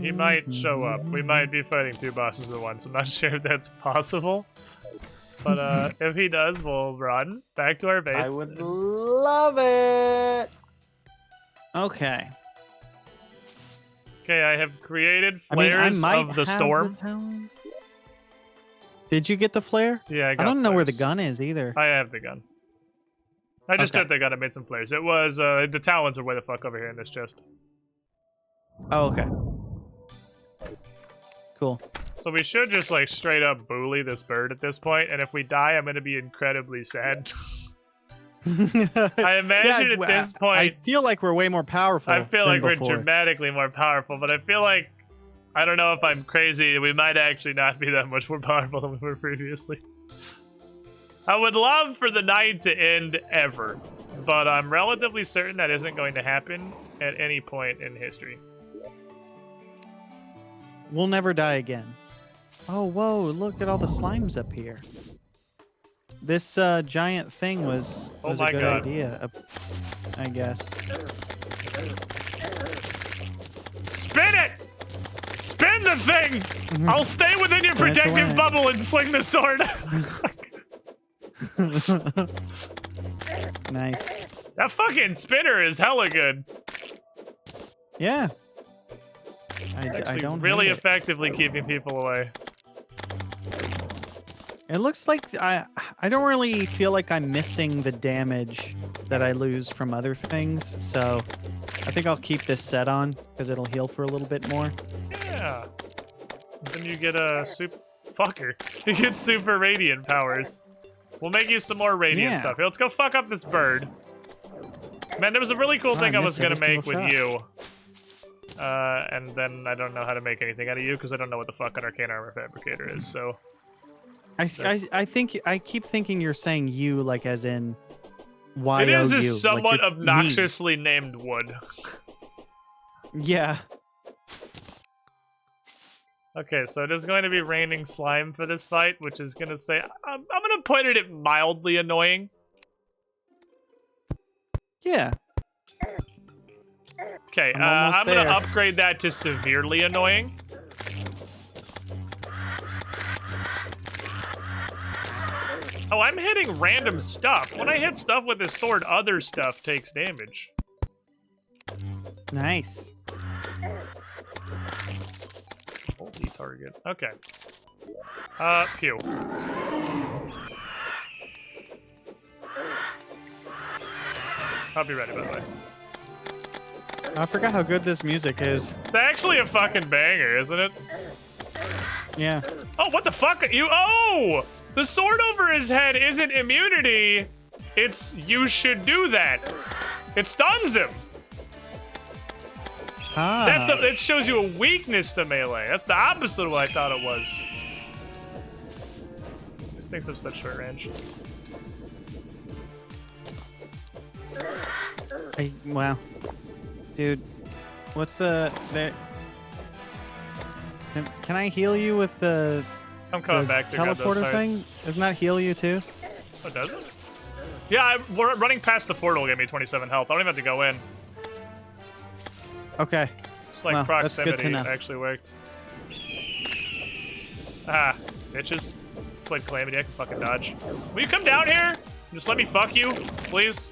he might show up. We might be fighting 2 bosses at once. I'm not sure if that's possible. But if he does, we'll run back to our base. I would love it. Okay. Okay, I have created flares of the storm. Did you get the flare? Yeah, I got I don't know where the flares. gun is either. I have the gun. I just took the gun and made some flares. It was, the talons are way the fuck over here in this chest. Oh, okay. Cool. So we should just, like, straight up bully this bird at this point, and if we die, I'm gonna be incredibly sad. I imagine at this point... I feel like we're way more powerful. I feel like we're dramatically more powerful, but I feel like... I don't know if I'm crazy. We might actually not be that much more powerful than we were previously. I would love for the night to end ever, but I'm relatively certain that isn't going to happen at any point in history. We'll never die again. Oh, whoa, look at all the slimes up here. This giant thing was Oh a my good God. idea, I guess. Spin it! Spin the thing! I'll stay within your Spin it to protective win it. bubble and swing the sword. Nice. That fucking spinner is hella good. Yeah. I Actually, don't really hate it. effectively keeping people away. It looks like I don't really feel like I'm missing the damage that I lose from other things, so I think I'll keep this set on because it'll heal for a little bit more. Yeah. Then you get a super fucker. You get super radiant powers. We'll make you some more radiant Yeah. stuff. Here, let's go fuck up this bird. Man, there was a really cool thing I was missed gonna every make with single you. And then I don't know how to make anything out of you because I don't know what the fuck an arcane armor fabricator is, so. I think I keep thinking you're saying you like as in Y-O-U. It is a like somewhat you're me. obnoxiously named wood. Yeah. Okay, so it is going to be raining slime for this fight, which is going to say... I'm going to put it at mildly annoying. Yeah. Okay, I'm almost I'm going to there. upgrade that to severely annoying. Oh, I'm hitting random stuff. When I hit stuff with this sword, other stuff takes damage. Nice. Holy target. Okay. Pew. I'll be ready, by the way. I forgot how good this music is. It's actually a fucking banger, isn't it? Yeah. Oh, what the fuck? Oh! The sword over his head isn't immunity. It's you should do that. It stuns him. Ah. It shows you a weakness to melee. That's the opposite of what I thought it was. These things have such short range. Wow. Dude, what's the... Can I heal you with the... I'm coming back to grab those teleporter thing? hearts. Doesn't that heal you too? Oh, does it? Yeah, we're running past the portal gave me 27 health. I don't even have to go in. Okay. Just like Well, that's good to proximity know. actually worked. Ah, bitches. Played Calamity, I can fucking dodge. Will you come down here? Just let me fuck you, please?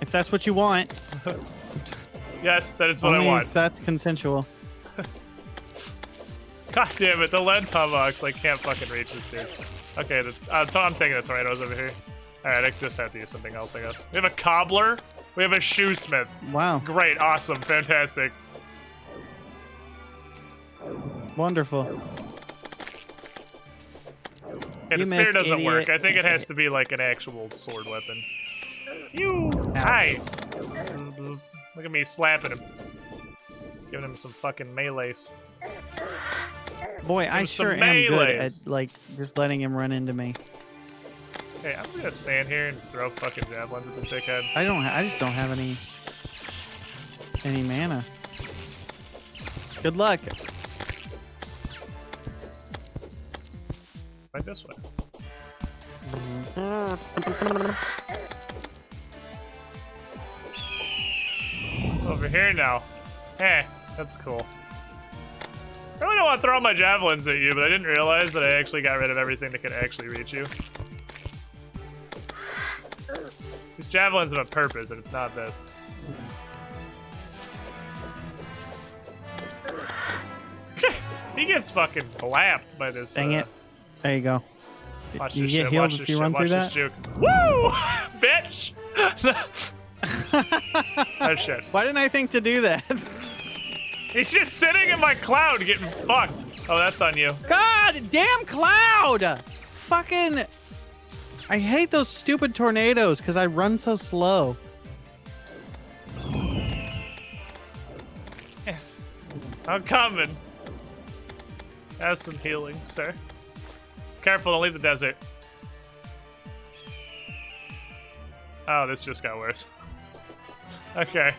If that's what you want. Yes, that is what Only I want. if that's consensual. God damn it, the lead tomahawks like can't fucking reach this dude. Okay, I'm taking the tornadoes over here. Alright, I just have to use something else, I guess. We have a cobbler. We have a shoesmith. Wow. Great, awesome, fantastic. Wonderful. Okay, You the spear missed, doesn't work. idiot. I think it has to be like an actual sword weapon. You! Ow. Hi! Bzz, bzz. Look at me slapping him. Giving him some fucking melees. Boy, I him some sure am good at melees. like just letting him run into me. Hey, I'm gonna stand here and throw fucking javelins at this dickhead. I just don't have any mana. Good luck. Right this way. Over here now. Eh, that's cool. I really don't want to throw my javelins at you, but I didn't realize that I actually got rid of everything that could actually reach you. These javelins have a purpose, and it's not this. He gets fucking blapped by this. Dang it. There you go. Watch You this get shit, healed watch if this you shit, run watch through this that? juke. Woo! Bitch! Oh shit. Why didn't I think to do that? He's just sitting in my cloud getting fucked. Oh, that's on you. God damn cloud! Fucking... I hate those stupid tornadoes because I run so slow. I'm coming. Have some healing, sir. Careful, don't leave the desert. Oh, this just got worse. Okay.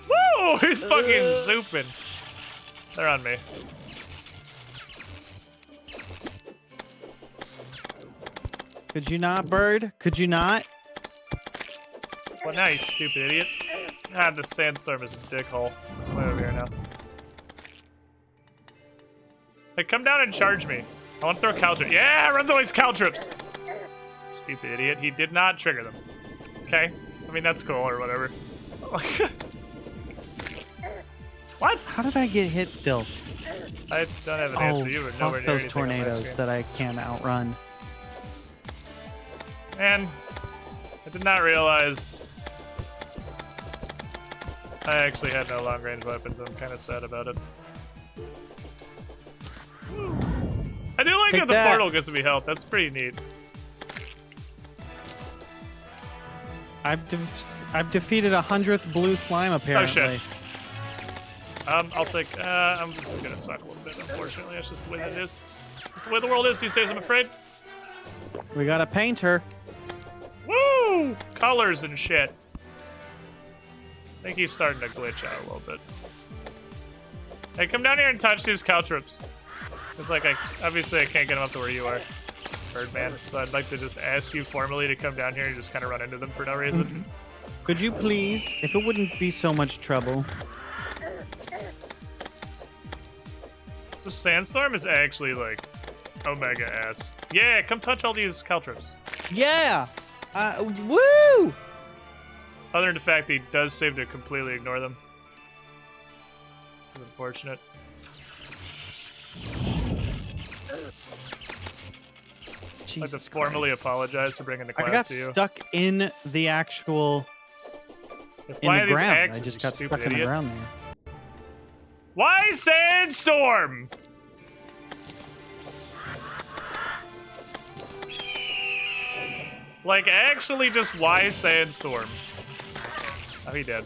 Woo! Whoa! He's fucking zooping. They're on me. Could you not, bird? Could you not? Well, now you stupid idiot. God, the sandstorm is a dickhole. Way over here now. Hey, come down and charge me. I want to throw caltrips. Yeah, run those caltrips! Stupid idiot. He did not trigger them. Okay? I mean, that's cool or whatever. What? How did I get hit still? I don't have an answer. You were nowhere fuck near those anything on my tornadoes screen. that I can't outrun. Man, I did not realize I actually had no long-range weapons. I'm kind of sad about it. I do like Take that the that. portal gives me health. That's pretty neat. I've defeated 100th blue slime apparently. Oh shit. I'll take. I'm just gonna suck a little bit. Unfortunately, that's just the way that it is. Just the way the world is these days. I'm afraid. We got a painter. Woo! Colors and shit. I think he's starting to glitch out a little bit. Hey, come down here and touch these caltrips. It's like obviously I can't get them up to where you are, Birdman. So I'd like to just ask you formally to come down here and just kind of run into them for no reason. Could you please, if it wouldn't be so much trouble? The sandstorm is actually like omega ass. Yeah, come touch all these caltrips. Yeah! Woo! Other than the fact that he does seem to completely ignore them. It's unfortunate. I'd like to Jesus formally Christ. apologize for bringing the I got class to you. stuck in the actual in Why the are these ground. I axes, just you got stupid stuck in the idiot? ground there. Why sandstorm? Like, actually, just why sandstorm? Oh, he did.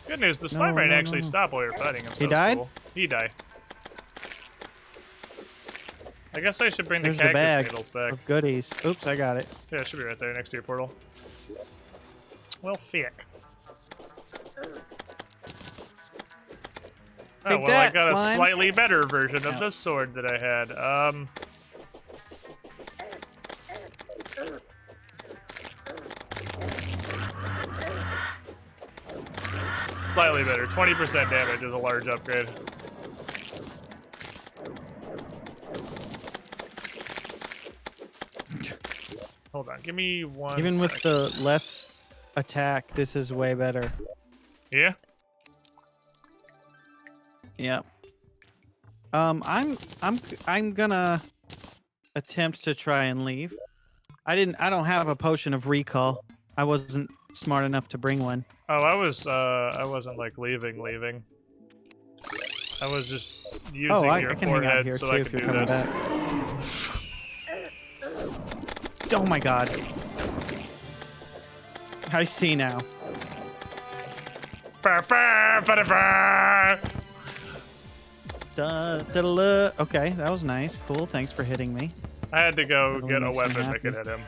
Good news, the slime rain actually stopped while we were fighting him. So He that's died? Cool. He died. I guess I should bring There's the the bag cactus needles back. of goodies. Oops, I got it. Yeah, it should be right there next to your portal. Well, fick. Oh, Take well, that, I got a slimes. slightly better version of this sword that I had. Slightly better. 20% damage is a large upgrade. Hold on, give me one Even with second. the less attack, this is way better. Yeah? Yep. I'm gonna attempt to try and leave. I don't have a potion of recall. I wasn't smart enough to bring one. Oh, I wasn't like leaving. I was just using I your can hang out forehead here so too I if could you're do coming this. back. Oh my god. I see now. Okay, that was nice. Cool. Thanks for hitting me. I had to go That get a makes me weapon that happy. could hit him.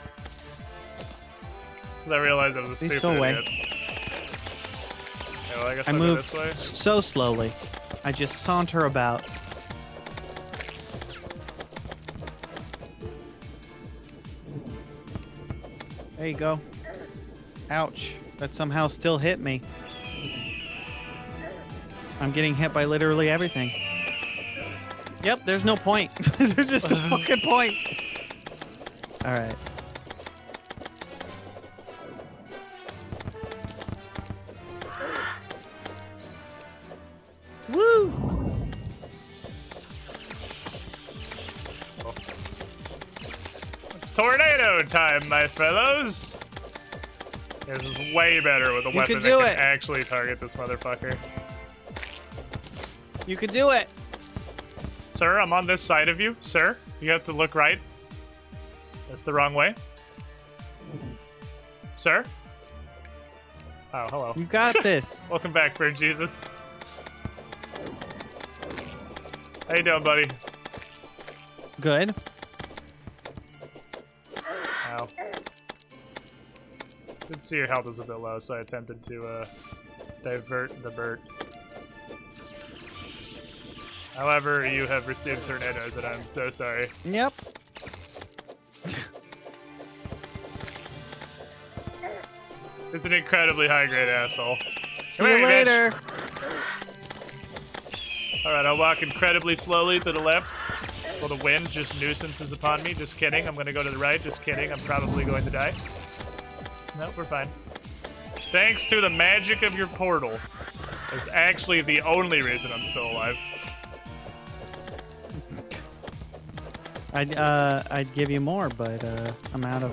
'Cause I realized I was a Please stupid go away. idiot. Yeah, well, I guess I I'll go move this way. so slowly. I just saunter about. There you go. Ouch. That somehow still hit me. I'm getting hit by literally everything. Yep, there's no point. There's just no fucking point. Alright. Woo! It's tornado time, my fellows! This is way better with a You weapon can that do can it. actually target this motherfucker. You could do it. Sir, I'm on this side of you. Sir, you have to look right. That's the wrong way. Sir? Oh, hello. You got this. Welcome back, Bird Jesus. How you doing, buddy? Good. Ow. Did see your health was a bit low, so I attempted to Divert the bird. However, you have received tornadoes, and I'm so sorry. Yep. It's an incredibly high-grade asshole. See you later. Alright, I'll walk incredibly slowly to the left. Well, the wind just nuisances upon me. Just kidding. I'm gonna go to the right. Just kidding. I'm probably going to die. No, we're fine. Thanks to the magic of your portal. Is actually the only reason I'm still alive. I'd give you more, but I'm out of.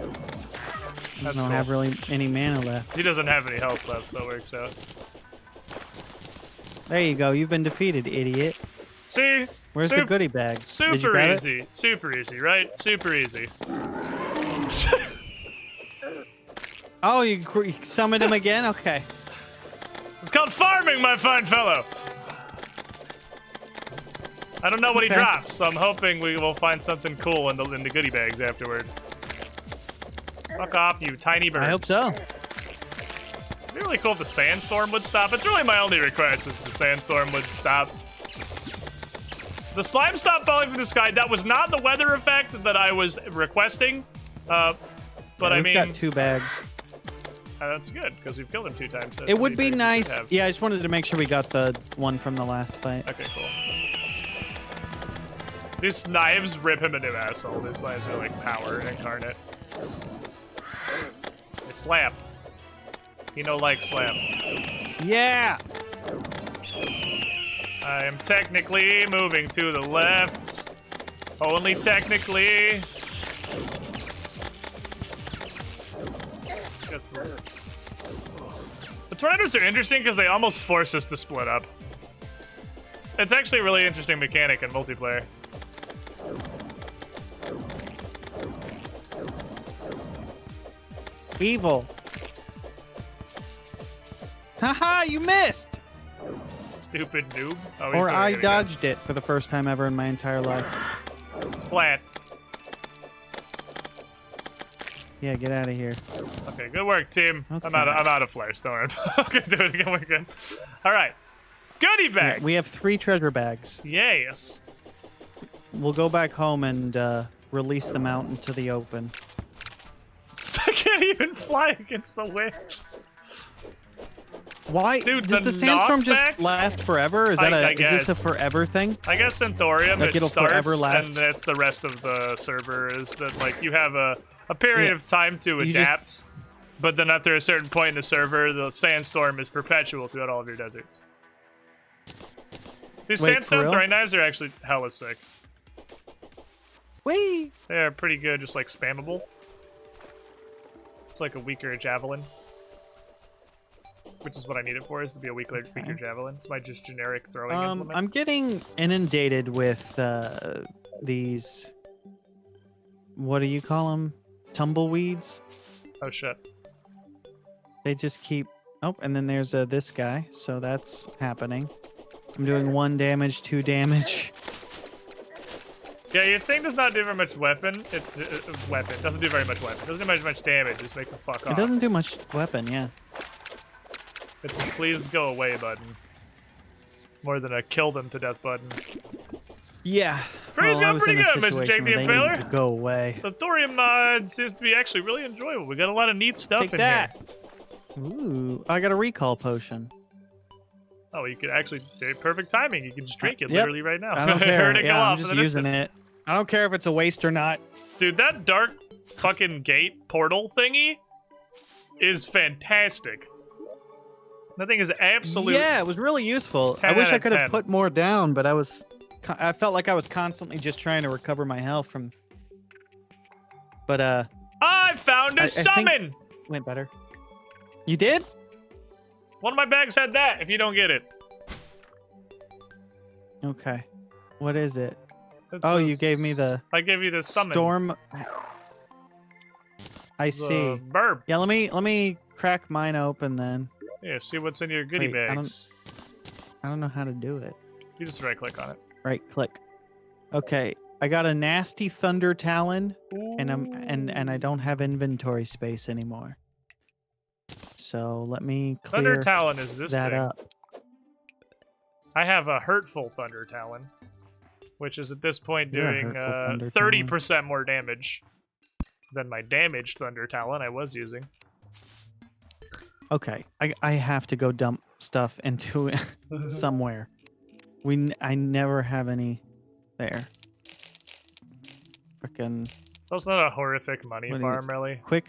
I don't have really any mana left. He doesn't have any health left, so it works out. There you go. You've been defeated, idiot. See? Where's the goodie bag? Super easy. Super easy, right? Super easy. Oh, you summoned him again? Okay. It's called farming, my fine fellow. I don't know what he drops, so I'm hoping we will find something cool in the goodie bags afterward. Fuck off, you tiny birds. I hope so. It'd be really cool if the sandstorm would stop. It's really my only request is the sandstorm would stop. The slime stopped falling from the sky. That was not the weather effect that I was requesting. But yeah, I mean, we've got 2 bags. That's good because we've killed him 2 times. So it would be nice. Yeah, I just wanted to make sure we got the one from the last fight. Okay, cool. These knives rip him a new asshole. These knives are like power incarnate. They slap. You know, like slap. Yeah. I am technically moving to the left. Only technically. The tornadoes are interesting because they almost force us to split up. It's actually a really interesting mechanic in multiplayer. Evil. Haha, you missed! Stupid noob. Oh, or I dodged it for the first time ever in my entire life. Splat. Yeah, get out of here. Okay, good work, team. Okay. I'm out of flares. Don't worry. Okay, do it again. We're good. All right. Goodie bags. Yeah, we have 3 treasure bags. Yes. We'll go back home and release them out into the open. I can't even fly against the wind. Why? Dude, does the sandstorm just last forever? Is that is this a forever thing? I guess in Thorium like it starts forever last? and that's the rest of the server is that like you have a period of time to adapt, but then after a certain point in the server, the sandstorm is perpetual throughout all of your deserts. These sandstone throwing knives are actually hella sick. Whee! They're pretty good, just like spammable. It's like a weaker javelin. Which is what I need it for, is to be a weaker javelin. It's my just generic throwing implement. I'm getting inundated with these... What do you call them? Tumbleweeds? Oh, shit. They just keep... Oh, and then there's this guy, so that's happening. I'm doing 1 damage, 2 damage. Yeah, your thing does not do very much weapon. Weapon. Doesn't do very much weapon. Doesn't do much damage. It just makes it fuck off. It doesn't do much weapon, yeah. It's a please go away button. More than a kill them to death button. Yeah. Pretty good, Mr. JP Impaler. To go away. The Thorium mod seems to be actually really enjoyable. We got a lot of neat stuff Take in that. here. Ooh, I got a recall potion. Oh, you could actually do perfect timing. You can just drink it literally right now. I don't care. Heard it go I'm off just using it. I don't care if it's a waste or not. Dude, that dark fucking gate portal thingy is fantastic. That thing is absolute. Yeah, it was really useful. I wish I could have 10. put more down, but I felt like I was constantly just trying to recover my health from. But I found a summon. Went better. You did? One of my bags had that. If you don't get it. Okay. What is it? You gave me the. I gave you the summon. Storm. I see. Burb. Yeah, let me crack mine open then. Yeah, see what's in your goodie bags. I don't know how to do it. You just right click on it. Right click. Okay, I got a nasty thunder talon, and I don't have inventory space anymore. So let me Thunder clear Talon is this that thing. up. I have a Hurtful Thunder Talon, which is at this point You're a doing Hurtful Thunder 30% more damage than my damaged Thunder Talon I was using. Okay, I have to go dump stuff into somewhere. I never have any there. Frickin' That's not a horrific money What farm, is- really. quick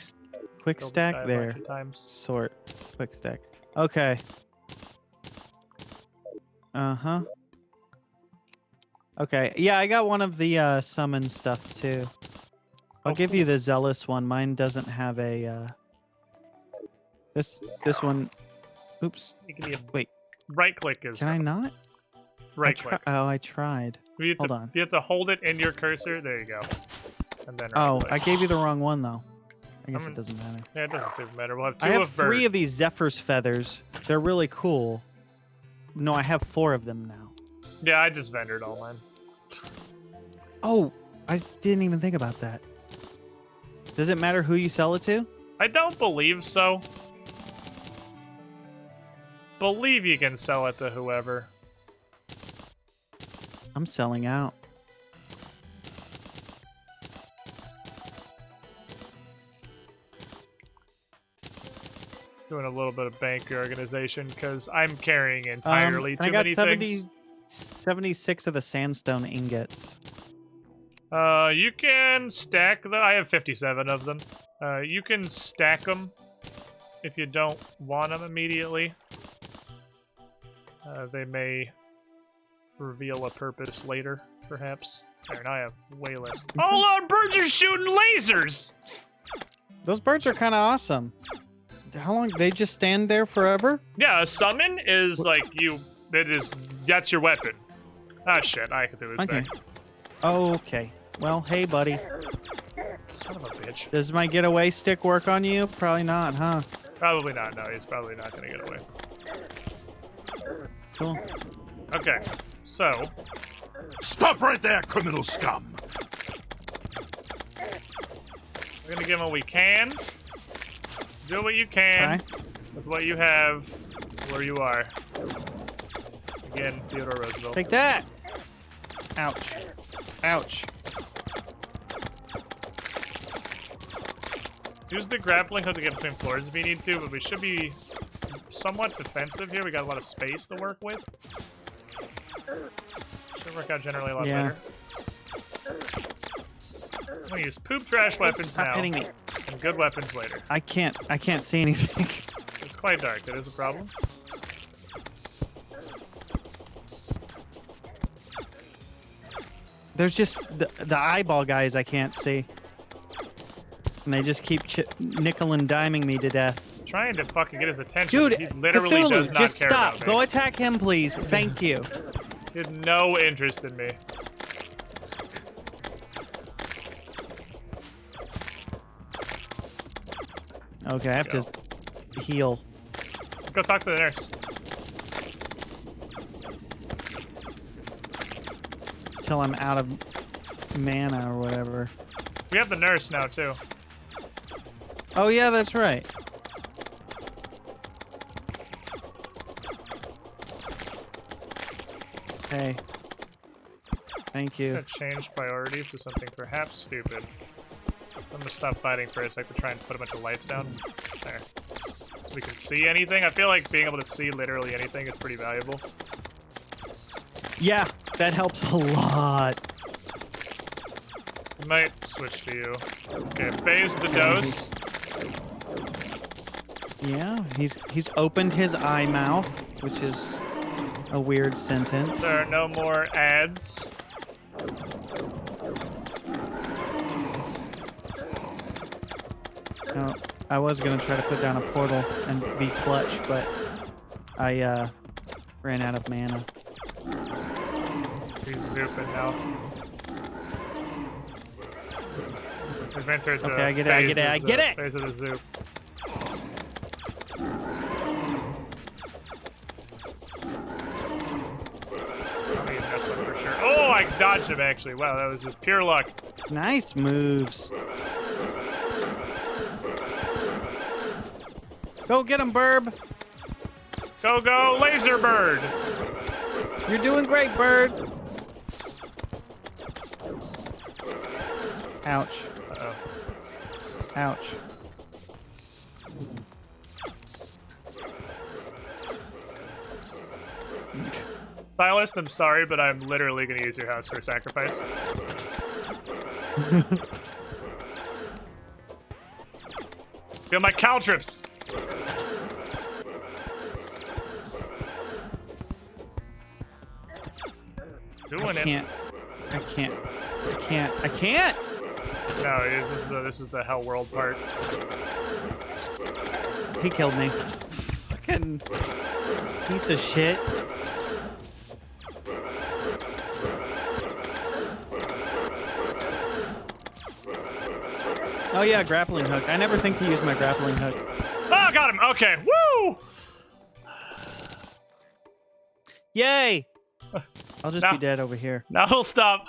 Killed this stack guy a bunch there. of times. Sort. Quick stack. Okay. Uh-huh. Okay. Yeah, I got one of the summon stuff too. I'll give you the zealous one. Mine doesn't have a this one. Oops. You can Wait. Right click is Can I not? right click. Oh, I tried. Hold on. You have to hold it in your cursor. There you go. And then right Oh, click. I gave you the wrong one though. I guess I'm- it doesn't matter. Yeah, it doesn't super matter. We'll have two I have of 3 bird. of these Zephyr's feathers. They're really cool. No, I have 4 of them now. Yeah, I just vendored all mine. Oh, I didn't even think about that. Does it matter who you sell it to? I don't believe so. Believe you can sell it to whoever. I'm selling out. Doing a little bit of bank reorganization because I'm carrying entirely I too got many 76 of the sandstone ingots. things. You can stack the. I have 57 of them. You can stack them if you don't want them immediately. They may reveal a purpose later, perhaps. There, now I have way less. All our birds are shooting lasers! Those birds are kind of awesome. How long? They just stand there forever? Yeah, a summon is like you. That's your weapon. Ah, shit, I can do this Okay. back. Okay. Well, hey, buddy. Son of a bitch. Does my getaway stick work on you? Probably not, huh? Probably not. No, he's probably not going to get away. Cool. Okay, so Stop right there, criminal scum! we're gonna give him what we can. Do what you can with what you have, where you are. Again, Theodore Roosevelt. Take that! Ouch. Ouch. Use the grappling hook to get between floors if you need to, but we should be somewhat defensive here. We got a lot of space to work with. Should work out generally a lot better. I'm gonna use poop trash weapons Stop now, hitting me. and good weapons later. I can't see anything. It's quite dark. That is a problem. There's just the eyeball guys I can't see. And they just keep nickel and diming me to death. Trying to fucking get his attention. Dude, He literally Cthulhu, does not just care stop. about me. Go attack him, please. Thank you. He had no interest in me. Okay, I have to heal. Go talk to the nurse. Till I'm out of mana or whatever. We have the nurse now, too. Oh, yeah, that's right. Hey. Thank you. I'm gonna change priorities to something perhaps stupid. I'm gonna stop fighting for a sec to try and put a bunch of lights down. There. So we can see anything. I feel like being able to see literally anything is pretty valuable. Yeah, that helps a lot. I might switch to you. Okay, phase the dose. Yeah, he's opened his eye mouth, which is a weird sentence. There are no more ads. No, I was gonna try to put down a portal and be clutch, but I ran out of mana. He's zooping now. We've entered the Okay, I get it, I get it, I get it! phase of the zoop. I'm gonna use this one for sure. Oh, I dodged him actually. Wow, that was just pure luck. Nice moves. Go get him, Burb. Go, go, laser bird. You're doing great, Bird. Ouch. Uh-oh. Ouch. Stylist, I'm sorry, but I'm literally going to use your house for a sacrifice. Feel my caltrips. Doing it. I can't. No, this is the hell world part. He killed me. Fucking piece of shit. Oh yeah, grappling hook. I never think to use my grappling hook. Oh, got him. Okay. Woo! Yay! I'll just be dead over here. Now he'll stop.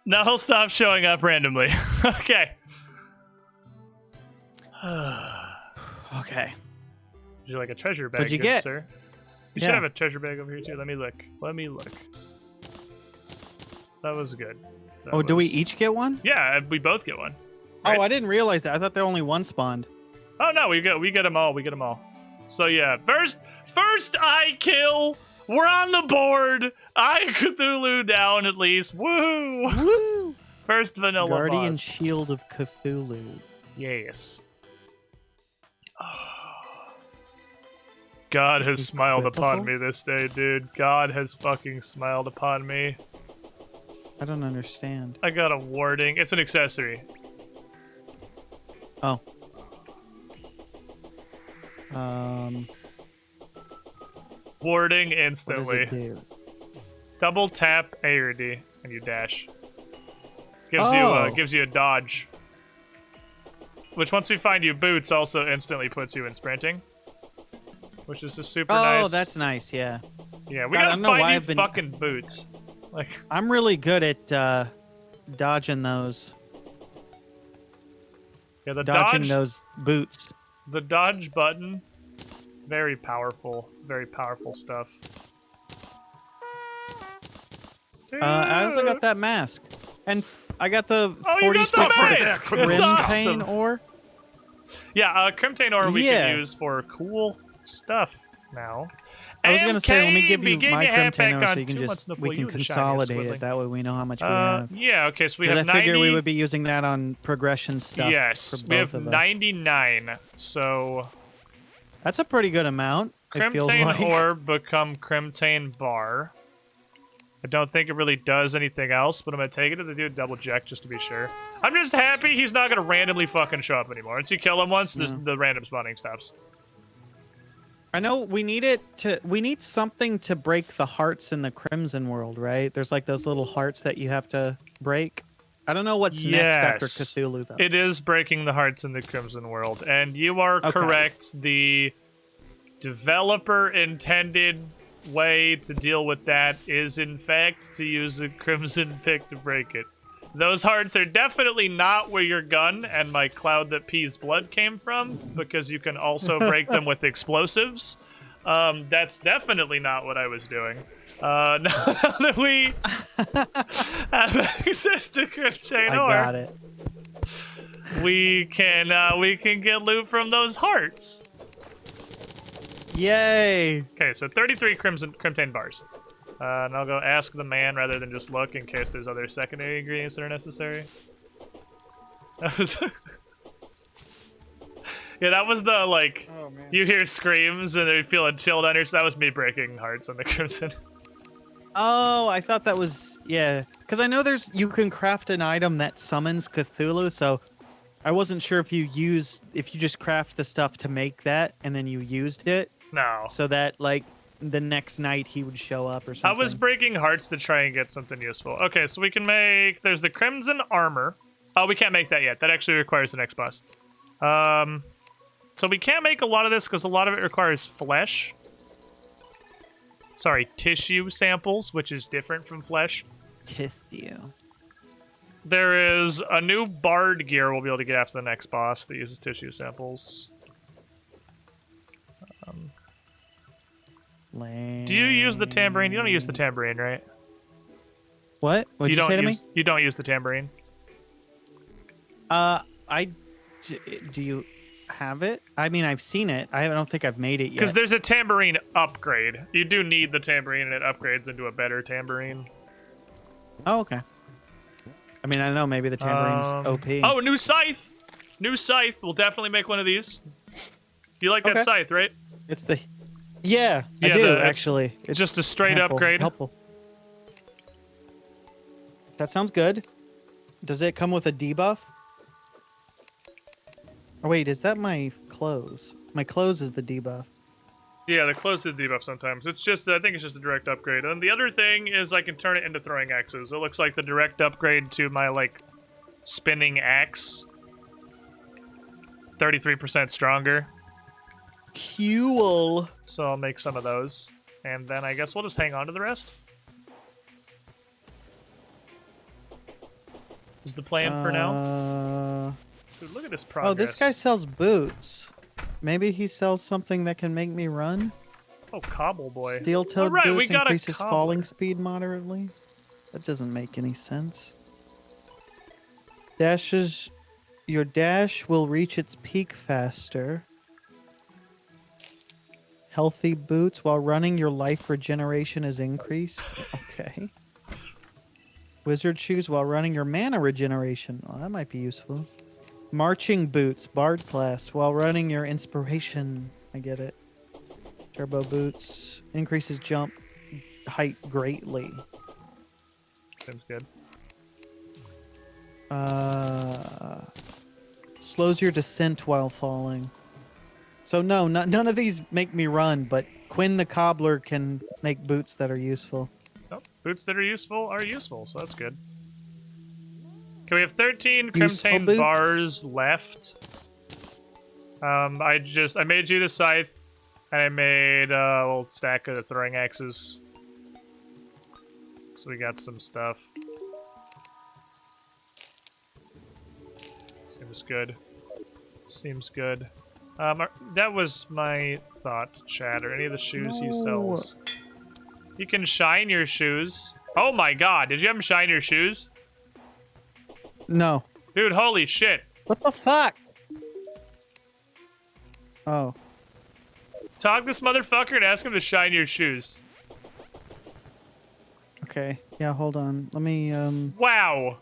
Now he'll stop showing up randomly. Okay. Okay. Would you like a treasure bag, What'd you good get? sir? You Yeah. should have a treasure bag over here too. Let me look. Let me look. That was good. That Oh, do we was- each get one? Yeah, we both get one. Oh, I didn't realize that. I thought there only one spawned. Oh no, we get them all. We get them all. So yeah, first I kill. We're on the board. I Cthulhu down at least. Woo! Woo! First vanilla Guardian boss. Shield of Cthulhu. Yes. God has smiled upon me this day, dude. God has fucking smiled upon me. I don't understand. I got a warding. It's an accessory. Oh. Warding What does instantly. it do? Double tap A or D and you dash. Oh. Gives you a dodge. Which once we find you boots also instantly puts you in sprinting. Which is just super nice. Oh, that's nice, yeah. Yeah, we God, I gotta don't know why find you I've been- fucking boots. Like, I'm really good at dodging those. yeah, the Dodging dodge, those boots. the dodge button, very powerful stuff. I also got that mask. And I got the Oh, you got 46 the right there, mask! criminal That's Crimtane awesome. ore. Yeah, Crimtane ore we Yeah. can use for cool stuff now. I was gonna say, let me give you MKB my gave a hat Crimtane back ore so on you can 2 months just before we can you, the shiniest consolidate swizzling. it. That way we know how much we have. Yeah, okay, so we 'Cause have I 90. figure we would be using that on progression stuff. Yes, for we both have of us. 99. So That's a pretty good amount. It feels Crimtane like. ore become Crimtane bar. I don't think it really does anything else, but I'm gonna take it to the dude double check just to be sure. I'm just happy he's not gonna randomly fucking show up anymore. Once you kill him once, the random spawning stops. I know we need something to break the hearts in the Crimson world, right? There's like those little hearts that you have to break. I don't know what's next after Yes. Cthulhu though. It is breaking the hearts in the Crimson world, and you are Okay. correct. The developer intended way to deal with that is, in fact, to use a Crimson pick to break it. Those hearts are definitely not where your gun and my cloud that pees blood came from, because you can also break them with explosives. That's definitely not what I was doing. Now that we have access to Crimtane I ore, got it. we can get loot from those hearts. Yay! Okay, so 33 Crimtane bars. And I'll go ask the man rather than just look in case there's other secondary ingredients that are necessary. That was yeah, that was the, like, Oh man. you hear screams and they feel a chill down here, so that was me breaking hearts on the Crimson. Oh, I thought that was because I know you can craft an item that summons Cthulhu, so I wasn't sure if you just craft the stuff to make that and then you used it No. so that like the next night he would show up or I something. was breaking hearts to try and get something useful. Okay, so we can make... There's the Crimson Armor. Oh, we can't make that yet. That actually requires the next boss. So we can't make a lot of this because a lot of it requires flesh. Sorry, tissue samples, which is different from flesh. Tissue. There is a new bard gear we'll be able to get after the next boss that uses tissue samples. Land. Do you use the tambourine? You don't use the tambourine, right? What? What'd you say to me? You don't use the tambourine. Do you have it? I mean, I've seen it. I don't think I've made it yet. Because there's a tambourine upgrade. You do need the tambourine, and it upgrades into a better tambourine. Oh, okay. I mean, I don't know. Maybe the tambourine's OP. Oh, new scythe! New scythe. We'll definitely make one of these. You like that scythe, right? It's the... Yeah, I do, actually. It's just a straight upgrade. Helpful. That sounds good. Does it come with a debuff? Oh, wait, is that my clothes? My clothes is the debuff. Yeah, the clothes did debuff sometimes. It's just, I think it's just a direct upgrade. And the other thing is I can turn it into throwing axes. It looks like the direct upgrade to my, like, spinning axe. 33% stronger. Cool. So I'll make some of those. And then I guess we'll just hang on to the rest. Is the plan for now? Dude, look at this progress. Oh, this guy sells boots. Maybe he sells something that can make me run? Oh, Cobble Boy. Steel-toed right, we boots got increases a falling speed moderately? That doesn't make any sense. Your dash will reach its peak faster. Healthy boots. While running, your life regeneration is increased. Okay. Wizard shoes. While running, your mana regeneration. Well, that might be useful. Marching boots. Bard class. While running, your inspiration. I get it. Turbo boots. Increases jump height greatly. Seems good. Slows your descent while falling. So no, none of these make me run, but Quinn the Cobbler can make boots that are useful. Oh, boots that are useful, so that's good. Okay, we have 13 Crimtane bars left. I made you the scythe, and I made a little stack of the throwing axes. So we got some stuff. Seems good. Seems good. That was my thought, Chad. Are any of the shoes he sells? You can shine your shoes. Oh my god, did you have him shine your shoes? No. Dude, holy shit. What the fuck? Oh. Talk this motherfucker and ask him to shine your shoes. Okay. Yeah, hold on. Let me, Wow.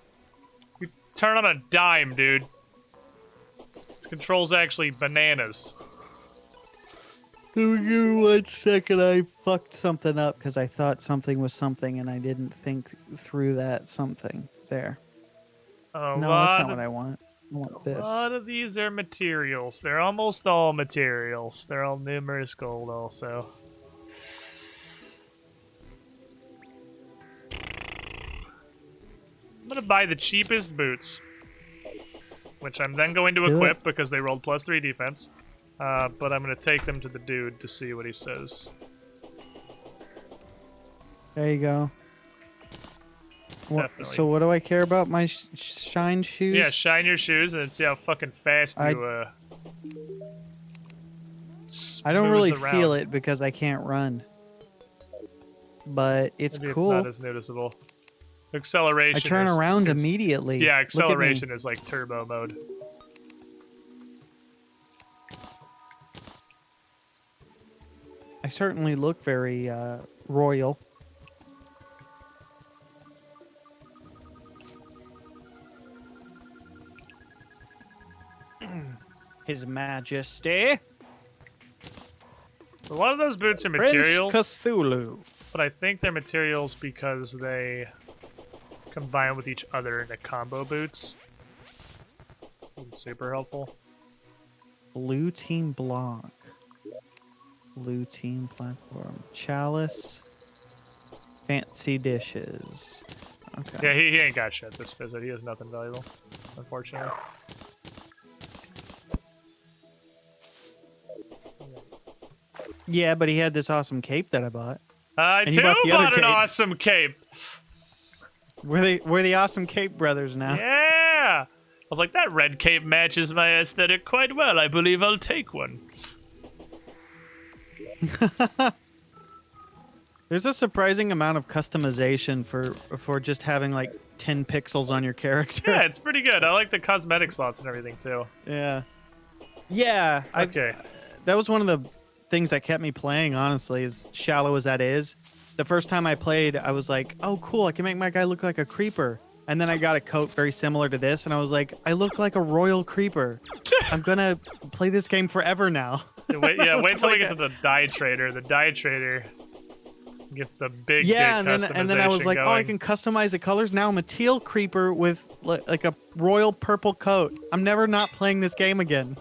You turn on a dime, dude. This control's actually bananas. Give me 1 second. I fucked something up because I thought something was something and I didn't think through that something. There. No, that's not what I want. I want this. A lot of these are materials. They're almost all materials. They're all numerous gold also. I'm gonna buy the cheapest boots. Which I'm then going to equip because they rolled +3 defense. But I'm going to take them to the dude to see what he says. There you go. So what do I care about? My shine shoes? Yeah, shine your shoes and then see how fucking fast you I don't really feel it because I can't run. But it's Maybe cool. It's not as noticeable. Acceleration. I turn around immediately. Yeah, acceleration is like turbo mode. I certainly look very royal. His Majesty. A lot of those boots are materials. Prince Cthulhu. But I think they're materials because they combine with each other into combo boots. Super helpful. Blue team block. Blue team platform. Chalice. Fancy dishes. Okay. Yeah, he ain't got shit this visit. He has nothing valuable, unfortunately. Yeah, but he had this awesome cape that I bought. I too bought an awesome cape. We're the awesome cape brothers now. Yeah! I was like, that red cape matches my aesthetic quite well. I believe I'll take one. There's a surprising amount of customization for just having like 10 pixels on your character. Yeah, it's pretty good. I like the cosmetic slots and everything too. Yeah. Yeah. Okay. That was one of the things that kept me playing, honestly, as shallow as that is. The first time I played, I was like, oh, cool, I can make my guy look like a creeper. And then I got a coat very similar to this, and I was like, I look like a royal creeper. I'm going to play this game forever now. Wait till we get to the dye trader. The dye trader gets the big and then I was like, going. oh, I can customize the colors. Now I'm a teal creeper with like a royal purple coat. I'm never not playing this game again.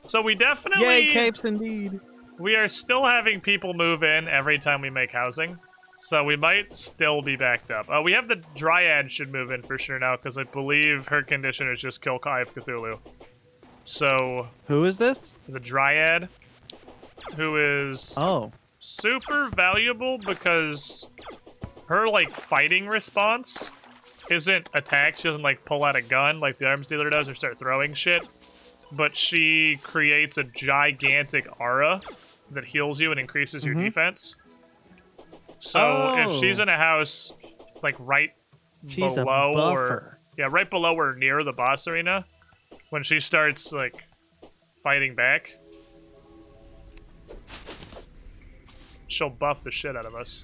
So we definitely... Yay, capes indeed. We are still having people move in every time we make housing. So we might still be backed up. We have the Dryad should move in for sure now, because I believe her condition is just kill Eye of Cthulhu. So... Who is this? The Dryad, who is... Oh. Super valuable because her, like, fighting response isn't attack. She doesn't, like, pull out a gun like the arms dealer does or start throwing shit. But she creates a gigantic aura that heals you and increases your defense. So if she's in a house, like, right below or... Yeah, right below or near the boss arena, when she starts, like, fighting back... she'll buff the shit out of us.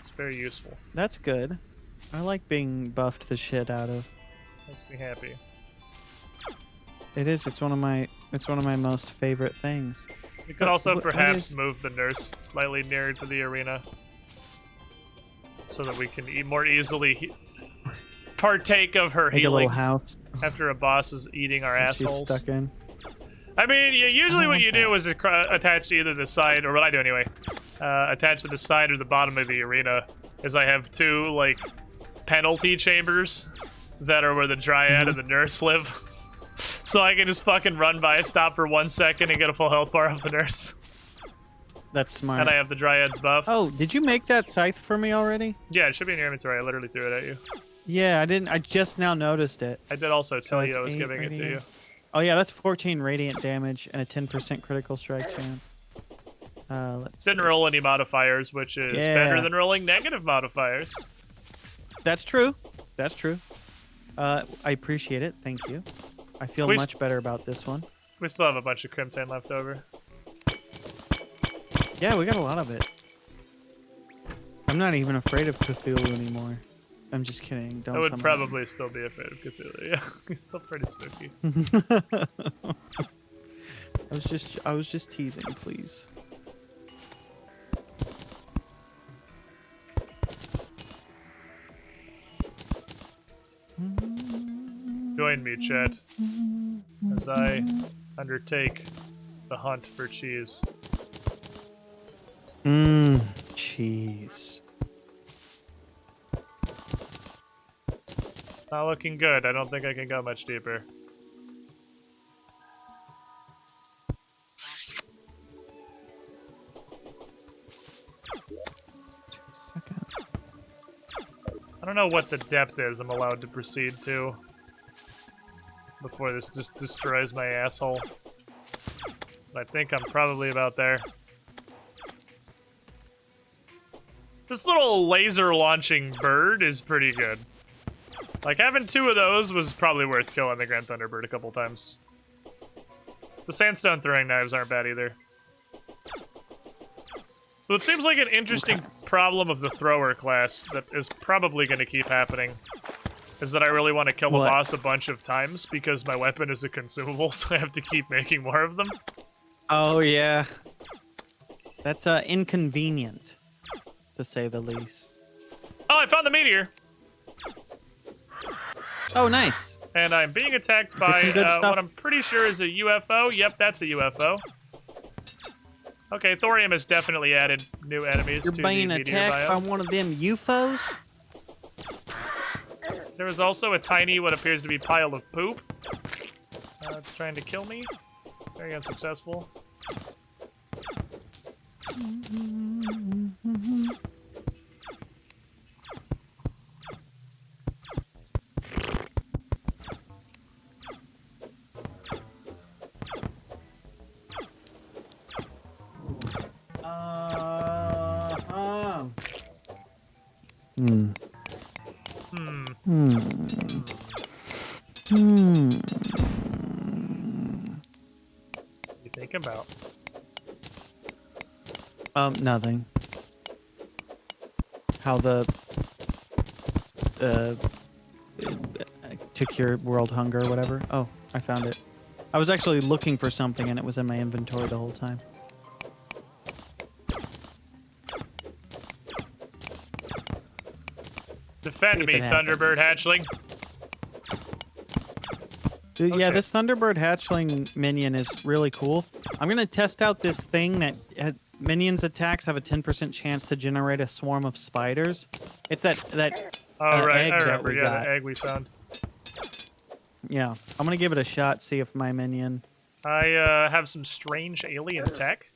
It's very useful. That's good. I like being buffed the shit out of. Makes me happy. It is. It's one of my most favorite things. You could also perhaps move the nurse slightly nearer to the arena, so that we can more easily partake of her Make healing. a little house after a boss is eating our assholes. She's stuck in. I mean, usually what you do is attach to either the side, or what I do anyway, attach to the side or the bottom of the arena, is I have two, like, penalty chambers that are where the Dryad and the nurse live. So I can just fucking run by, stop for 1 second, and get a full health bar off the nurse. That's smart. And I have the Dryad's buff. Oh, did you make that scythe for me already? Yeah, it should be in your inventory. I literally threw it at you. Yeah, I didn't. I just now noticed it. I did also tell you I was giving it to you. Oh yeah, that's 14 radiant damage and a 10% critical strike chance. Didn't roll any modifiers, which is better than rolling negative modifiers. That's true. That's true. I appreciate it. Thank you. I feel much better about this one. We still have a bunch of Crimson left over. Yeah, we got a lot of it. I'm not even afraid of Cthulhu anymore. I'm just kidding. Don't. I would probably still be afraid of Cthulhu. Yeah, he's still pretty spooky. I was just teasing, please. Join me, chat, as I undertake the hunt for cheese. Cheese. Not looking good. I don't think I can go much deeper. I don't know what the depth is I'm allowed to proceed to before this just destroys my asshole. But I think I'm probably about there. This little laser launching bird is pretty good. Like, having 2 of those was probably worth killing the Grand Thunderbird a couple times. The sandstone throwing knives aren't bad either. So it seems like an interesting problem of the thrower class that is probably going to keep happening. Is that I really want to kill the boss a bunch of times because my weapon is a consumable, so I have to keep making more of them. Oh, yeah. That's inconvenient, to say the least. Oh, I found the meteor! Oh, nice. And I'm being attacked by what I'm pretty sure is a UFO. Yep, that's a UFO. Okay, thorium has definitely added new enemies to the meteor biome. You're being attacked by one of them UFOs? There was also a tiny, what appears to be pile of poop. It's trying to kill me. Very unsuccessful. Hmm. Hmm. Hmm. Hmm. What do you think about? Nothing. How the to cure world hunger or whatever. Oh, I found it. I was actually looking for something and it was in my inventory the whole time. Defend me, Thunderbird hatchling. Yeah, this Thunderbird hatchling minion is really cool. I'm gonna test out this thing that minions attacks have a 10% chance to generate a swarm of spiders. It's that Right, egg I that remember. we Yeah, got. the egg we found. Yeah, I'm gonna give it a shot. See if my minion. I have some strange alien tech.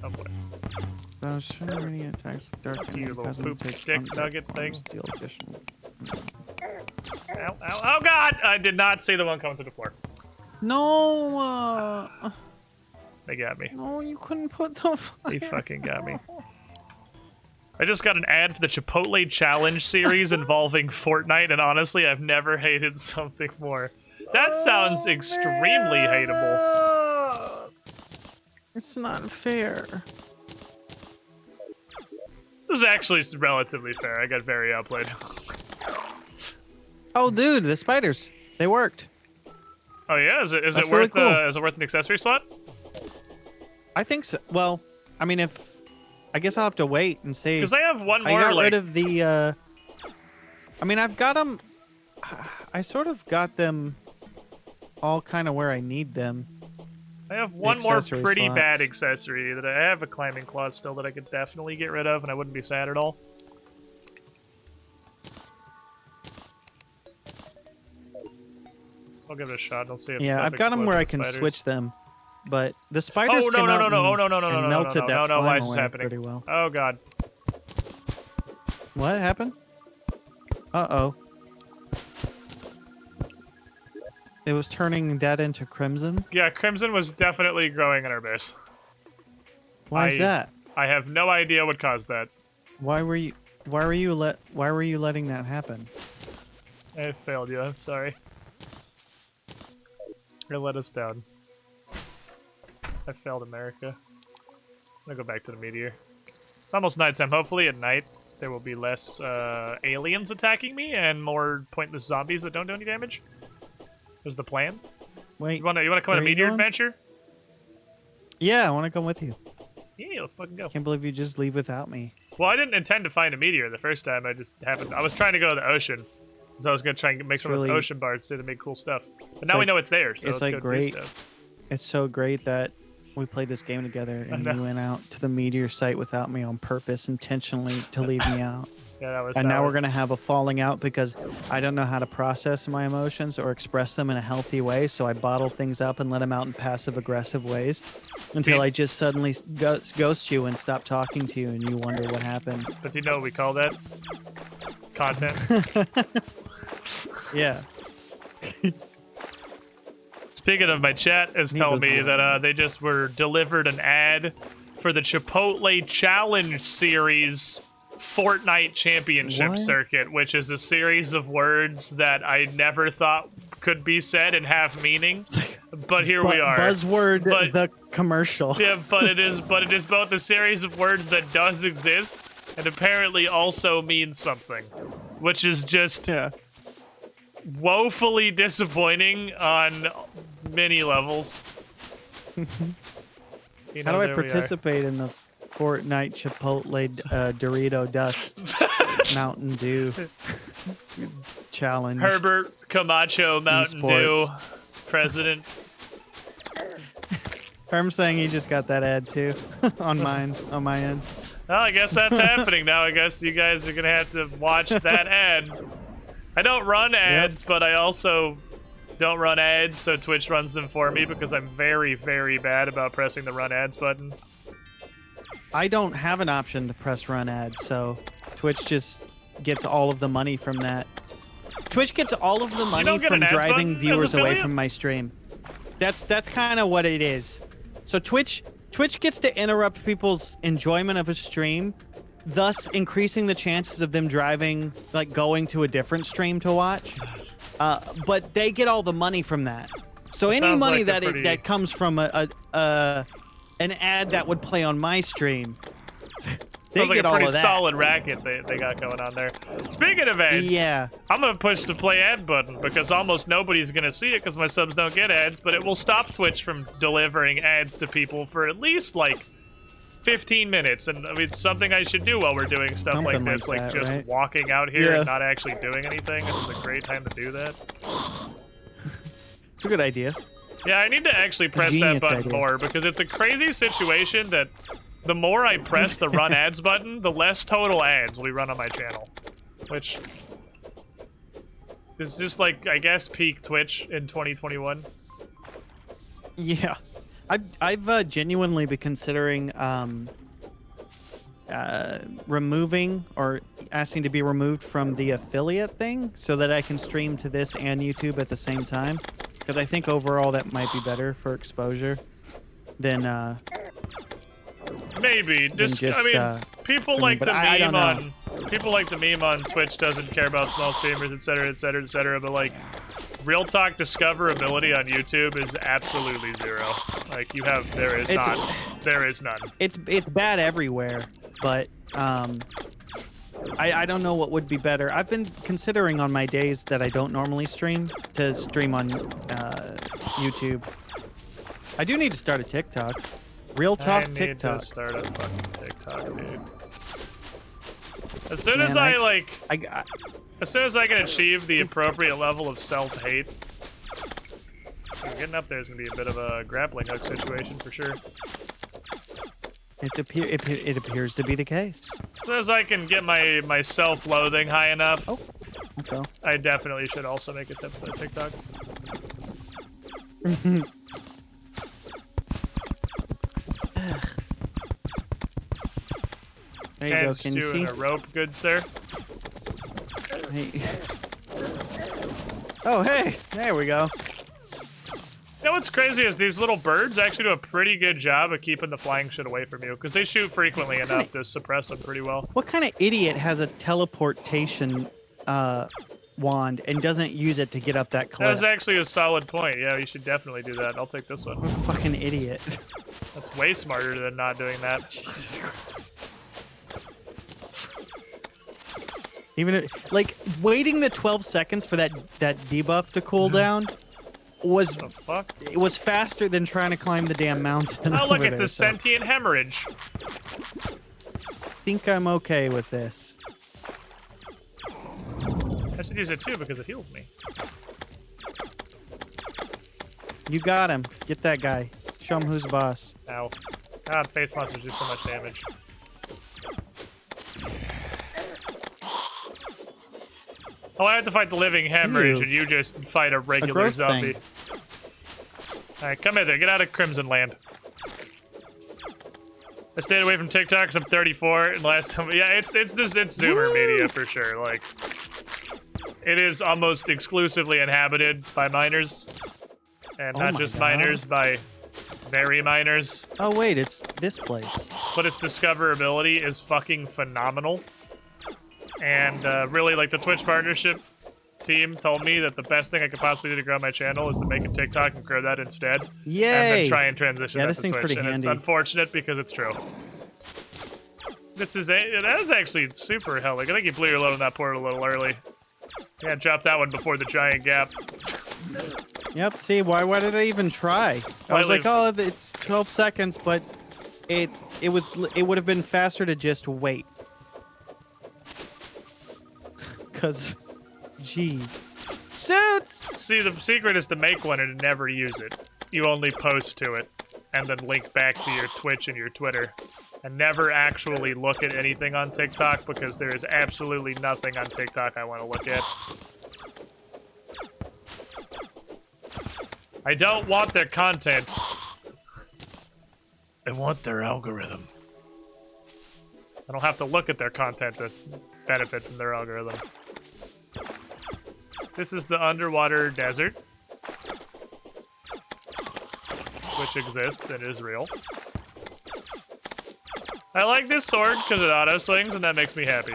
Oh boy. Minion attacks with dark You little doesn't poop take stick undead nugget thing. forms, deal additional. Ow, ow, oh god! I did not see the one coming through the floor. No, They got me. no, you couldn't put the fire. They fucking got me. I just got an ad for the Chipotle Challenge series involving Fortnite, and honestly, I've never hated something more. That sounds extremely hateable. It's not fair. This is actually relatively fair. I got very outplayed. Oh, dude, the spiders. They worked. Oh yeah, is it That's worth really cool. is it worth an accessory slot? I think so. Well, I mean, I guess I'll have to wait and see. Because I have one more. I got like, rid of the. I mean, I've got them. I sort of got them all kind of where I need them. I have one more accessory pretty slots. bad accessory that I have a climbing claw still that I could definitely get rid of, and I wouldn't be sad at all. I'll give it a shot. I'll see if Yeah, stuff I've got them where I explodes can with spiders. switch them, but the spiders Oh no came no out no no! Oh and- no no no and no no melted no that no! slime Why is this away happening? pretty well. Oh god! What happened? Uh-oh. It was turning that into crimson? Yeah, Crimson was definitely growing in our base. Why is that? I have no idea what caused that. Why were you letting that happen? I failed you. I'm sorry. You let us down. I failed America. I'm gonna go back to the meteor. It's almost nighttime. Hopefully at night there will be less aliens attacking me and more pointless zombies that don't do any damage. Is the plan? Wait. You wanna come on where a are you meteor going? adventure? Yeah, I want to come with you. Yeah, let's fucking go. Can't believe you just leave without me. Well, I didn't intend to find a meteor the first time. I just happened. I was trying to go to the ocean, so I was gonna try and make It's some of those really- ocean bars so to make cool stuff. But now we like- know it's there, so it's let's like go great. do stuff. It's so great that we played this game together and know. you went out to the meteor site without me on purpose, intentionally to leave me out. Yeah, that was. And that now we're was- going to have a falling out because I don't know how to process my emotions or express them in a healthy way. So I bottle things up and let them out in passive aggressive ways until I just suddenly ghost you and stop talking to you and you wonder what happened. But do you know what we call that? Content. Yeah. Speaking of, my chat is telling me that they just were delivered an ad for the Chipotle Challenge Series Fortnite Championship What? Circuit, which is a series of words that I never thought could be said and have meaning. But here we are. Buzzword But- the commercial. Yeah, but it is both a series of words that does exist and apparently also means something, which is just Yeah. woefully disappointing on many levels. You How know, do I there we are. participate in the Fortnite Chipotle Dorito Dust Mountain Dew challenge? Herbert Camacho Mountain Dew Esports. president. I'm saying he just got that ad too on my end. Well, I guess that's happening now. I guess you guys are gonna have to watch that ad. I don't run ads, but I also don't run ads, so Twitch runs them for me because I'm very, very bad about pressing the run ads button. I don't have an option to press run ads, so Twitch just gets all of the money from that. Twitch gets all of the money don't get from an ads driving button as viewers away affiliate? from my stream. That's kind of what it is. So Twitch gets to interrupt people's enjoyment of a stream, thus increasing the chances of them driving, like going to a different stream to watch. But they get all the money from that. So any money that comes from an ad that would play on my stream, they sounds like get a all pretty of that. solid racket they got going on there. Speaking of ads, Yeah. I'm gonna push the play ad button because almost nobody's gonna see it because my subs don't get ads, but it will stop Twitch from delivering ads to people for at least like 15 minutes. And I mean, it's something I should do while we're doing stuff Something like this, like like that, just right? walking out here Yeah. and not actually doing anything. This is a great time to do that. It's a good idea. Yeah, I need to actually press that Genius button idea. more because it's a crazy situation that the more I press the run ads button, the less total ads will be run on my channel. Which is just like, I guess, peak Twitch in 2021. Yeah. I've genuinely been considering removing or asking to be removed from the affiliate thing so that I can stream to this and YouTube at the same time. Because I think overall that might be better for exposure than Maybe. Just I mean, people like to I meme don't know. on people like to meme on Twitch doesn't care about small streamers, etc., etc., etc. But like, real talk discoverability on YouTube is absolutely zero. Like there is none. it's bad everywhere, but I don't know what would be better. I've been considering on my days that I don't normally stream to stream on YouTube. I do need to start a TikTok. Real talk I need TikTok. to start a fucking TikTok, dude. As soon as Man, as soon as I can achieve the appropriate level of self-hate, getting up there is gonna be a bit of a grappling hook situation for sure. It appears to be the case. As soon as I can get my self-loathing high enough, Oh, okay. I definitely should also make a TikTok. There you go. Hands Can you you see? in a rope, good sir. Hey. Oh, hey! There we go. You know what's crazy is these little birds actually do a pretty good job of keeping the flying shit away from you, because they shoot frequently enough to suppress them pretty well. What kind of idiot has a teleportation wand and doesn't use it to get up that cliff? That was actually a solid point. Yeah, you should definitely do that. I'll take this one. What a fucking idiot. That's way smarter than not doing that. Jesus Christ. Even like waiting the 12 seconds for that debuff to cool down was The fuck? it was faster than trying to climb the damn mountain. Oh, look, over it's there, a so sentient hemorrhage. I think I'm okay with this. I should use it too because it heals me. You got him. Get that guy. Show him who's boss. Ow. God, face monsters do so much damage. Oh, I have to fight the living hemorrhage, Ew. and you just fight a regular growth zombie. thing. Alright, come in there. Get out of Crimson Land. I stayed away from TikTok because I'm 34, and last time... Yeah, it's Zoomer media for sure. Like, it is almost exclusively inhabited by minors. And Oh not my just God. minors, by very minors. Oh wait, it's this place. But its discoverability is fucking phenomenal. And really, like, the Twitch partnership team told me that the best thing I could possibly do to grow my channel is to make a TikTok and grow that instead. And then Yay! try and transition Yeah, that this to thing's Twitch. pretty And it's handy. unfortunate because it's true. That is actually super hell. Like, I think you blew your load on that port a little early. Yeah, drop that one before the giant gap. Yep. See, why did I even try? I was Slightly- like, oh, it's 12 seconds, but it would have been faster to just wait. Cause, jeez. Suits. See, the secret is to make one and never use it. You only post to it, and then link back to your Twitch and your Twitter. And never actually look at anything on TikTok, because there is absolutely nothing on TikTok I want to look at. I don't want their content. I want their algorithm. I don't have to look at their content to benefit from their algorithm. This is the underwater desert. Which which exists and is real. I like this sword because it auto swings and that makes me happy.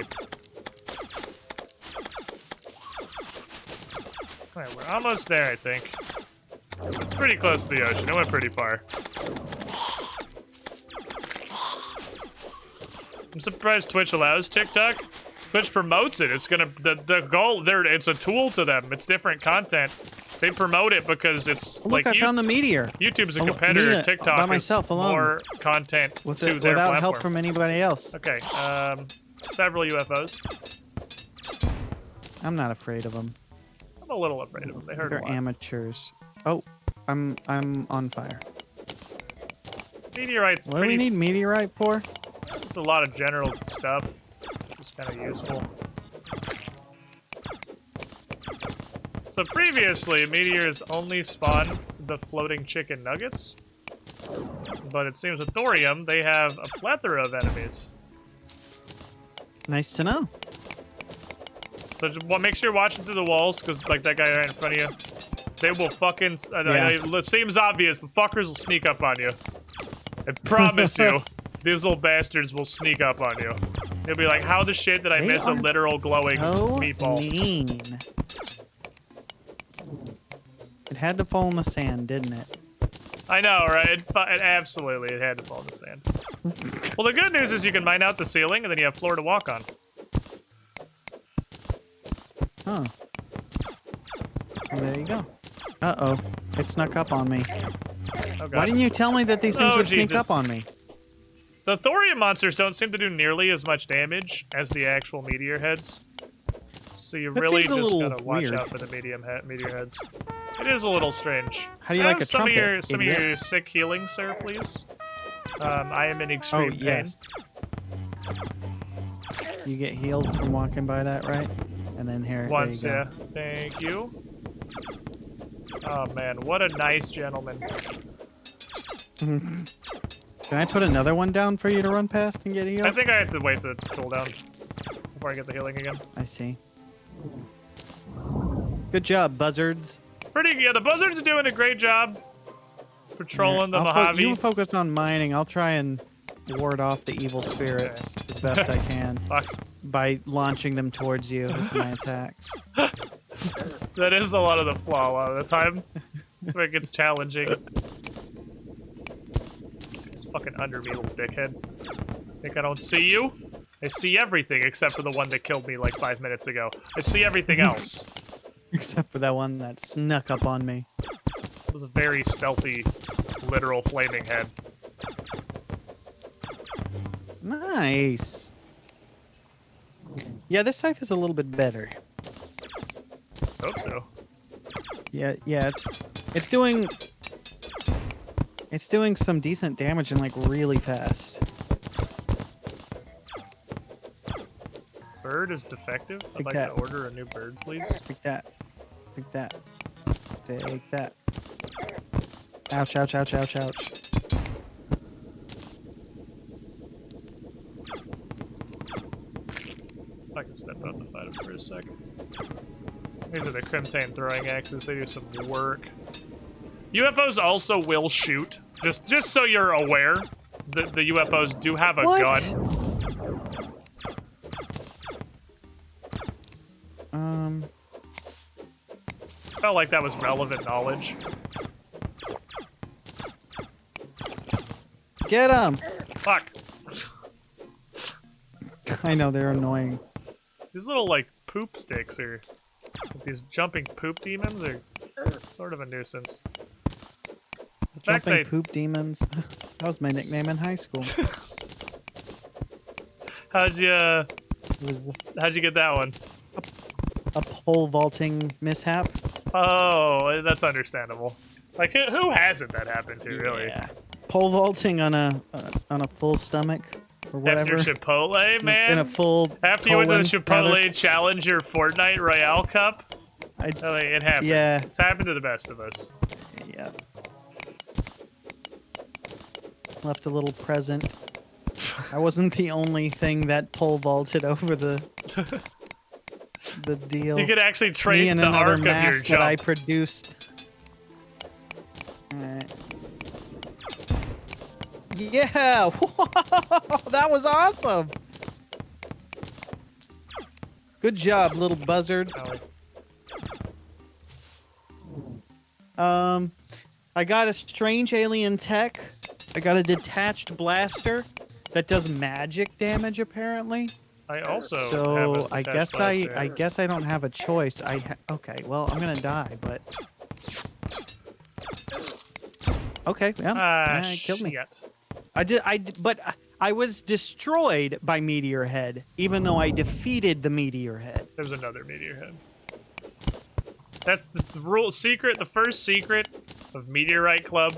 Alright, we're almost there, I think. It's pretty close to the ocean. It went pretty far. I'm surprised Twitch allows TikTok. Twitch promotes it. It's gonna the goal there. It's a tool to them. It's different content. They promote it because it's Oh, look, I found the meteor. YouTube's a competitor. TikTok by myself is alone. more content to their without platform. help from anybody else. Okay, several UFOs. I'm not afraid of them. I'm a little afraid of them. They hurt a They're lot. amateurs. Oh, I'm on fire. Meteorites. What do we need meteorite for? It's a lot of general stuff. It's kind of useful. So previously, meteors only spawn the floating chicken nuggets, but it seems with thorium they have a plethora of enemies. Nice to know. So just make sure you're watching through the walls, because like that guy right in front of you, they will fucking. It seems obvious, but fuckers will sneak up on you. I promise you, these little bastards will sneak up on you. They'll be like, "How the shit did I miss a literal glowing meatball?" Mean. It had to fall in the sand, didn't it? I know, right? It absolutely, it had to fall in the sand. Well, the good news is you can mine out the ceiling, and then you have floor to walk on. Huh. Well, there you go. Uh-oh. It snuck up on me. Oh, God. Why didn't you tell me that these things would sneak up on me? The thorium monsters don't seem to do nearly as much damage as the actual meteor heads. So you really just gotta watch out for the meteor heads. It is a little strange. How do you like a trumpet? Some of your sick healing, sir, please. I am in extreme pain. Yes. You get healed from walking by that, right? And then here. Once, there you yeah. Thank you. Oh man, what a nice gentleman. Can I put another one down for you to run past and get healed? I think I have to wait for the cooldown before I get the healing again. I see. Good job, buzzards. Pretty good. The buzzards are doing a great job patrolling the Mojave. You focus on mining. I'll try and ward off the evil spirits as best I can by launching them towards you with my attacks. That is a lot of the flaw a lot of the time. That's where it gets challenging. It's fucking under me, little dickhead. Think I don't see you? I see everything except for the one that killed me like 5 minutes ago. I see everything else. Except for that one that snuck up on me. It was a very stealthy, literal flaming head. Nice. Yeah, this scythe is a little bit better. Hope so. Yeah, it's doing some decent damage and like really fast. Bird is defective. I'd like to order a new bird, please. Take that. Take that. Take that. Ouch, ouch, ouch, ouch, ouch. I can step out and fight him for a sec. These are the Crimtane throwing axes. They do some work. UFOs also will shoot. Just so you're aware, the UFOs do have a gun. Felt like that was relevant knowledge. Get him! Fuck. I know, they're annoying. These little, like, poop sticks or these jumping poop demons are sort of a nuisance. The fact Jumping poop demons? That was my nickname in high school. How'd you get that one? A pole vaulting mishap. Oh, that's understandable. Like, who hasn't that happened to, really? Yeah. Pole vaulting on a full stomach or whatever. After Chipotle, man. In a full. After you went to the Chipotle Challenger Fortnite Royale Cup. It happens. Yeah. It's happened to the best of us. Yeah. Left a little present. I wasn't the only thing that pole vaulted over the deal. You could actually trace Me and the another arc of your mask jump. that I produced. Alright. Yeah! That was awesome! Good job, little buzzard. I got a strange alien tech. I got a detached blaster that does magic damage, apparently. I also have So a I detached blaster. guess I don't have a choice. Okay, well I'm gonna die, but okay, yeah, it killed me. Shit. But I was destroyed by Meteor Head, even though I defeated the Meteor Head. There's another meteor head. That's the rule secret. The first secret of Meteorite Club.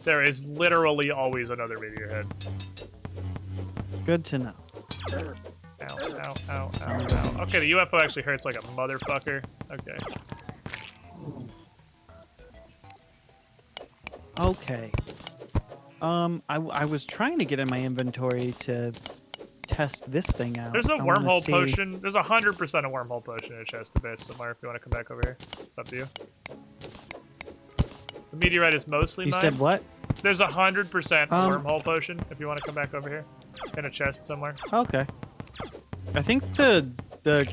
There is literally always another meteor head. Good to know. Ow, ow, ow, ow, ow. Okay, the UFO actually hurts like a motherfucker. Okay. Okay. I was trying to get in my inventory to test this thing out. There's a I wanna wormhole see- potion. There's 100% a wormhole potion in a chest of base somewhere if you want to come back over here. It's up to you. The meteorite is mostly You mine. said what? There's 100% Um, wormhole potion if you want to come back over here. In a chest somewhere. Okay. I think the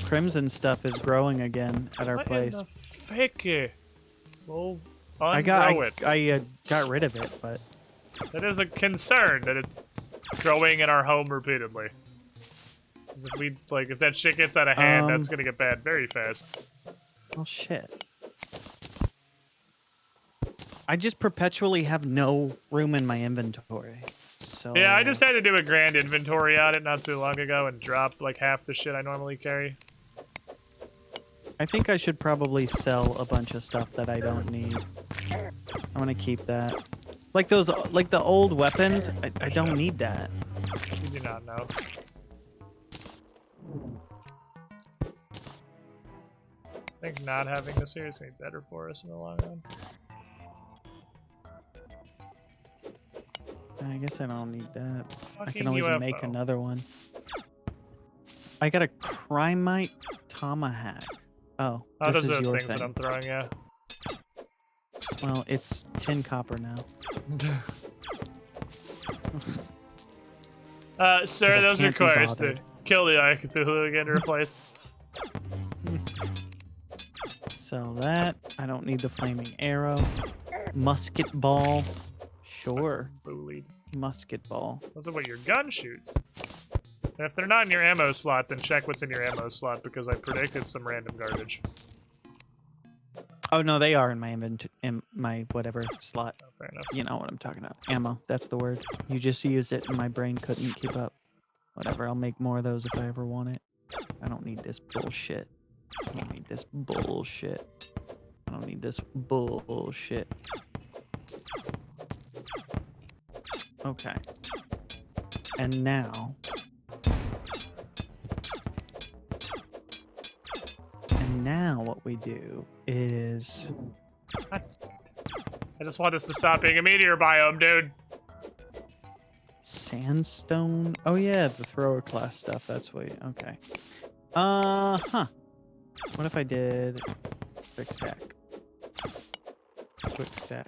crimson stuff is growing again at our What place. in the fake? Well, I got rid of it, but That is a concern that it's growing in our home repeatedly. 'Cause if that shit gets out of hand, that's gonna get bad very fast. oh shit. I just perpetually have no room in my inventory. So Yeah, I just had to do a grand inventory audit not too long ago and drop like half the shit I normally carry. I think I should probably sell a bunch of stuff that I don't need. I want to keep that. Like those, like the old weapons, I don't need that. You do not know. I think not having this here is gonna be better for us in the long run. I guess I don't need that. I Fucking can always UFO. make another one. I got a Crimite Tomahawk. Oh, Oh, this those are is the your things thing. that I'm throwing, yeah. Well, it's 10 copper now. Sir, 'Cause I those can't be requires to bothered. kill the Eye Cthulhu again to replace. Sell that. I don't need the flaming arrow. Musket ball. Sure. Bullied. Musket ball. Those are what your gun shoots. And if they're not in your ammo slot, then check what's in your ammo slot because I predicted some random garbage. Oh no, they are in my in my whatever slot. Oh, fair enough. You know what I'm talking about. Ammo. That's the word. You just used it, and my brain couldn't keep up. Whatever. I'll make more of those if I ever want it. I don't need this bullshit. I don't need this bullshit. I don't need this bullshit. Okay. And now. And now what we do is. I just want us to stop being a meteor biome, dude. Sandstone. Oh yeah, the thrower class stuff. That's what. Okay. Huh. What if I did quick stack? Quick stack.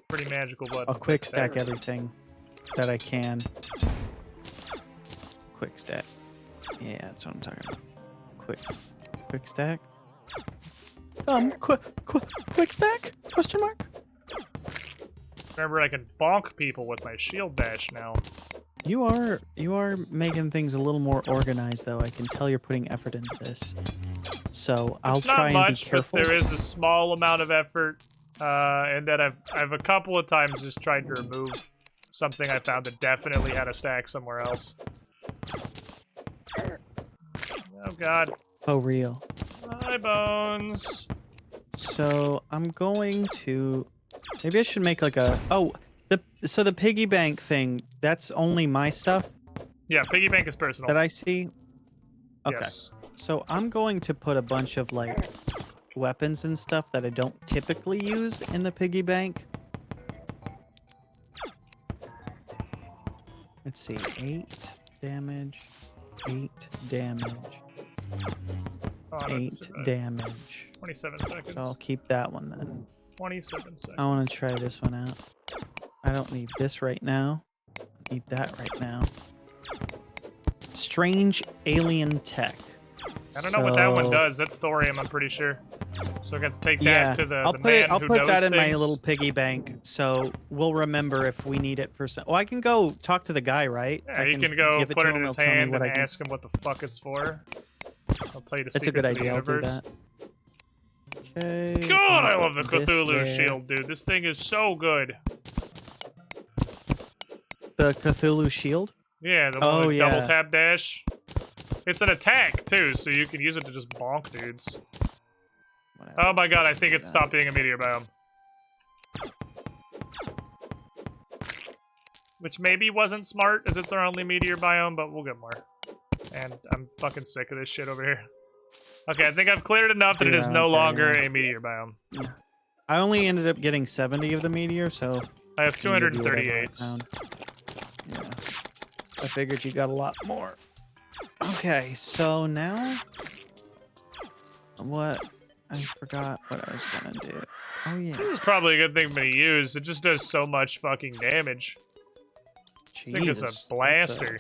Pretty magical button. I'll quick stack everything that I can. Quick stack. Yeah, that's what I'm talking about. Quick stack. Quick stack? Question mark? Remember, I can bonk people with my shield bash now. You are making things a little more organized, though. I can tell you're putting effort into this. So I'll It's not try and much, be careful. but there is a small amount of effort, and that I've a couple of times just tried to remove something I found that definitely had a stack somewhere else. Oh god. Oh, real. My bones. So I'm going to. Maybe I should make like a. Oh, so the piggy bank thing. That's only my stuff Yeah, piggy bank is personal. that I see. Okay. Yes. So I'm going to put a bunch of like weapons and stuff that I don't typically use in the piggy bank. Let's see, 8 damage, 8 damage, Oh, I'm 8 damage. 27 So seconds. I'll keep that one then. 27 seconds. I want to try this one out. I don't need this right now. need that right now. Strange alien tech. I don't know what that one does. That's thorium, I'm pretty sure. So I got to take Yeah, that to the I'll man I'll who put knows that in my things. little piggy bank, so we'll remember if we need it for some. Oh, I can go talk to the guy, right? Yeah, I you can go give put to it in him, his he'll tell me hand what and I can. ask him what the fuck it's for. I'll tell you the That's a good secrets of the idea. I'll do universe. that. Okay. God, I and love the this Cthulhu there. shield, dude. This thing is so good. The Cthulhu shield. Yeah, the one Oh, with yeah. double tap dash. It's an attack too, so you can use it to just bonk dudes. Whatever. Oh my god, I think it stopped being a meteor biome. Which maybe wasn't smart, as it's our only meteor biome, but we'll get more. And I'm fucking sick of this shit over here. Okay, I think I've cleared it enough that it is no longer a meteor biome. I only ended up getting 70 of the meteor, so I have I can give you whatever I 238. found. Yeah. I figured you got a lot more. Okay, so now what? I forgot what I was gonna do. Oh yeah. This is probably a good thing to use. It just does so much fucking damage. I think it's Jesus, a blaster.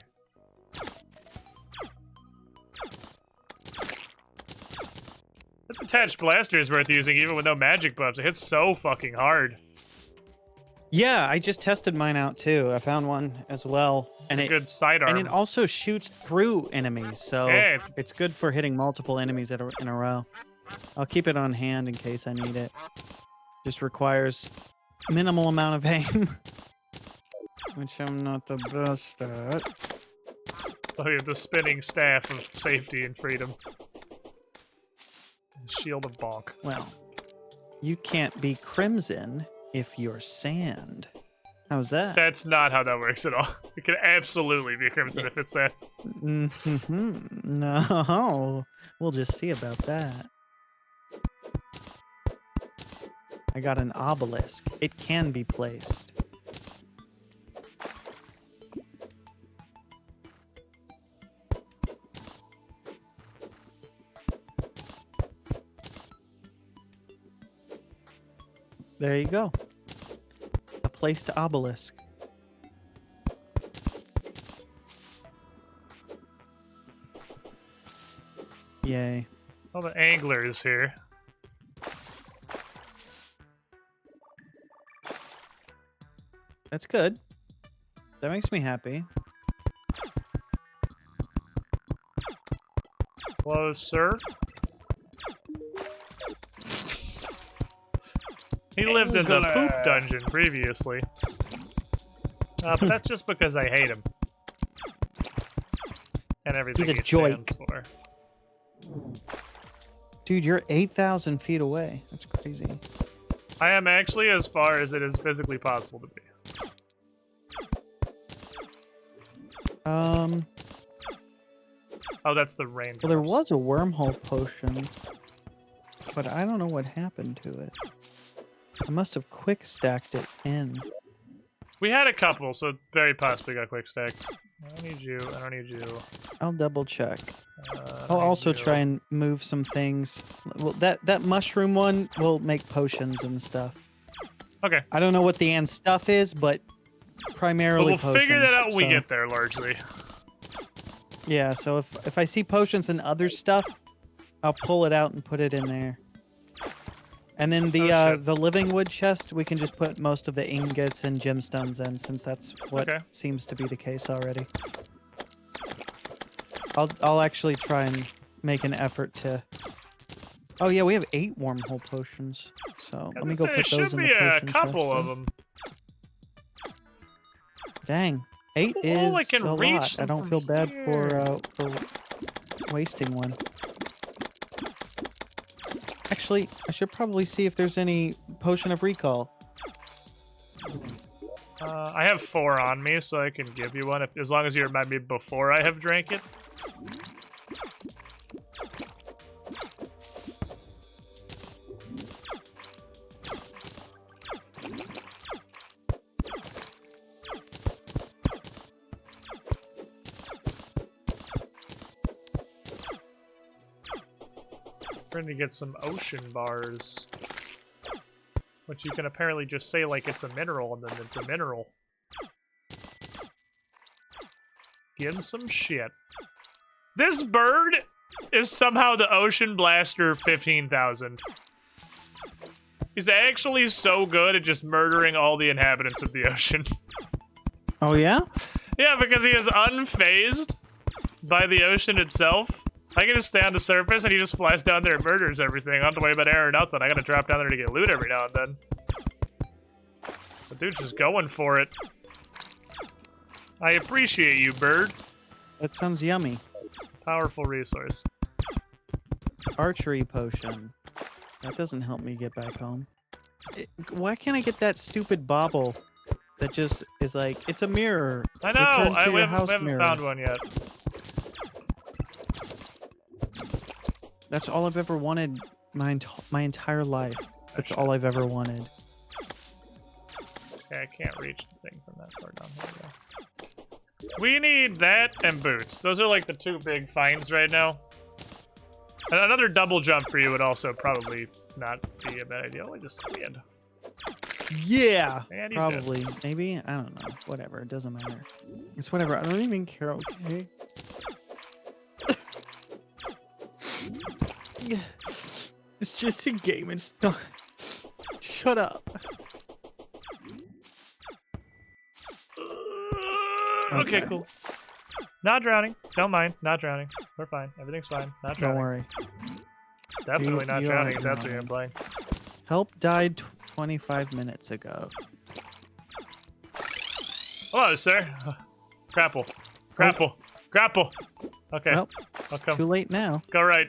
That detached blaster is worth using even with no magic buffs. It hits so fucking hard. Yeah, I just tested mine out too. I found one as well, and It's a good sidearm. and it also shoots through enemies, so Yeah, it's good for hitting multiple enemies in a row. I'll keep it on hand in case I need it. Just requires minimal amount of aim, which I'm not the best at. Oh, you have the spinning staff of safety and freedom. Shield of bonk. Well, you can't be crimson if you're sand. How's that? That's not how that works at all. It can absolutely be crimson if it's sand. No, we'll just see about that. I got an obelisk. It can be placed. There you go. A placed obelisk. Yay. All the anglers here. That's good. That makes me happy. Hello, sir. He lived in the poop dungeon previously. But that's just because I hate him. And everything He's a he stands joik. for. Dude, you're 8,000 feet away. That's crazy. I am actually as far as it is physically possible to be. Oh, that's the rain. Well, there was a wormhole potion, but I don't know what happened to it. I must have quick stacked it in. We had a couple, so very possibly got quick stacked. I don't need you. I don't need you. I'll double check. I I'll don't need also you. try and move some things. Well, that mushroom one will make potions and stuff. Okay. I don't know what the and stuff is, but primarily But we'll figure that out when we so- get there, largely. Yeah, so if I see potions and other stuff, I'll pull it out and put it in there. And then the living wood chest, we can just put most of the ingots and gemstones in, since that's what seems to be the case already. I'll actually try and make an effort to. Oh yeah, we have 8 wormhole potions. So let me go put those in the potion chest. There should be a couple of them. Dang, 8 I is can a reach lot. I them don't from feel bad here. for wasting one. Actually, I should probably see if there's any potion of recall. I have 4 on me, so I can give you one as long as you remind me before I have drank it. Trying to get some ocean bars. Which you can apparently just say like it's a mineral, and then it's a mineral. Give some shit. This bird is somehow the Ocean Blaster 15,000. He's actually so good at just murdering all the inhabitants of the ocean. Oh, yeah? Yeah, because he is unfazed by the ocean itself. I can just stay on the surface and he just flies down there and murders everything. I don't have to worry about air or nothing. I gotta drop down there to get loot every now and then. The dude's just going for it. I appreciate you, bird. That sounds yummy. Powerful resource. Archery potion. That doesn't help me get back home. Why can't I get that stupid bauble that just is like, it's a mirror. I know! We house haven't mirror. found one yet. That's all I've ever wanted my entire life. That's all I've ever wanted. Okay, I can't reach the thing from that far down here. We need that and boots. Those are like the two big finds right now. And another double jump for you would also probably not be a bad idea. Only just squid. Yeah, And he's probably. Maybe? I don't know. Whatever. It doesn't matter. It's whatever. I don't even care, okay? It's just a game. It's not... Shut up. Okay, cool. Not drowning. Don't mind. Not drowning. We're fine. Everything's fine. Not drowning. Don't worry. Definitely not you drowning are if that's what drowning. you're implying. Help died 25 minutes ago. Hello, sir. Grapple. Grapple. Grapple. Okay. Well, it's too late now. Go right.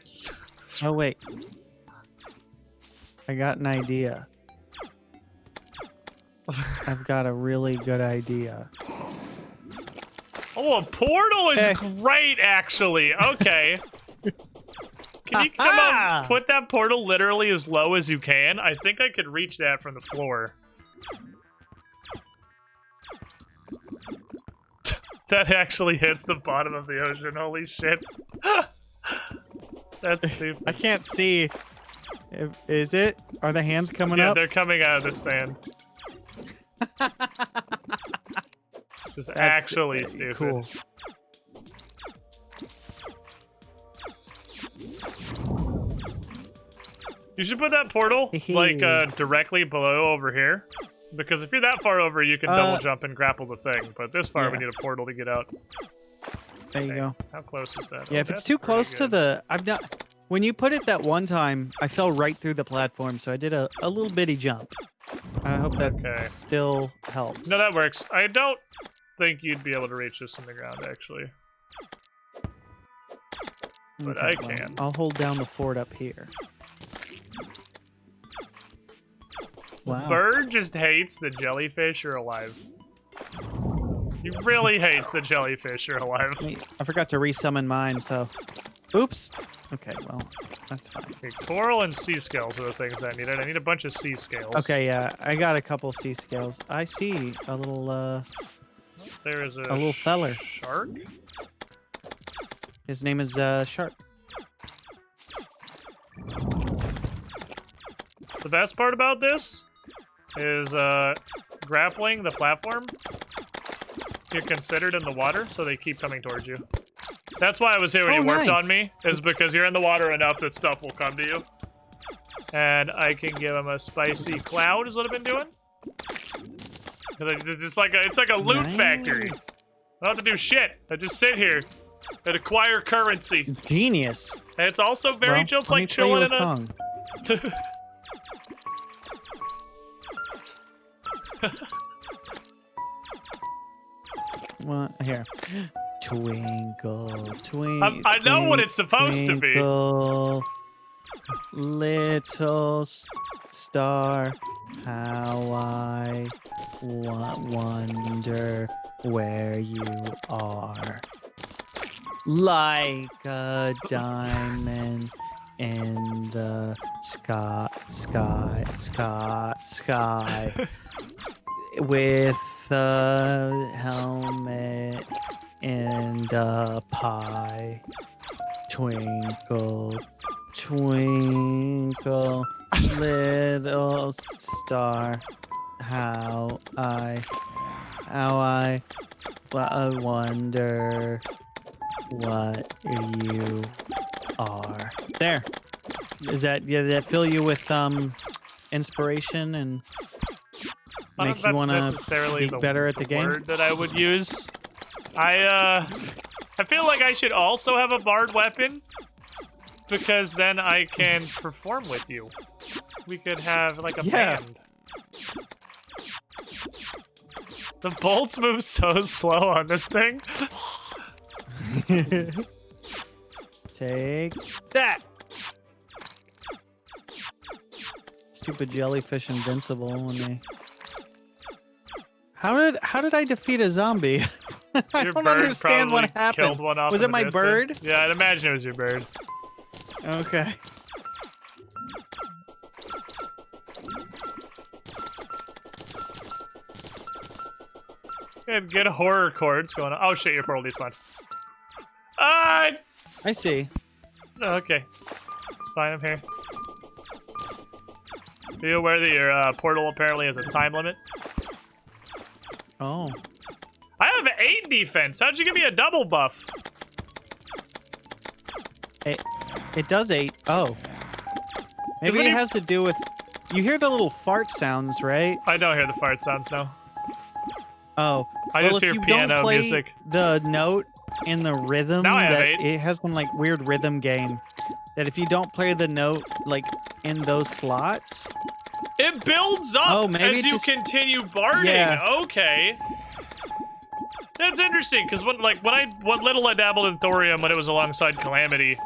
Oh, wait. I got an idea. I've got a really good idea. Oh, a portal is great, actually. Okay. Can you come up, put that portal literally as low as you can? I think I could reach that from the floor. That actually hits the bottom of the ocean. Holy shit. That's stupid. I can't see. Is it? Are the hands coming Yeah, up? they're coming out of the sand. Just That's actually stupid. Cool. You should put that portal like directly below over here, because if you're that far over, you can double jump and grapple the thing. But this far, we need a portal to get out. There you go. How close is that? Yeah, if it's too close to the, I've not. When you put it that one time, I fell right through the platform, so I did a little bitty jump. I hope that still helps. No, that works. I don't think you'd be able to reach this from the ground, actually. But I can. I'll hold down the fort up here. This bird just hates the jellyfish are alive. He really hates the jellyfish are alive. I forgot to resummon mine, so... Oops. Okay, well, that's fine. Okay, coral and sea scales are the things I needed. I need a bunch of sea scales. Okay, yeah, I got a couple sea scales. I see a little, there is a little feller. Shark? His name is, Shark. The best part about this is, grappling the platform. You're considered in the water, so they keep coming towards you. That's why I was here when you worked on me, is because you're in the water enough that stuff will come to you. And I can give him a spicy cloud, is what I've been doing. It's like a loot factory. I don't have to do shit. I just sit here and acquire currency. Genius. And it's also very chill. It's like chilling in a... What? Here. Twinkle, twinkle. I know what it's supposed to be. Little star, how I wonder where you are. Like a diamond in the sky. With a helmet and a pie. Twinkle, twinkle, little star, how I Well, I wonder what you are. There. Is that, yeah, did that fill you with inspiration and I make don't you know if want that's to necessarily be the better at the game? word that I would use. I feel like I should also have a bard weapon because then I can perform with you. We could have like a band. The bolts move so slow on this thing. Take that. Stupid jellyfish invincible when they. How did I defeat a zombie? I Your don't bird understand what probably happened. killed one off Was in it the my bird? distance. Yeah, I'd imagine it was your bird. Okay. Good horror chords going on. Oh shit, your portal needs fun. I see. Okay. It's fine, I'm here. Are you aware that your portal apparently has a time limit? Oh. I have 8 defense. How'd you give me a double buff? It does 8. Oh. Maybe it has to do with. You hear the little fart sounds, right? I don't hear the fart sounds, no. Oh. I well, just hear if you piano don't play music. The note in the rhythm, Now I have that 8. it has some like weird rhythm game. That if you don't play the note like in those slots, it builds up as you continue barding. Yeah. Okay. That's interesting, because when little I dabbled in thorium when it was alongside Calamity,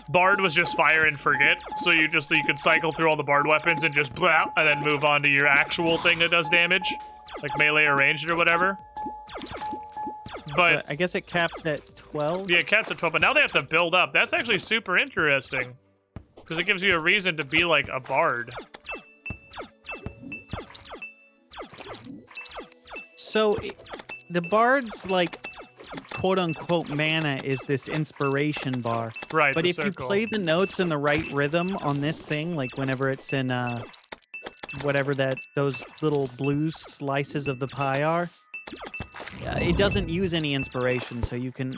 Bard was just fire and forget, so you could cycle through all the Bard weapons and just blah, and then move on to your actual thing that does damage, like melee or ranged or whatever. But I guess it capped at 12. yeah, it capped at 12, but now they have to build up. That's actually super interesting, because it gives you a reason to be like a Bard. So the Bard's like quote-unquote mana is this inspiration bar. Right, But the if you circle. play the notes in the right rhythm on this thing, like whenever it's in whatever those little blue slices of the pie are, it doesn't use any inspiration, so you can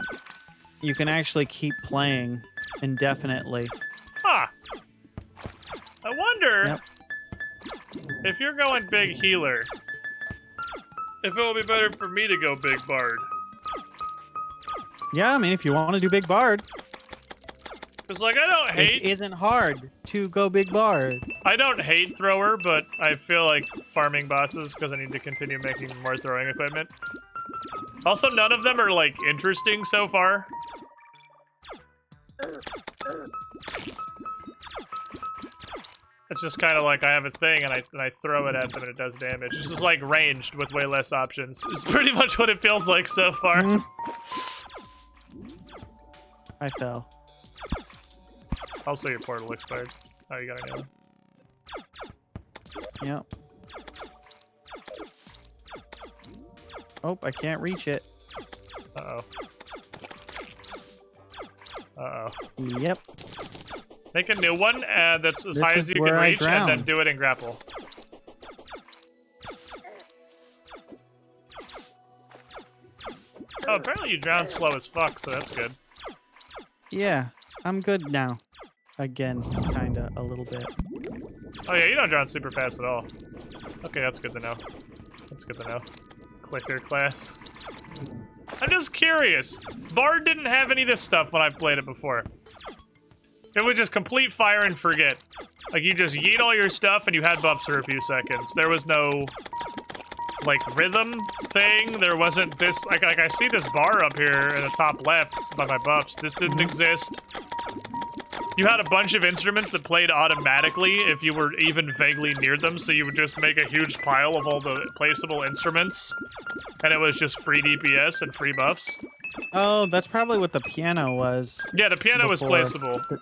actually keep playing indefinitely. Huh. I wonder if you're going big healer, if it will be better for me to go big bard. Yeah, I mean, if you want to do big bard, Because, like, I don't hate... it isn't hard to go big bard. I don't hate thrower, but I feel like farming bosses because I need to continue making more throwing equipment. Also, none of them are, like, interesting so far. It's just kind of like I have a thing and I throw it at them and it does damage. It's just like ranged with way less options. It's pretty much what it feels like so far. I fell. Also, your portal expired. Oh, you got a new one. Yep. Oh, I can't reach it. Uh-oh. Uh-oh. Yep. Make a new one that's as This high is as you where can I reach, and then drown. do it in grapple. Oh, apparently you drown slow as fuck, so that's good. Yeah, I'm good now. Again, kinda, a little bit. Oh yeah, you don't drown super fast at all. Okay, that's good to know. That's good to know. Clicker class. I'm just curious. Bard didn't have any of this stuff when I've played it before. It was just complete fire and forget. Like, you just yeet all your stuff and you had buffs for a few seconds. There was no, like, rhythm thing. There wasn't this, like I see this bar up here in the top left by my buffs. This didn't exist. You had a bunch of instruments that played automatically if you were even vaguely near them, so you would just make a huge pile of all the placeable instruments, and it was just free DPS and free buffs. Oh, that's probably what the piano was. Yeah, the piano was before. placeable.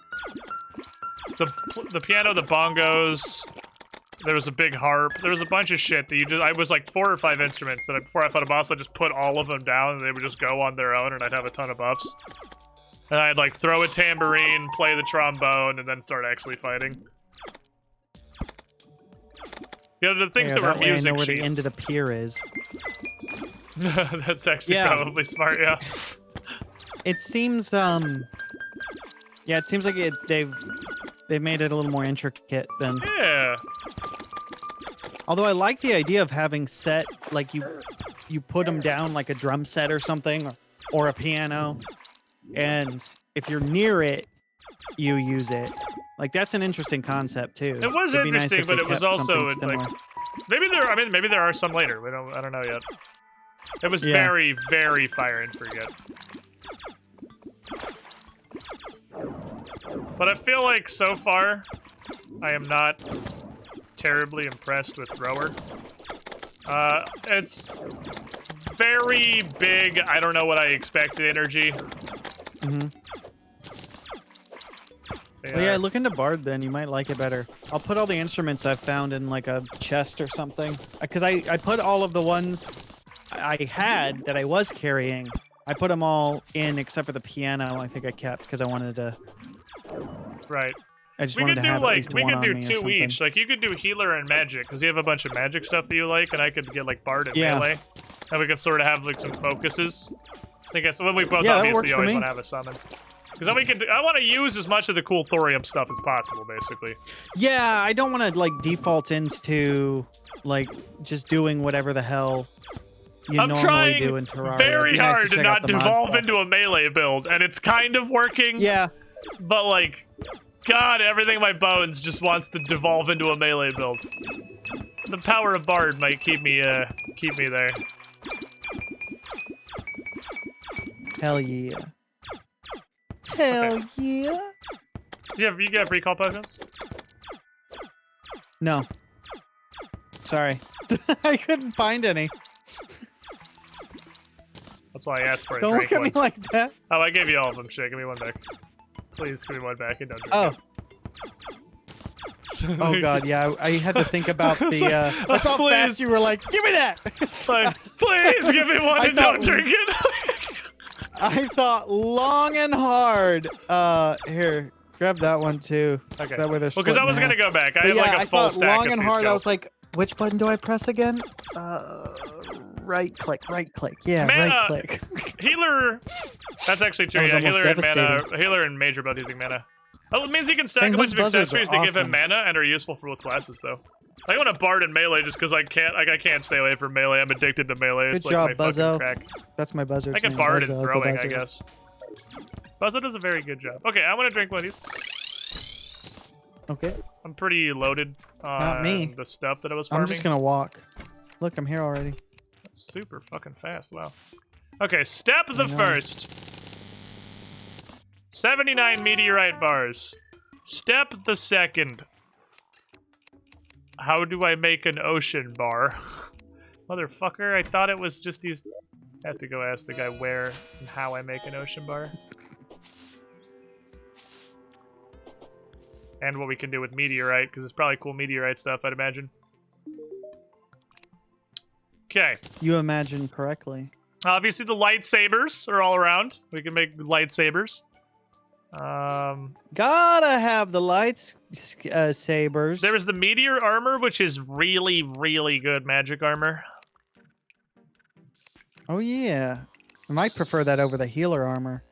The piano, the bongos, there was a big harp, there was a bunch of shit that you just, I was like 4 or 5 instruments that before I fought a boss, I just put all of them down and they would just go on their own and I'd have a ton of buffs. And I'd like throw a tambourine, play the trombone, and then start actually fighting. Yeah, the things that were way I music know where the sheets. end of the pier is. That's actually Yeah. probably smart, yeah. It seems yeah, it seems like they've made it a little more intricate than. Yeah. Although I like the idea of having set like you put them down like a drum set or something, or a piano, and if you're near it, you use it. Like that's an interesting concept too. It was It'd be nice interesting, if but they it was kept also something like similar. maybe there are some later. I don't know yet. It was Yeah. very, very fire and forget. But I feel like so far, I am not terribly impressed with Thrower. It's very big. I don't know what I expected energy. Mm-hmm. Well, yeah, look into Bard then. You might like it better. I'll put all the instruments I've found in like a chest or something. Because I put all of the ones I had that I was carrying. I put them all in except for the piano. I think I kept because I wanted to. Right. I just We wanted could to do have at like least we one could on do me or 2 something. each. Like you could do healer and magic because you have a bunch of magic stuff that you like, and I could get like Bard and Yeah. melee, and we could sort of have like some focuses. I guess when we both Yeah, that works obviously for always me. want to have a summon. Because then we can. I want to use as much of the cool thorium stuff as possible, basically. Yeah, I don't want to like default into like just doing whatever the hell you I'm normally do trying in Terraria. very It'd be nice hard to check out not the mod devolve stuff. into a melee build, and it's kind of working. Yeah, But like, God, everything in my bones just wants to devolve into a melee build. The power of Bard might keep me there. hell yeah. Hell yeah. You got recall potions? No. Sorry. I couldn't find any. That's why I asked for it. Don't look at me like that. Oh, I gave you all of them. Shit, give me one back. Please give me one back and don't drink Oh. Oh god, yeah. I had to think about the that's how please. fast you were like, give me that. Like, please give me one I and don't thought- drink it. I thought long and hard. Here, grab that one too. Okay. That way they're Well, because I split was in gonna half. go back. I But have yeah, like a I full thought stack long of and C hard. I was skills. like, which button do I press again? Right click, right click. Yeah, Mana. right click. Healer. That's actually true. That was Yeah, almost healer and mana. devastating. Healer and major both using mana. Oh, it means you can stack Dang, a bunch those of buzzards are accessories to give him awesome. mana and are useful for both classes, though. I want a Bard and melee just because I can't stay away from melee. I'm addicted to melee. It's Good like job, my fucking Buzzo. crack. That's my buzzard. I get Bard and throwing, I guess. Buzzo does a very good job. Okay, I'm gonna drink one of these. Okay. I'm pretty loaded on Not me. the stuff that I was farming. I'm just gonna walk. Look, I'm here already. Super fucking fast, wow. Okay, step the I know. first. 79 meteorite bars. Step the second. How do I make an ocean bar? Motherfucker, I thought it was just these... I have to go ask the guy where and how I make an ocean bar. And what we can do with meteorite, because it's probably cool meteorite stuff, I'd imagine. Okay. You imagine correctly. Obviously, the lightsabers are all around. We can make lightsabers. Gotta have the lights sabers. There is the meteor armor, which is really, really good magic armor. Oh yeah. I might prefer that over the healer armor,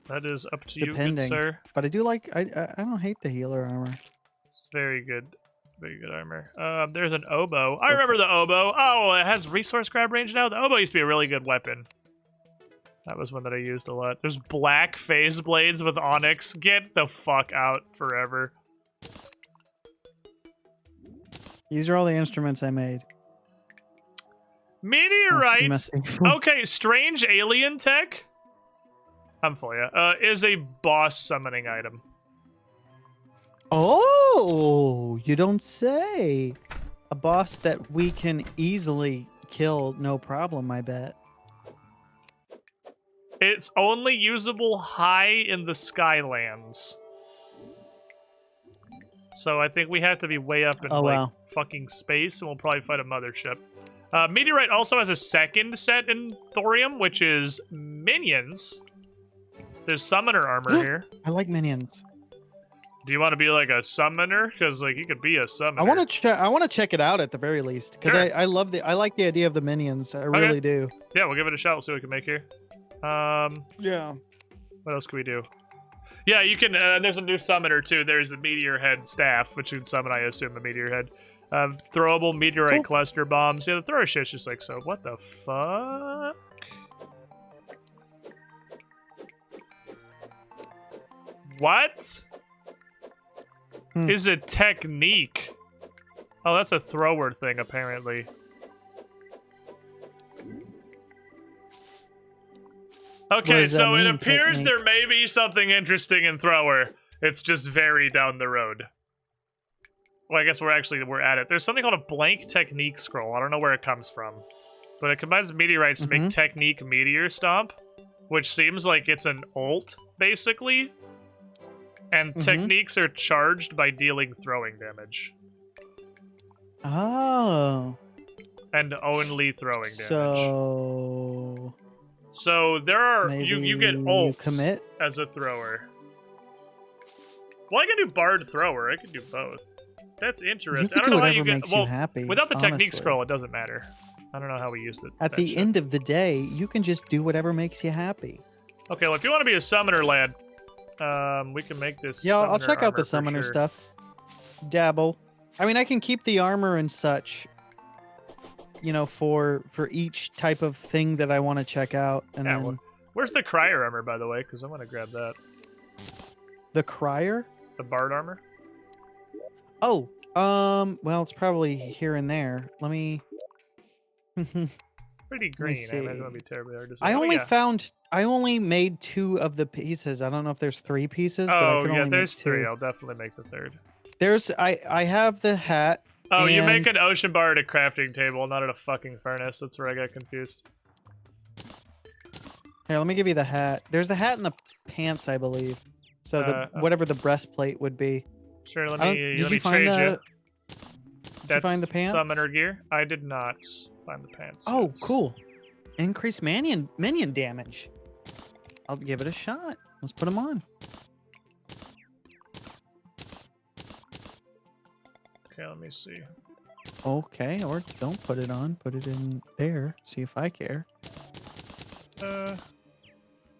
That is up to you, good depending. sir. But I do like. I don't hate the healer armor. It's very good armor. There's an oboe. I remember the oboe. Oh, it has resource grab range now. The oboe used to be a really good weapon. That was one that I used a lot. There's black phase blades with onyx. Get the fuck out forever. These are all the instruments I made. Meteorite. Messy. Okay, strange alien tech. I'm for ya. Is a boss summoning item. Oh, you don't say. A boss that we can easily kill, no problem, I bet. It's only usable high in the Skylands. So I think we have to be way up in fucking space, and we'll probably fight a mothership. Meteorite also has a second set in thorium, which is minions. There's summoner armor here. I like minions. Do you want to be like a summoner? Because like you could be a summoner. I want to check it out at the very least because Sure. I like the idea of the minions. I really do. Yeah, we'll give it a shot. We'll see what we can make here. Yeah. What else can we do? Yeah, you can. There's a new summoner too. There's the meteor head staff, which you can summon. I assume a meteor head. Throwable meteorite cluster bombs. Yeah, the thrower shit's just like so. What the fuck? What is a technique? Oh, that's a thrower thing, apparently. Okay, so it appears there may be something interesting in thrower. It's just very down the road. Well, I guess we're at it. There's something called a blank technique scroll. I don't know where it comes from. But it combines meteorites to make technique meteor stomp, which seems like it's an ult, basically. And techniques are charged by dealing throwing damage. Oh. And only throwing damage. So there are you get ults as a thrower. Well, I can do bard thrower. I can do both. That's interesting. I don't know how you get happy, without the technique scroll. It doesn't matter. I don't know how we use it. At the end of the day, you can just do whatever makes you happy. Okay, well, if you want to be a summoner, lad, we can make this. Yeah, I'll check out the summoner stuff. Dabble. I mean, I can keep the armor and such. You know, for each type of thing that I want to check out, and then well, where's the crier armor, by the way? Because I want to grab that. The crier? The bard armor. Oh, well, it's probably here and there. Let me. Pretty green. I imagine it'll be terribly hard to see. I only made 2 of the pieces. I don't know if there's 3 pieces. But I can only there's make 2. 3. I'll definitely make the 3rd. I have the hat. Oh, you make an ocean bar at a crafting table, not at a fucking furnace. That's where I got confused. Here, let me give you the hat. There's the hat and the pants, I believe. So whatever the breastplate would be. Sure, let me trade you. Did you find the pants? Summoner gear. I did not find the pants. Oh, cool. Increase minion damage. I'll give it a shot. Let's put them on. Okay, let me see. Okay, or don't put it on. Put it in there. See if I care.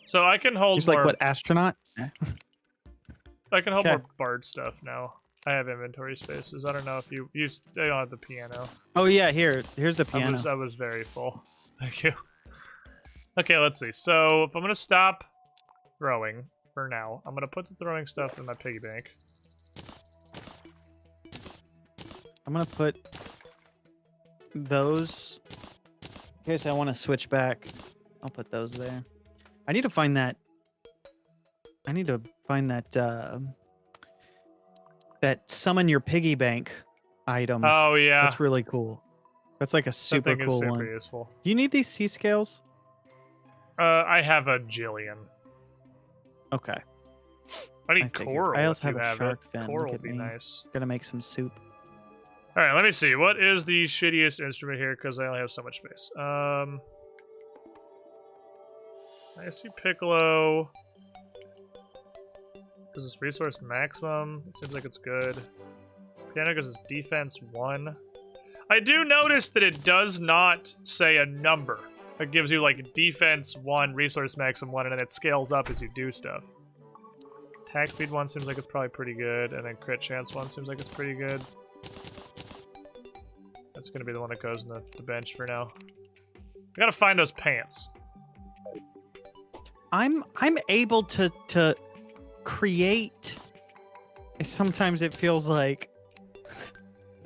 So I can hold more... like what, astronaut? I can hold more bard stuff now. I have inventory spaces. I don't know if you don't have the piano. Oh yeah, here's the piano. I was very full. Thank you. Okay, let's see. So if I'm gonna stop throwing for now, I'm gonna put the throwing stuff in my piggy bank. I'm gonna put those in case I want to switch back. I'll put those there. I need to find that. That summon your piggy bank item. Oh yeah, that's really cool. That's like a super cool one. Super useful. Do you need these sea scales? I have a jillion. Okay. I need coral. I also have a shark fin. Coral would be nice. Gonna make some soup. All right, let me see. What is the shittiest instrument here? Because I only have so much space. I see Piccolo. Because it's resource maximum. It seems like it's good. Piano because it's defense 1. I do notice that it does not say a number. It gives you like defense 1, resource maximum 1, and then it scales up as you do stuff. Attack speed 1 seems like it's probably pretty good, and then crit chance 1 seems like it's pretty good. That's gonna be the one that goes in the bench for now. I gotta find those pants. I'm able to create. Sometimes it feels like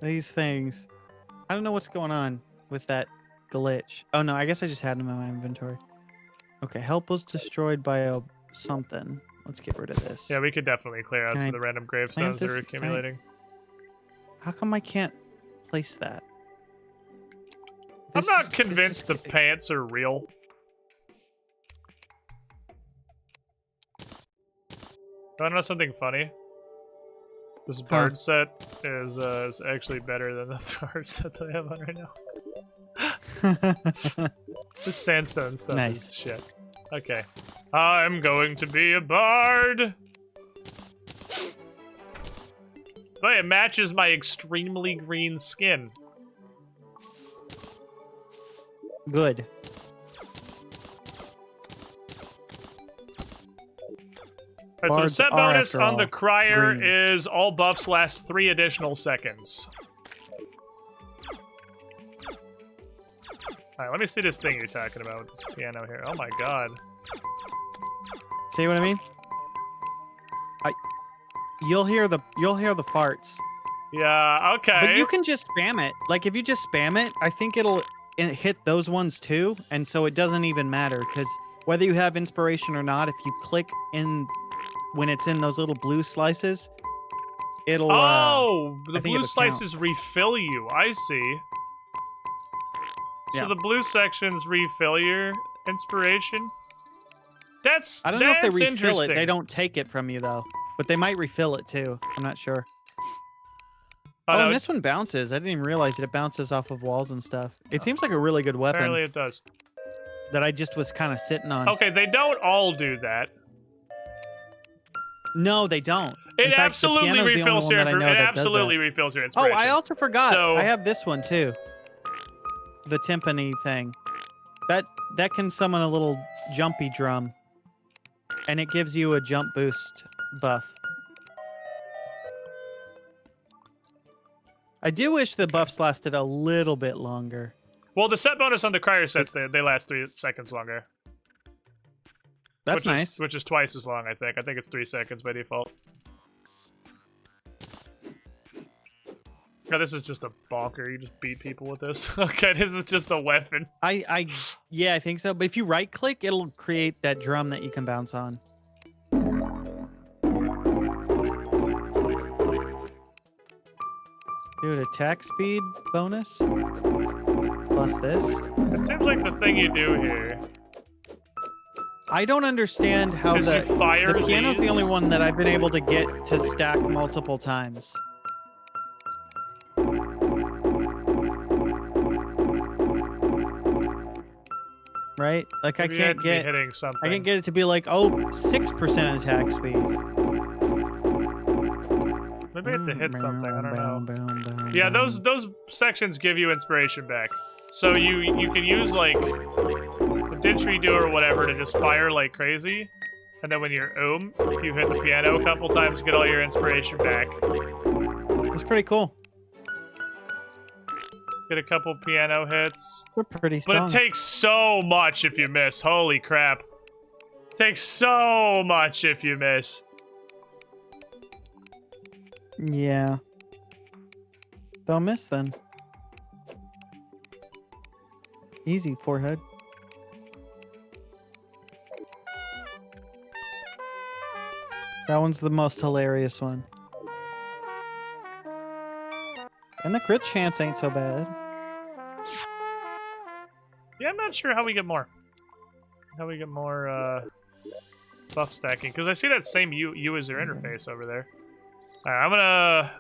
these things. I don't know what's going on with that glitch. Oh no, I guess I just had them in my inventory. Okay, help was destroyed by a something. Let's get rid of this. Yeah, we could definitely clear out some of the random gravestones that are accumulating. How come I can't place that? I'm not convinced the pants are real. I know something funny. This bard set is actually better than the thrower set that I have on right now. This sandstone stuff is shit. Okay. I'm going to be a bard! But it matches my extremely green skin. Good. Alright, so the Bards set are, bonus after on the all, crier green. is all buffs last 3 additional seconds. Alright, let me see this thing you're talking about with this piano here. Oh my god. See what I mean? You'll hear the farts. Yeah, okay. But you can just spam it. Like if you just spam it, I think it'll hit those ones too, and so it doesn't even matter because whether you have inspiration or not, if you click in when it's in those little blue slices, it'll. Oh, the I think blue it'll slices count. refill you. I see. So Yeah. the blue sections refill your inspiration. I don't know if they refill interesting. it. They don't take it from you though, but they might refill it too. I'm not sure. Oh, no, and this one bounces. I didn't even realize it bounces off of walls and stuff. It seems like a really good weapon apparently it does. that I just was kind of sitting on. Okay, they don't all do that. No, they don't. It In fact, absolutely the piano's the only refills one your. that I know It that does absolutely that. refills your Oh, inspiration. I also forgot. So- I have this one too. The timpani thing. That can summon a little jumpy drum, and it gives you a jump boost buff. I do wish the buffs lasted a little bit longer. Well, the set bonus on the crier sets they last 3 seconds longer. That's nice. Which is twice as long, I think. I think it's 3 seconds by default. Oh, this is just a bonker. You just beat people with this. Okay, this is just a weapon. Yeah, I think so. But if you right click, it'll create that drum that you can bounce on. Dude, attack speed bonus plus this. It seems like the thing you do here I don't understand how is you fire the piano's the these. only one that I've been able to get to stack multiple times. Right? Like Maybe I you have can't to be get hitting something. I can't get it to be like, oh, 6% attack speed. Maybe you have to hit something. I don't know. Yeah, those sections give you inspiration back. So you can use like the didgeridoo or whatever to just fire like crazy, and then when you're you hit the piano a couple times, get all your inspiration back. It's pretty cool. Get a couple piano hits. They're pretty strong. But it takes so much if you miss. Holy crap. It takes so much if you miss. Yeah. Don't miss then. Easy, forehead. That one's the most hilarious one. And the crit chance ain't so bad. Yeah, I'm not sure how we get more. How we get more buff stacking. Because I see that same user interface over there. Alright, I'm gonna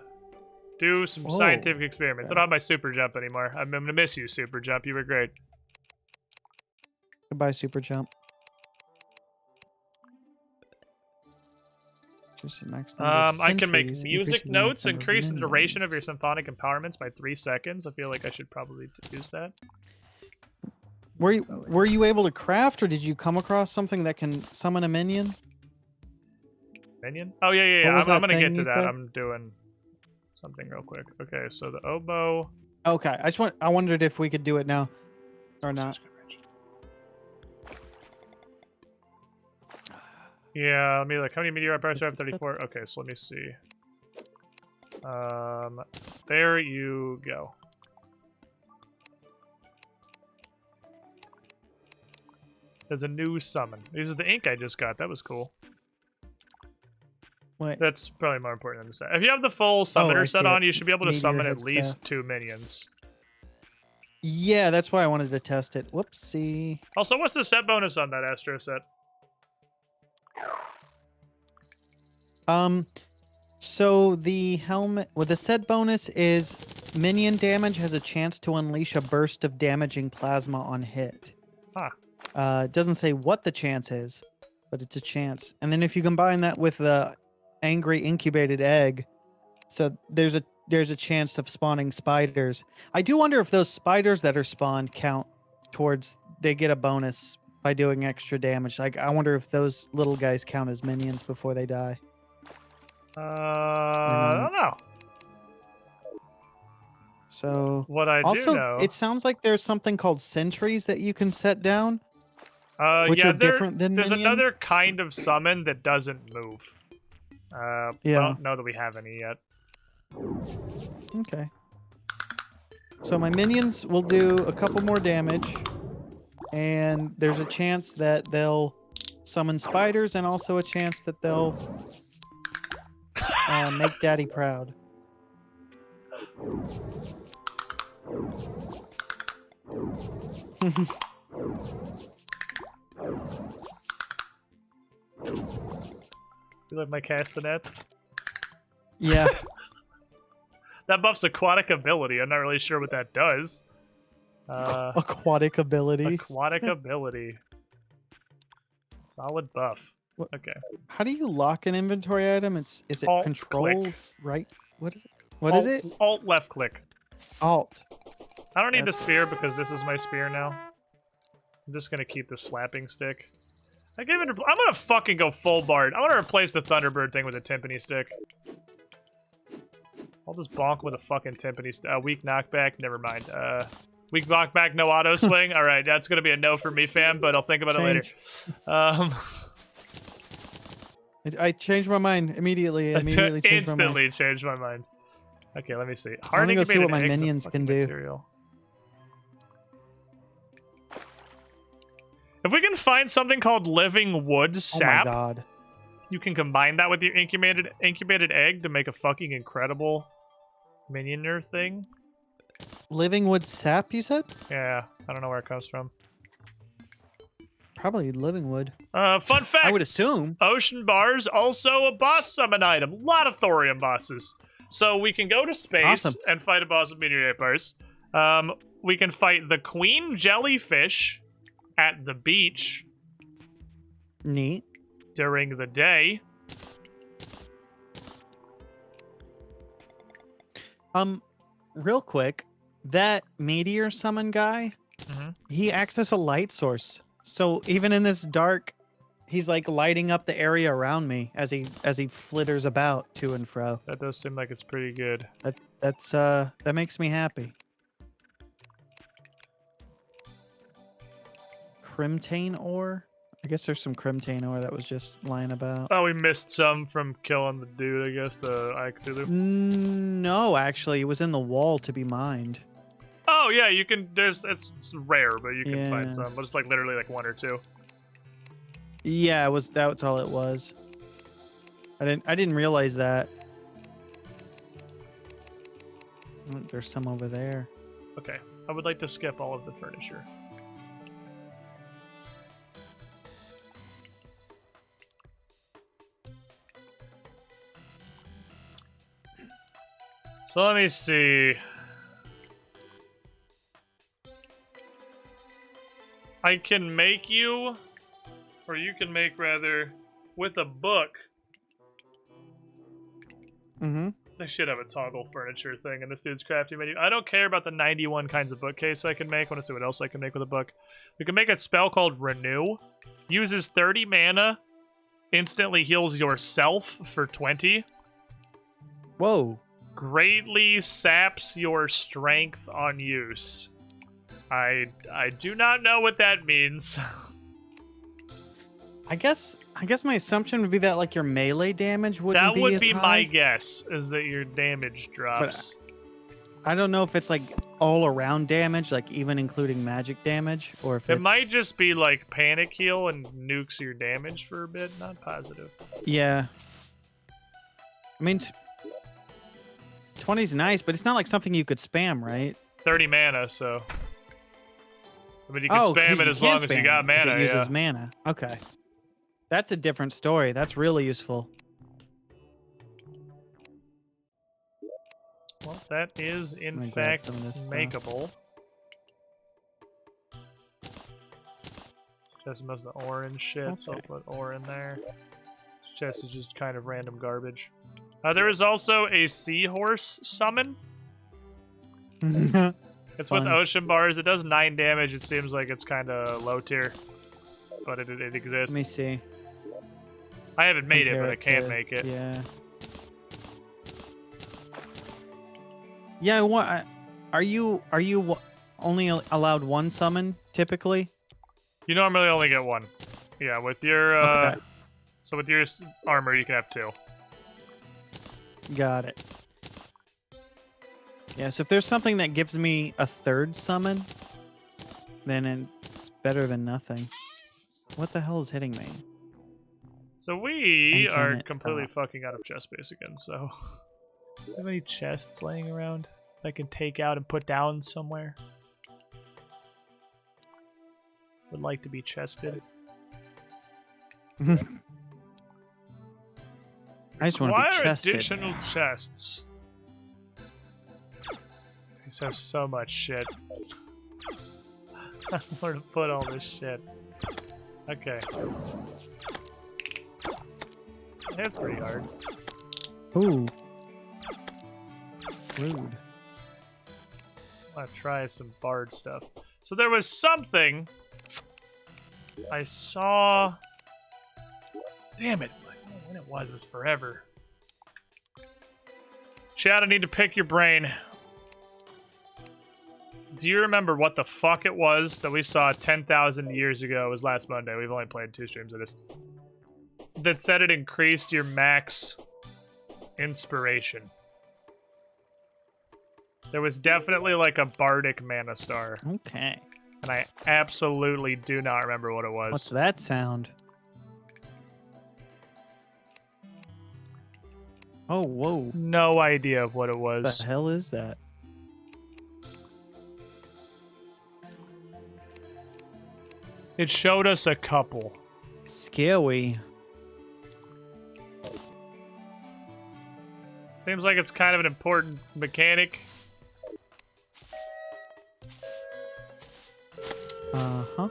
do some Whoa. scientific experiments. I don't have my super jump anymore. I'm gonna miss you, super jump. You were great. Goodbye, super jump. I can make music notes, increase the duration of your symphonic empowerments by 3 seconds. I feel like I should probably use that. Were you able to craft, or did you come across something that can summon a minion? Minion? Oh, yeah. What was I'm that gonna thing get to you that. said? I'm doing something real quick. Okay, so the oboe. Okay, I wondered if we could do it now or not. Yeah, let me look. How many meteorite parts do I have? 34. Okay, so let me see. There you go. There's a new summon. This is the ink I just got. That was cool. Wait. That's probably more important than the set. If you have the full summoner I set see on, it. you should be able to Meteor summon head at least staff. 2 minions. Yeah, that's why I wanted to test it. Whoopsie. Also, what's the set bonus on that Astro set? So the helmet with the set bonus is minion damage has a chance to unleash a burst of damaging plasma on hit. Huh. It doesn't say what the chance is, but it's a chance. And then if you combine that with the angry incubated egg, So there's a chance of spawning spiders. I do wonder if those spiders that are spawned count towards they get a bonus by doing extra damage. Like I wonder if those little guys count as minions before they die. I don't know. So What I also, do know, it sounds like there's something called sentries that you can set down, which yeah, are different than there's minions. another kind of summon that doesn't move. I don't know that we have any yet. Okay. So my minions will do a couple more damage, and there's a chance that they'll summon spiders, and also a chance that they'll make Daddy proud. You like my castanets? Yeah. That buffs aquatic ability. I'm not really sure what that does. Aquatic ability. Aquatic ability. Solid buff. What? Okay. How do you lock an inventory item? Is it Alt control click. right? What is it? What is it? Alt left click. Alt. I don't need the spear because this is my spear now. I'm just gonna keep the slapping stick. I'm gonna fucking go full Bard. I want to replace the Thunderbird thing with a timpani stick. I'll just bonk with a fucking timpani stick. Weak knockback. Never mind. Weak knockback, no auto swing. All right, that's gonna be a no for me, fam. But I'll think about it later. I changed my mind immediately. Instantly changed my mind. Okay, let me see. I'm gonna go see what my minions can do. Material. If we can find something called living wood sap, oh my god, you can combine that with your incubated egg to make a fucking incredible minioner thing. living wood sap, you said? Yeah, I don't know where it comes from. Probably living wood. Fun fact. I would assume. Ocean Bar's also a boss summon item. A lot of thorium bosses. So we can go to space and fight a boss with meteorite bars. We can fight the queen jellyfish at the beach. Neat. During the day. Real quick, that meteor summon guy, he acts as a light source. So even in this dark, he's like lighting up the area around me as he flitters about to and fro. That does seem like it's pretty good. That makes me happy. Crimtane ore? I guess there's some Crimtane ore that was just lying about. Oh, we missed some from killing the dude, I guess, the Icthulu. No, actually, it was in the wall to be mined. Oh, yeah, you can, it's rare, but you can find some, but it's like literally like one or two. Yeah, that's all it was. I didn't realize that. Oh, there's some over there. Okay, I would like to skip all of the furniture. So let me see. I can make you, or you can make rather, with a book. I should have a toggle furniture thing in this dude's crafting menu. I don't care about the 91 kinds of bookcase I can make. I want to see what else I can make with a book. We can make a spell called Renew. Uses 30 mana. Instantly heals yourself for 20. Whoa. Greatly Saps your strength on use. I do not know what that means. I guess my assumption would be that like your melee damage wouldn't be as high. That would be my guess, is that your damage drops. But I don't know if it's like all around damage, like even including magic damage, or if it might just be like panic heal and nukes your damage for a bit. Not positive. Yeah. I mean, 20's nice, but it's not like something you could spam, right? 30 mana, so. I mean, you can spam it as long as you got mana. It uses mana. Okay. That's a different story. That's really useful. Well, that is, in fact, makeable. Just most of the orange shit, so I'll put ore in there. Chest is just kind of random garbage. There is also a seahorse summon. It's with Fun. ocean bars. It does 9 damage. It seems like it's kind of low tier, but it exists. Let me see. I haven't made it, Compare but I can make it. Yeah. Yeah. What? Are you only allowed one summon typically? You normally only get one. Yeah, with your Okay. So with your armor, you can have 2. Got it. Yeah, so if there's something that gives me a 3rd summon, then it's better than nothing. What the hell is hitting me? So we And can are it completely stop? fucking out of chest space again, so... Do you have any chests laying around that I can take out and put down somewhere? Would like to be chested. I just want to be Why chested. additional chests? These have so much shit. Where to put all this shit? Okay. That's pretty hard. Ooh. Rude. I'm gonna try some bard stuff. So there was something I saw. Damn it! I don't know when it was forever. Chad, I need to pick your brain. Do you remember what the fuck it was that we saw 10,000 years ago? It was last Monday. We've only played 2 streams of this. That said it increased your max inspiration. There was definitely like a bardic mana star. Okay. And I absolutely do not remember what it was. What's that sound? Oh, whoa. No idea what it What was. the hell is that? It showed us a couple. Scary. Seems like it's kind of an important mechanic. Uh-huh.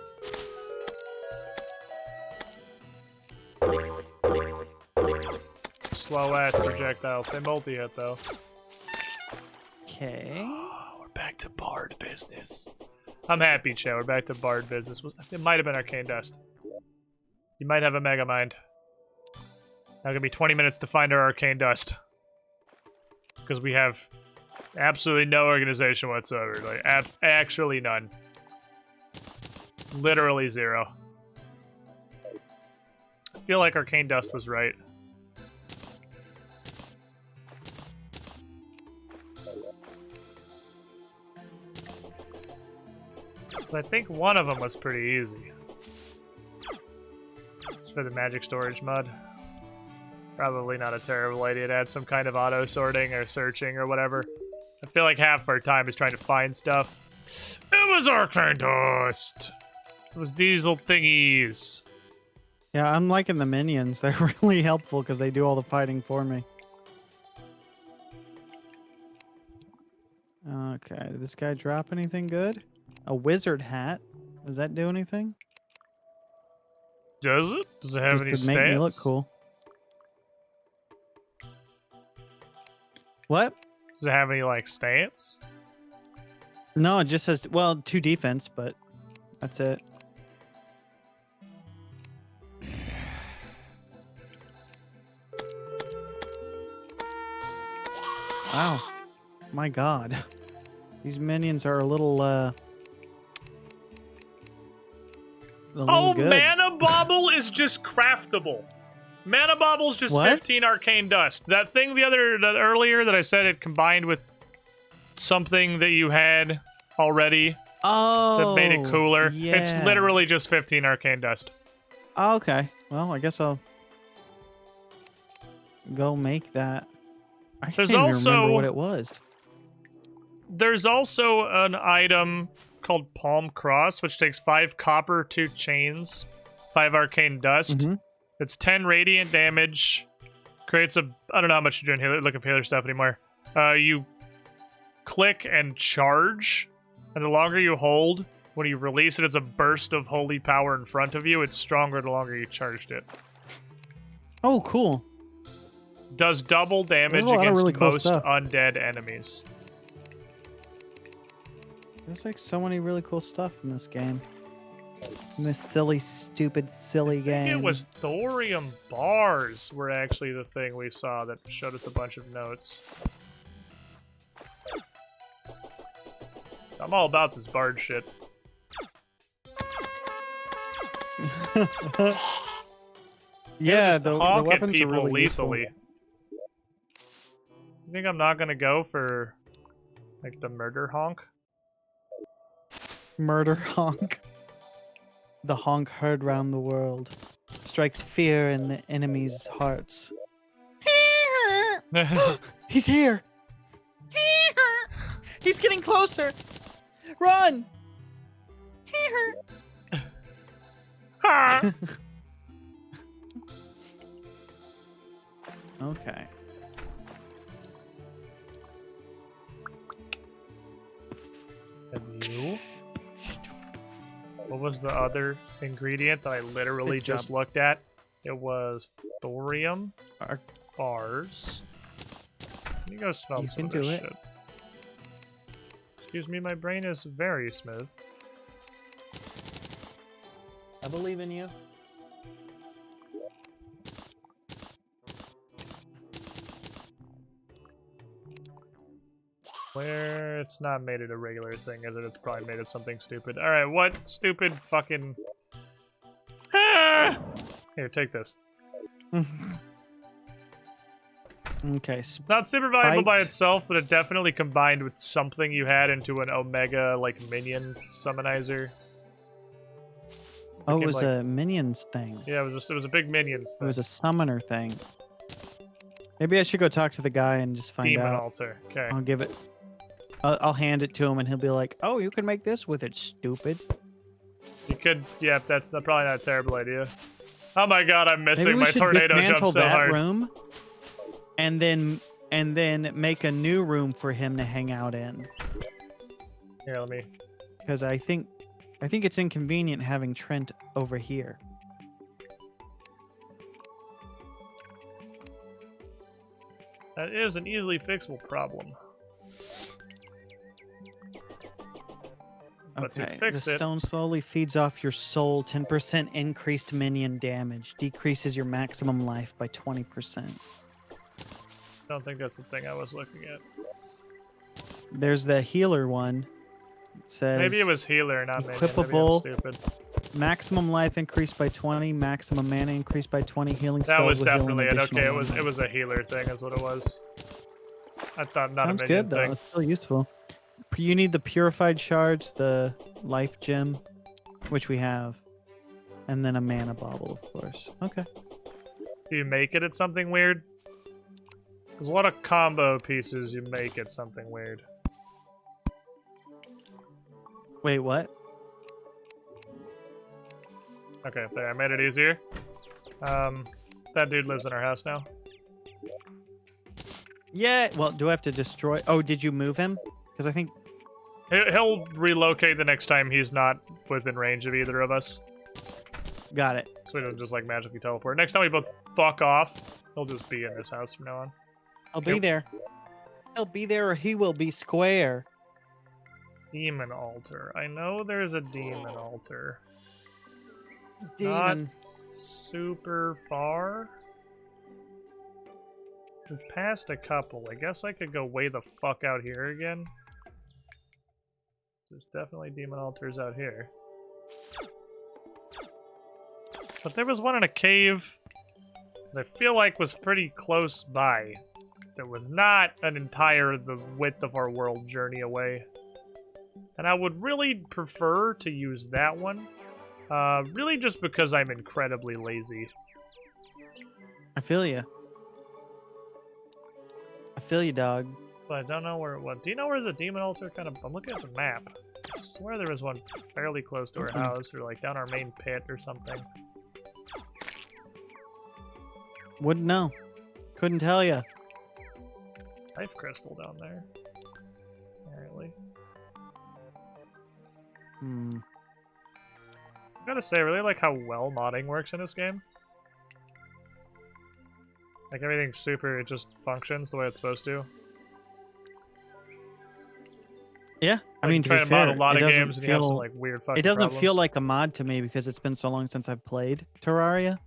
Slow ass projectiles. They multi-hit though. Okay. Oh, we're back to bard business. I'm happy, Che. We're back to bard business. It might have been arcane dust. You might have a mega mind. Now gonna be 20 minutes to find our arcane dust. Because we have absolutely no organization whatsoever. Like, actually none. Literally 0. I feel like arcane dust was right. But I think one of them was pretty easy. It's for the magic storage mod. Probably not a terrible idea to add some kind of auto sorting or searching or whatever. I feel like half of our time is trying to find stuff. It was arcane dust. It was diesel thingies. Yeah, I'm liking the minions. They're really helpful because they do all the fighting for me. Okay, did this guy drop anything good? A wizard hat. Does that do anything? Does it? Does it have any Just stats? could make me look cool. What? Does it have any, like, stance? No, it just says, well, 2 defense, but that's it. Wow. My god. These minions are a little Oh, good. Mana Bauble is just craftable. Mana Bauble's just What? 15 arcane dust. That thing earlier that I said it combined with something that you had already Oh. that made it cooler. Yeah. It's literally just 15 arcane dust. Oh, okay. Well, I guess I'll go make that. I There's can't even also- remember what it was. There's also an item called Palm Cross, which takes 5 copper, 2 chains, 5 arcane dust. Mhm. It's 10 radiant damage. Creates a... I don't know how much you're doing looking for healer stuff anymore. You click and charge, and the longer you hold, when you release it, it's a burst of holy power in front of you. It's stronger the longer you charged it. Oh, cool. Does double damage There's a lot of against really cool most stuff. undead enemies. There's like so many really cool stuff in this game. In this silly, stupid, silly I game. think it was thorium bars were actually the thing we saw that showed us a bunch of notes. I'm all about this bard shit. Yeah, Just the honk at weapons are people really useful. lethally. You think I'm not gonna go for like the murder honk? Murder honk. The honk heard round the world. Strikes fear in the enemy's hearts. He's here! He's getting closer! Run! Okay. And you? What was the other ingredient that I literally Good just job. looked at? It was thorium Ar- bars. Let me go smell You some can of do this it. shit. Excuse me, my brain is very smooth. I believe in you. Where it's not made it a regular thing, is it? It's probably made it something stupid. Alright, what stupid fucking... Ah! Here, take this. Okay. It's not super valuable by Spiked. itself, but it definitely combined with something you had into an Omega, like, minion summonizer. Oh, it became was like- a minions thing. Yeah, it was a big minions It thing. was a summoner thing. Maybe I should go talk to the guy and just find Demon out. altar. Okay. I'll give it. I'll hand it to him, and he'll be like, "Oh, you can make this with it, stupid." You could, yeah, that's probably not a terrible idea. Oh my god, I'm missing Maybe we my should tornado jump dismantle so that hard. room, and then make a new room for him to hang out in. Here, let me. Because I think it's inconvenient having Trent over here. That is an easily fixable problem. But Okay, to fix the it, stone slowly feeds off your soul. 10% increased minion damage. Decreases your maximum life by 20%. I don't think that's the thing I was looking at. There's the healer one. It says Maybe it was healer, not minion. Maybe I'm equipable. stupid. maximum life increased by 20, maximum mana increased by 20, healing That spells was will heal an definitely it. additional Okay, it 100. was a healer thing, is what it was. I thought not Sounds a minion good though. thing. It's still useful. You need the purified shards, the life gem, which we have, and then a mana bauble, of course. Okay. Do you make it at something weird? There's a lot of combo pieces you make it something weird. Wait, what? Okay, there, I made it easier. That dude lives in our house now. Yeah. Well, do I have to destroy? Oh, did you move him? Because I think. He'll relocate the next time he's not within range of either of us. Got it. So he doesn't just like magically teleport. Next time we both fuck off, he'll just be in this house from now on. I'll be there. He'll be there, or he will be square. Demon altar. I know there's a demon altar. Demon. Super far. We've passed a couple. I guess I could go way the fuck out here again. There's definitely demon altars out here. But there was one in a cave that I feel like was pretty close by. That was not an entire the width of our world journey away. And I would really prefer to use that one. Really just because I'm incredibly lazy. I feel you. I feel you, dog. But I don't know where it was. Do you know where's a demon altar? Kind of. I'm looking at the map. I swear there was one fairly close to our house, or like down our main pit or something. Wouldn't know. Couldn't tell you. Life crystal down there. Apparently. Hmm. I gotta say, I really like how well modding works in this game. Like everything's super, it just functions the way it's supposed to. Yeah, I Like, mean, you to try be to mod fair, a lot it of doesn't games and you have some feel like weird fucking it doesn't problems. feel like a mod to me because it's been so long since I've played Terraria.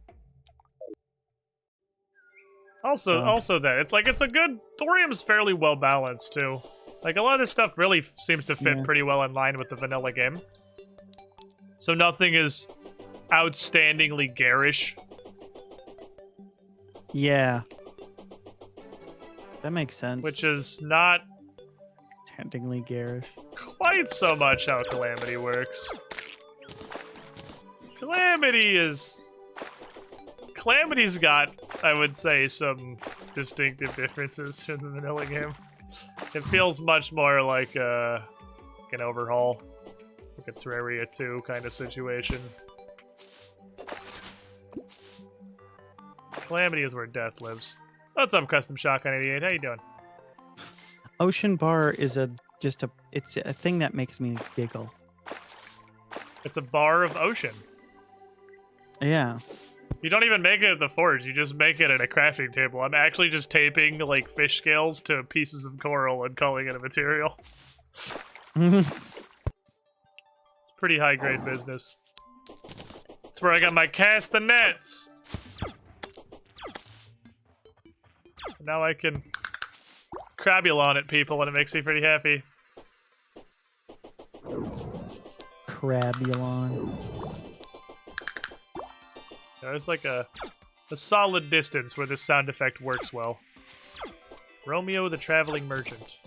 Also that it's like it's a good Thorium's fairly well balanced too. Like a lot of this stuff really seems to fit pretty well in line with the vanilla game. So nothing is outstandingly garish. Yeah, that makes sense. Which is not Outstandingly garish. quite so much how Calamity works. Calamity's got, I would say, some distinctive differences from the vanilla game. It feels much more like an overhaul, like a Terraria 2 kind of situation. Calamity is where death lives. What's up, Custom Shotgun 88? How you doing? Ocean Bar is it's a thing that makes me giggle. It's a bar of ocean. Yeah. You don't even make it at the forge, you just make it at a crafting table. I'm actually just taping, like, fish scales to pieces of coral and calling it a material. Pretty high-grade business. That's where I got my cast the nets! Now I can crabulon at people and it makes me pretty happy. Crabulon. There's like a solid distance where this sound effect works well. Romeo the Traveling Merchant.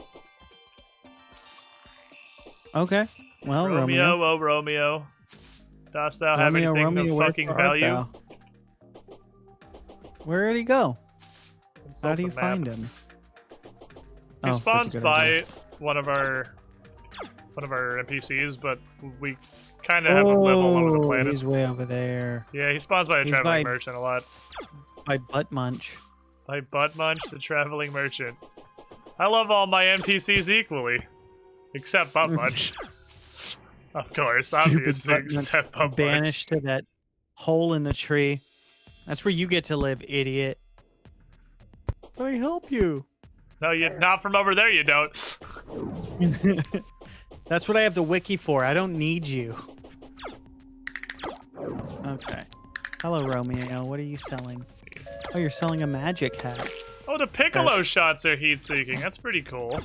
Okay. Well, Romeo, oh Romeo. Dost thou have anything of fucking value? Where did he go? Consult How do you the map. find him? He Oh, spawns that's a good by idea. one of our NPCs, but we kind of have him live all over the planet. He's way over there. Yeah, he spawns by a He's traveling by- merchant a lot. By Butt Munch. By Butt Munch, the traveling merchant. I love all my NPCs equally, except Butt Munch. Of course, Stupid obviously, Butt Munch except Butt Munch. Banished to that hole in the tree. That's where you get to live, idiot. Can I help you? No, you not from over there. You don't. That's what I have the wiki for. I don't need you. Okay. Hello, Romeo. What are you selling? Oh, you're selling a magic hat. Oh, the Piccolo shots are heat-seeking. That's pretty cool.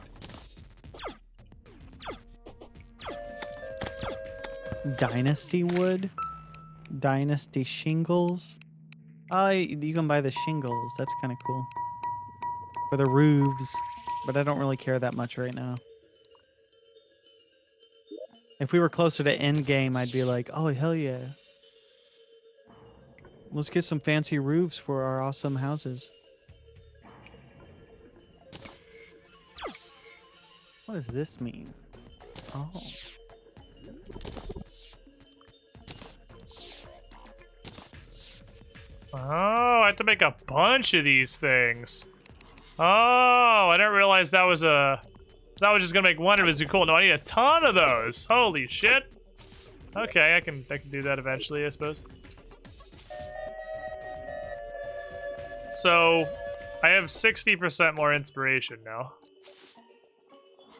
Dynasty wood? Dynasty shingles? You can buy the shingles. That's kind of cool. For the roofs. But I don't really care that much right now. If we were closer to end game, I'd be like, oh, hell yeah. Let's get some fancy roofs for our awesome houses. What does this mean? Oh. Oh, I have to make a bunch of these things. Oh, I didn't realize that was just gonna make one of it. Cool. No, I need a ton of those. Holy shit. Okay, I can do that eventually, I suppose. So, I have 60% more inspiration now.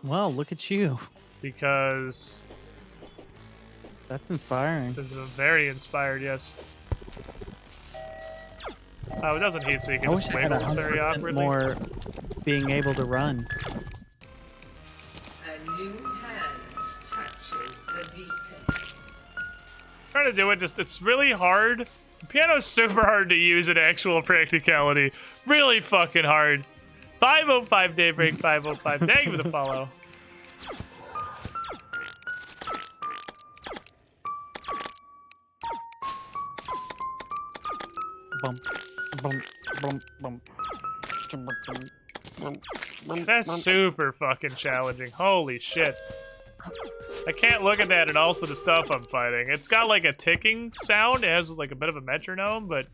Wow, look at you. Because That's inspiring. this is very inspired, yes. Oh, it doesn't heat seek, it I wish just I had labels very 100% awkwardly. more being able to run. A new hand touches the beacon. Trying to do it, it's really hard. The piano's super hard to use in actual practicality. Really fucking hard. 505 Daybreak 505. Thank you for the follow. Bump, bump, bump, bump. That's super fucking challenging. Holy shit. I can't look at that and also the stuff I'm fighting. It's got like a ticking sound. It has like a bit of a metronome, but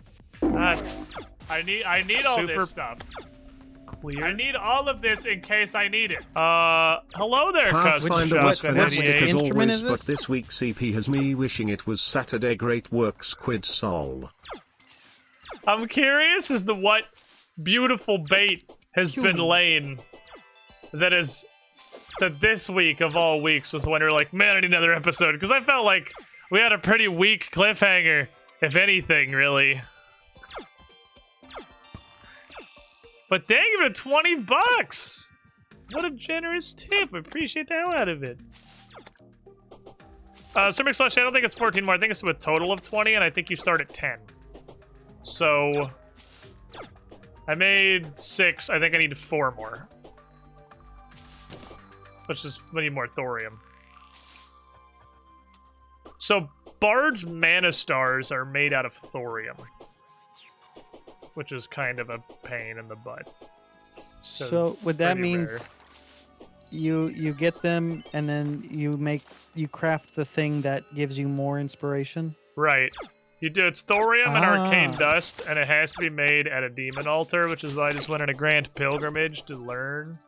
I need all this stuff. Clear. I need all of this in case I need it. Hello there, Custom Pathfinder was Shotgun fantastic 88. as Instrument always, is but this? this week CP has me wishing it was Saturday. Great work, Squid Soul. I'm curious as to what beautiful bait has been laid that this week of all weeks was when we were like, man, I need another episode. Because I felt like we had a pretty weak cliffhanger, if anything, really. But dang it, $20! What a generous tip. I appreciate the hell out of it. Simic Slash, I don't think it's 14 more. I think it's to a total of 20, and I think you start at 10. So I made 6. I think I need 4 more. Which is we need more thorium. So Bard's Mana Stars are made out of thorium. Which is kind of a pain in the butt. So what that means, you get them and then you craft the thing that gives you more inspiration. Right. It's thorium and arcane dust, and it has to be made at a demon altar, which is why I just went on a grand pilgrimage to learn.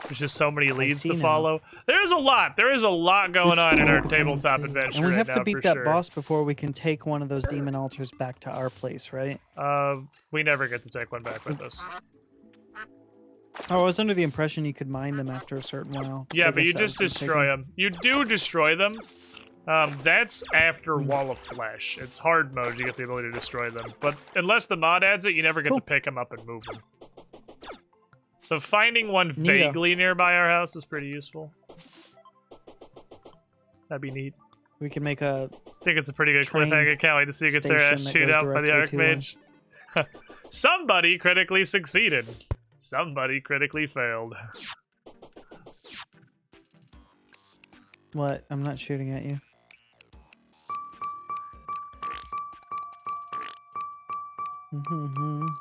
There's just so many leads to follow. There's a lot. There is a lot going on in our tabletop adventure. And we have right to now, beat that boss before we can take one of those demon altars back to our place, right? We never get to take one back with us. Oh, I was under the impression you could mine them after a certain while. Yeah, but you just destroy them. You do destroy them. That's after Wall of Flesh. It's hard mode, you get the ability to destroy them. But unless the mod adds it, you never get to pick them up and move them. So finding one vaguely nearby our house is pretty useful. That'd be neat. We can make a... I think it's a pretty good cliffhanger. Can't wait to see who gets their ass chewed out by the Archmage. Somebody critically succeeded. Somebody critically failed. What? I'm not shooting at you.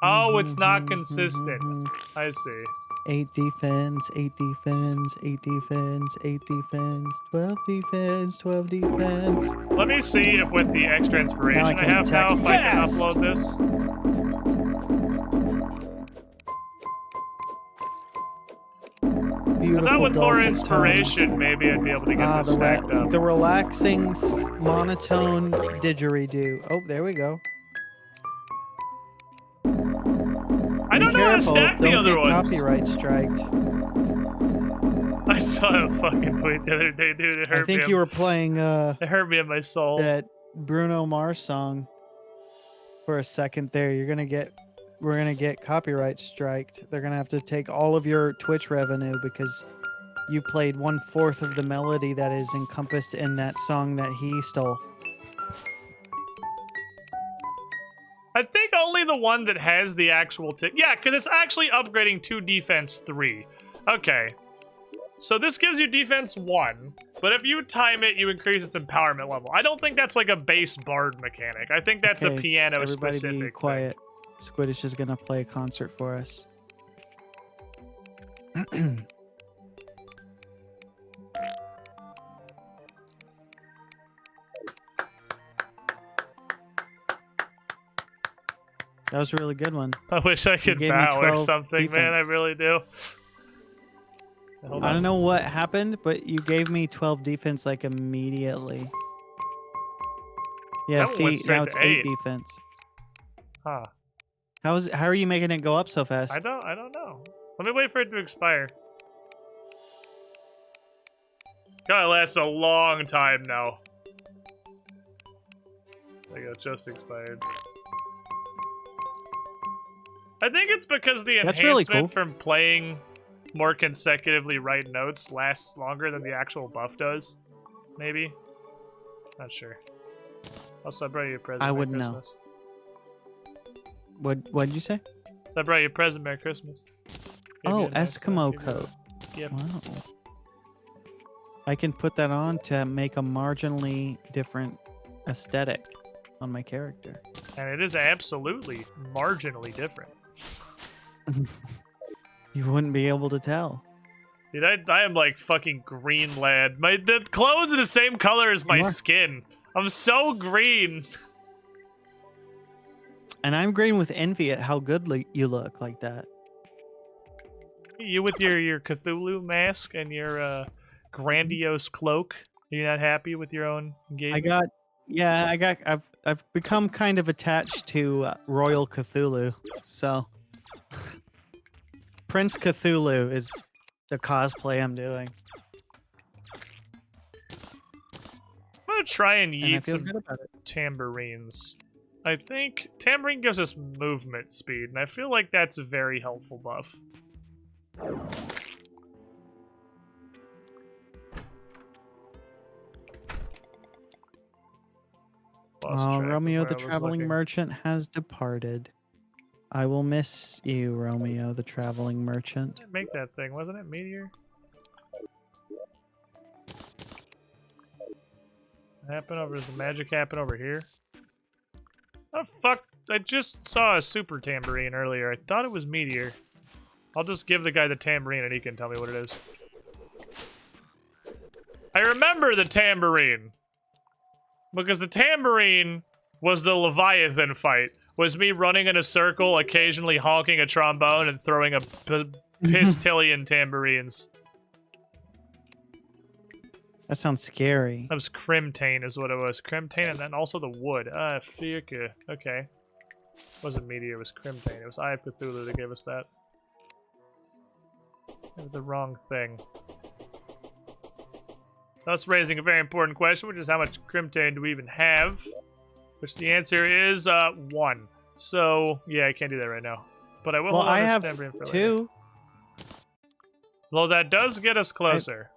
Oh, it's not consistent. I see. 8 defense, 8 defense, 8 defense, 8 defense, 12 defense, 12 defense. Let me see if with the extra inspiration I have now, if I can upload this. Beautiful. I thought with more inspiration, maybe I'd be able to get this stacked up. The relaxing monotone didgeridoo. Oh, there we go. I don't know how to stack the other ones. Copyright striked. I saw a fucking tweet the other day, dude. It hurt me. I think you were playing it hurt me in my soul. That Bruno Mars song for a second there. We're gonna get copyright striked. They're gonna have to take all of your Twitch revenue because you played 1/4 of the melody that is encompassed in that song that he stole. I think only the one that has the actual tip. Yeah, because it's actually upgrading to defense 3. Okay. So this gives you defense 1, but if you time it, you increase its empowerment level. I don't think that's like a base bard mechanic. I think that's a piano specific. Everybody be quiet. Squid is just gonna play a concert for us. That was a really good one. I wish I could bow or something, defense. Man. I really do. I don't know what happened, but you gave me 12 defense like immediately. Yeah, see, now it's 8 defense. Huh. How are you making it go up so fast? I don't know. Let me wait for it to expire. God, it lasts a long time now. There you go, just expired. I think it's because the enhancement from playing more consecutively right notes lasts longer than the actual buff does. Maybe? Not sure. Also, I brought you a present. I wouldn't know. What'd you say? So I brought you a present. Merry Christmas. Oh, Eskimo coat. Yep. Wow. I can put that on to make a marginally different aesthetic on my character. And it is absolutely marginally different. You wouldn't be able to tell. Dude, I am like fucking green lad. The clothes are the same color as my skin. I'm so green. And I'm green with envy at how good you look like that. You with your Cthulhu mask and your grandiose cloak. Are you not happy with your own engagement? I've become kind of attached to Royal Cthulhu. So Prince Cthulhu is the cosplay I'm doing. I'm gonna try and And I yeet feel some good about it. tambourines. I think tambourine gives us movement speed, and I feel like that's a very helpful buff. Oh, Romeo the Traveling Merchant has departed. I will miss you, Romeo the Traveling Merchant. Make that thing, wasn't it? Meteor? Does the magic happen over here? Oh, fuck. I just saw a super tambourine earlier. I thought it was Meteor. I'll just give the guy the tambourine and he can tell me what it is. I remember the tambourine! Because the tambourine was the Leviathan fight. Was me running in a circle, occasionally honking a trombone and throwing a pistillion tambourines. That sounds scary. That was Crimtane is what it was. Crimtane and then also the wood. Fika. Okay. It wasn't Meteor, it was Crimtane. It was Eye of Cthulhu that gave us that. It was the wrong thing. Thus raising a very important question, which is how much Crimtane do we even have? Which the answer is 1. So, yeah, I can't do that right now. But I will hold on I to have Tambourine for later. 2. Well, that does get us closer.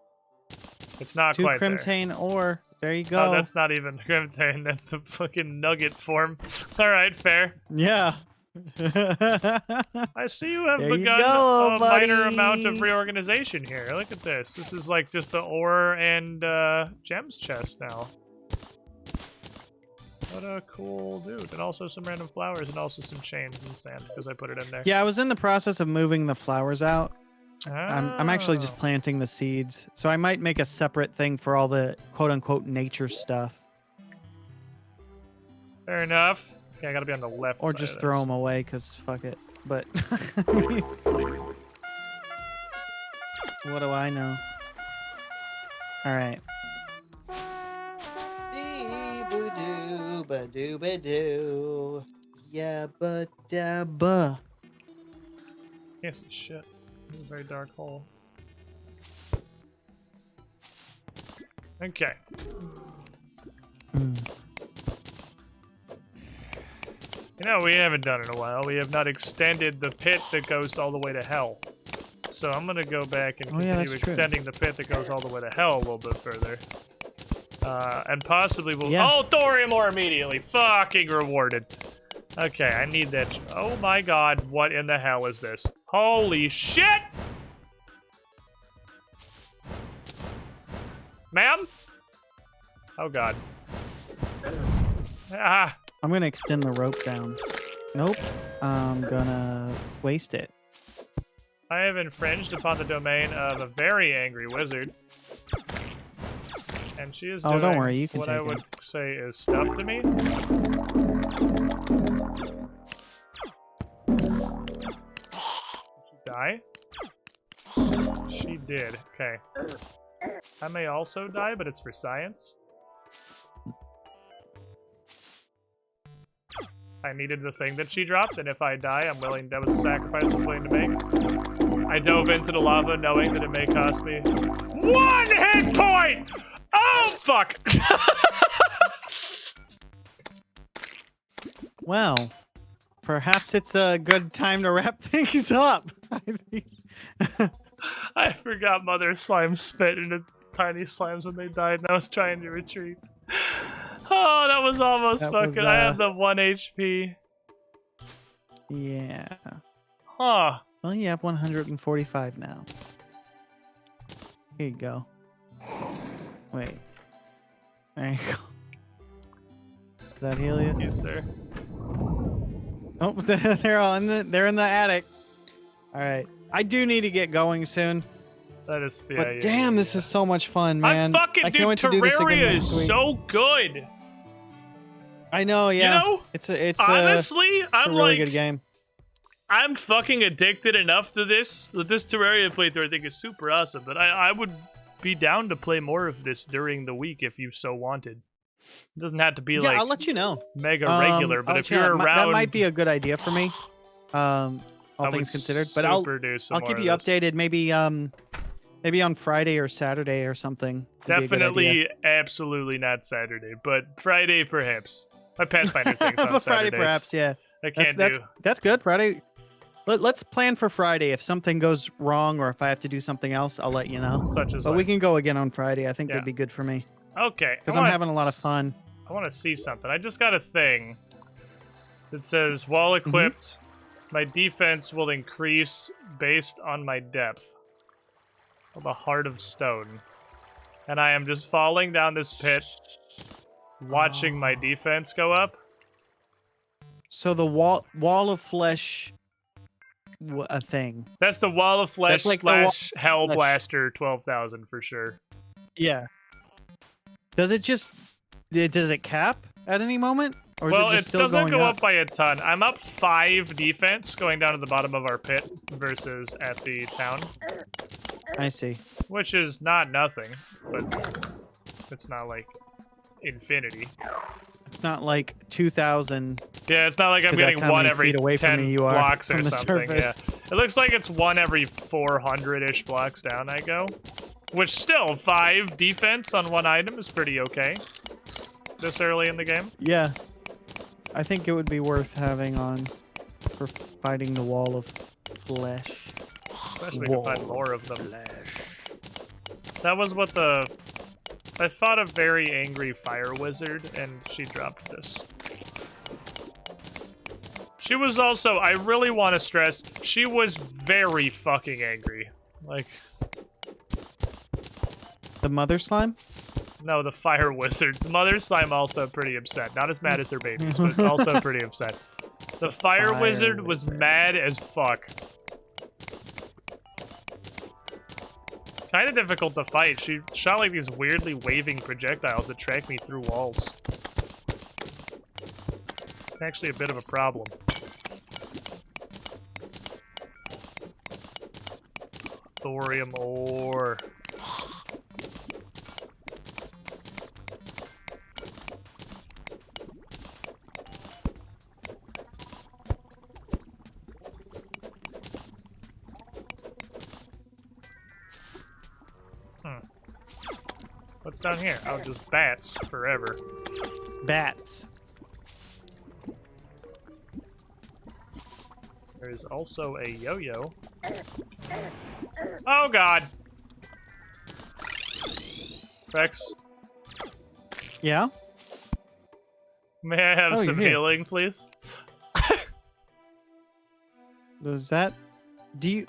It's not 2 quite Crimtane ore. There you go. Oh, that's not even Crimtane. That's the fucking nugget form. Alright, fair. Yeah. I see you have There you begun go, a minor buddy. amount of reorganization here. Look at this. This is like just the ore and gems chest now. What a cool dude. And also some random flowers and also some chains and sand because I put it in there. Yeah, I was in the process of moving the flowers out. I'm actually just Oh. planting the seeds. So I might make a separate thing for all the quote-unquote nature stuff. Fair enough. Okay, I gotta be on the left Or side just of throw this. them away, because fuck it. But what do I know? All right. Yeah, but Yes, shit. This is a very dark hole. Okay. You know, we haven't done it in a while. We have not extended the pit that goes all the way to hell. So I'm gonna go back and continue that's true. extending the pit that goes all the way to hell a little bit further. And possibly we'll... Yeah. Oh, thorium ore immediately! Fucking rewarded. Okay, I need that... Oh my god, what in the hell is this? Holy shit! Ma'am? Oh god. Ah! I'm gonna extend the rope down. Nope. I'm gonna waste it. I have infringed upon the domain of a very angry wizard. And she is Oh, doing don't worry, you can what take I would it. say is stuff to me. Did she die? She did. Okay. I may also die, but it's for science. I needed the thing that she dropped, and if I die, I'm willing. That was a sacrifice I'm willing to make. I dove into the lava knowing that it may cost me 1 hit point! Oh, fuck! Well, perhaps it's a good time to wrap things up. I forgot Mother Slime spit into tiny slimes when they died, and I was trying to retreat. Oh, that was almost That was, fucking... I had the 1 HP. Yeah. Huh. Well, you have 145 now. Here you go. Wait. There you go. Does that heal you? You, sir. Oh, they're all in the. They're in the attic. All right. I do need to get going soon. That is... Yeah, But yeah, damn, yeah, this yeah. is so much fun, man. I fucking... can't Dude, wait to do this again Terraria next is week. so good! I know, yeah. You know? It's a Honestly, I'm really like... good game. I'm fucking addicted enough to this. This Terraria playthrough I think is super awesome, but I would be down to play more of this during the week if you so wanted. It doesn't have to be Yeah, like I'll let you know. mega regular, but I'll if let you know. you're around... that might be a good idea for me. all I things would considered. But I'll super do some keep more you of this. updated. Maybe on Friday or Saturday or something. Would be a good idea. Definitely, absolutely not Saturday, but Friday perhaps. My Pathfinder thing's on But Friday, Saturdays. perhaps. Yeah, I can't do. that's good. Friday. Let's plan for Friday. If something goes wrong or if I have to do something else, I'll let you know. Such as But we can go again on Friday. I think Yeah. that'd be good for me Okay. because I'm having a lot of fun. I want to see something. I just got a thing that says, while Mm-hmm. equipped, my defense will increase based on my depth. Of a heart of stone. And I am just falling down this pit, watching my defense go up. So the wall of flesh, a thing. That's the wall of flesh That's like the wall / Hell flesh. Blaster 12,000 for sure. Yeah. Does it cap at any moment? Or is Well, it it just still doesn't going go up by a ton. I'm up 5 defense going down to the bottom of our pit versus at the town. I see. Which is not nothing, but it's not like infinity. It's not like 2,000. Yeah, it's not like I'm 'Cause getting that's how one many every feet away from 10 me you are blocks or from the something. Yeah, surface. it looks like it's one every 400-ish blocks down I go. Which still, 5 defense on one item is pretty okay. This early in the game. Yeah. I think it would be worth having on for fighting the wall of flesh. Especially to find more of them. That was what I fought a very angry fire wizard, and she dropped this. She was also, I really want to stress, she was very fucking angry. Like, The mother slime? no, the fire wizard. The mother slime also pretty upset. Not as mad as her babies, but also pretty upset. The fire wizard was mad as fuck. Kind of difficult to fight. She shot like these weirdly waving projectiles that track me through walls. Actually a bit of a problem. Thorium ore. What's down here? Oh, just bats forever. Bats. There's also a yo-yo. Oh god! Rex, Yeah? may I have Oh, some you're here. healing, please? Does that... Do you...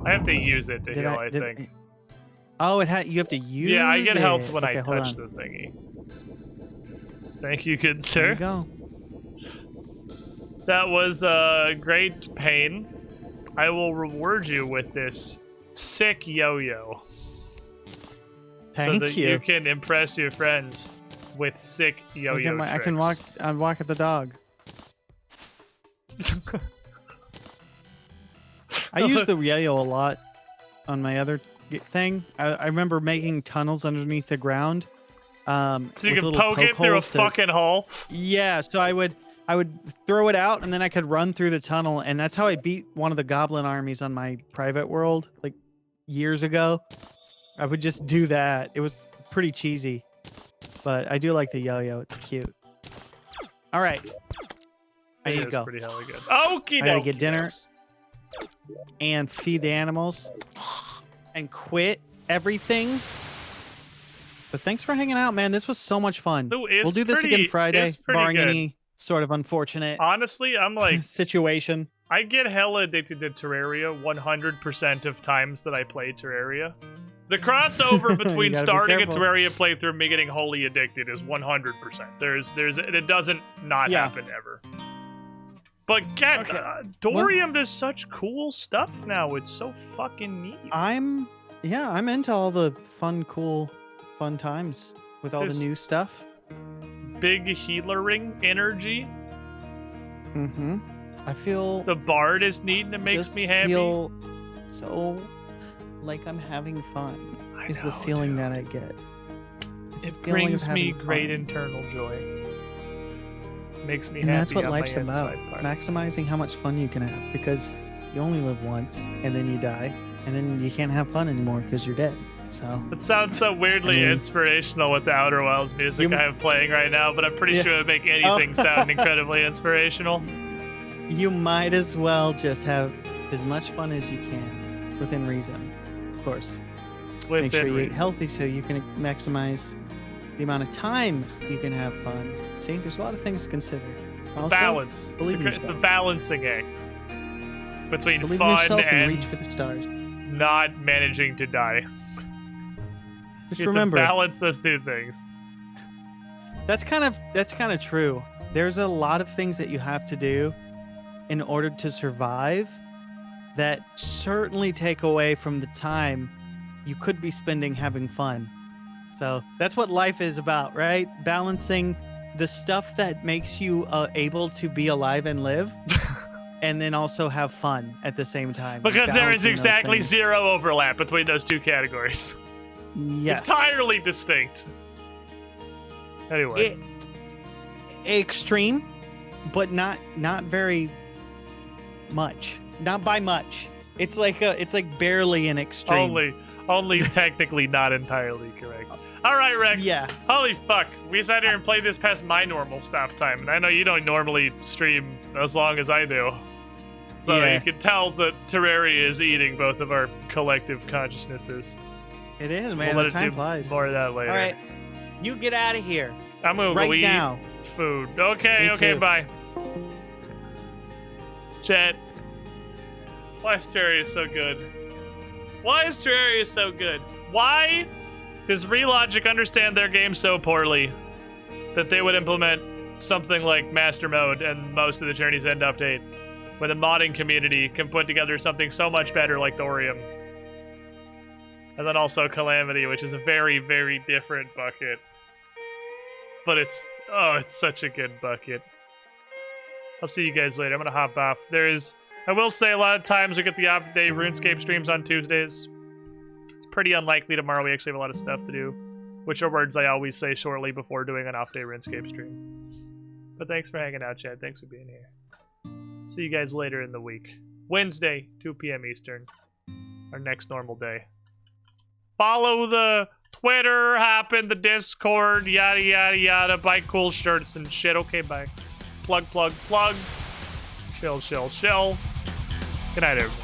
I have to use it to Did heal, I think. Oh, you have to use it. Yeah, I get help when Okay, I hold touch on. the thingy. Thank you, good There sir. you go. That was a great pain. I will reward you with this sick yo-yo. so Thank that you can impress your friends with sick yo-yo Look at tricks. I can walk. I walk at the dog. I use the yo-yo a lot on my other thing. I remember making tunnels underneath the ground. So you with can little poke it through a holes to- fucking hole. Yeah, so I would throw it out and then I could run through the tunnel, and that's how I beat one of the goblin armies on my private world like years ago. I would just do that. It was pretty cheesy, but I do like the yo-yo. It's cute. All right, I It need is to go pretty hella good. Okie I gotta get dokie, dinner. yes. and feed the animals and quit everything. But thanks for hanging out, man. This was so much fun. Ooh, it's We'll do this pretty- again Friday, it's pretty barring good. any sort of unfortunate Honestly, I'm like, situation. I get hella addicted to Terraria 100% of times that I play Terraria. The crossover You between gotta be starting a careful. Terraria playthrough and me getting wholly addicted is 100%. It doesn't not Yeah. happen ever. But Cat, Okay. Dorium does such cool stuff now. It's so fucking neat. I'm into all the fun times with all There's- the new stuff. Big healering energy. Mm-hmm. I feel The bard is neat and it makes just me happy. feel so like I'm having fun. I Is the know, feeling dude. that I get. It's a It feeling of brings me having great fun. internal joy. Makes me And happy that's what on life's my about. inside parts. Maximizing how much fun you can have, because You only live once, and then you die, and then you can't have fun anymore because you're dead. So It sounds so weirdly inspirational with the Outer Wilds music I have playing right now, but I'm pretty sure it would make anything sound incredibly inspirational. You might as well just have as much fun as you can, within reason, of course. Make sure you eat healthy so you can maximize the amount of time you can have fun. See, there's a lot of things to consider. Also, Balance. Believe in It's a yourself. balancing act between Believe in fun yourself and reach and for the stars. not managing to die. Just You have remember, to balance those two things. that's kind of true. There's a lot of things that you have to do in order to survive that certainly take away from the time you could be spending having fun. So that's what life is about, right? Balancing the stuff that makes you able to be alive and live, and then also have fun at the same time. Because there is Balancing those exactly things. zero overlap between those two categories. Yes. Entirely distinct. Anyway. Extreme, but not very much. Not by much. It's like barely an extreme. Only technically not entirely correct. All right, Rex. Yeah. Holy fuck. We sat here and played this past my normal stop time, and I know you don't normally stream as long as I do. So Yeah. you can tell that Terraria is eating both of our collective consciousnesses. It is, man. We'll The let it time do flies. more of that later. All right. You get out of here. I'm gonna right go eat now. food. Okay, Me okay, too. bye. Chat. Why is Terraria so good? Why is Terraria so good? Why? Because Relogic understand their game so poorly that they would implement something like Master Mode and most of the Journey's End update, when the modding community can put together something so much better like Thorium. And then also Calamity, which is a very, very different bucket. But it's such a good bucket. I'll see you guys later. I'm gonna hop off. I will say a lot of times we get the off-day RuneScape streams on Tuesdays. It's pretty unlikely tomorrow. We actually have a lot of stuff to do, which are words I always say shortly before doing an off-day RuneScape stream. But thanks for hanging out, Chad. Thanks for being here. See you guys later in the week. Wednesday, 2 p.m. Eastern. Our next normal day. Follow the Twitter, hop in the Discord, yada yada yada. Buy cool shirts and shit. Okay, bye. Plug, plug, plug. Chill, chill, chill. Good night, everyone.